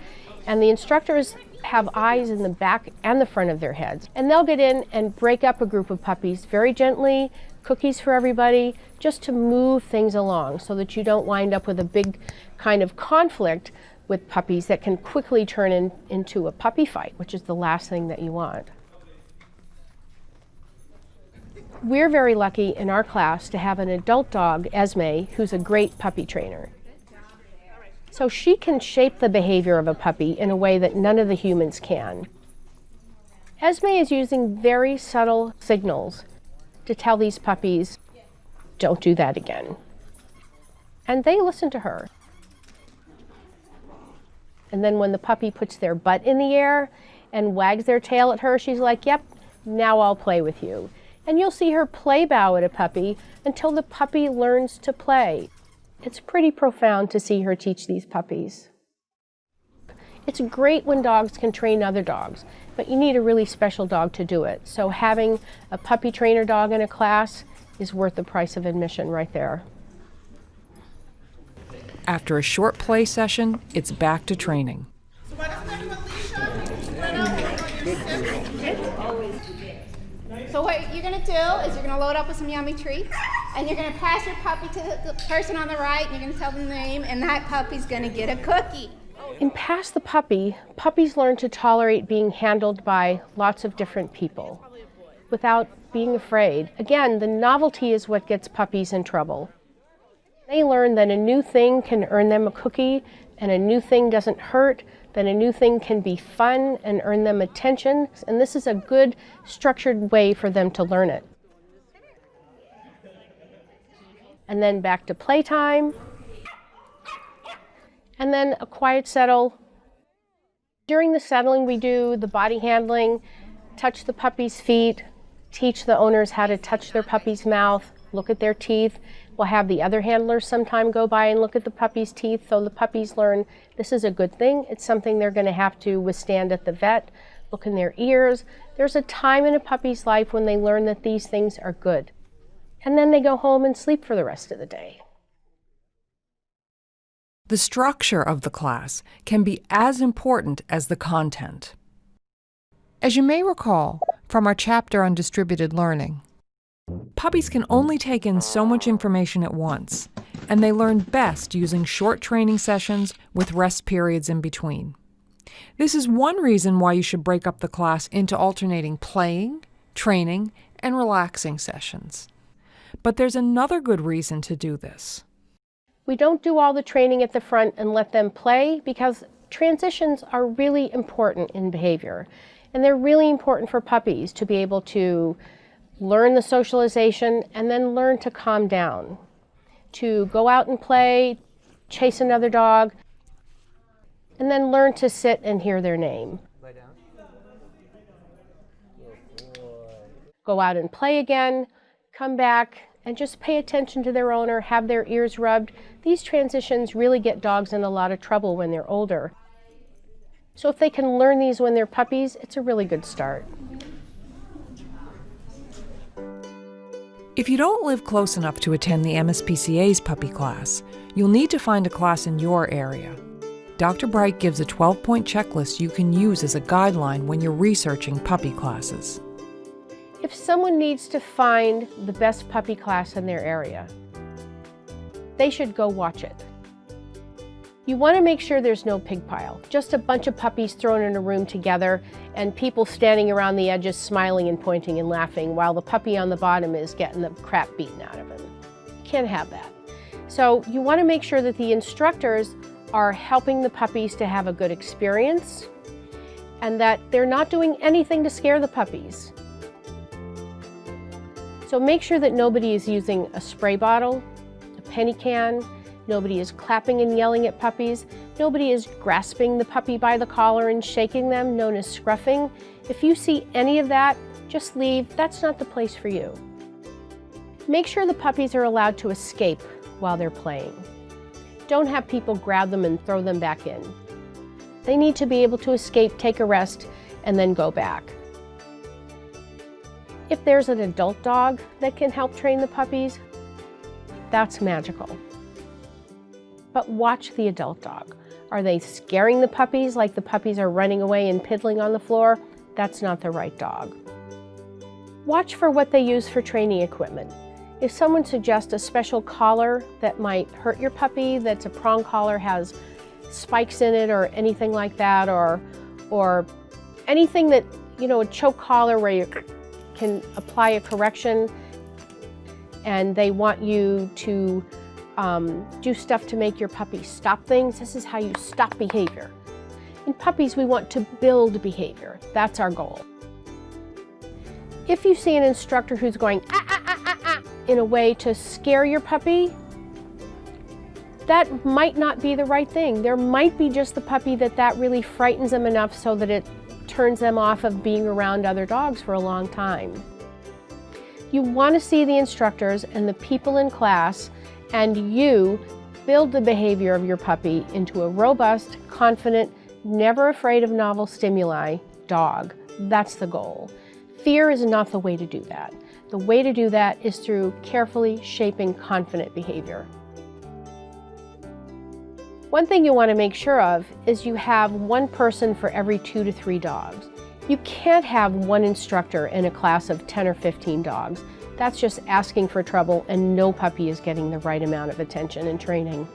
And the instructors have eyes in the back and the front of their heads. And they'll get in and break up a group of puppies very gently, cookies for everybody, just to move things along so that you don't wind up with a big kind of conflict with puppies that can quickly turn into a puppy fight, which is the last thing that you want. We're very lucky in our class to have an adult dog, Esme, who's a great puppy trainer. So she can shape the behavior of a puppy in a way that none of the humans can. Esme is using very subtle signals to tell these puppies, don't do that again. And they listen to her. And then when the puppy puts their butt in the air and wags their tail at her, she's like, yep, now I'll play with you. And you'll see her play bow at a puppy until the puppy learns to play. It's pretty profound to see her teach these puppies. It's great when dogs can train other dogs, but you need a really special dog to do it. So having a puppy trainer dog in a class is worth the price of admission right there. After a short play session, it's back to training. So what you're going to do is you're going to load up with some yummy treats, and you're going to pass your puppy to the person on the right, and you're going to tell them the name, and that puppy's going to get a cookie. In Pass the Puppy, puppies learn to tolerate being handled by lots of different people without being afraid. Again, the novelty is what gets puppies in trouble. They learn that a new thing can earn them a cookie, and a new thing doesn't hurt, that a new thing can be fun and earn them attention, and this is a good structured way for them to learn it. And then back to playtime, and then a quiet settle. During the settling, we do the body handling, touch the puppy's feet, teach the owners how to touch their puppy's mouth, look at their teeth. We'll have the other handlers sometime go by and look at the puppy's teeth so the puppies learn this is a good thing. It's something they're going to have to withstand at the vet. Look in their ears. There's a time in a puppy's life when they learn that these things are good. And then they go home and sleep for the rest of the day. The structure of the class can be as important as the content. As you may recall from our chapter on distributed learning, puppies can only take in so much information at once, and they learn best using short training sessions with rest periods in between. This is one reason why you should break up the class into alternating playing, training, and relaxing sessions. But there's another good reason to do this. We don't do all the training at the front and let them play because transitions are really important in behavior, and they're really important for puppies to be able to learn the socialization, and then learn to calm down, to go out and play, chase another dog, and then learn to sit and hear their name. Lay down. Go out and play again, come back, and just pay attention to their owner, have their ears rubbed. These transitions really get dogs in a lot of trouble when they're older. So if they can learn these when they're puppies, it's a really good start. If you don't live close enough to attend the MSPCA's puppy class, you'll need to find a class in your area. Dr. Bright gives a 12-point checklist you can use as a guideline when you're researching puppy classes. If someone needs to find the best puppy class in their area, they should go watch it. You want to make sure there's no pig pile, just a bunch of puppies thrown in a room together and people standing around the edges smiling and pointing and laughing while the puppy on the bottom is getting the crap beaten out of him. Can't have that. So you want to make sure that the instructors are helping the puppies to have a good experience and that they're not doing anything to scare the puppies. So make sure that nobody is using a spray bottle, a penny can, nobody is clapping and yelling at puppies, nobody is grasping the puppy by the collar and shaking them, known as scruffing. If you see any of that, just leave. That's not the place for you. Make sure the puppies are allowed to escape while they're playing. Don't have people grab them and throw them back in. They need to be able to escape, take a rest, and then go back. If there's an adult dog that can help train the puppies, that's magical. But watch the adult dog. Are they scaring the puppies like the puppies are running away and piddling on the floor? That's not the right dog. Watch for what they use for training equipment. If someone suggests a special collar that might hurt your puppy, that's a prong collar, has spikes in it or anything like that, or anything that, you know, a choke collar where you can apply a correction and they want you to do stuff to make your puppy stop things. This is how you stop behavior. In puppies, we want to build behavior. That's our goal. If you see an instructor who's going in a way to scare your puppy, that might not be the right thing. There might be just the puppy that really frightens them enough so that it turns them off of being around other dogs for a long time. You want to see the instructors and the people in class and you build the behavior of your puppy into a robust, confident, never afraid of novel stimuli dog. That's the goal. Fear is not the way to do that. The way to do that is through carefully shaping confident behavior. One thing you want to make sure of is you have one person for every 2 to 3 dogs. You can't have one instructor in a class of 10 or 15 dogs. That's just asking for trouble and no puppy is getting the right amount of attention and training.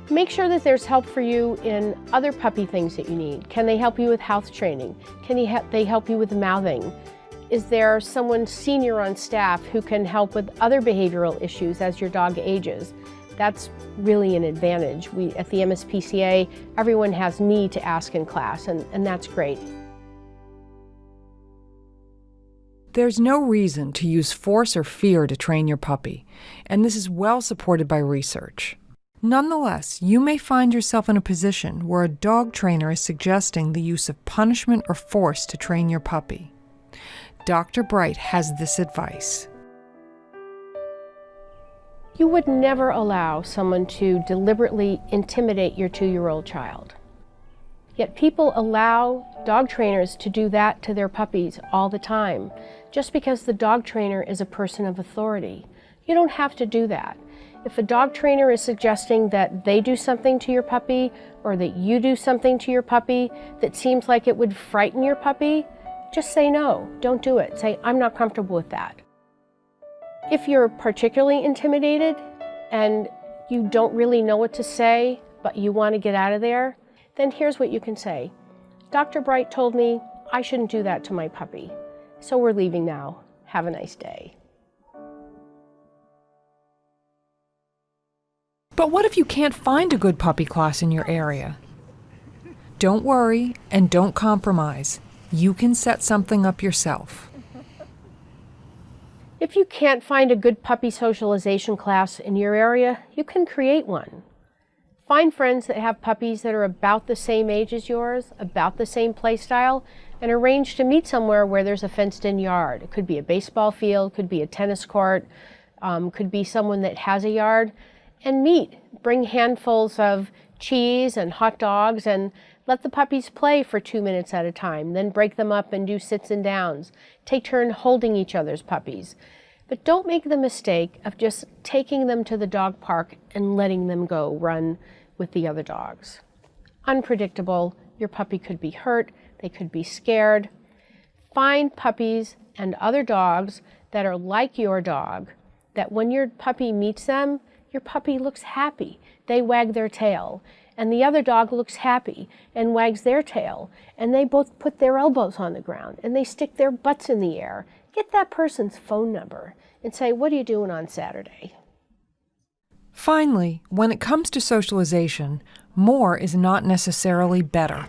Make sure that there's help for you in other puppy things that you need. Can they help you with house training? Can they help you with mouthing? Is there someone senior on staff who can help with other behavioral issues as your dog ages? That's really an advantage. At the MSPCA, everyone has me to ask in class, and that's great. There's no reason to use force or fear to train your puppy, and this is well supported by research. Nonetheless, you may find yourself in a position where a dog trainer is suggesting the use of punishment or force to train your puppy. Dr. Bright has this advice. You would never allow someone to deliberately intimidate your 2-year-old child. Yet people allow dog trainers to do that to their puppies all the time, just because the dog trainer is a person of authority. You don't have to do that. If a dog trainer is suggesting that they do something to your puppy or that you do something to your puppy that seems like it would frighten your puppy, just say no, don't do it. Say, I'm not comfortable with that. If you're particularly intimidated and you don't really know what to say, but you want to get out of there, then here's what you can say. Dr. Bright told me I shouldn't do that to my puppy, so we're leaving now. Have a nice day. But what if you can't find a good puppy class in your area? Don't worry and don't compromise. You can set something up yourself. If you can't find a good puppy socialization class in your area, you can create one. Find friends that have puppies that are about the same age as yours, about the same play style, and arrange to meet somewhere where there's a fenced-in yard. It could be a baseball field, could be a tennis court, could be someone that has a yard, and meet. Bring handfuls of cheese and hot dogs and let the puppies play for 2 minutes at a time, then break them up and do sits and downs. Take turn holding each other's puppies. But don't make the mistake of just taking them to the dog park and letting them go run with the other dogs. Unpredictable, your puppy could be hurt, they could be scared. Find puppies and other dogs that are like your dog, that when your puppy meets them, your puppy looks happy. They wag their tail. And the other dog looks happy and wags their tail. And they both put their elbows on the ground and they stick their butts in the air. get that person's phone number and say, what are you doing on Saturday? Finally, when it comes to socialization, more is not necessarily better.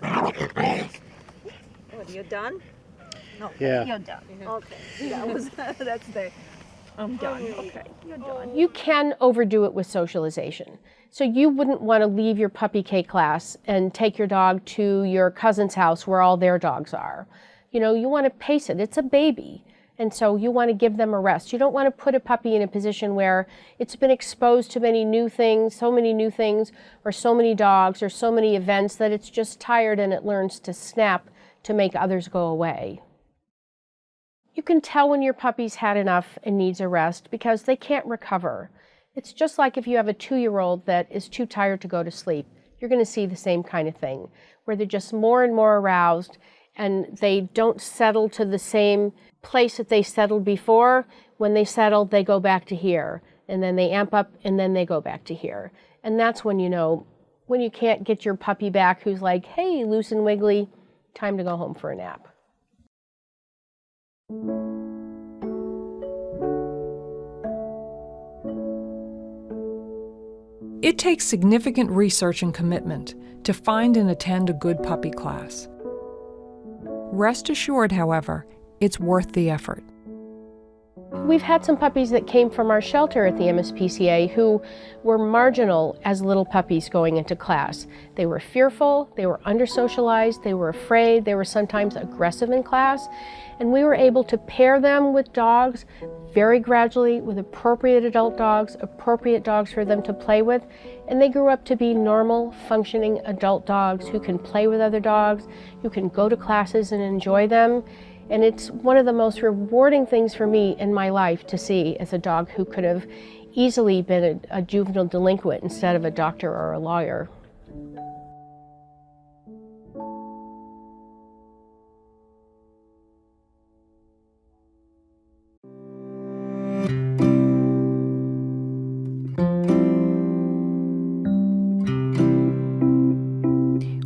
What, are you done? No, Yeah. you're done. Okay, that was, that's the, I'm done. Okay, you're done. You can overdo it with socialization. So you wouldn't want to leave your puppy K class and take your dog to your cousin's house where all their dogs are. You know, you want to pace it. It's a baby. And so you want to give them a rest. You don't want to put a puppy in a position where it's been exposed to many new things, or so many dogs, or so many events that it's just tired and it learns to snap to make others go away. You can tell when your puppy's had enough and needs a rest because they can't recover. It's just like if you have a 2-year-old that is too tired to go to sleep. You're going to see the same kind of thing, where they're just more and more aroused and they don't settle to the same place that they settled before. When they settle, they go back to here, and then they amp up, and then they go back to here. And that's when you know, when you can't get your puppy back who's like, hey, loose and wiggly, time to go home for a nap. It takes significant research and commitment to find and attend a good puppy class. Rest assured, however, it's worth the effort. We've had some puppies that came from our shelter at the MSPCA who were marginal as little puppies going into class. They were fearful, they were under-socialized, they were afraid, they were sometimes aggressive in class, and we were able to pair them with dogs very gradually, with appropriate adult dogs, appropriate dogs for them to play with, and they grew up to be normal, functioning adult dogs who can play with other dogs, who can go to classes and enjoy them. And it's one of the most rewarding things for me in my life to see as a dog who could have easily been a juvenile delinquent instead of a doctor or a lawyer.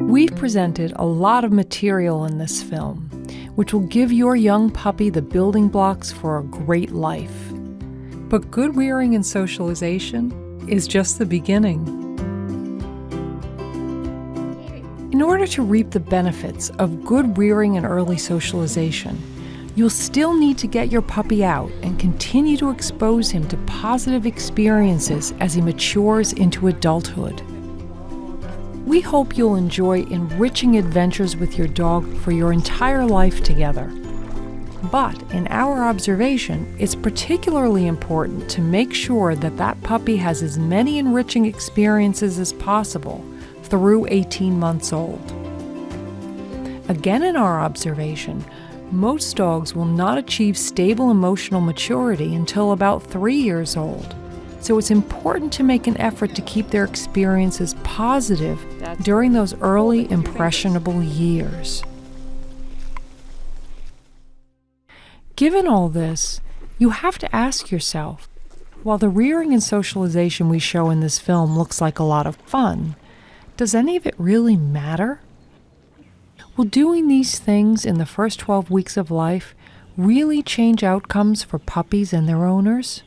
We've presented a lot of material in this film, which will give your young puppy the building blocks for a great life. But good rearing and socialization is just the beginning. In order to reap the benefits of good rearing and early socialization, you'll still need to get your puppy out and continue to expose him to positive experiences as he matures into adulthood. We hope you'll enjoy enriching adventures with your dog for your entire life together. But in our observation, it's particularly important to make sure that that puppy has as many enriching experiences as possible through 18 months old. Again, in our observation, most dogs will not achieve stable emotional maturity until about 3 years old. So it's important to make an effort to keep their experiences positive during those early impressionable years. Given all this, you have to ask yourself, while the rearing and socialization we show in this film looks like a lot of fun, does any of it really matter? Will doing these things in the first 12 weeks of life really change outcomes for puppies and their owners?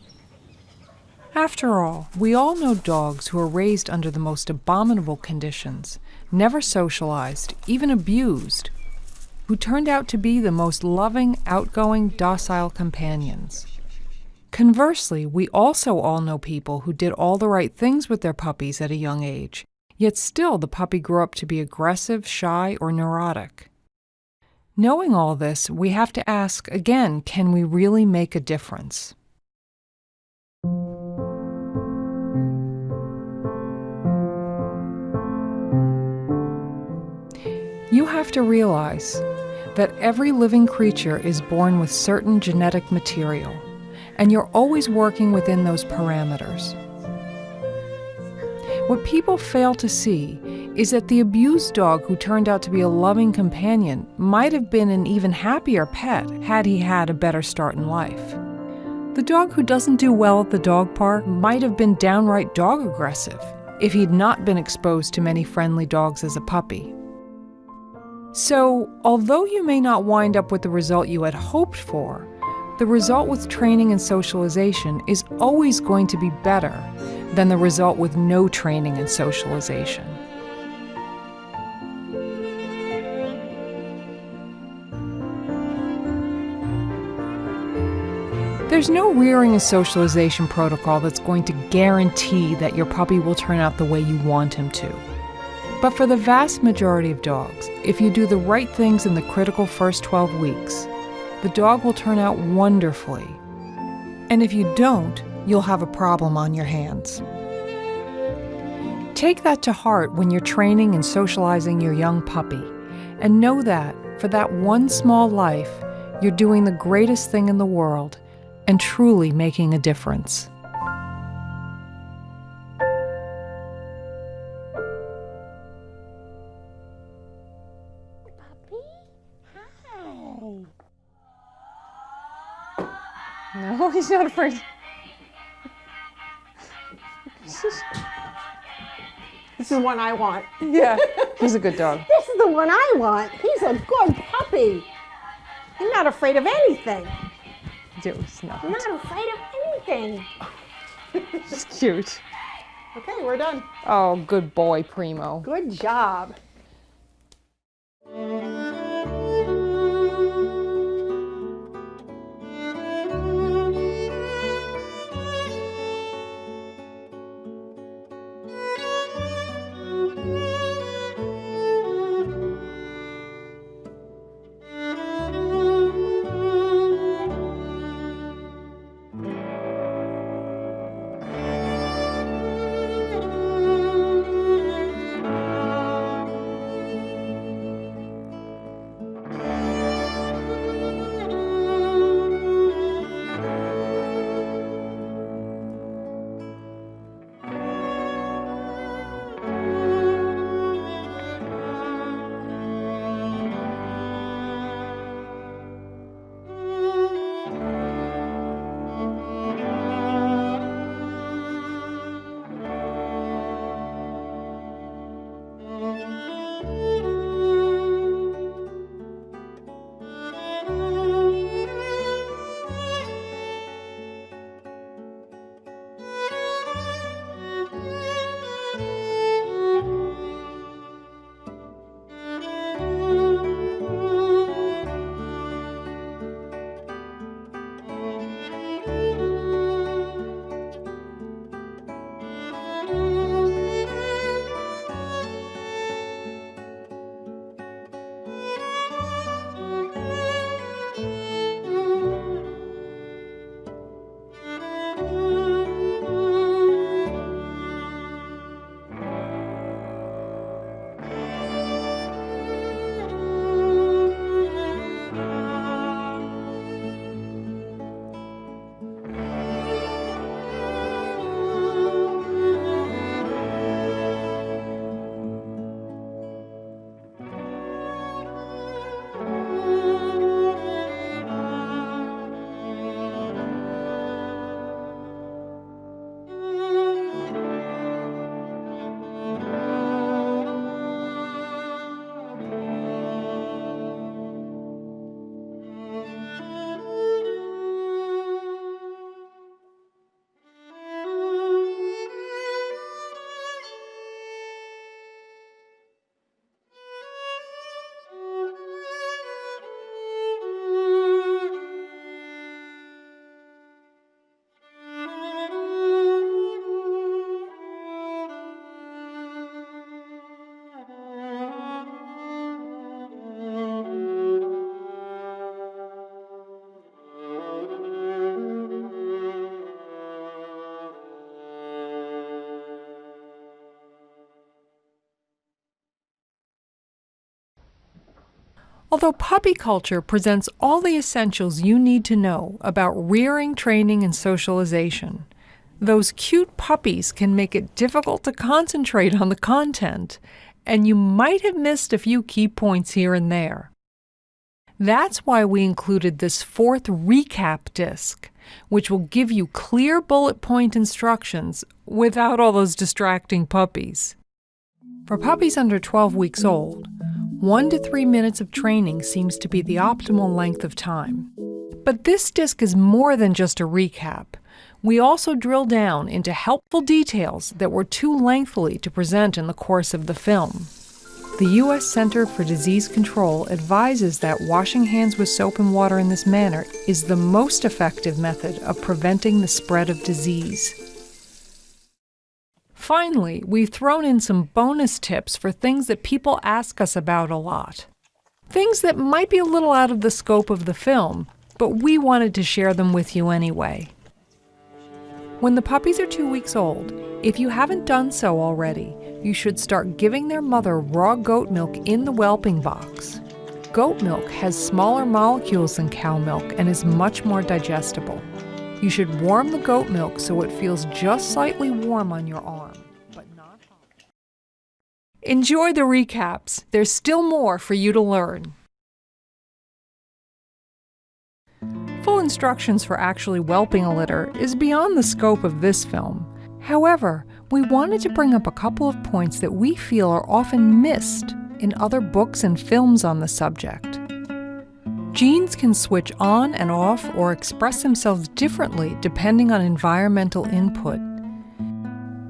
After all, we all know dogs who are raised under the most abominable conditions, never socialized, even abused, who turned out to be the most loving, outgoing, docile companions. Conversely, we also all know people who did all the right things with their puppies at a young age, yet still the puppy grew up to be aggressive, shy, or neurotic. Knowing all this, we have to ask again, can we really make a difference? You have to realize that every living creature is born with certain genetic material, and you're always working within those parameters. What people fail to see is that the abused dog who turned out to be a loving companion might have been an even happier pet had he had a better start in life. The dog who doesn't do well at the dog park might have been downright dog aggressive if he'd not been exposed to many friendly dogs as a puppy. So, although you may not wind up with the result you had hoped for, the result with training and socialization is always going to be better than the result with no training and socialization. There's no rearing and socialization protocol that's going to guarantee that your puppy will turn out the way you want him to. But for the vast majority of dogs, if you do the right things in the critical first 12 weeks, the dog will turn out wonderfully. And if you don't, you'll have a problem on your hands. Take that to heart when you're training and socializing your young puppy, and know that, for that one small life, you're doing the greatest thing in the world and truly making a difference. No, he's not afraid. This is one I want. Yeah, he's a good dog. This is the one I want. He's a good puppy. He's not afraid of anything. He's not. Not afraid of anything. It's cute. Okay, we're done. Oh, good boy, Primo. Good job. Although puppy culture presents all the essentials you need to know about rearing, training, and socialization, those cute puppies can make it difficult to concentrate on the content, and you might have missed a few key points here and there. That's why we included this fourth recap disc, which will give you clear bullet point instructions without all those distracting puppies. For puppies under 12 weeks old, 1 to 3 minutes of training seems to be the optimal length of time. But this disc is more than just a recap. We also drill down into helpful details that were too lengthy to present in the course of the film. The U.S. Center for Disease Control advises that washing hands with soap and water in this manner is the most effective method of preventing the spread of disease. Finally, we've thrown in some bonus tips for things that people ask us about a lot. Things that might be a little out of the scope of the film, but we wanted to share them with you anyway. When the puppies are 2 weeks old, if you haven't done so already, you should start giving their mother raw goat milk in the whelping box. Goat milk has smaller molecules than cow milk and is much more digestible. You should warm the goat milk so it feels just slightly warm on your arm, but not hot. Enjoy the recaps. There's still more for you to learn. Full instructions for actually whelping a litter is beyond the scope of this film. However, we wanted to bring up a couple of points that we feel are often missed in other books and films on the subject. Genes can switch on and off or express themselves differently depending on environmental input.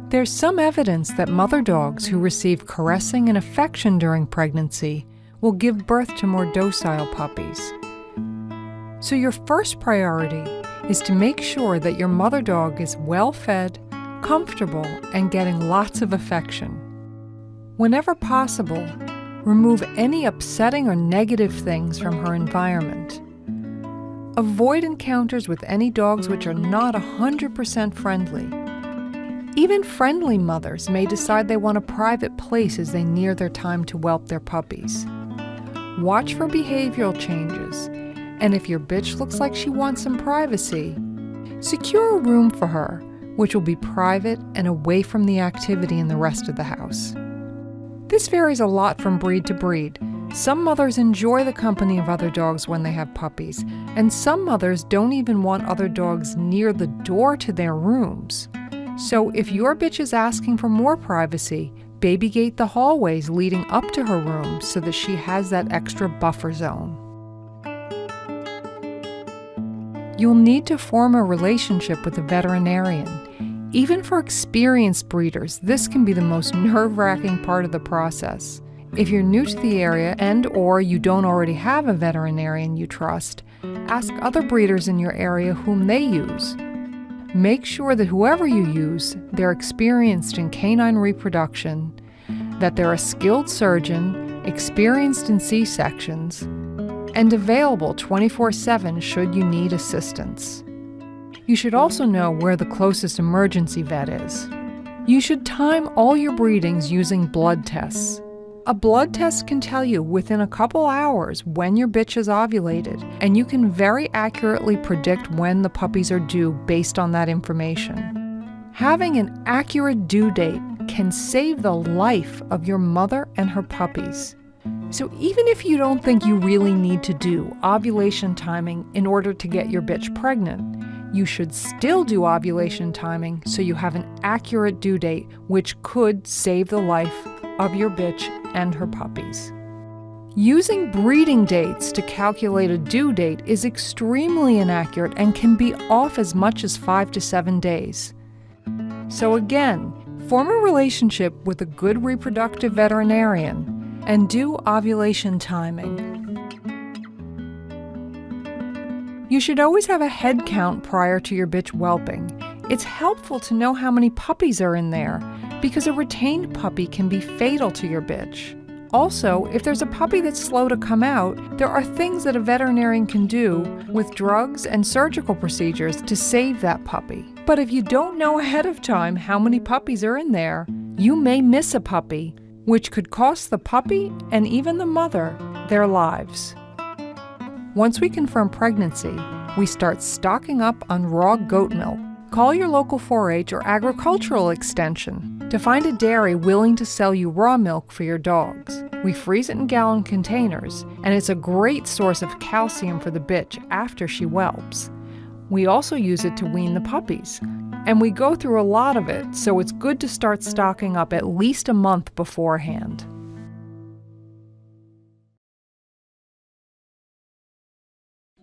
There's some evidence that mother dogs who receive caressing and affection during pregnancy will give birth to more docile puppies. So your first priority is to make sure that your mother dog is well fed, comfortable, and getting lots of affection. Whenever possible, remove any upsetting or negative things from her environment. Avoid encounters with any dogs which are not 100% friendly. Even friendly mothers may decide they want a private place as they near their time to whelp their puppies. Watch for behavioral changes, and if your bitch looks like she wants some privacy, secure a room for her, which will be private and away from the activity in the rest of the house. This varies a lot from breed to breed. Some mothers enjoy the company of other dogs when they have puppies, and some mothers don't even want other dogs near the door to their rooms. So if your bitch is asking for more privacy, baby gate the hallways leading up to her room so that she has that extra buffer zone. You'll need to form a relationship with a veterinarian. Even for experienced breeders, this can be the most nerve-wracking part of the process. If you're new to the area and/or you don't already have a veterinarian you trust, ask other breeders in your area whom they use. Make sure that whoever you use, they're experienced in canine reproduction, that they're a skilled surgeon, experienced in C-sections, and available 24/7 should you need assistance. You should also know where the closest emergency vet is. You should time all your breedings using blood tests. A blood test can tell you within a couple hours when your bitch is ovulated, and you can very accurately predict when the puppies are due based on that information. Having an accurate due date can save the life of your mother and her puppies. So even if you don't think you really need to do ovulation timing in order to get your bitch pregnant, you should still do ovulation timing so you have an accurate due date, which could save the life of your bitch and her puppies. Using breeding dates to calculate a due date is extremely inaccurate and can be off as much as 5 to 7 days. So again, form a relationship with a good reproductive veterinarian and do ovulation timing. You should always have a head count prior to your bitch whelping. It's helpful to know how many puppies are in there, because a retained puppy can be fatal to your bitch. Also, if there's a puppy that's slow to come out, there are things that a veterinarian can do with drugs and surgical procedures to save that puppy. But if you don't know ahead of time how many puppies are in there, you may miss a puppy, which could cost the puppy and even the mother their lives. Once we confirm pregnancy, we start stocking up on raw goat milk. Call your local 4-H or agricultural extension to find a dairy willing to sell you raw milk for your dogs. We freeze it in gallon containers, and it's a great source of calcium for the bitch after she whelps. We also use it to wean the puppies, and we go through a lot of it, so it's good to start stocking up at least a month beforehand.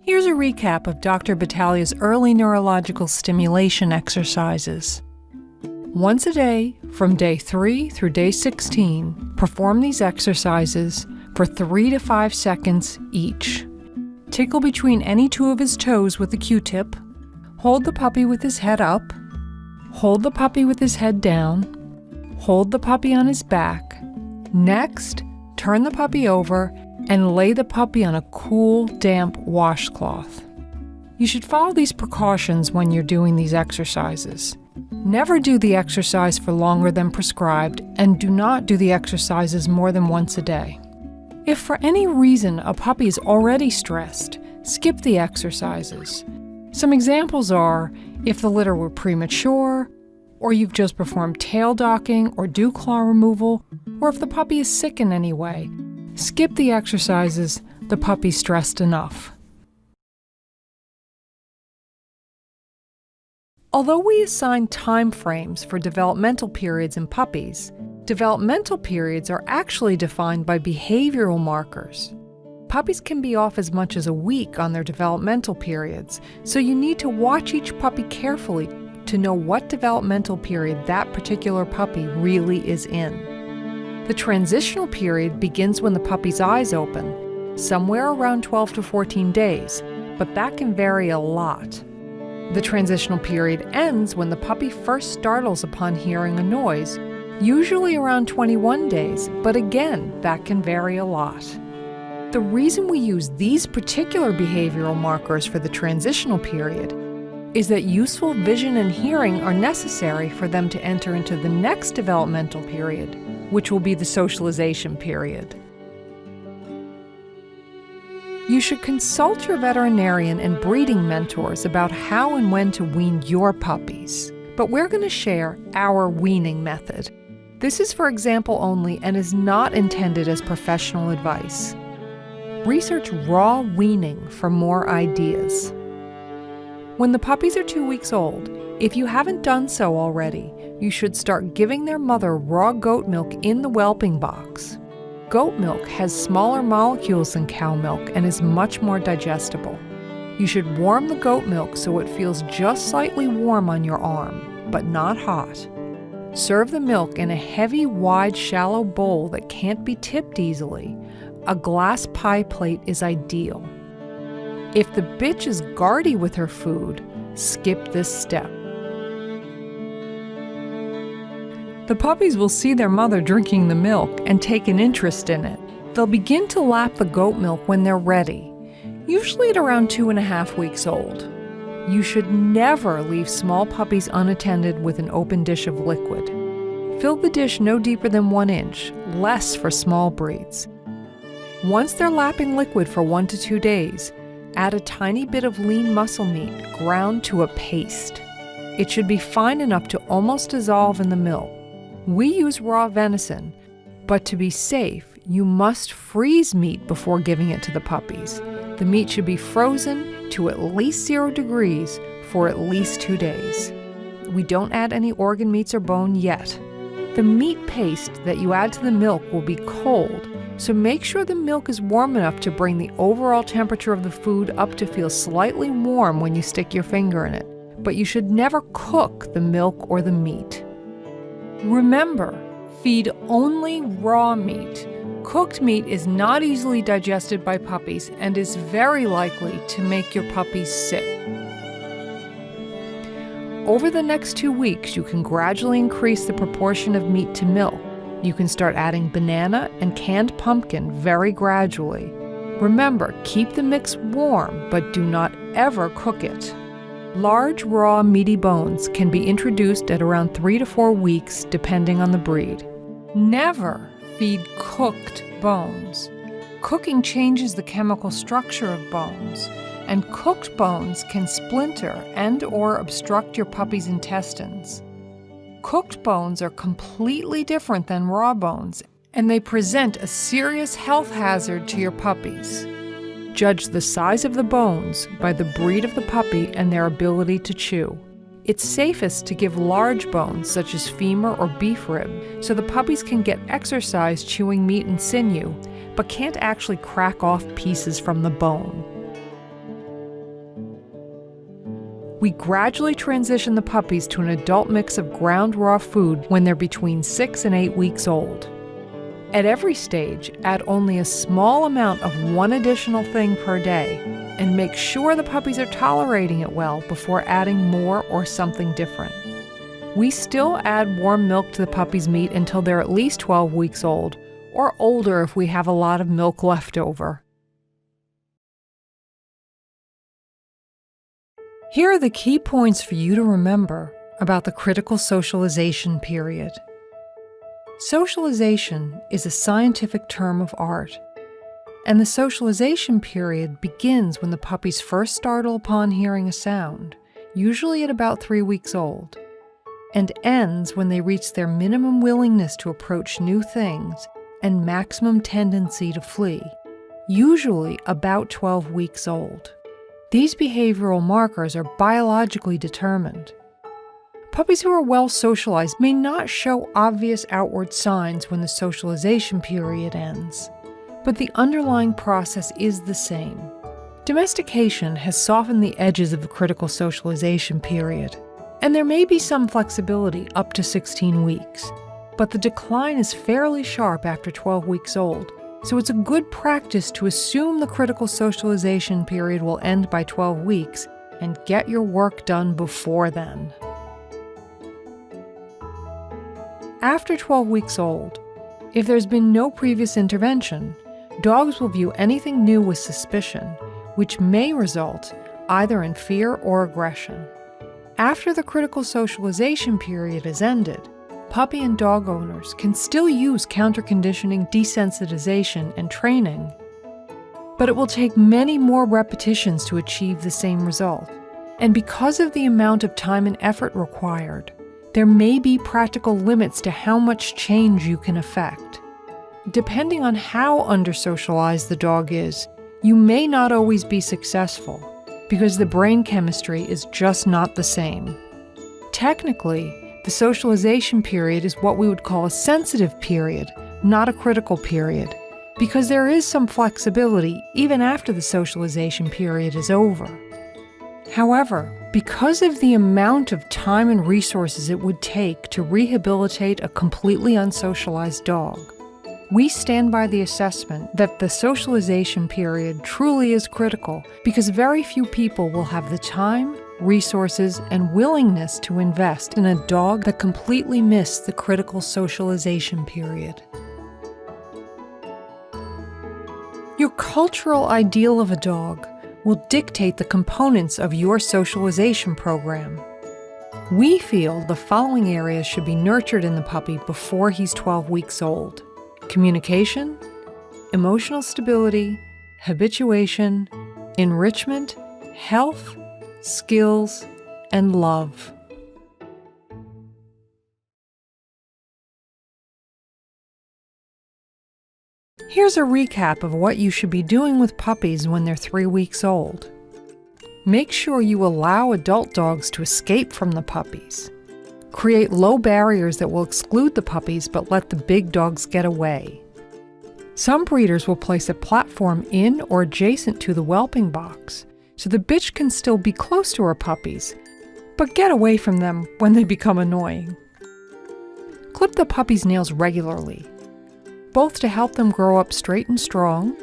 Here's a recap of Dr. Battaglia's early neurological stimulation exercises. Once a day, from day 3 through day 16, perform these exercises for 3 to 5 seconds each. Tickle between any two of his toes with a Q-tip. Hold the puppy with his head up. Hold the puppy with his head down. Hold the puppy on his back. Next, turn the puppy over and lay the puppy on a cool, damp washcloth. You should follow these precautions when you're doing these exercises. Never do the exercise for longer than prescribed, and do not do the exercises more than once a day. If for any reason a puppy is already stressed, skip the exercises. Some examples are if the litter were premature, or you've just performed tail docking or dew claw removal, or if the puppy is sick in any way. Skip the exercises, the puppy's stressed enough. Although we assign time frames for developmental periods in puppies, developmental periods are actually defined by behavioral markers. Puppies can be off as much as a week on their developmental periods, so you need to watch each puppy carefully to know what developmental period that particular puppy really is in. The transitional period begins when the puppy's eyes open, somewhere around 12 to 14 days, but that can vary a lot. The transitional period ends when the puppy first startles upon hearing a noise, usually around 21 days, but again, that can vary a lot. The reason we use these particular behavioral markers for the transitional period is that useful vision and hearing are necessary for them to enter into the next developmental period, which will be the socialization period. You should consult your veterinarian and breeding mentors about how and when to wean your puppies, but we're going to share our weaning method. This is for example only and is not intended as professional advice. Research raw weaning for more ideas. When the puppies are 2 weeks old, if you haven't done so already, you should start giving their mother raw goat milk in the whelping box. Goat milk has smaller molecules than cow milk and is much more digestible. You should warm the goat milk so it feels just slightly warm on your arm, but not hot. Serve the milk in a heavy, wide, shallow bowl that can't be tipped easily. A glass pie plate is ideal. If the bitch is guardy with her food, skip this step. The puppies will see their mother drinking the milk and take an interest in it. They'll begin to lap the goat milk when they're ready, usually at around 2.5 weeks old. You should never leave small puppies unattended with an open dish of liquid. Fill the dish no deeper than 1 inch, less for small breeds. Once they're lapping liquid for 1 to 2 days, add a tiny bit of lean muscle meat ground to a paste. It should be fine enough to almost dissolve in the milk. We use raw venison, but to be safe, you must freeze meat before giving it to the puppies. The meat should be frozen to at least 0 degrees for at least 2 days. We don't add any organ meats or bone yet. The meat paste that you add to the milk will be cold, so make sure the milk is warm enough to bring the overall temperature of the food up to feel slightly warm when you stick your finger in it. But you should never cook the milk or the meat. Remember, feed only raw meat. Cooked meat is not easily digested by puppies and is very likely to make your puppies sick. Over the next 2 weeks, you can gradually increase the proportion of meat to milk. You can start adding banana and canned pumpkin very gradually. Remember, keep the mix warm, but do not ever cook it. Large, raw, meaty bones can be introduced at around 3 to 4 weeks, depending on the breed. Never feed cooked bones. Cooking changes the chemical structure of bones, and cooked bones can splinter and/or obstruct your puppy's intestines. Cooked bones are completely different than raw bones, and they present a serious health hazard to your puppies. Judge the size of the bones by the breed of the puppy and their ability to chew. It's safest to give large bones, such as femur or beef rib, so the puppies can get exercise chewing meat and sinew, but can't actually crack off pieces from the bone. We gradually transition the puppies to an adult mix of ground raw food when they're between 6 and 8 weeks old. At every stage, add only a small amount of one additional thing per day, and make sure the puppies are tolerating it well before adding more or something different. We still add warm milk to the puppies' meat until they're at least 12 weeks old, or older if we have a lot of milk left over. Here are the key points for you to remember about the critical socialization period. Socialization is a scientific term of art, and the socialization period begins when the puppies first startle upon hearing a sound, usually at about 3 weeks old, and ends when they reach their minimum willingness to approach new things and maximum tendency to flee, usually about 12 weeks old. These behavioral markers are biologically determined. Puppies who are well socialized may not show obvious outward signs when the socialization period ends, but the underlying process is the same. Domestication has softened the edges of the critical socialization period, and there may be some flexibility up to 16 weeks, but the decline is fairly sharp after 12 weeks old, so it's a good practice to assume the critical socialization period will end by 12 weeks and get your work done before then. After 12 weeks old, if there's been no previous intervention, dogs will view anything new with suspicion, which may result either in fear or aggression. After the critical socialization period has ended, puppy and dog owners can still use counter-conditioning desensitization and training, but it will take many more repetitions to achieve the same result. And because of the amount of time and effort required, there may be practical limits to how much change you can effect. Depending on how under-socialized the dog is, you may not always be successful, because the brain chemistry is just not the same. Technically, the socialization period is what we would call a sensitive period, not a critical period, because there is some flexibility even after the socialization period is over. However, because of the amount of time and resources it would take to rehabilitate a completely unsocialized dog, we stand by the assessment that the socialization period truly is critical because very few people will have the time, resources, and willingness to invest in a dog that completely missed the critical socialization period. Your cultural ideal of a dog will dictate the components of your socialization program. We feel the following areas should be nurtured in the puppy before he's 12 weeks old: communication, emotional stability, habituation, enrichment, health, skills, and love. Here's a recap of what you should be doing with puppies when they're 3 weeks old. Make sure you allow adult dogs to escape from the puppies. Create low barriers that will exclude the puppies but let the big dogs get away. Some breeders will place a platform in or adjacent to the whelping box, so the bitch can still be close to her puppies, but get away from them when they become annoying. Clip the puppy's nails regularly, both to help them grow up straight and strong,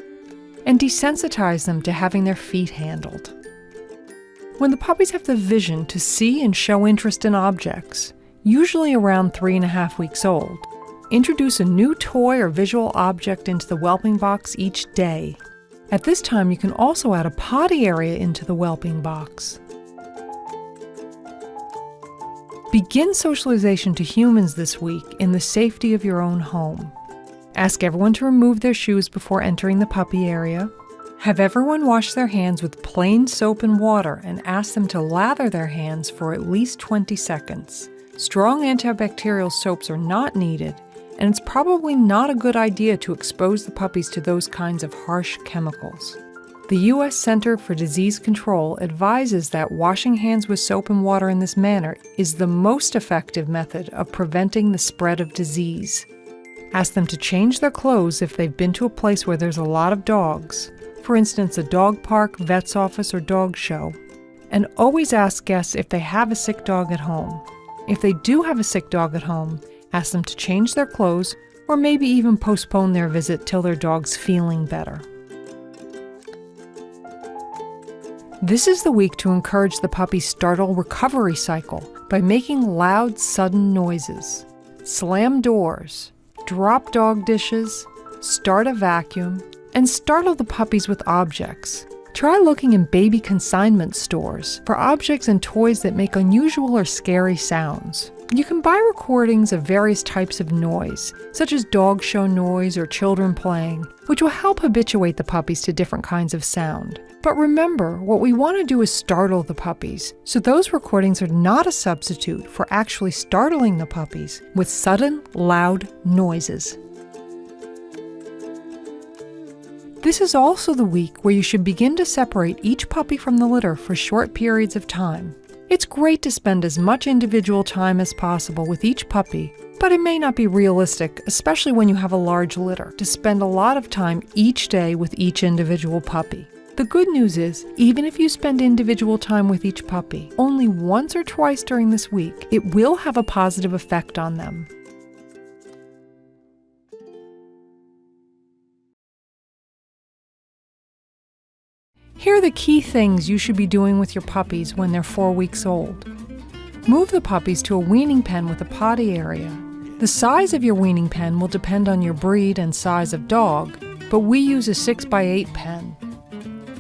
and desensitize them to having their feet handled. When the puppies have the vision to see and show interest in objects, usually around 3.5 weeks old, introduce a new toy or visual object into the whelping box each day. At this time, you can also add a potty area into the whelping box. Begin socialization to humans this week in the safety of your own home. Ask everyone to remove their shoes before entering the puppy area. Have everyone wash their hands with plain soap and water and ask them to lather their hands for at least 20 seconds. Strong antibacterial soaps are not needed, and it's probably not a good idea to expose the puppies to those kinds of harsh chemicals. The U.S. Center for Disease Control advises that washing hands with soap and water in this manner is the most effective method of preventing the spread of disease. Ask them to change their clothes if they've been to a place where there's a lot of dogs, for instance a dog park, vet's office, or dog show. and always ask guests if they have a sick dog at home. If they do have a sick dog at home, ask them to change their clothes or maybe even postpone their visit till their dog's feeling better. This is the week to encourage the puppy's startle recovery cycle by making loud, sudden noises. Slam doors, drop dog dishes, start a vacuum, and startle the puppies with objects. Try looking in baby consignment stores for objects and toys that make unusual or scary sounds. You can buy recordings of various types of noise, such as dog show noise or children playing, which will help habituate the puppies to different kinds of sound. But remember, what we want to do is startle the puppies, so those recordings are not a substitute for actually startling the puppies with sudden, loud noises. This is also the week where you should begin to separate each puppy from the litter for short periods of time. It's great to spend as much individual time as possible with each puppy, but it may not be realistic, especially when you have a large litter, to spend a lot of time each day with each individual puppy. The good news is, even if you spend individual time with each puppy, only once or twice during this week, it will have a positive effect on them. Here are the key things you should be doing with your puppies when they're 4 weeks old. Move the puppies to a weaning pen with a potty area. The size of your weaning pen will depend on your breed and size of dog, but we use a 6x8 pen.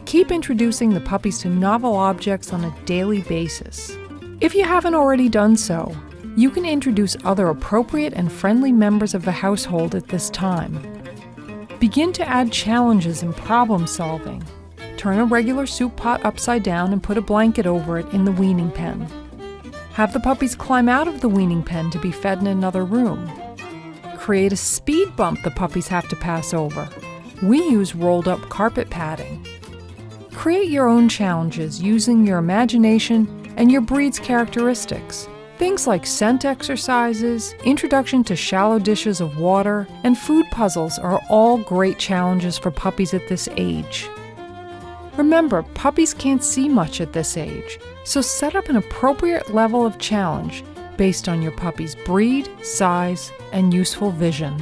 Keep introducing the puppies to novel objects on a daily basis. If you haven't already done so, you can introduce other appropriate and friendly members of the household at this time. Begin to add challenges in problem solving. Turn a regular soup pot upside down and put a blanket over it in the weaning pen. Have the puppies climb out of the weaning pen to be fed in another room. Create a speed bump the puppies have to pass over. We use rolled up carpet padding. Create your own challenges using your imagination and your breed's characteristics. Things like scent exercises, introduction to shallow dishes of water, and food puzzles are all great challenges for puppies at this age. Remember, puppies can't see much at this age, so set up an appropriate level of challenge based on your puppy's breed, size, and useful vision.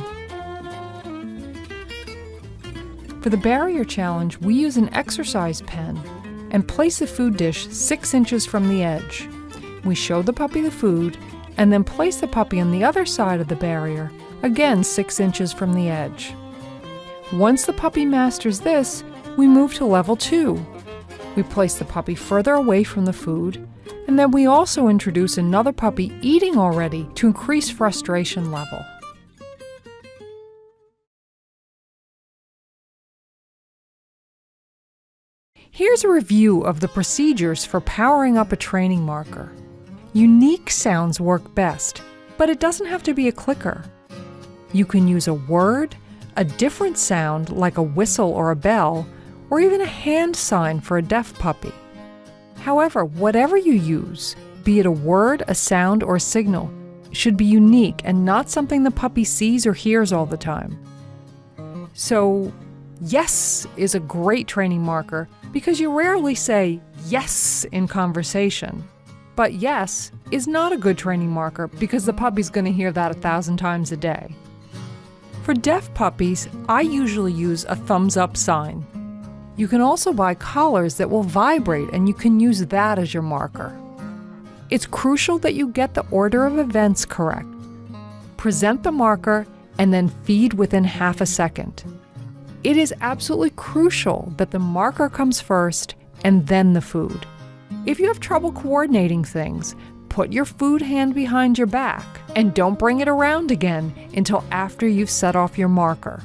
For the barrier challenge, we use an exercise pen and place the food dish 6 inches from the edge. We show the puppy the food and then place the puppy on the other side of the barrier, again 6 inches from the edge. Once the puppy masters this, we move to level 2. We place the puppy further away from the food, and then we also introduce another puppy eating already to increase frustration level. Here's a review of the procedures for powering up a training marker. Unique sounds work best, but it doesn't have to be a clicker. You can use a word, a different sound like a whistle or a bell, or even a hand sign for a deaf puppy. However, whatever you use, be it a word, a sound, or a signal, should be unique and not something the puppy sees or hears all the time. So, yes is a great training marker because you rarely say yes in conversation. But yes is not a good training marker because the puppy's going to hear that 1,000 times a day. For deaf puppies, I usually use a thumbs up sign. You can also buy collars that will vibrate and you can use that as your marker. It's crucial that you get the order of events correct. Present the marker and then feed within half a second. It is absolutely crucial that the marker comes first and then the food. If you have trouble coordinating things, put your food hand behind your back and don't bring it around again until after you've set off your marker.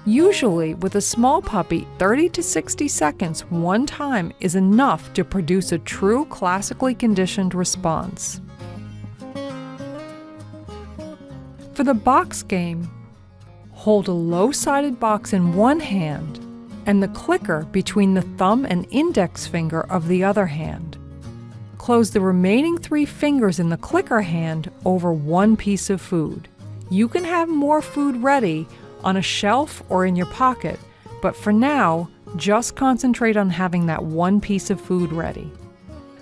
Usually, with a small puppy, 30 to 60 seconds one time is enough to produce a true classically conditioned response. For the box game, hold a low-sided box in one hand and the clicker between the thumb and index finger of the other hand. Close the remaining 3 fingers in the clicker hand over one piece of food. You can have more food ready on a shelf or in your pocket, but for now, just concentrate on having that one piece of food ready.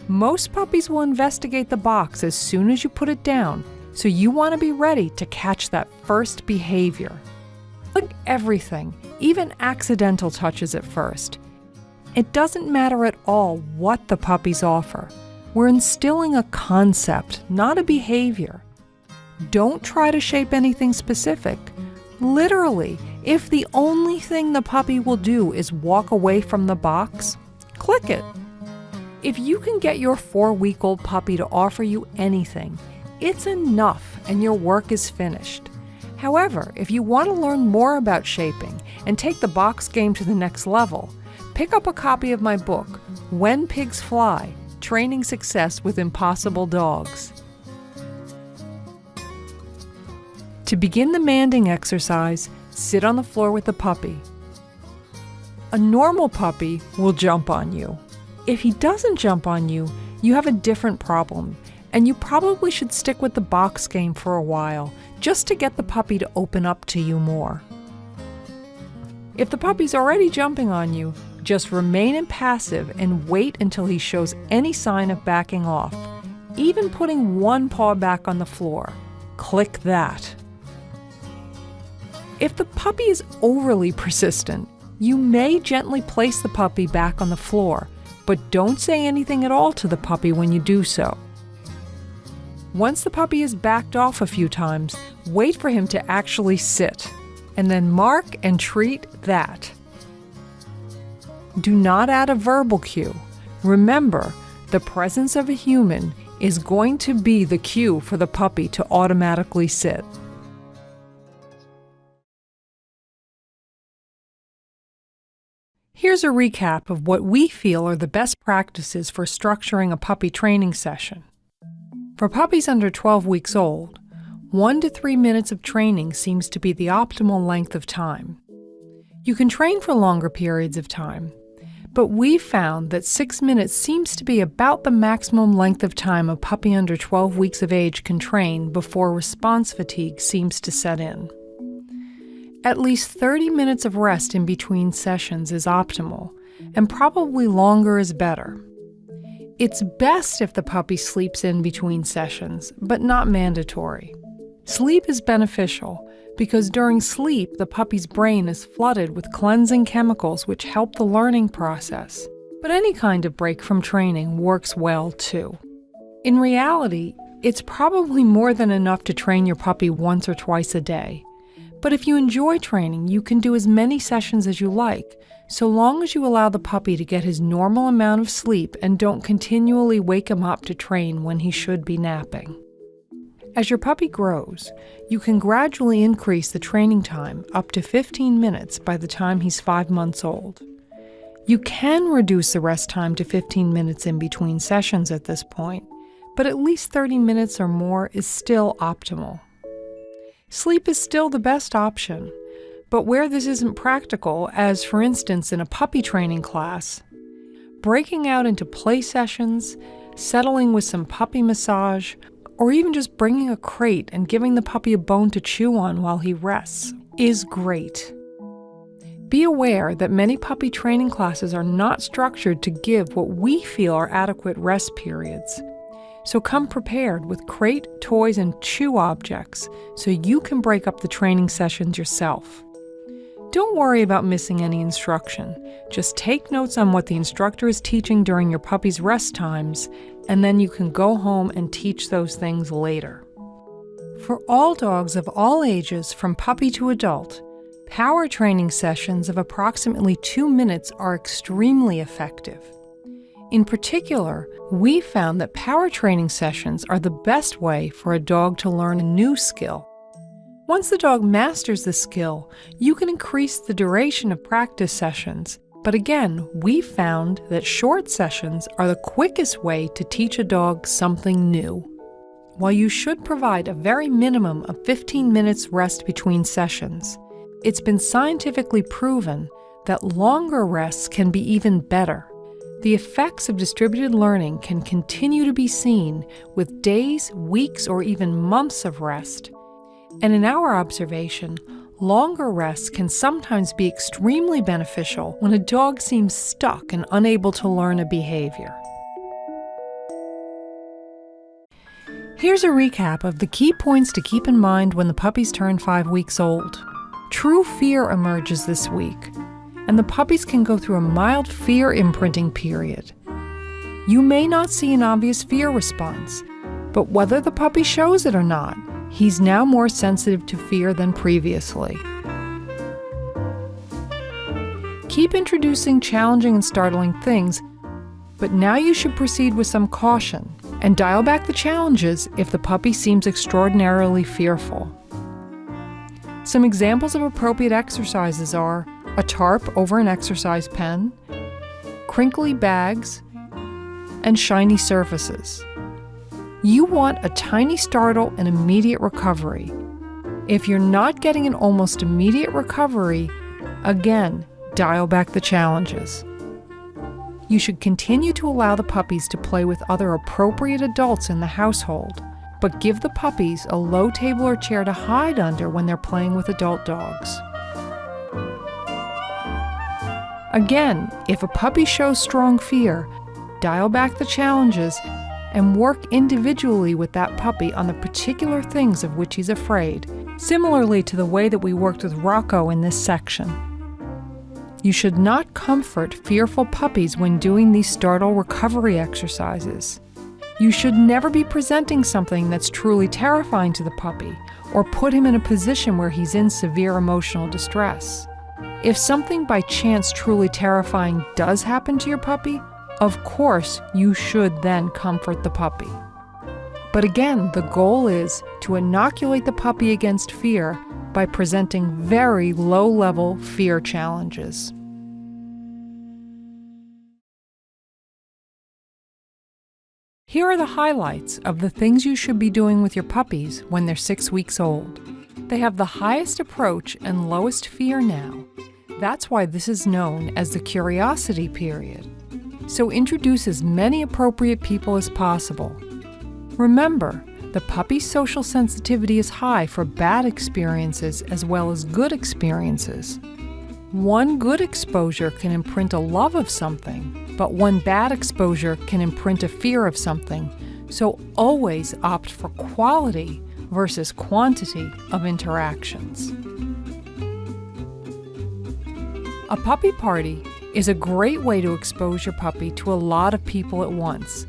Most puppies will investigate the box as soon as you put it down, so you want to be ready to catch that first behavior. Click everything, even accidental touches at first. It doesn't matter at all what the puppies offer. We're instilling a concept, not a behavior. Don't try to shape anything specific. Literally, if the only thing the puppy will do is walk away from the box, click it. If you can get your 4-week-old puppy to offer you anything, it's enough and your work is finished. However, if you want to learn more about shaping and take the box game to the next level, pick up a copy of my book, When Pigs Fly: Training Success with Impossible Dogs. To begin the manding exercise, sit on the floor with the puppy. A normal puppy will jump on you. If he doesn't jump on you, you have a different problem, and you probably should stick with the box game for a while, just to get the puppy to open up to you more. If the puppy's already jumping on you, just remain impassive and wait until he shows any sign of backing off, even putting one paw back on the floor. Click that. If the puppy is overly persistent, you may gently place the puppy back on the floor, but don't say anything at all to the puppy when you do so. Once the puppy has backed off a few times, wait for him to actually sit, and then mark and treat that. Do not add a verbal cue. Remember, the presence of a human is going to be the cue for the puppy to automatically sit. Here's a recap of what we feel are the best practices for structuring a puppy training session. For puppies under 12 weeks old, 1 to 3 minutes of training seems to be the optimal length of time. You can train for longer periods of time, but we've found that 6 minutes seems to be about the maximum length of time a puppy under 12 weeks of age can train before response fatigue seems to set in. At least 30 minutes of rest in between sessions is optimal, and probably longer is better. It's best if the puppy sleeps in between sessions, but not mandatory. Sleep is beneficial because during sleep, the puppy's brain is flooded with cleansing chemicals which help the learning process. But any kind of break from training works well too. In reality, it's probably more than enough to train your puppy once or twice a day. But if you enjoy training, you can do as many sessions as you like, so long as you allow the puppy to get his normal amount of sleep and don't continually wake him up to train when he should be napping. As your puppy grows, you can gradually increase the training time up to 15 minutes by the time he's 5 months old. You can reduce the rest time to 15 minutes in between sessions at this point, but at least 30 minutes or more is still optimal. Sleep is still the best option, but where this isn't practical, as for instance in a puppy training class, breaking out into play sessions, settling with some puppy massage, or even just bringing a crate and giving the puppy a bone to chew on while he rests is great. Be aware that many puppy training classes are not structured to give what we feel are adequate rest periods. So come prepared with crate, toys, and chew objects so you can break up the training sessions yourself. Don't worry about missing any instruction. Just take notes on what the instructor is teaching during your puppy's rest times, and then you can go home and teach those things later. For all dogs of all ages, from puppy to adult, power training sessions of approximately 2 minutes are extremely effective. In particular, we found that power training sessions are the best way for a dog to learn a new skill. Once the dog masters the skill, you can increase the duration of practice sessions, but again, we found that short sessions are the quickest way to teach a dog something new. While you should provide a very minimum of 15 minutes rest between sessions, it's been scientifically proven that longer rests can be even better. The effects of distributed learning can continue to be seen with days, weeks, or even months of rest. And in our observation, longer rests can sometimes be extremely beneficial when a dog seems stuck and unable to learn a behavior. Here's a recap of the key points to keep in mind when the puppies turn 5 weeks old. True fear emerges this week, and the puppies can go through a mild fear imprinting period. You may not see an obvious fear response, but whether the puppy shows it or not, he's now more sensitive to fear than previously. Keep introducing challenging and startling things, but now you should proceed with some caution and dial back the challenges if the puppy seems extraordinarily fearful. Some examples of appropriate exercises are a tarp over an exercise pen, crinkly bags, and shiny surfaces. You want a tiny startle and immediate recovery. If you're not getting an almost immediate recovery, again, dial back the challenges. You should continue to allow the puppies to play with other appropriate adults in the household, but give the puppies a low table or chair to hide under when they're playing with adult dogs. Again, if a puppy shows strong fear, dial back the challenges and work individually with that puppy on the particular things of which he's afraid, similarly to the way that we worked with Rocco in this section. You should not comfort fearful puppies when doing these startle recovery exercises. You should never be presenting something that's truly terrifying to the puppy or put him in a position where he's in severe emotional distress. If something by chance truly terrifying does happen to your puppy, of course you should then comfort the puppy. But again, the goal is to inoculate the puppy against fear by presenting very low-level fear challenges. Here are the highlights of the things you should be doing with your puppies when they're 6 weeks old. They have the highest approach and lowest fear now. That's why this is known as the curiosity period. So introduce as many appropriate people as possible. Remember, the puppy's social sensitivity is high for bad experiences as well as good experiences. One good exposure can imprint a love of something, but one bad exposure can imprint a fear of something, so always opt for quality versus quantity of interactions. A puppy party is a great way to expose your puppy to a lot of people at once.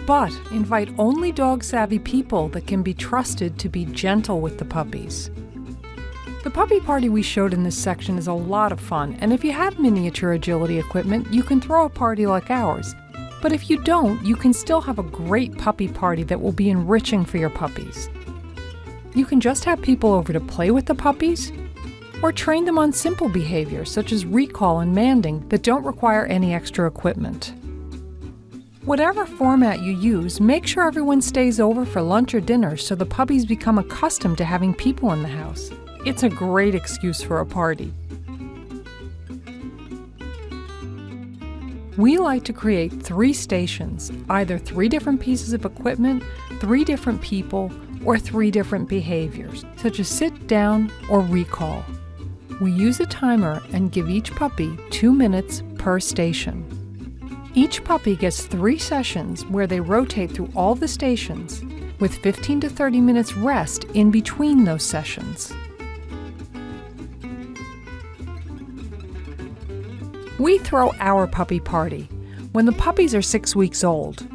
But invite only dog-savvy people that can be trusted to be gentle with the puppies. The puppy party we showed in this section is a lot of fun, and if you have miniature agility equipment, you can throw a party like ours. But if you don't, you can still have a great puppy party that will be enriching for your puppies. You can just have people over to play with the puppies, or train them on simple behaviors such as recall and manding that don't require any extra equipment. Whatever format you use, make sure everyone stays over for lunch or dinner so the puppies become accustomed to having people in the house. It's a great excuse for a party. We like to create 3 stations, either 3 different pieces of equipment, 3 different people, or 3 different behaviors, such as sit down or recall. We use a timer and give each puppy 2 minutes per station. Each puppy gets 3 sessions where they rotate through all the stations, with 15 to 30 minutes rest in between those sessions. We throw our puppy party when the puppies are 6 weeks old,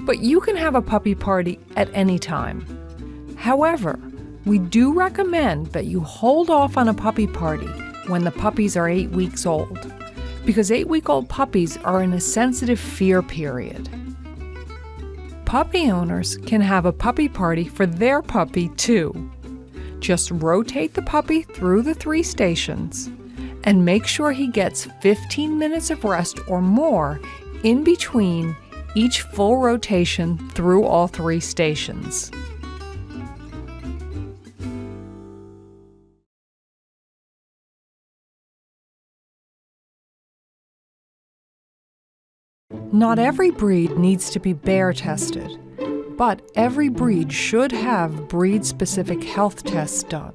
but you can have a puppy party at any time. However, we do recommend that you hold off on a puppy party when the puppies are 8 weeks old, because 8-week-old puppies are in a sensitive fear period. Puppy owners can have a puppy party for their puppy too. Just rotate the puppy through the 3 stations and make sure he gets 15 minutes of rest or more in between each full rotation through all 3 stations. Not every breed needs to be bear tested, but every breed should have breed-specific health tests done.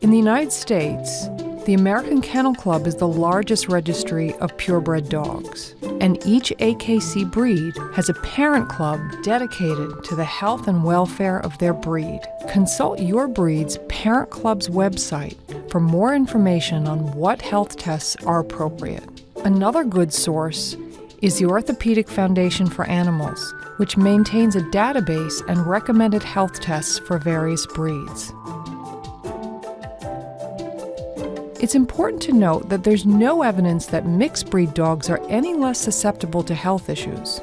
In the United States, the American Kennel Club is the largest registry of purebred dogs. and each AKC breed has a parent club dedicated to the health and welfare of their breed. Consult your breed's parent club's website for more information on what health tests are appropriate. Another good source is the Orthopedic Foundation for Animals, which maintains a database and recommended health tests for various breeds. It's important to note that there's no evidence that mixed breed dogs are any less susceptible to health issues.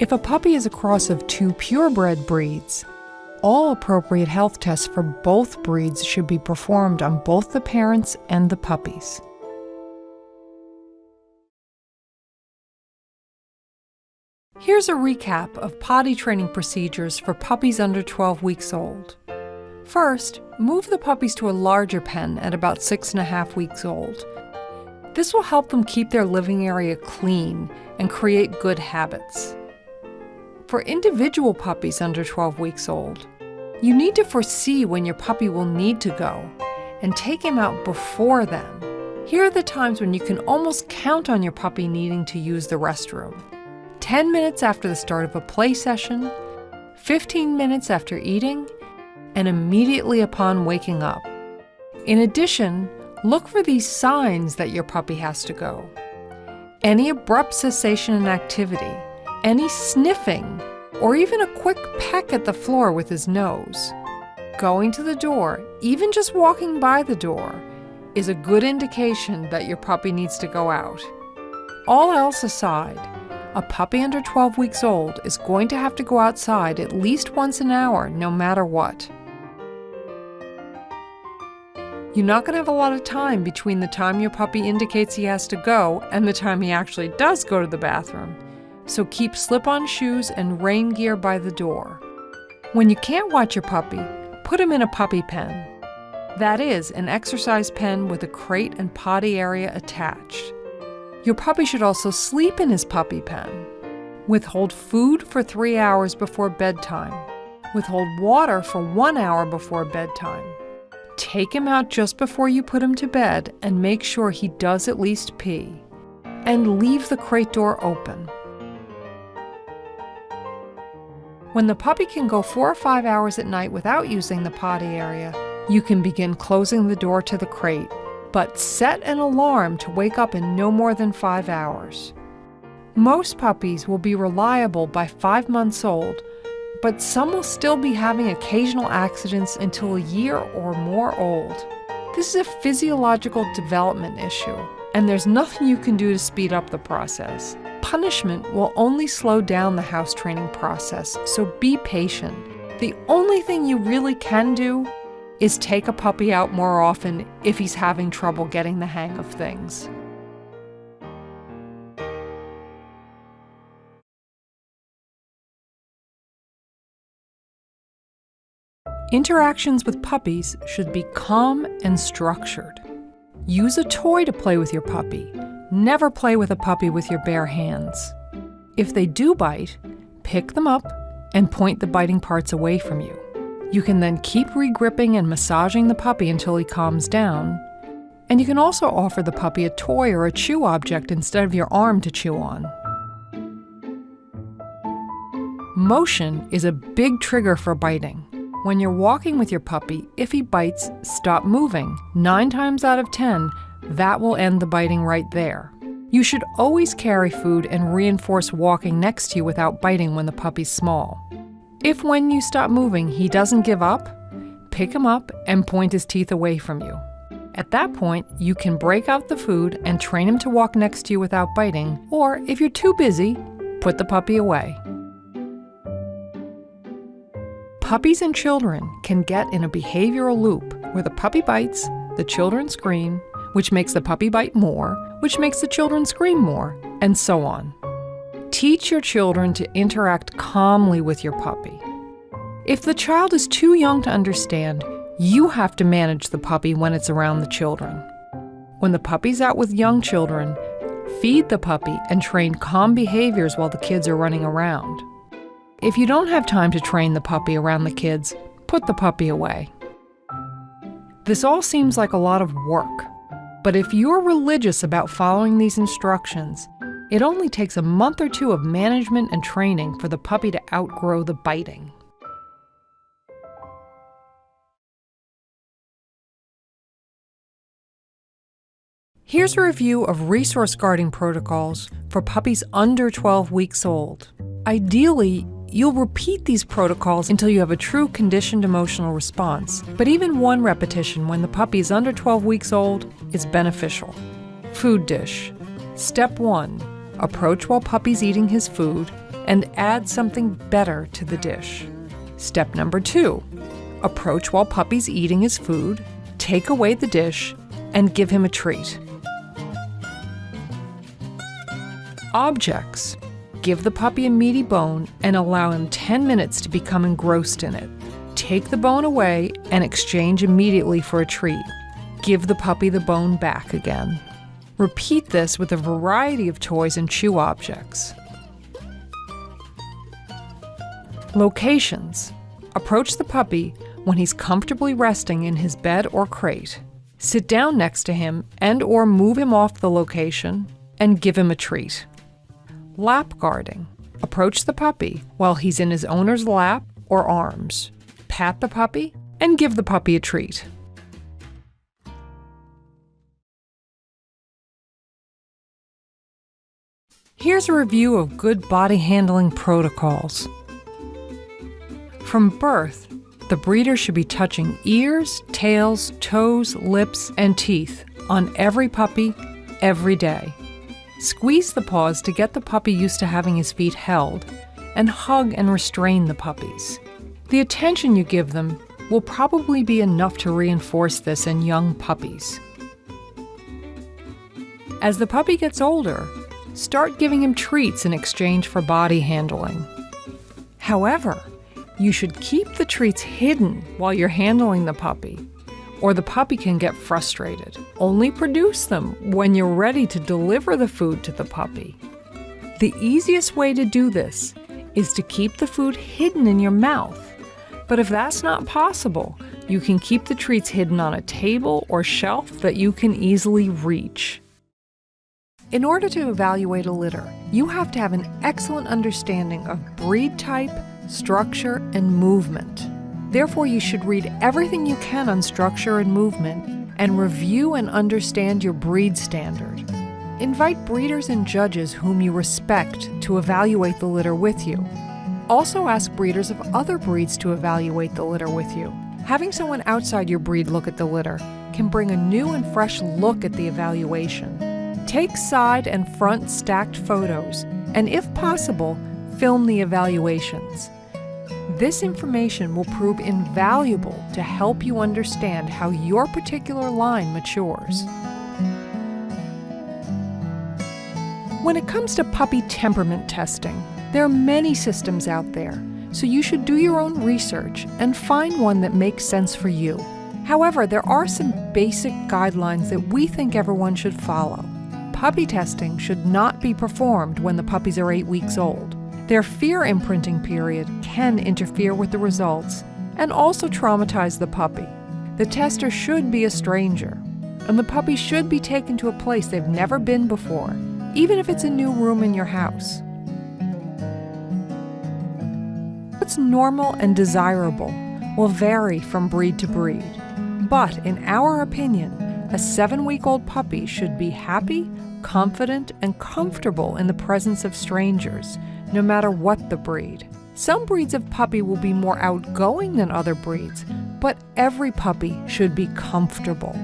If a puppy is a cross of two purebred breeds, all appropriate health tests for both breeds should be performed on both the parents and the puppies. Here's a recap of potty training procedures for puppies under 12 weeks old. First, move the puppies to a larger pen at about 6.5 weeks old. This will help them keep their living area clean and create good habits. For individual puppies under 12 weeks old, you need to foresee when your puppy will need to go and take him out before then. Here are the times when you can almost count on your puppy needing to use the restroom. 10 minutes after the start of a play session, 15 minutes after eating, and immediately upon waking up. In addition, look for these signs that your puppy has to go. Any abrupt cessation in activity, any sniffing, or even a quick peck at the floor with his nose. Going to the door, even just walking by the door, is a good indication that your puppy needs to go out. All else aside, a puppy under 12 weeks old is going to have to go outside at least once an hour, no matter what. You're not going to have a lot of time between the time your puppy indicates he has to go and the time he actually does go to the bathroom, so keep slip-on shoes and rain gear by the door. When you can't watch your puppy, put him in a puppy pen. That is, an exercise pen with a crate and potty area attached. Your puppy should also sleep in his puppy pen. Withhold food for 3 hours before bedtime. Withhold water for 1 hour before bedtime. Take him out just before you put him to bed and make sure he does at least pee. And leave the crate door open. When the puppy can go 4 or 5 hours at night without using the potty area, you can begin closing the door to the crate, but set an alarm to wake up in no more than 5 hours. Most puppies will be reliable by 5 months old, but some will still be having occasional accidents until a year or more old. This is a physiological development issue, and there's nothing you can do to speed up the process. Punishment will only slow down the house training process, so be patient. The only thing you really can do is take a puppy out more often if he's having trouble getting the hang of things. Interactions with puppies should be calm and structured. Use a toy to play with your puppy. Never play with a puppy with your bare hands. If they do bite, pick them up and point the biting parts away from you. You can then keep re-gripping and massaging the puppy until he calms down. And you can also offer the puppy a toy or a chew object instead of your arm to chew on. Motion is a big trigger for biting. When you're walking with your puppy, if he bites, stop moving. 9 times out of 10, that will end the biting right there. You should always carry food and reinforce walking next to you without biting when the puppy's small. If when you stop moving he doesn't give up, pick him up and point his teeth away from you. At that point, you can break out the food and train him to walk next to you without biting, or if you're too busy, put the puppy away. Puppies and children can get in a behavioral loop where the puppy bites, the children scream, which makes the puppy bite more, which makes the children scream more, and so on. Teach your children to interact calmly with your puppy. If the child is too young to understand, you have to manage the puppy when it's around the children. When the puppy's out with young children, feed the puppy and train calm behaviors while the kids are running around. If you don't have time to train the puppy around the kids, put the puppy away. This all seems like a lot of work, but if you're religious about following these instructions, It only takes a month or two of management and training for the puppy to outgrow the biting. Here's a review of resource guarding protocols for puppies under 12 weeks old. Ideally, you'll repeat these protocols until you have a true conditioned emotional response, but even one repetition when the puppy is under 12 weeks old is beneficial. Food dish. Step 1. Approach while puppy's eating his food and add something better to the dish. Step number 2. Approach while puppy's eating his food, take away the dish, and give him a treat. Objects. Give the puppy a meaty bone and allow him 10 minutes to become engrossed in it. Take the bone away and exchange immediately for a treat. Give the puppy the bone back again. Repeat this with a variety of toys and chew objects. Locations. Approach the puppy when he's comfortably resting in his bed or crate. Sit down next to him and/or move him off the location and give him a treat. Lap guarding. Approach the puppy while he's in his owner's lap or arms. Pat the puppy and give the puppy a treat. Here's a review of good body handling protocols. From birth, the breeder should be touching ears, tails, toes, lips, and teeth on every puppy every day. Squeeze the paws to get the puppy used to having his feet held, and hug and restrain the puppies. The attention you give them will probably be enough to reinforce this in young puppies. As the puppy gets older, start giving him treats in exchange for body handling. However, you should keep the treats hidden while you're handling the puppy, or the puppy can get frustrated. Only produce them when you're ready to deliver the food to the puppy. The easiest way to do this is to keep the food hidden in your mouth. But if that's not possible, you can keep the treats hidden on a table or shelf that you can easily reach. In order to evaluate a litter, you have to have an excellent understanding of breed type, structure, and movement. Therefore, you should read everything you can on structure and movement and review and understand your breed standard. Invite breeders and judges whom you respect to evaluate the litter with you. Also ask breeders of other breeds to evaluate the litter with you. Having someone outside your breed look at the litter can bring a new and fresh look at the evaluation. Take side and front stacked photos, and if possible, film the evaluations. This information will prove invaluable to help you understand how your particular line matures. When it comes to puppy temperament testing, there are many systems out there, so you should do your own research and find one that makes sense for you. However, there are some basic guidelines that we think everyone should follow. Puppy testing should not be performed when the puppies are 8 weeks old. Their fear imprinting period can interfere with the results and also traumatize the puppy. The tester should be a stranger, and the puppy should be taken to a place they've never been before, even if it's a new room in your house. What's normal and desirable will vary from breed to breed, but in our opinion, a 7-week-old puppy should be happy, confident, and comfortable in the presence of strangers, no matter what the breed. Some breeds of puppy will be more outgoing than other breeds, but every puppy should be comfortable.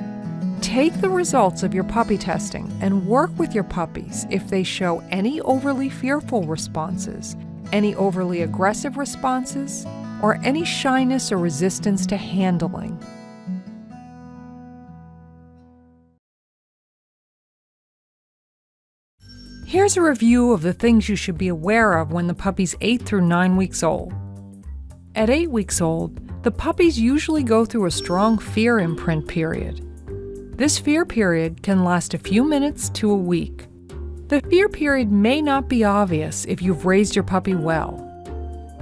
Take the results of your puppy testing and work with your puppies if they show any overly fearful responses, any overly aggressive responses, or any shyness or resistance to handling. Here's a review of the things you should be aware of when the puppy's 8 through 9 weeks old. At 8 weeks old, the puppies usually go through a strong fear imprint period. This fear period can last a few minutes to a week. The fear period may not be obvious if you've raised your puppy well,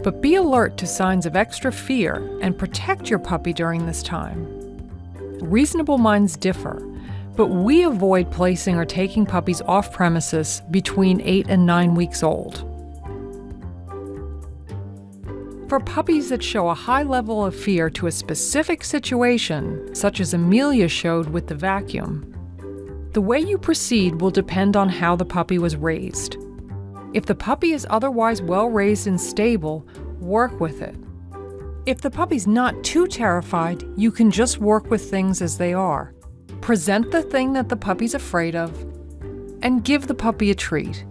but be alert to signs of extra fear and protect your puppy during this time. Reasonable minds differ, but we avoid placing or taking puppies off premises between 8 and 9 weeks old. For puppies that show a high level of fear to a specific situation, such as Amelia showed with the vacuum, the way you proceed will depend on how the puppy was raised. If the puppy is otherwise well raised and stable, work with it. If the puppy's not too terrified, you can just work with things as they are. Present the thing that the puppy's afraid of, and give the puppy a treat.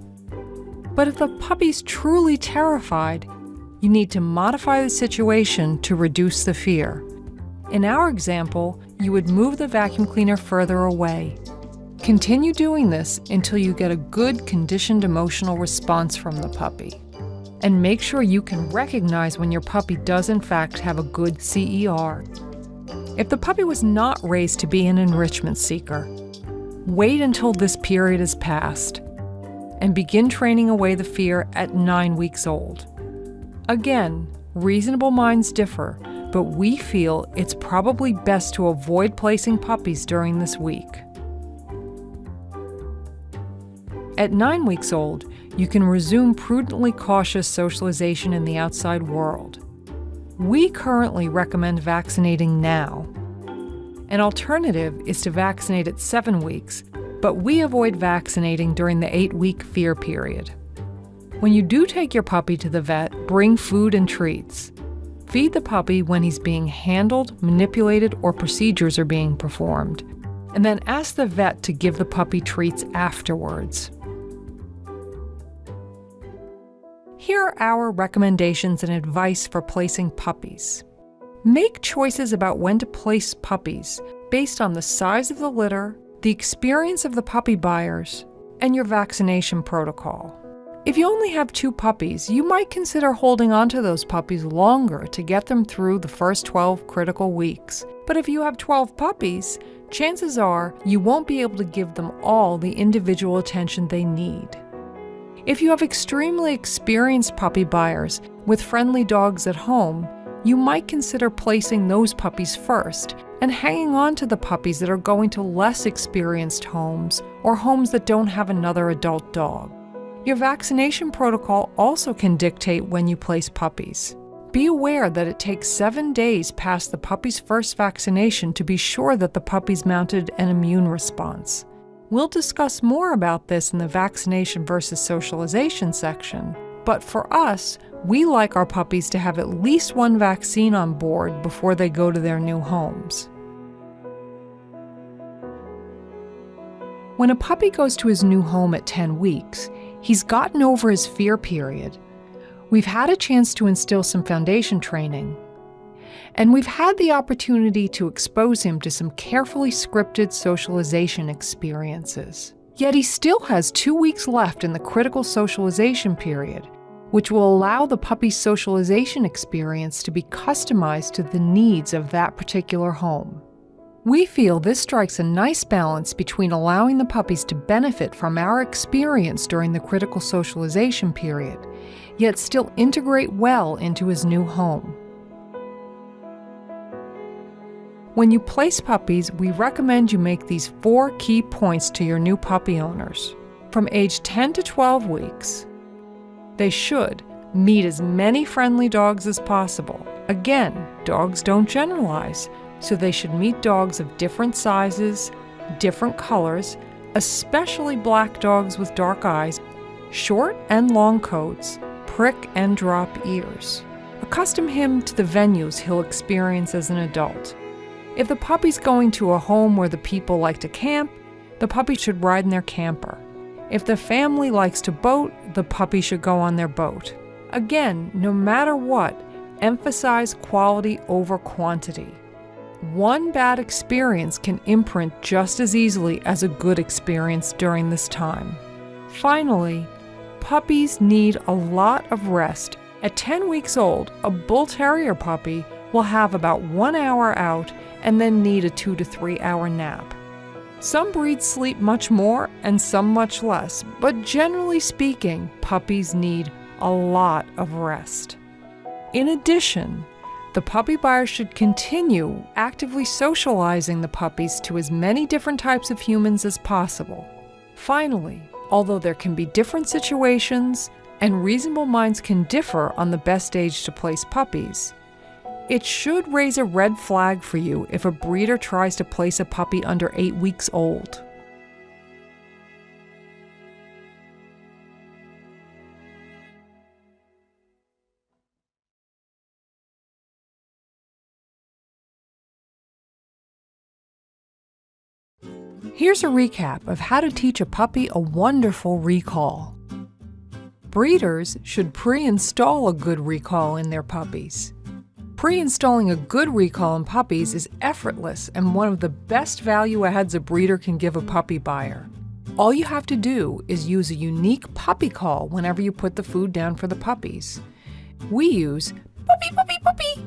But if the puppy's truly terrified, you need to modify the situation to reduce the fear. In our example, you would move the vacuum cleaner further away. Continue doing this until you get a good conditioned emotional response from the puppy. And make sure you can recognize when your puppy does in fact have a good CER. If the puppy was not raised to be an enrichment seeker, wait until this period is passed and begin training away the fear at 9 weeks old. Again, reasonable minds differ, but we feel it's probably best to avoid placing puppies during this week. At 9 weeks old, you can resume prudently cautious socialization in the outside world. We currently recommend vaccinating now. An alternative is to vaccinate at 7 weeks, but we avoid vaccinating during the 8-week fear period. When you do take your puppy to the vet, bring food and treats. Feed the puppy when he's being handled, manipulated, or procedures are being performed, and then ask the vet to give the puppy treats afterwards. Here are our recommendations and advice for placing puppies. Make choices about when to place puppies based on the size of the litter, the experience of the puppy buyers, and your vaccination protocol. If you only have 2 puppies, you might consider holding onto those puppies longer to get them through the first 12 critical weeks. But if you have 12 puppies, chances are you won't be able to give them all the individual attention they need. If you have extremely experienced puppy buyers with friendly dogs at home, you might consider placing those puppies first and hanging on to the puppies that are going to less experienced homes or homes that don't have another adult dog. Your vaccination protocol also can dictate when you place puppies. Be aware that it takes 7 days past the puppy's first vaccination to be sure that the puppy's mounted an immune response. We'll discuss more about this in the vaccination versus socialization section, but for us, we like our puppies to have at least 1 vaccine on board before they go to their new homes. When a puppy goes to his new home at 10 weeks, he's gotten over his fear period. We've had a chance to instill some foundation training, and we've had the opportunity to expose him to some carefully scripted socialization experiences. Yet he still has 2 weeks left in the critical socialization period, which will allow the puppy's socialization experience to be customized to the needs of that particular home. We feel this strikes a nice balance between allowing the puppies to benefit from our experience during the critical socialization period, yet still integrate well into his new home. When you place puppies, we recommend you make these 4 key points to your new puppy owners. From age 10 to 12 weeks, they should meet as many friendly dogs as possible. Again, dogs don't generalize, so they should meet dogs of different sizes, different colors, especially black dogs with dark eyes, short and long coats, prick and drop ears. Accustom him to the venues he'll experience as an adult. If the puppy's going to a home where the people like to camp, the puppy should ride in their camper. If the family likes to boat, the puppy should go on their boat. Again, no matter what, emphasize quality over quantity. One bad experience can imprint just as easily as a good experience during this time. Finally, puppies need a lot of rest. At 10 weeks old, a Bull Terrier puppy will have about 1 hour out and then need a 2 to 3 hour nap. Some breeds sleep much more and some much less, but generally speaking, puppies need a lot of rest. In addition, The puppy buyer should continue actively socializing the puppies to as many different types of humans as possible. Finally, although there can be different situations and reasonable minds can differ on the best age to place puppies, it should raise a red flag for you if a breeder tries to place a puppy under 8 weeks old. Here's a recap of how to teach a puppy a wonderful recall. Breeders should pre-install a good recall in their puppies. Pre-installing a good recall in puppies is effortless and one of the best value adds a breeder can give a puppy buyer. All you have to do is use a unique puppy call whenever you put the food down for the puppies. We use puppy, puppy, puppy,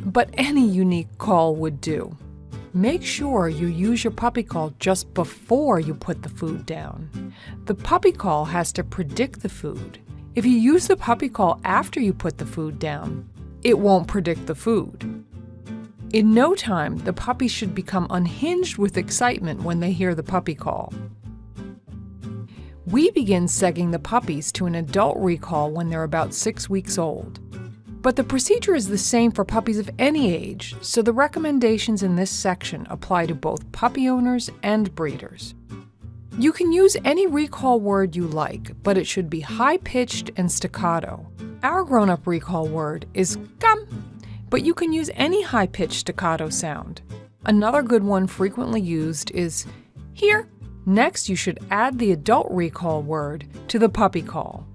but any unique call would do. Make sure you use your puppy call just before you put the food down. The puppy call has to predict the food. If you use the puppy call after you put the food down, it won't predict the food. In no time, the puppies should become unhinged with excitement when they hear the puppy call. We begin segging the puppies to an adult recall when they're about 6 weeks old. But the procedure is the same for puppies of any age, so the recommendations in this section apply to both puppy owners and breeders. You can use any recall word you like, but it should be high-pitched and staccato. Our grown-up recall word is come, but you can use any high-pitched staccato sound. Another good one frequently used is here. Next, you should add the adult recall word to the puppy call.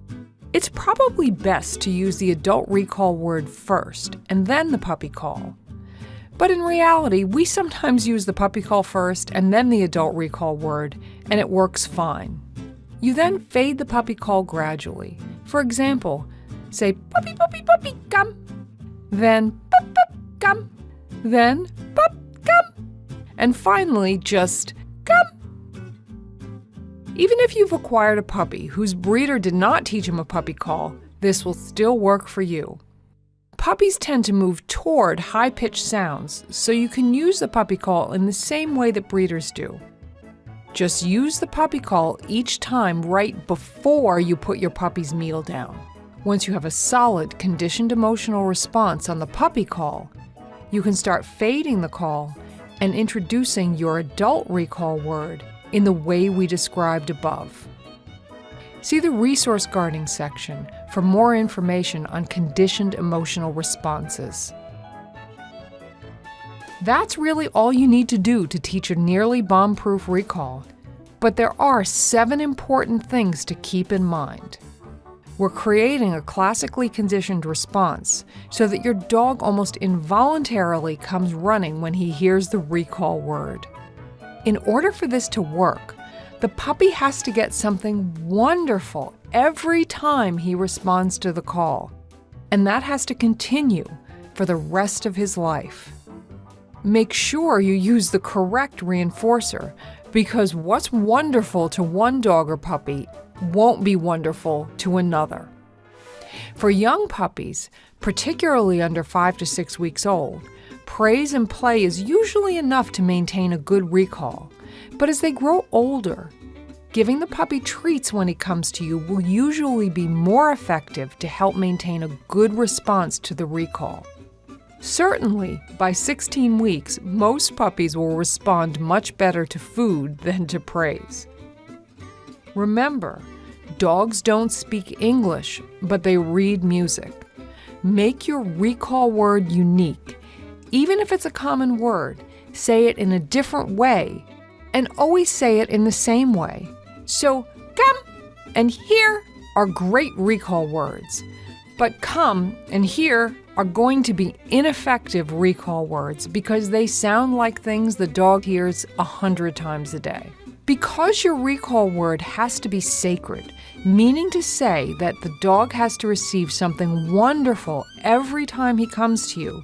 It's probably best to use the adult recall word first and then the puppy call. But in reality, we sometimes use the puppy call first and then the adult recall word, and it works fine. You then fade the puppy call gradually. For example, say puppy, puppy, puppy, come. Then pup, pup, come. Then pup, come. And finally, just come. Even if you've acquired a puppy whose breeder did not teach him a puppy call, this will still work for you. Puppies tend to move toward high-pitched sounds, so you can use the puppy call in the same way that breeders do. Just use the puppy call each time right before you put your puppy's meal down. Once you have a solid, conditioned emotional response on the puppy call, you can start fading the call and introducing your adult recall word in the way we described above. See the resource guarding section for more information on conditioned emotional responses. That's really all you need to do to teach a nearly bomb-proof recall, but there are 7 important things to keep in mind. We're creating a classically conditioned response so that your dog almost involuntarily comes running when he hears the recall word. In order for this to work, the puppy has to get something wonderful every time he responds to the call, and that has to continue for the rest of his life. Make sure you use the correct reinforcer, because what's wonderful to one dog or puppy won't be wonderful to another. For young puppies, particularly under 5 to 6 weeks old, praise and play is usually enough to maintain a good recall. But as they grow older, giving the puppy treats when he comes to you will usually be more effective to help maintain a good response to the recall. Certainly, by 16 weeks, most puppies will respond much better to food than to praise. Remember, dogs don't speak English, but they read music. Make your recall word unique. Even if it's a common word, say it in a different way, and always say it in the same way. So, come and here are great recall words, but come and here are going to be ineffective recall words because they sound like things the dog hears 100 times a day. Because your recall word has to be sacred, meaning to say that the dog has to receive something wonderful every time he comes to you,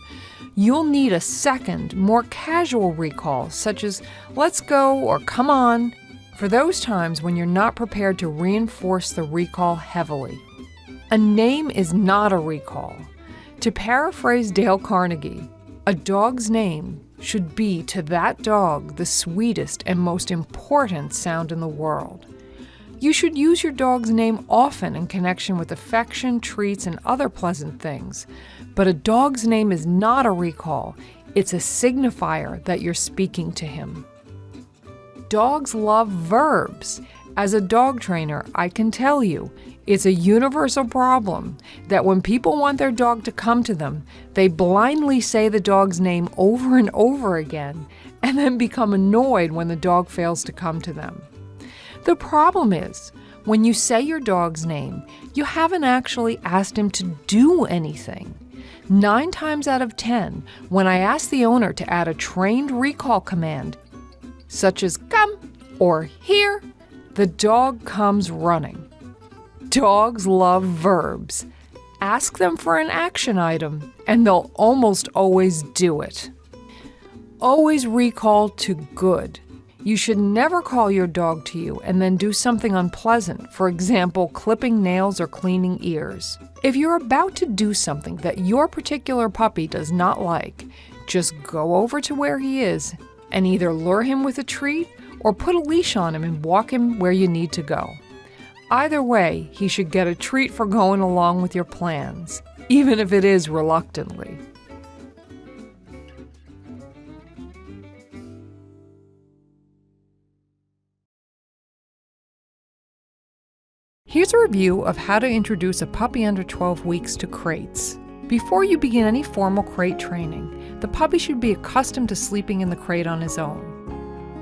you'll need a second, more casual recall, such as let's go or come on, for those times when you're not prepared to reinforce the recall heavily. A name is not a recall. To paraphrase Dale Carnegie, a dog's name should be to that dog the sweetest and most important sound in the world. You should use your dog's name often in connection with affection, treats, and other pleasant things. But a dog's name is not a recall. It's a signifier that you're speaking to him. Dogs love verbs. As a dog trainer, I can tell you, it's a universal problem that when people want their dog to come to them, they blindly say the dog's name over and over again and then become annoyed when the dog fails to come to them. The problem is, when you say your dog's name, you haven't actually asked him to do anything. 9 times out of 10, when I ask the owner to add a trained recall command, such as come or here, the dog comes running. Dogs love verbs. Ask them for an action item, and they'll almost always do it. Always recall to good. You should never call your dog to you and then do something unpleasant, for example, clipping nails or cleaning ears. If you're about to do something that your particular puppy does not like, just go over to where he is and either lure him with a treat or put a leash on him and walk him where you need to go. Either way, he should get a treat for going along with your plans, even if it is reluctantly. Here's a review of how to introduce a puppy under 12 weeks to crates. Before you begin any formal crate training, the puppy should be accustomed to sleeping in the crate on his own.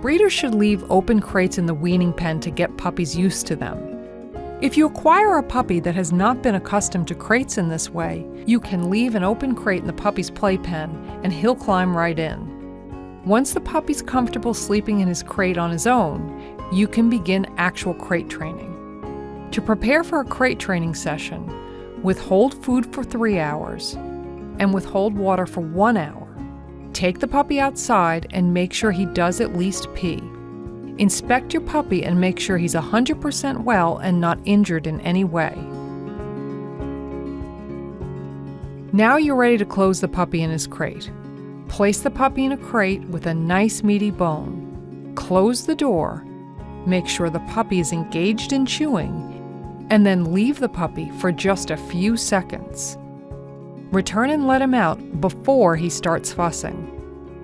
Breeders should leave open crates in the weaning pen to get puppies used to them. If you acquire a puppy that has not been accustomed to crates in this way, you can leave an open crate in the puppy's playpen and he'll climb right in. Once the puppy's comfortable sleeping in his crate on his own, you can begin actual crate training. To prepare for a crate training session, withhold food for 3 hours and withhold water for 1 hour. Take the puppy outside and make sure he does at least pee. Inspect your puppy and make sure he's 100% well and not injured in any way. Now you're ready to close the puppy in his crate. Place the puppy in a crate with a nice meaty bone. Close the door. Make sure the puppy is engaged in chewing, and then leave the puppy for just a few seconds. Return and let him out before he starts fussing.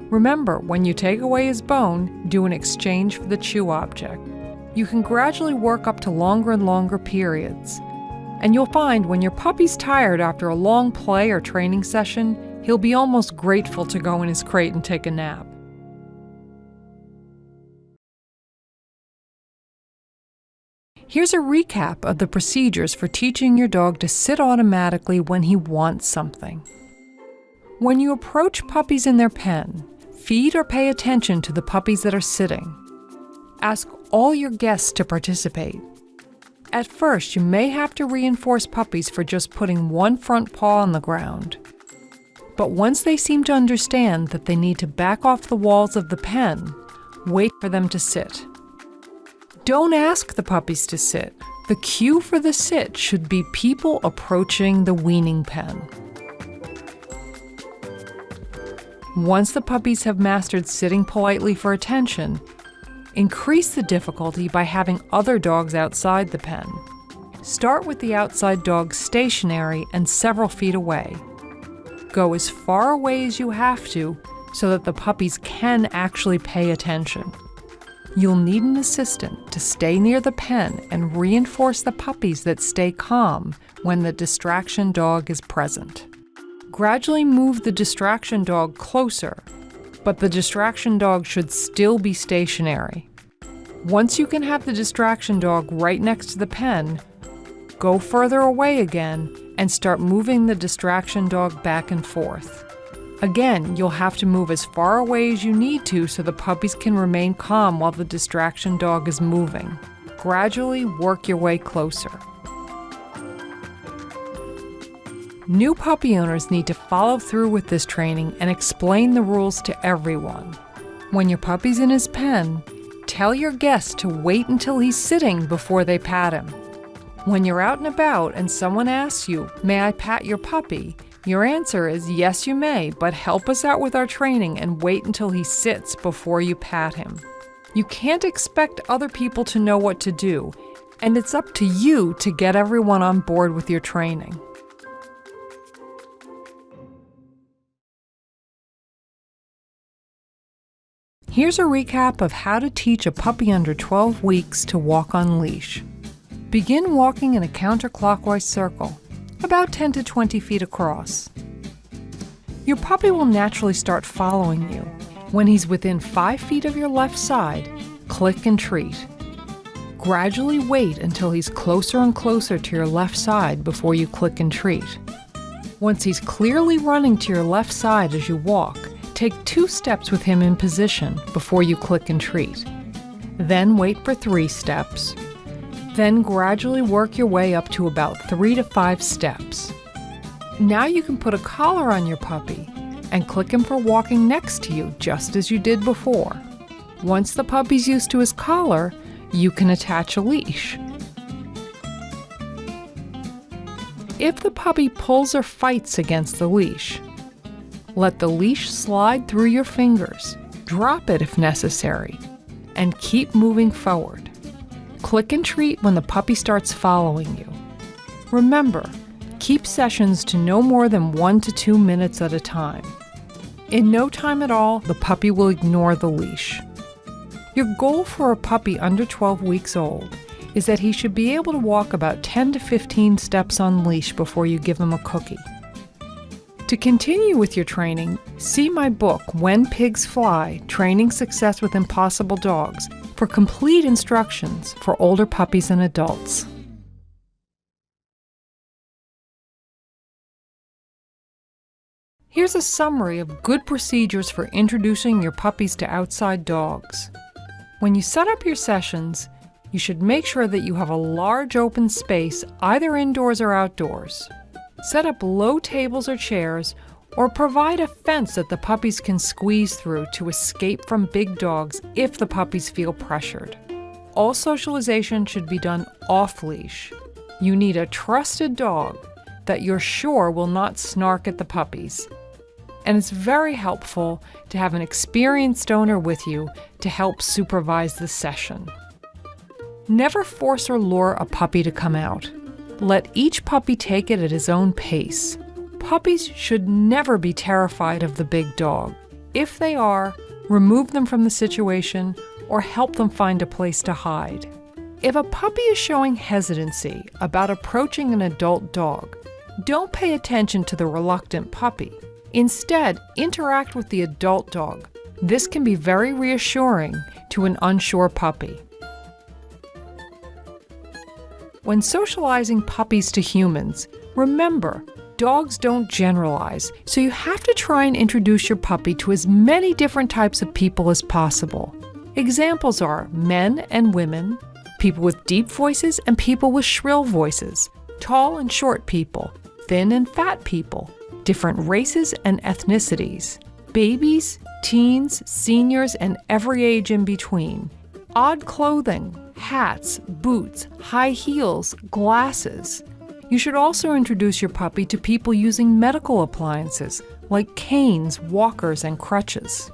Remember, when you take away his bone, do an exchange for the chew object. You can gradually work up to longer and longer periods. And you'll find when your puppy's tired after a long play or training session, he'll be almost grateful to go in his crate and take a nap. Here's a recap of the procedures for teaching your dog to sit automatically when he wants something. When you approach puppies in their pen, feed or pay attention to the puppies that are sitting. Ask all your guests to participate. At first, you may have to reinforce puppies for just putting one front paw on the ground. But once they seem to understand that they need to back off the walls of the pen, wait for them to sit. Don't ask the puppies to sit. The cue for the sit should be people approaching the weaning pen. Once the puppies have mastered sitting politely for attention, increase the difficulty by having other dogs outside the pen. Start with the outside dog stationary and several feet away. Go as far away as you have to so that the puppies can actually pay attention. You'll need an assistant to stay near the pen and reinforce the puppies that stay calm when the distraction dog is present. Gradually move the distraction dog closer, but the distraction dog should still be stationary. Once you can have the distraction dog right next to the pen, go further away again and start moving the distraction dog back and forth. Again, you'll have to move as far away as you need to so the puppies can remain calm while the distraction dog is moving. Gradually work your way closer. New puppy owners need to follow through with this training and explain the rules to everyone. When your puppy's in his pen, tell your guests to wait until he's sitting before they pat him. When you're out and about and someone asks you, "May I pat your puppy?" Your answer is yes, you may, but help us out with our training and wait until he sits before you pat him. You can't expect other people to know what to do, and it's up to you to get everyone on board with your training. Here's a recap of how to teach a puppy under 12 weeks to walk on leash. Begin walking in a counterclockwise circle, about 10 to 20 feet across. Your puppy will naturally start following you. When he's within 5 feet of your left side, click and treat. Gradually wait until he's closer and closer to your left side before you click and treat. Once he's clearly running to your left side as you walk, take 2 steps with him in position before you click and treat. Then wait for 3 steps. Then gradually work your way up to about 3 to 5 steps. Now you can put a collar on your puppy and click him for walking next to you just as you did before. Once the puppy's used to his collar, you can attach a leash. If the puppy pulls or fights against the leash, let the leash slide through your fingers, drop it if necessary, and keep moving forward. Click and treat when the puppy starts following you. Remember, keep sessions to no more than 1 to 2 minutes at a time. In no time at all, the puppy will ignore the leash. Your goal for a puppy under 12 weeks old is that he should be able to walk about 10 to 15 steps on leash before you give him a cookie. To continue with your training, see my book, When Pigs Fly: Training Success with Impossible Dogs, for complete instructions for older puppies and adults. Here's a summary of good procedures for introducing your puppies to outside dogs. When you set up your sessions, you should make sure that you have a large open space, either indoors or outdoors. Set up low tables or chairs, or provide a fence that the puppies can squeeze through to escape from big dogs if the puppies feel pressured. All socialization should be done off-leash. You need a trusted dog that you're sure will not snark at the puppies. And it's very helpful to have an experienced owner with you to help supervise the session. Never force or lure a puppy to come out. Let each puppy take it at his own pace. Puppies should never be terrified of the big dog. If they are, remove them from the situation or help them find a place to hide. If a puppy is showing hesitancy about approaching an adult dog, don't pay attention to the reluctant puppy. Instead, interact with the adult dog. This can be very reassuring to an unsure puppy. When socializing puppies to humans, remember, dogs don't generalize, so you have to try and introduce your puppy to as many different types of people as possible. Examples are men and women, people with deep voices and people with shrill voices, tall and short people, thin and fat people, different races and ethnicities, babies, teens, seniors, and every age in between, odd clothing, hats, boots, high heels, glasses. You should also introduce your puppy to people using medical appliances like canes, walkers, and crutches.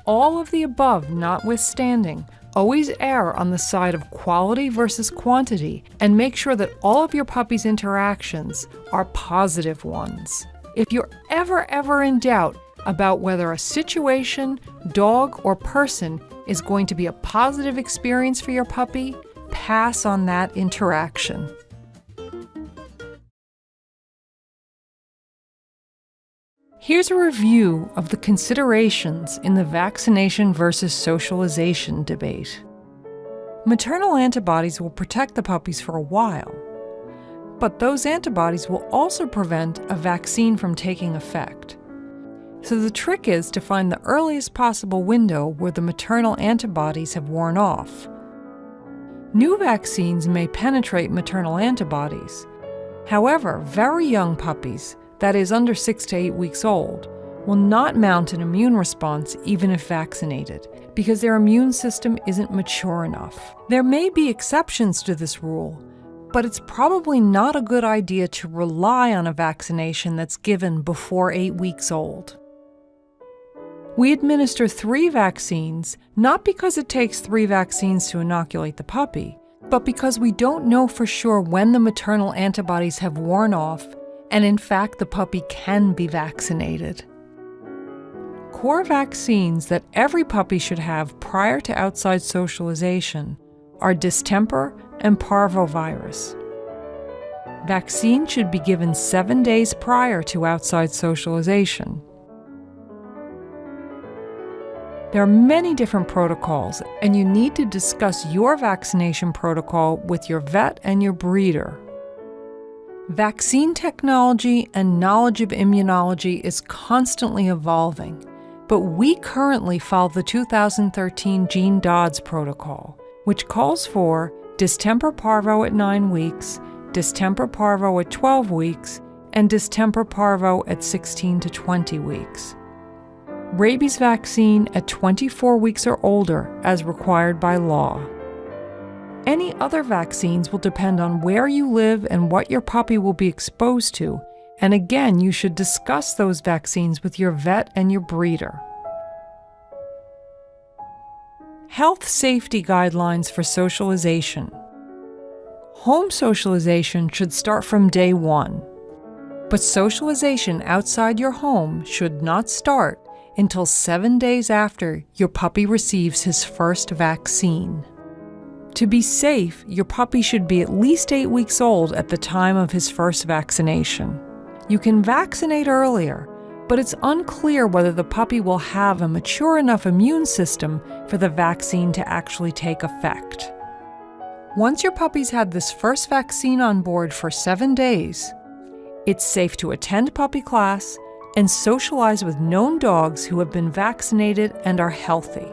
All of the above notwithstanding, always err on the side of quality versus quantity and make sure that all of your puppy's interactions are positive ones. If you're ever in doubt about whether a situation, dog, or person is going to be a positive experience for your puppy, pass on that interaction. Here's a review of the considerations in the vaccination versus socialization debate. Maternal antibodies will protect the puppies for a while, but those antibodies will also prevent a vaccine from taking effect. So the trick is to find the earliest possible window where the maternal antibodies have worn off. New vaccines may penetrate maternal antibodies. However, very young puppies, that is under 6 to 8 weeks old, will not mount an immune response even if vaccinated, because their immune system isn't mature enough. There may be exceptions to this rule, but it's probably not a good idea to rely on a vaccination that's given before 8 weeks old. We administer 3 vaccines, not because it takes 3 vaccines to inoculate the puppy, but because we don't know for sure when the maternal antibodies have worn off, and in fact the puppy can be vaccinated. Core vaccines that every puppy should have prior to outside socialization are distemper and parvovirus. Vaccine should be given 7 days prior to outside socialization. There are many different protocols, and you need to discuss your vaccination protocol with your vet and your breeder. Vaccine technology and knowledge of immunology is constantly evolving, but we currently follow the 2013 Jean Dodds protocol, which calls for distemper parvo at 9 weeks, distemper parvo at 12 weeks, and distemper parvo at 16 to 20 weeks. Rabies vaccine at 24 weeks or older as required by law. Any other vaccines will depend on where you live and what your puppy will be exposed to, and again, you should discuss those vaccines with your vet and your breeder. Health safety guidelines for socialization. Home socialization should start from day 1, but socialization outside your home should not start until 7 days after your puppy receives his first vaccine. To be safe, your puppy should be at least 8 weeks old at the time of his first vaccination. You can vaccinate earlier, but it's unclear whether the puppy will have a mature enough immune system for the vaccine to actually take effect. Once your puppy's had this first vaccine on board for 7 days, it's safe to attend puppy class and socialize with known dogs who have been vaccinated and are healthy.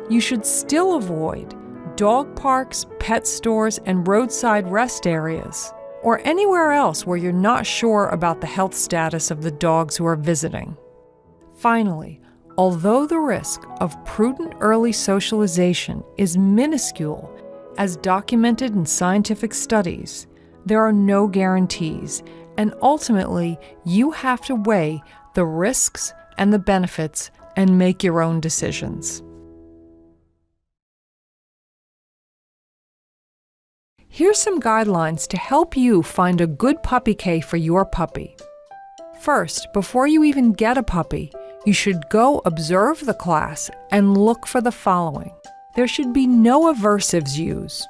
You should still avoid dog parks, pet stores, and roadside rest areas, or anywhere else where you're not sure about the health status of the dogs who are visiting. Finally, although the risk of prudent early socialization is minuscule, as documented in scientific studies, there are no guarantees, and ultimately you have to weigh the risks and the benefits and make your own decisions. Here's some guidelines to help you find a good puppy K for your puppy. First, before you even get a puppy, you should go observe the class and look for the following. There should be no aversives used.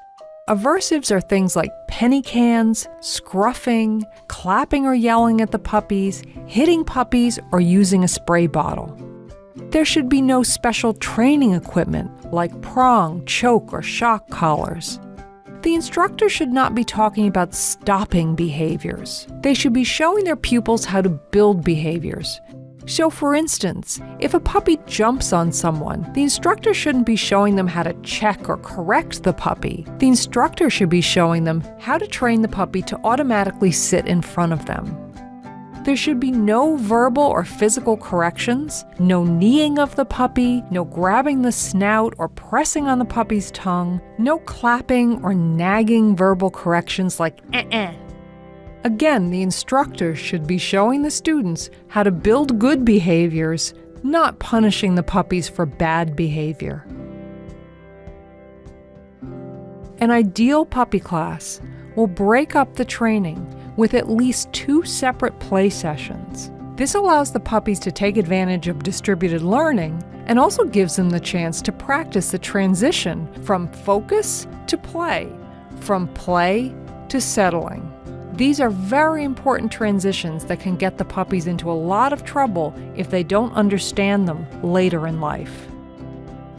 Aversives are things like penny cans, scruffing, clapping or yelling at the puppies, hitting puppies, or using a spray bottle. There should be no special training equipment like prong, choke, or shock collars. The instructor should not be talking about stopping behaviors. They should be showing their pupils how to build behaviors. So for instance, if a puppy jumps on someone, the instructor shouldn't be showing them how to check or correct the puppy. The instructor should be showing them how to train the puppy to automatically sit in front of them. There should be no verbal or physical corrections, no kneeing of the puppy, no grabbing the snout or pressing on the puppy's tongue, no clapping or nagging verbal corrections like eh. Again, the instructor should be showing the students how to build good behaviors, not punishing the puppies for bad behavior. An ideal puppy class will break up the training with at least 2 separate play sessions. This allows the puppies to take advantage of distributed learning and also gives them the chance to practice the transition from focus to play, from play to settling. These are very important transitions that can get the puppies into a lot of trouble if they don't understand them later in life.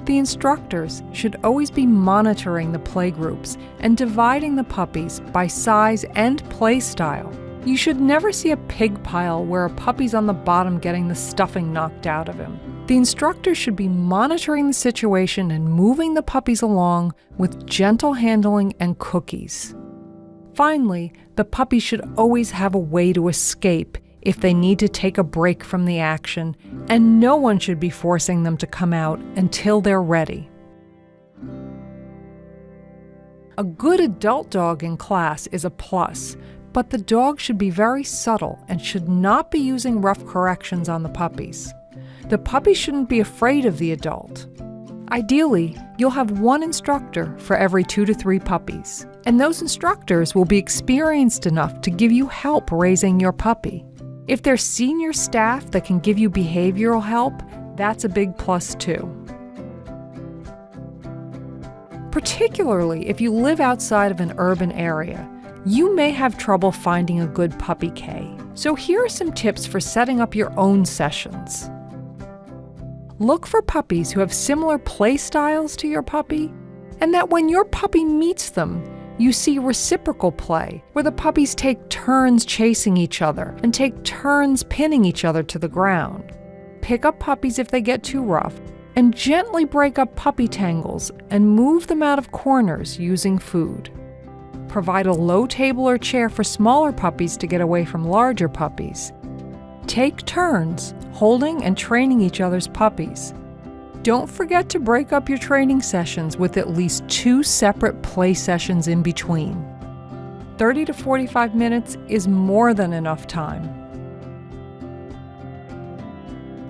The instructors should always be monitoring the play groups and dividing the puppies by size and play style. You should never see a pig pile where a puppy's on the bottom getting the stuffing knocked out of him. The instructor should be monitoring the situation and moving the puppies along with gentle handling and cookies. Finally, the puppies should always have a way to escape if they need to take a break from the action, and no one should be forcing them to come out until they're ready. A good adult dog in class is a plus, but the dog should be very subtle and should not be using rough corrections on the puppies. The puppy shouldn't be afraid of the adult. Ideally, you'll have one instructor for every 2 to 3 puppies, and those instructors will be experienced enough to give you help raising your puppy. If there's senior staff that can give you behavioral help, that's a big plus too. Particularly if you live outside of an urban area, you may have trouble finding a good puppy K. So here are some tips for setting up your own sessions. Look for puppies who have similar play styles to your puppy, and that when your puppy meets them, you see reciprocal play, where the puppies take turns chasing each other and take turns pinning each other to the ground. Pick up puppies if they get too rough, and gently break up puppy tangles and move them out of corners using food. Provide a low table or chair for smaller puppies to get away from larger puppies. Take turns holding and training each other's puppies. Don't forget to break up your training sessions with at least 2 separate play sessions in between. 30 to 45 minutes is more than enough time.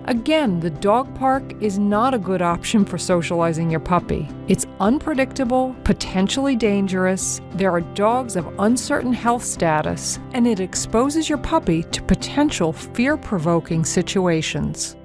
Again, the dog park is not a good option for socializing your puppy. It's unpredictable, potentially dangerous, there are dogs of uncertain health status, and it exposes your puppy to potential fear-provoking situations.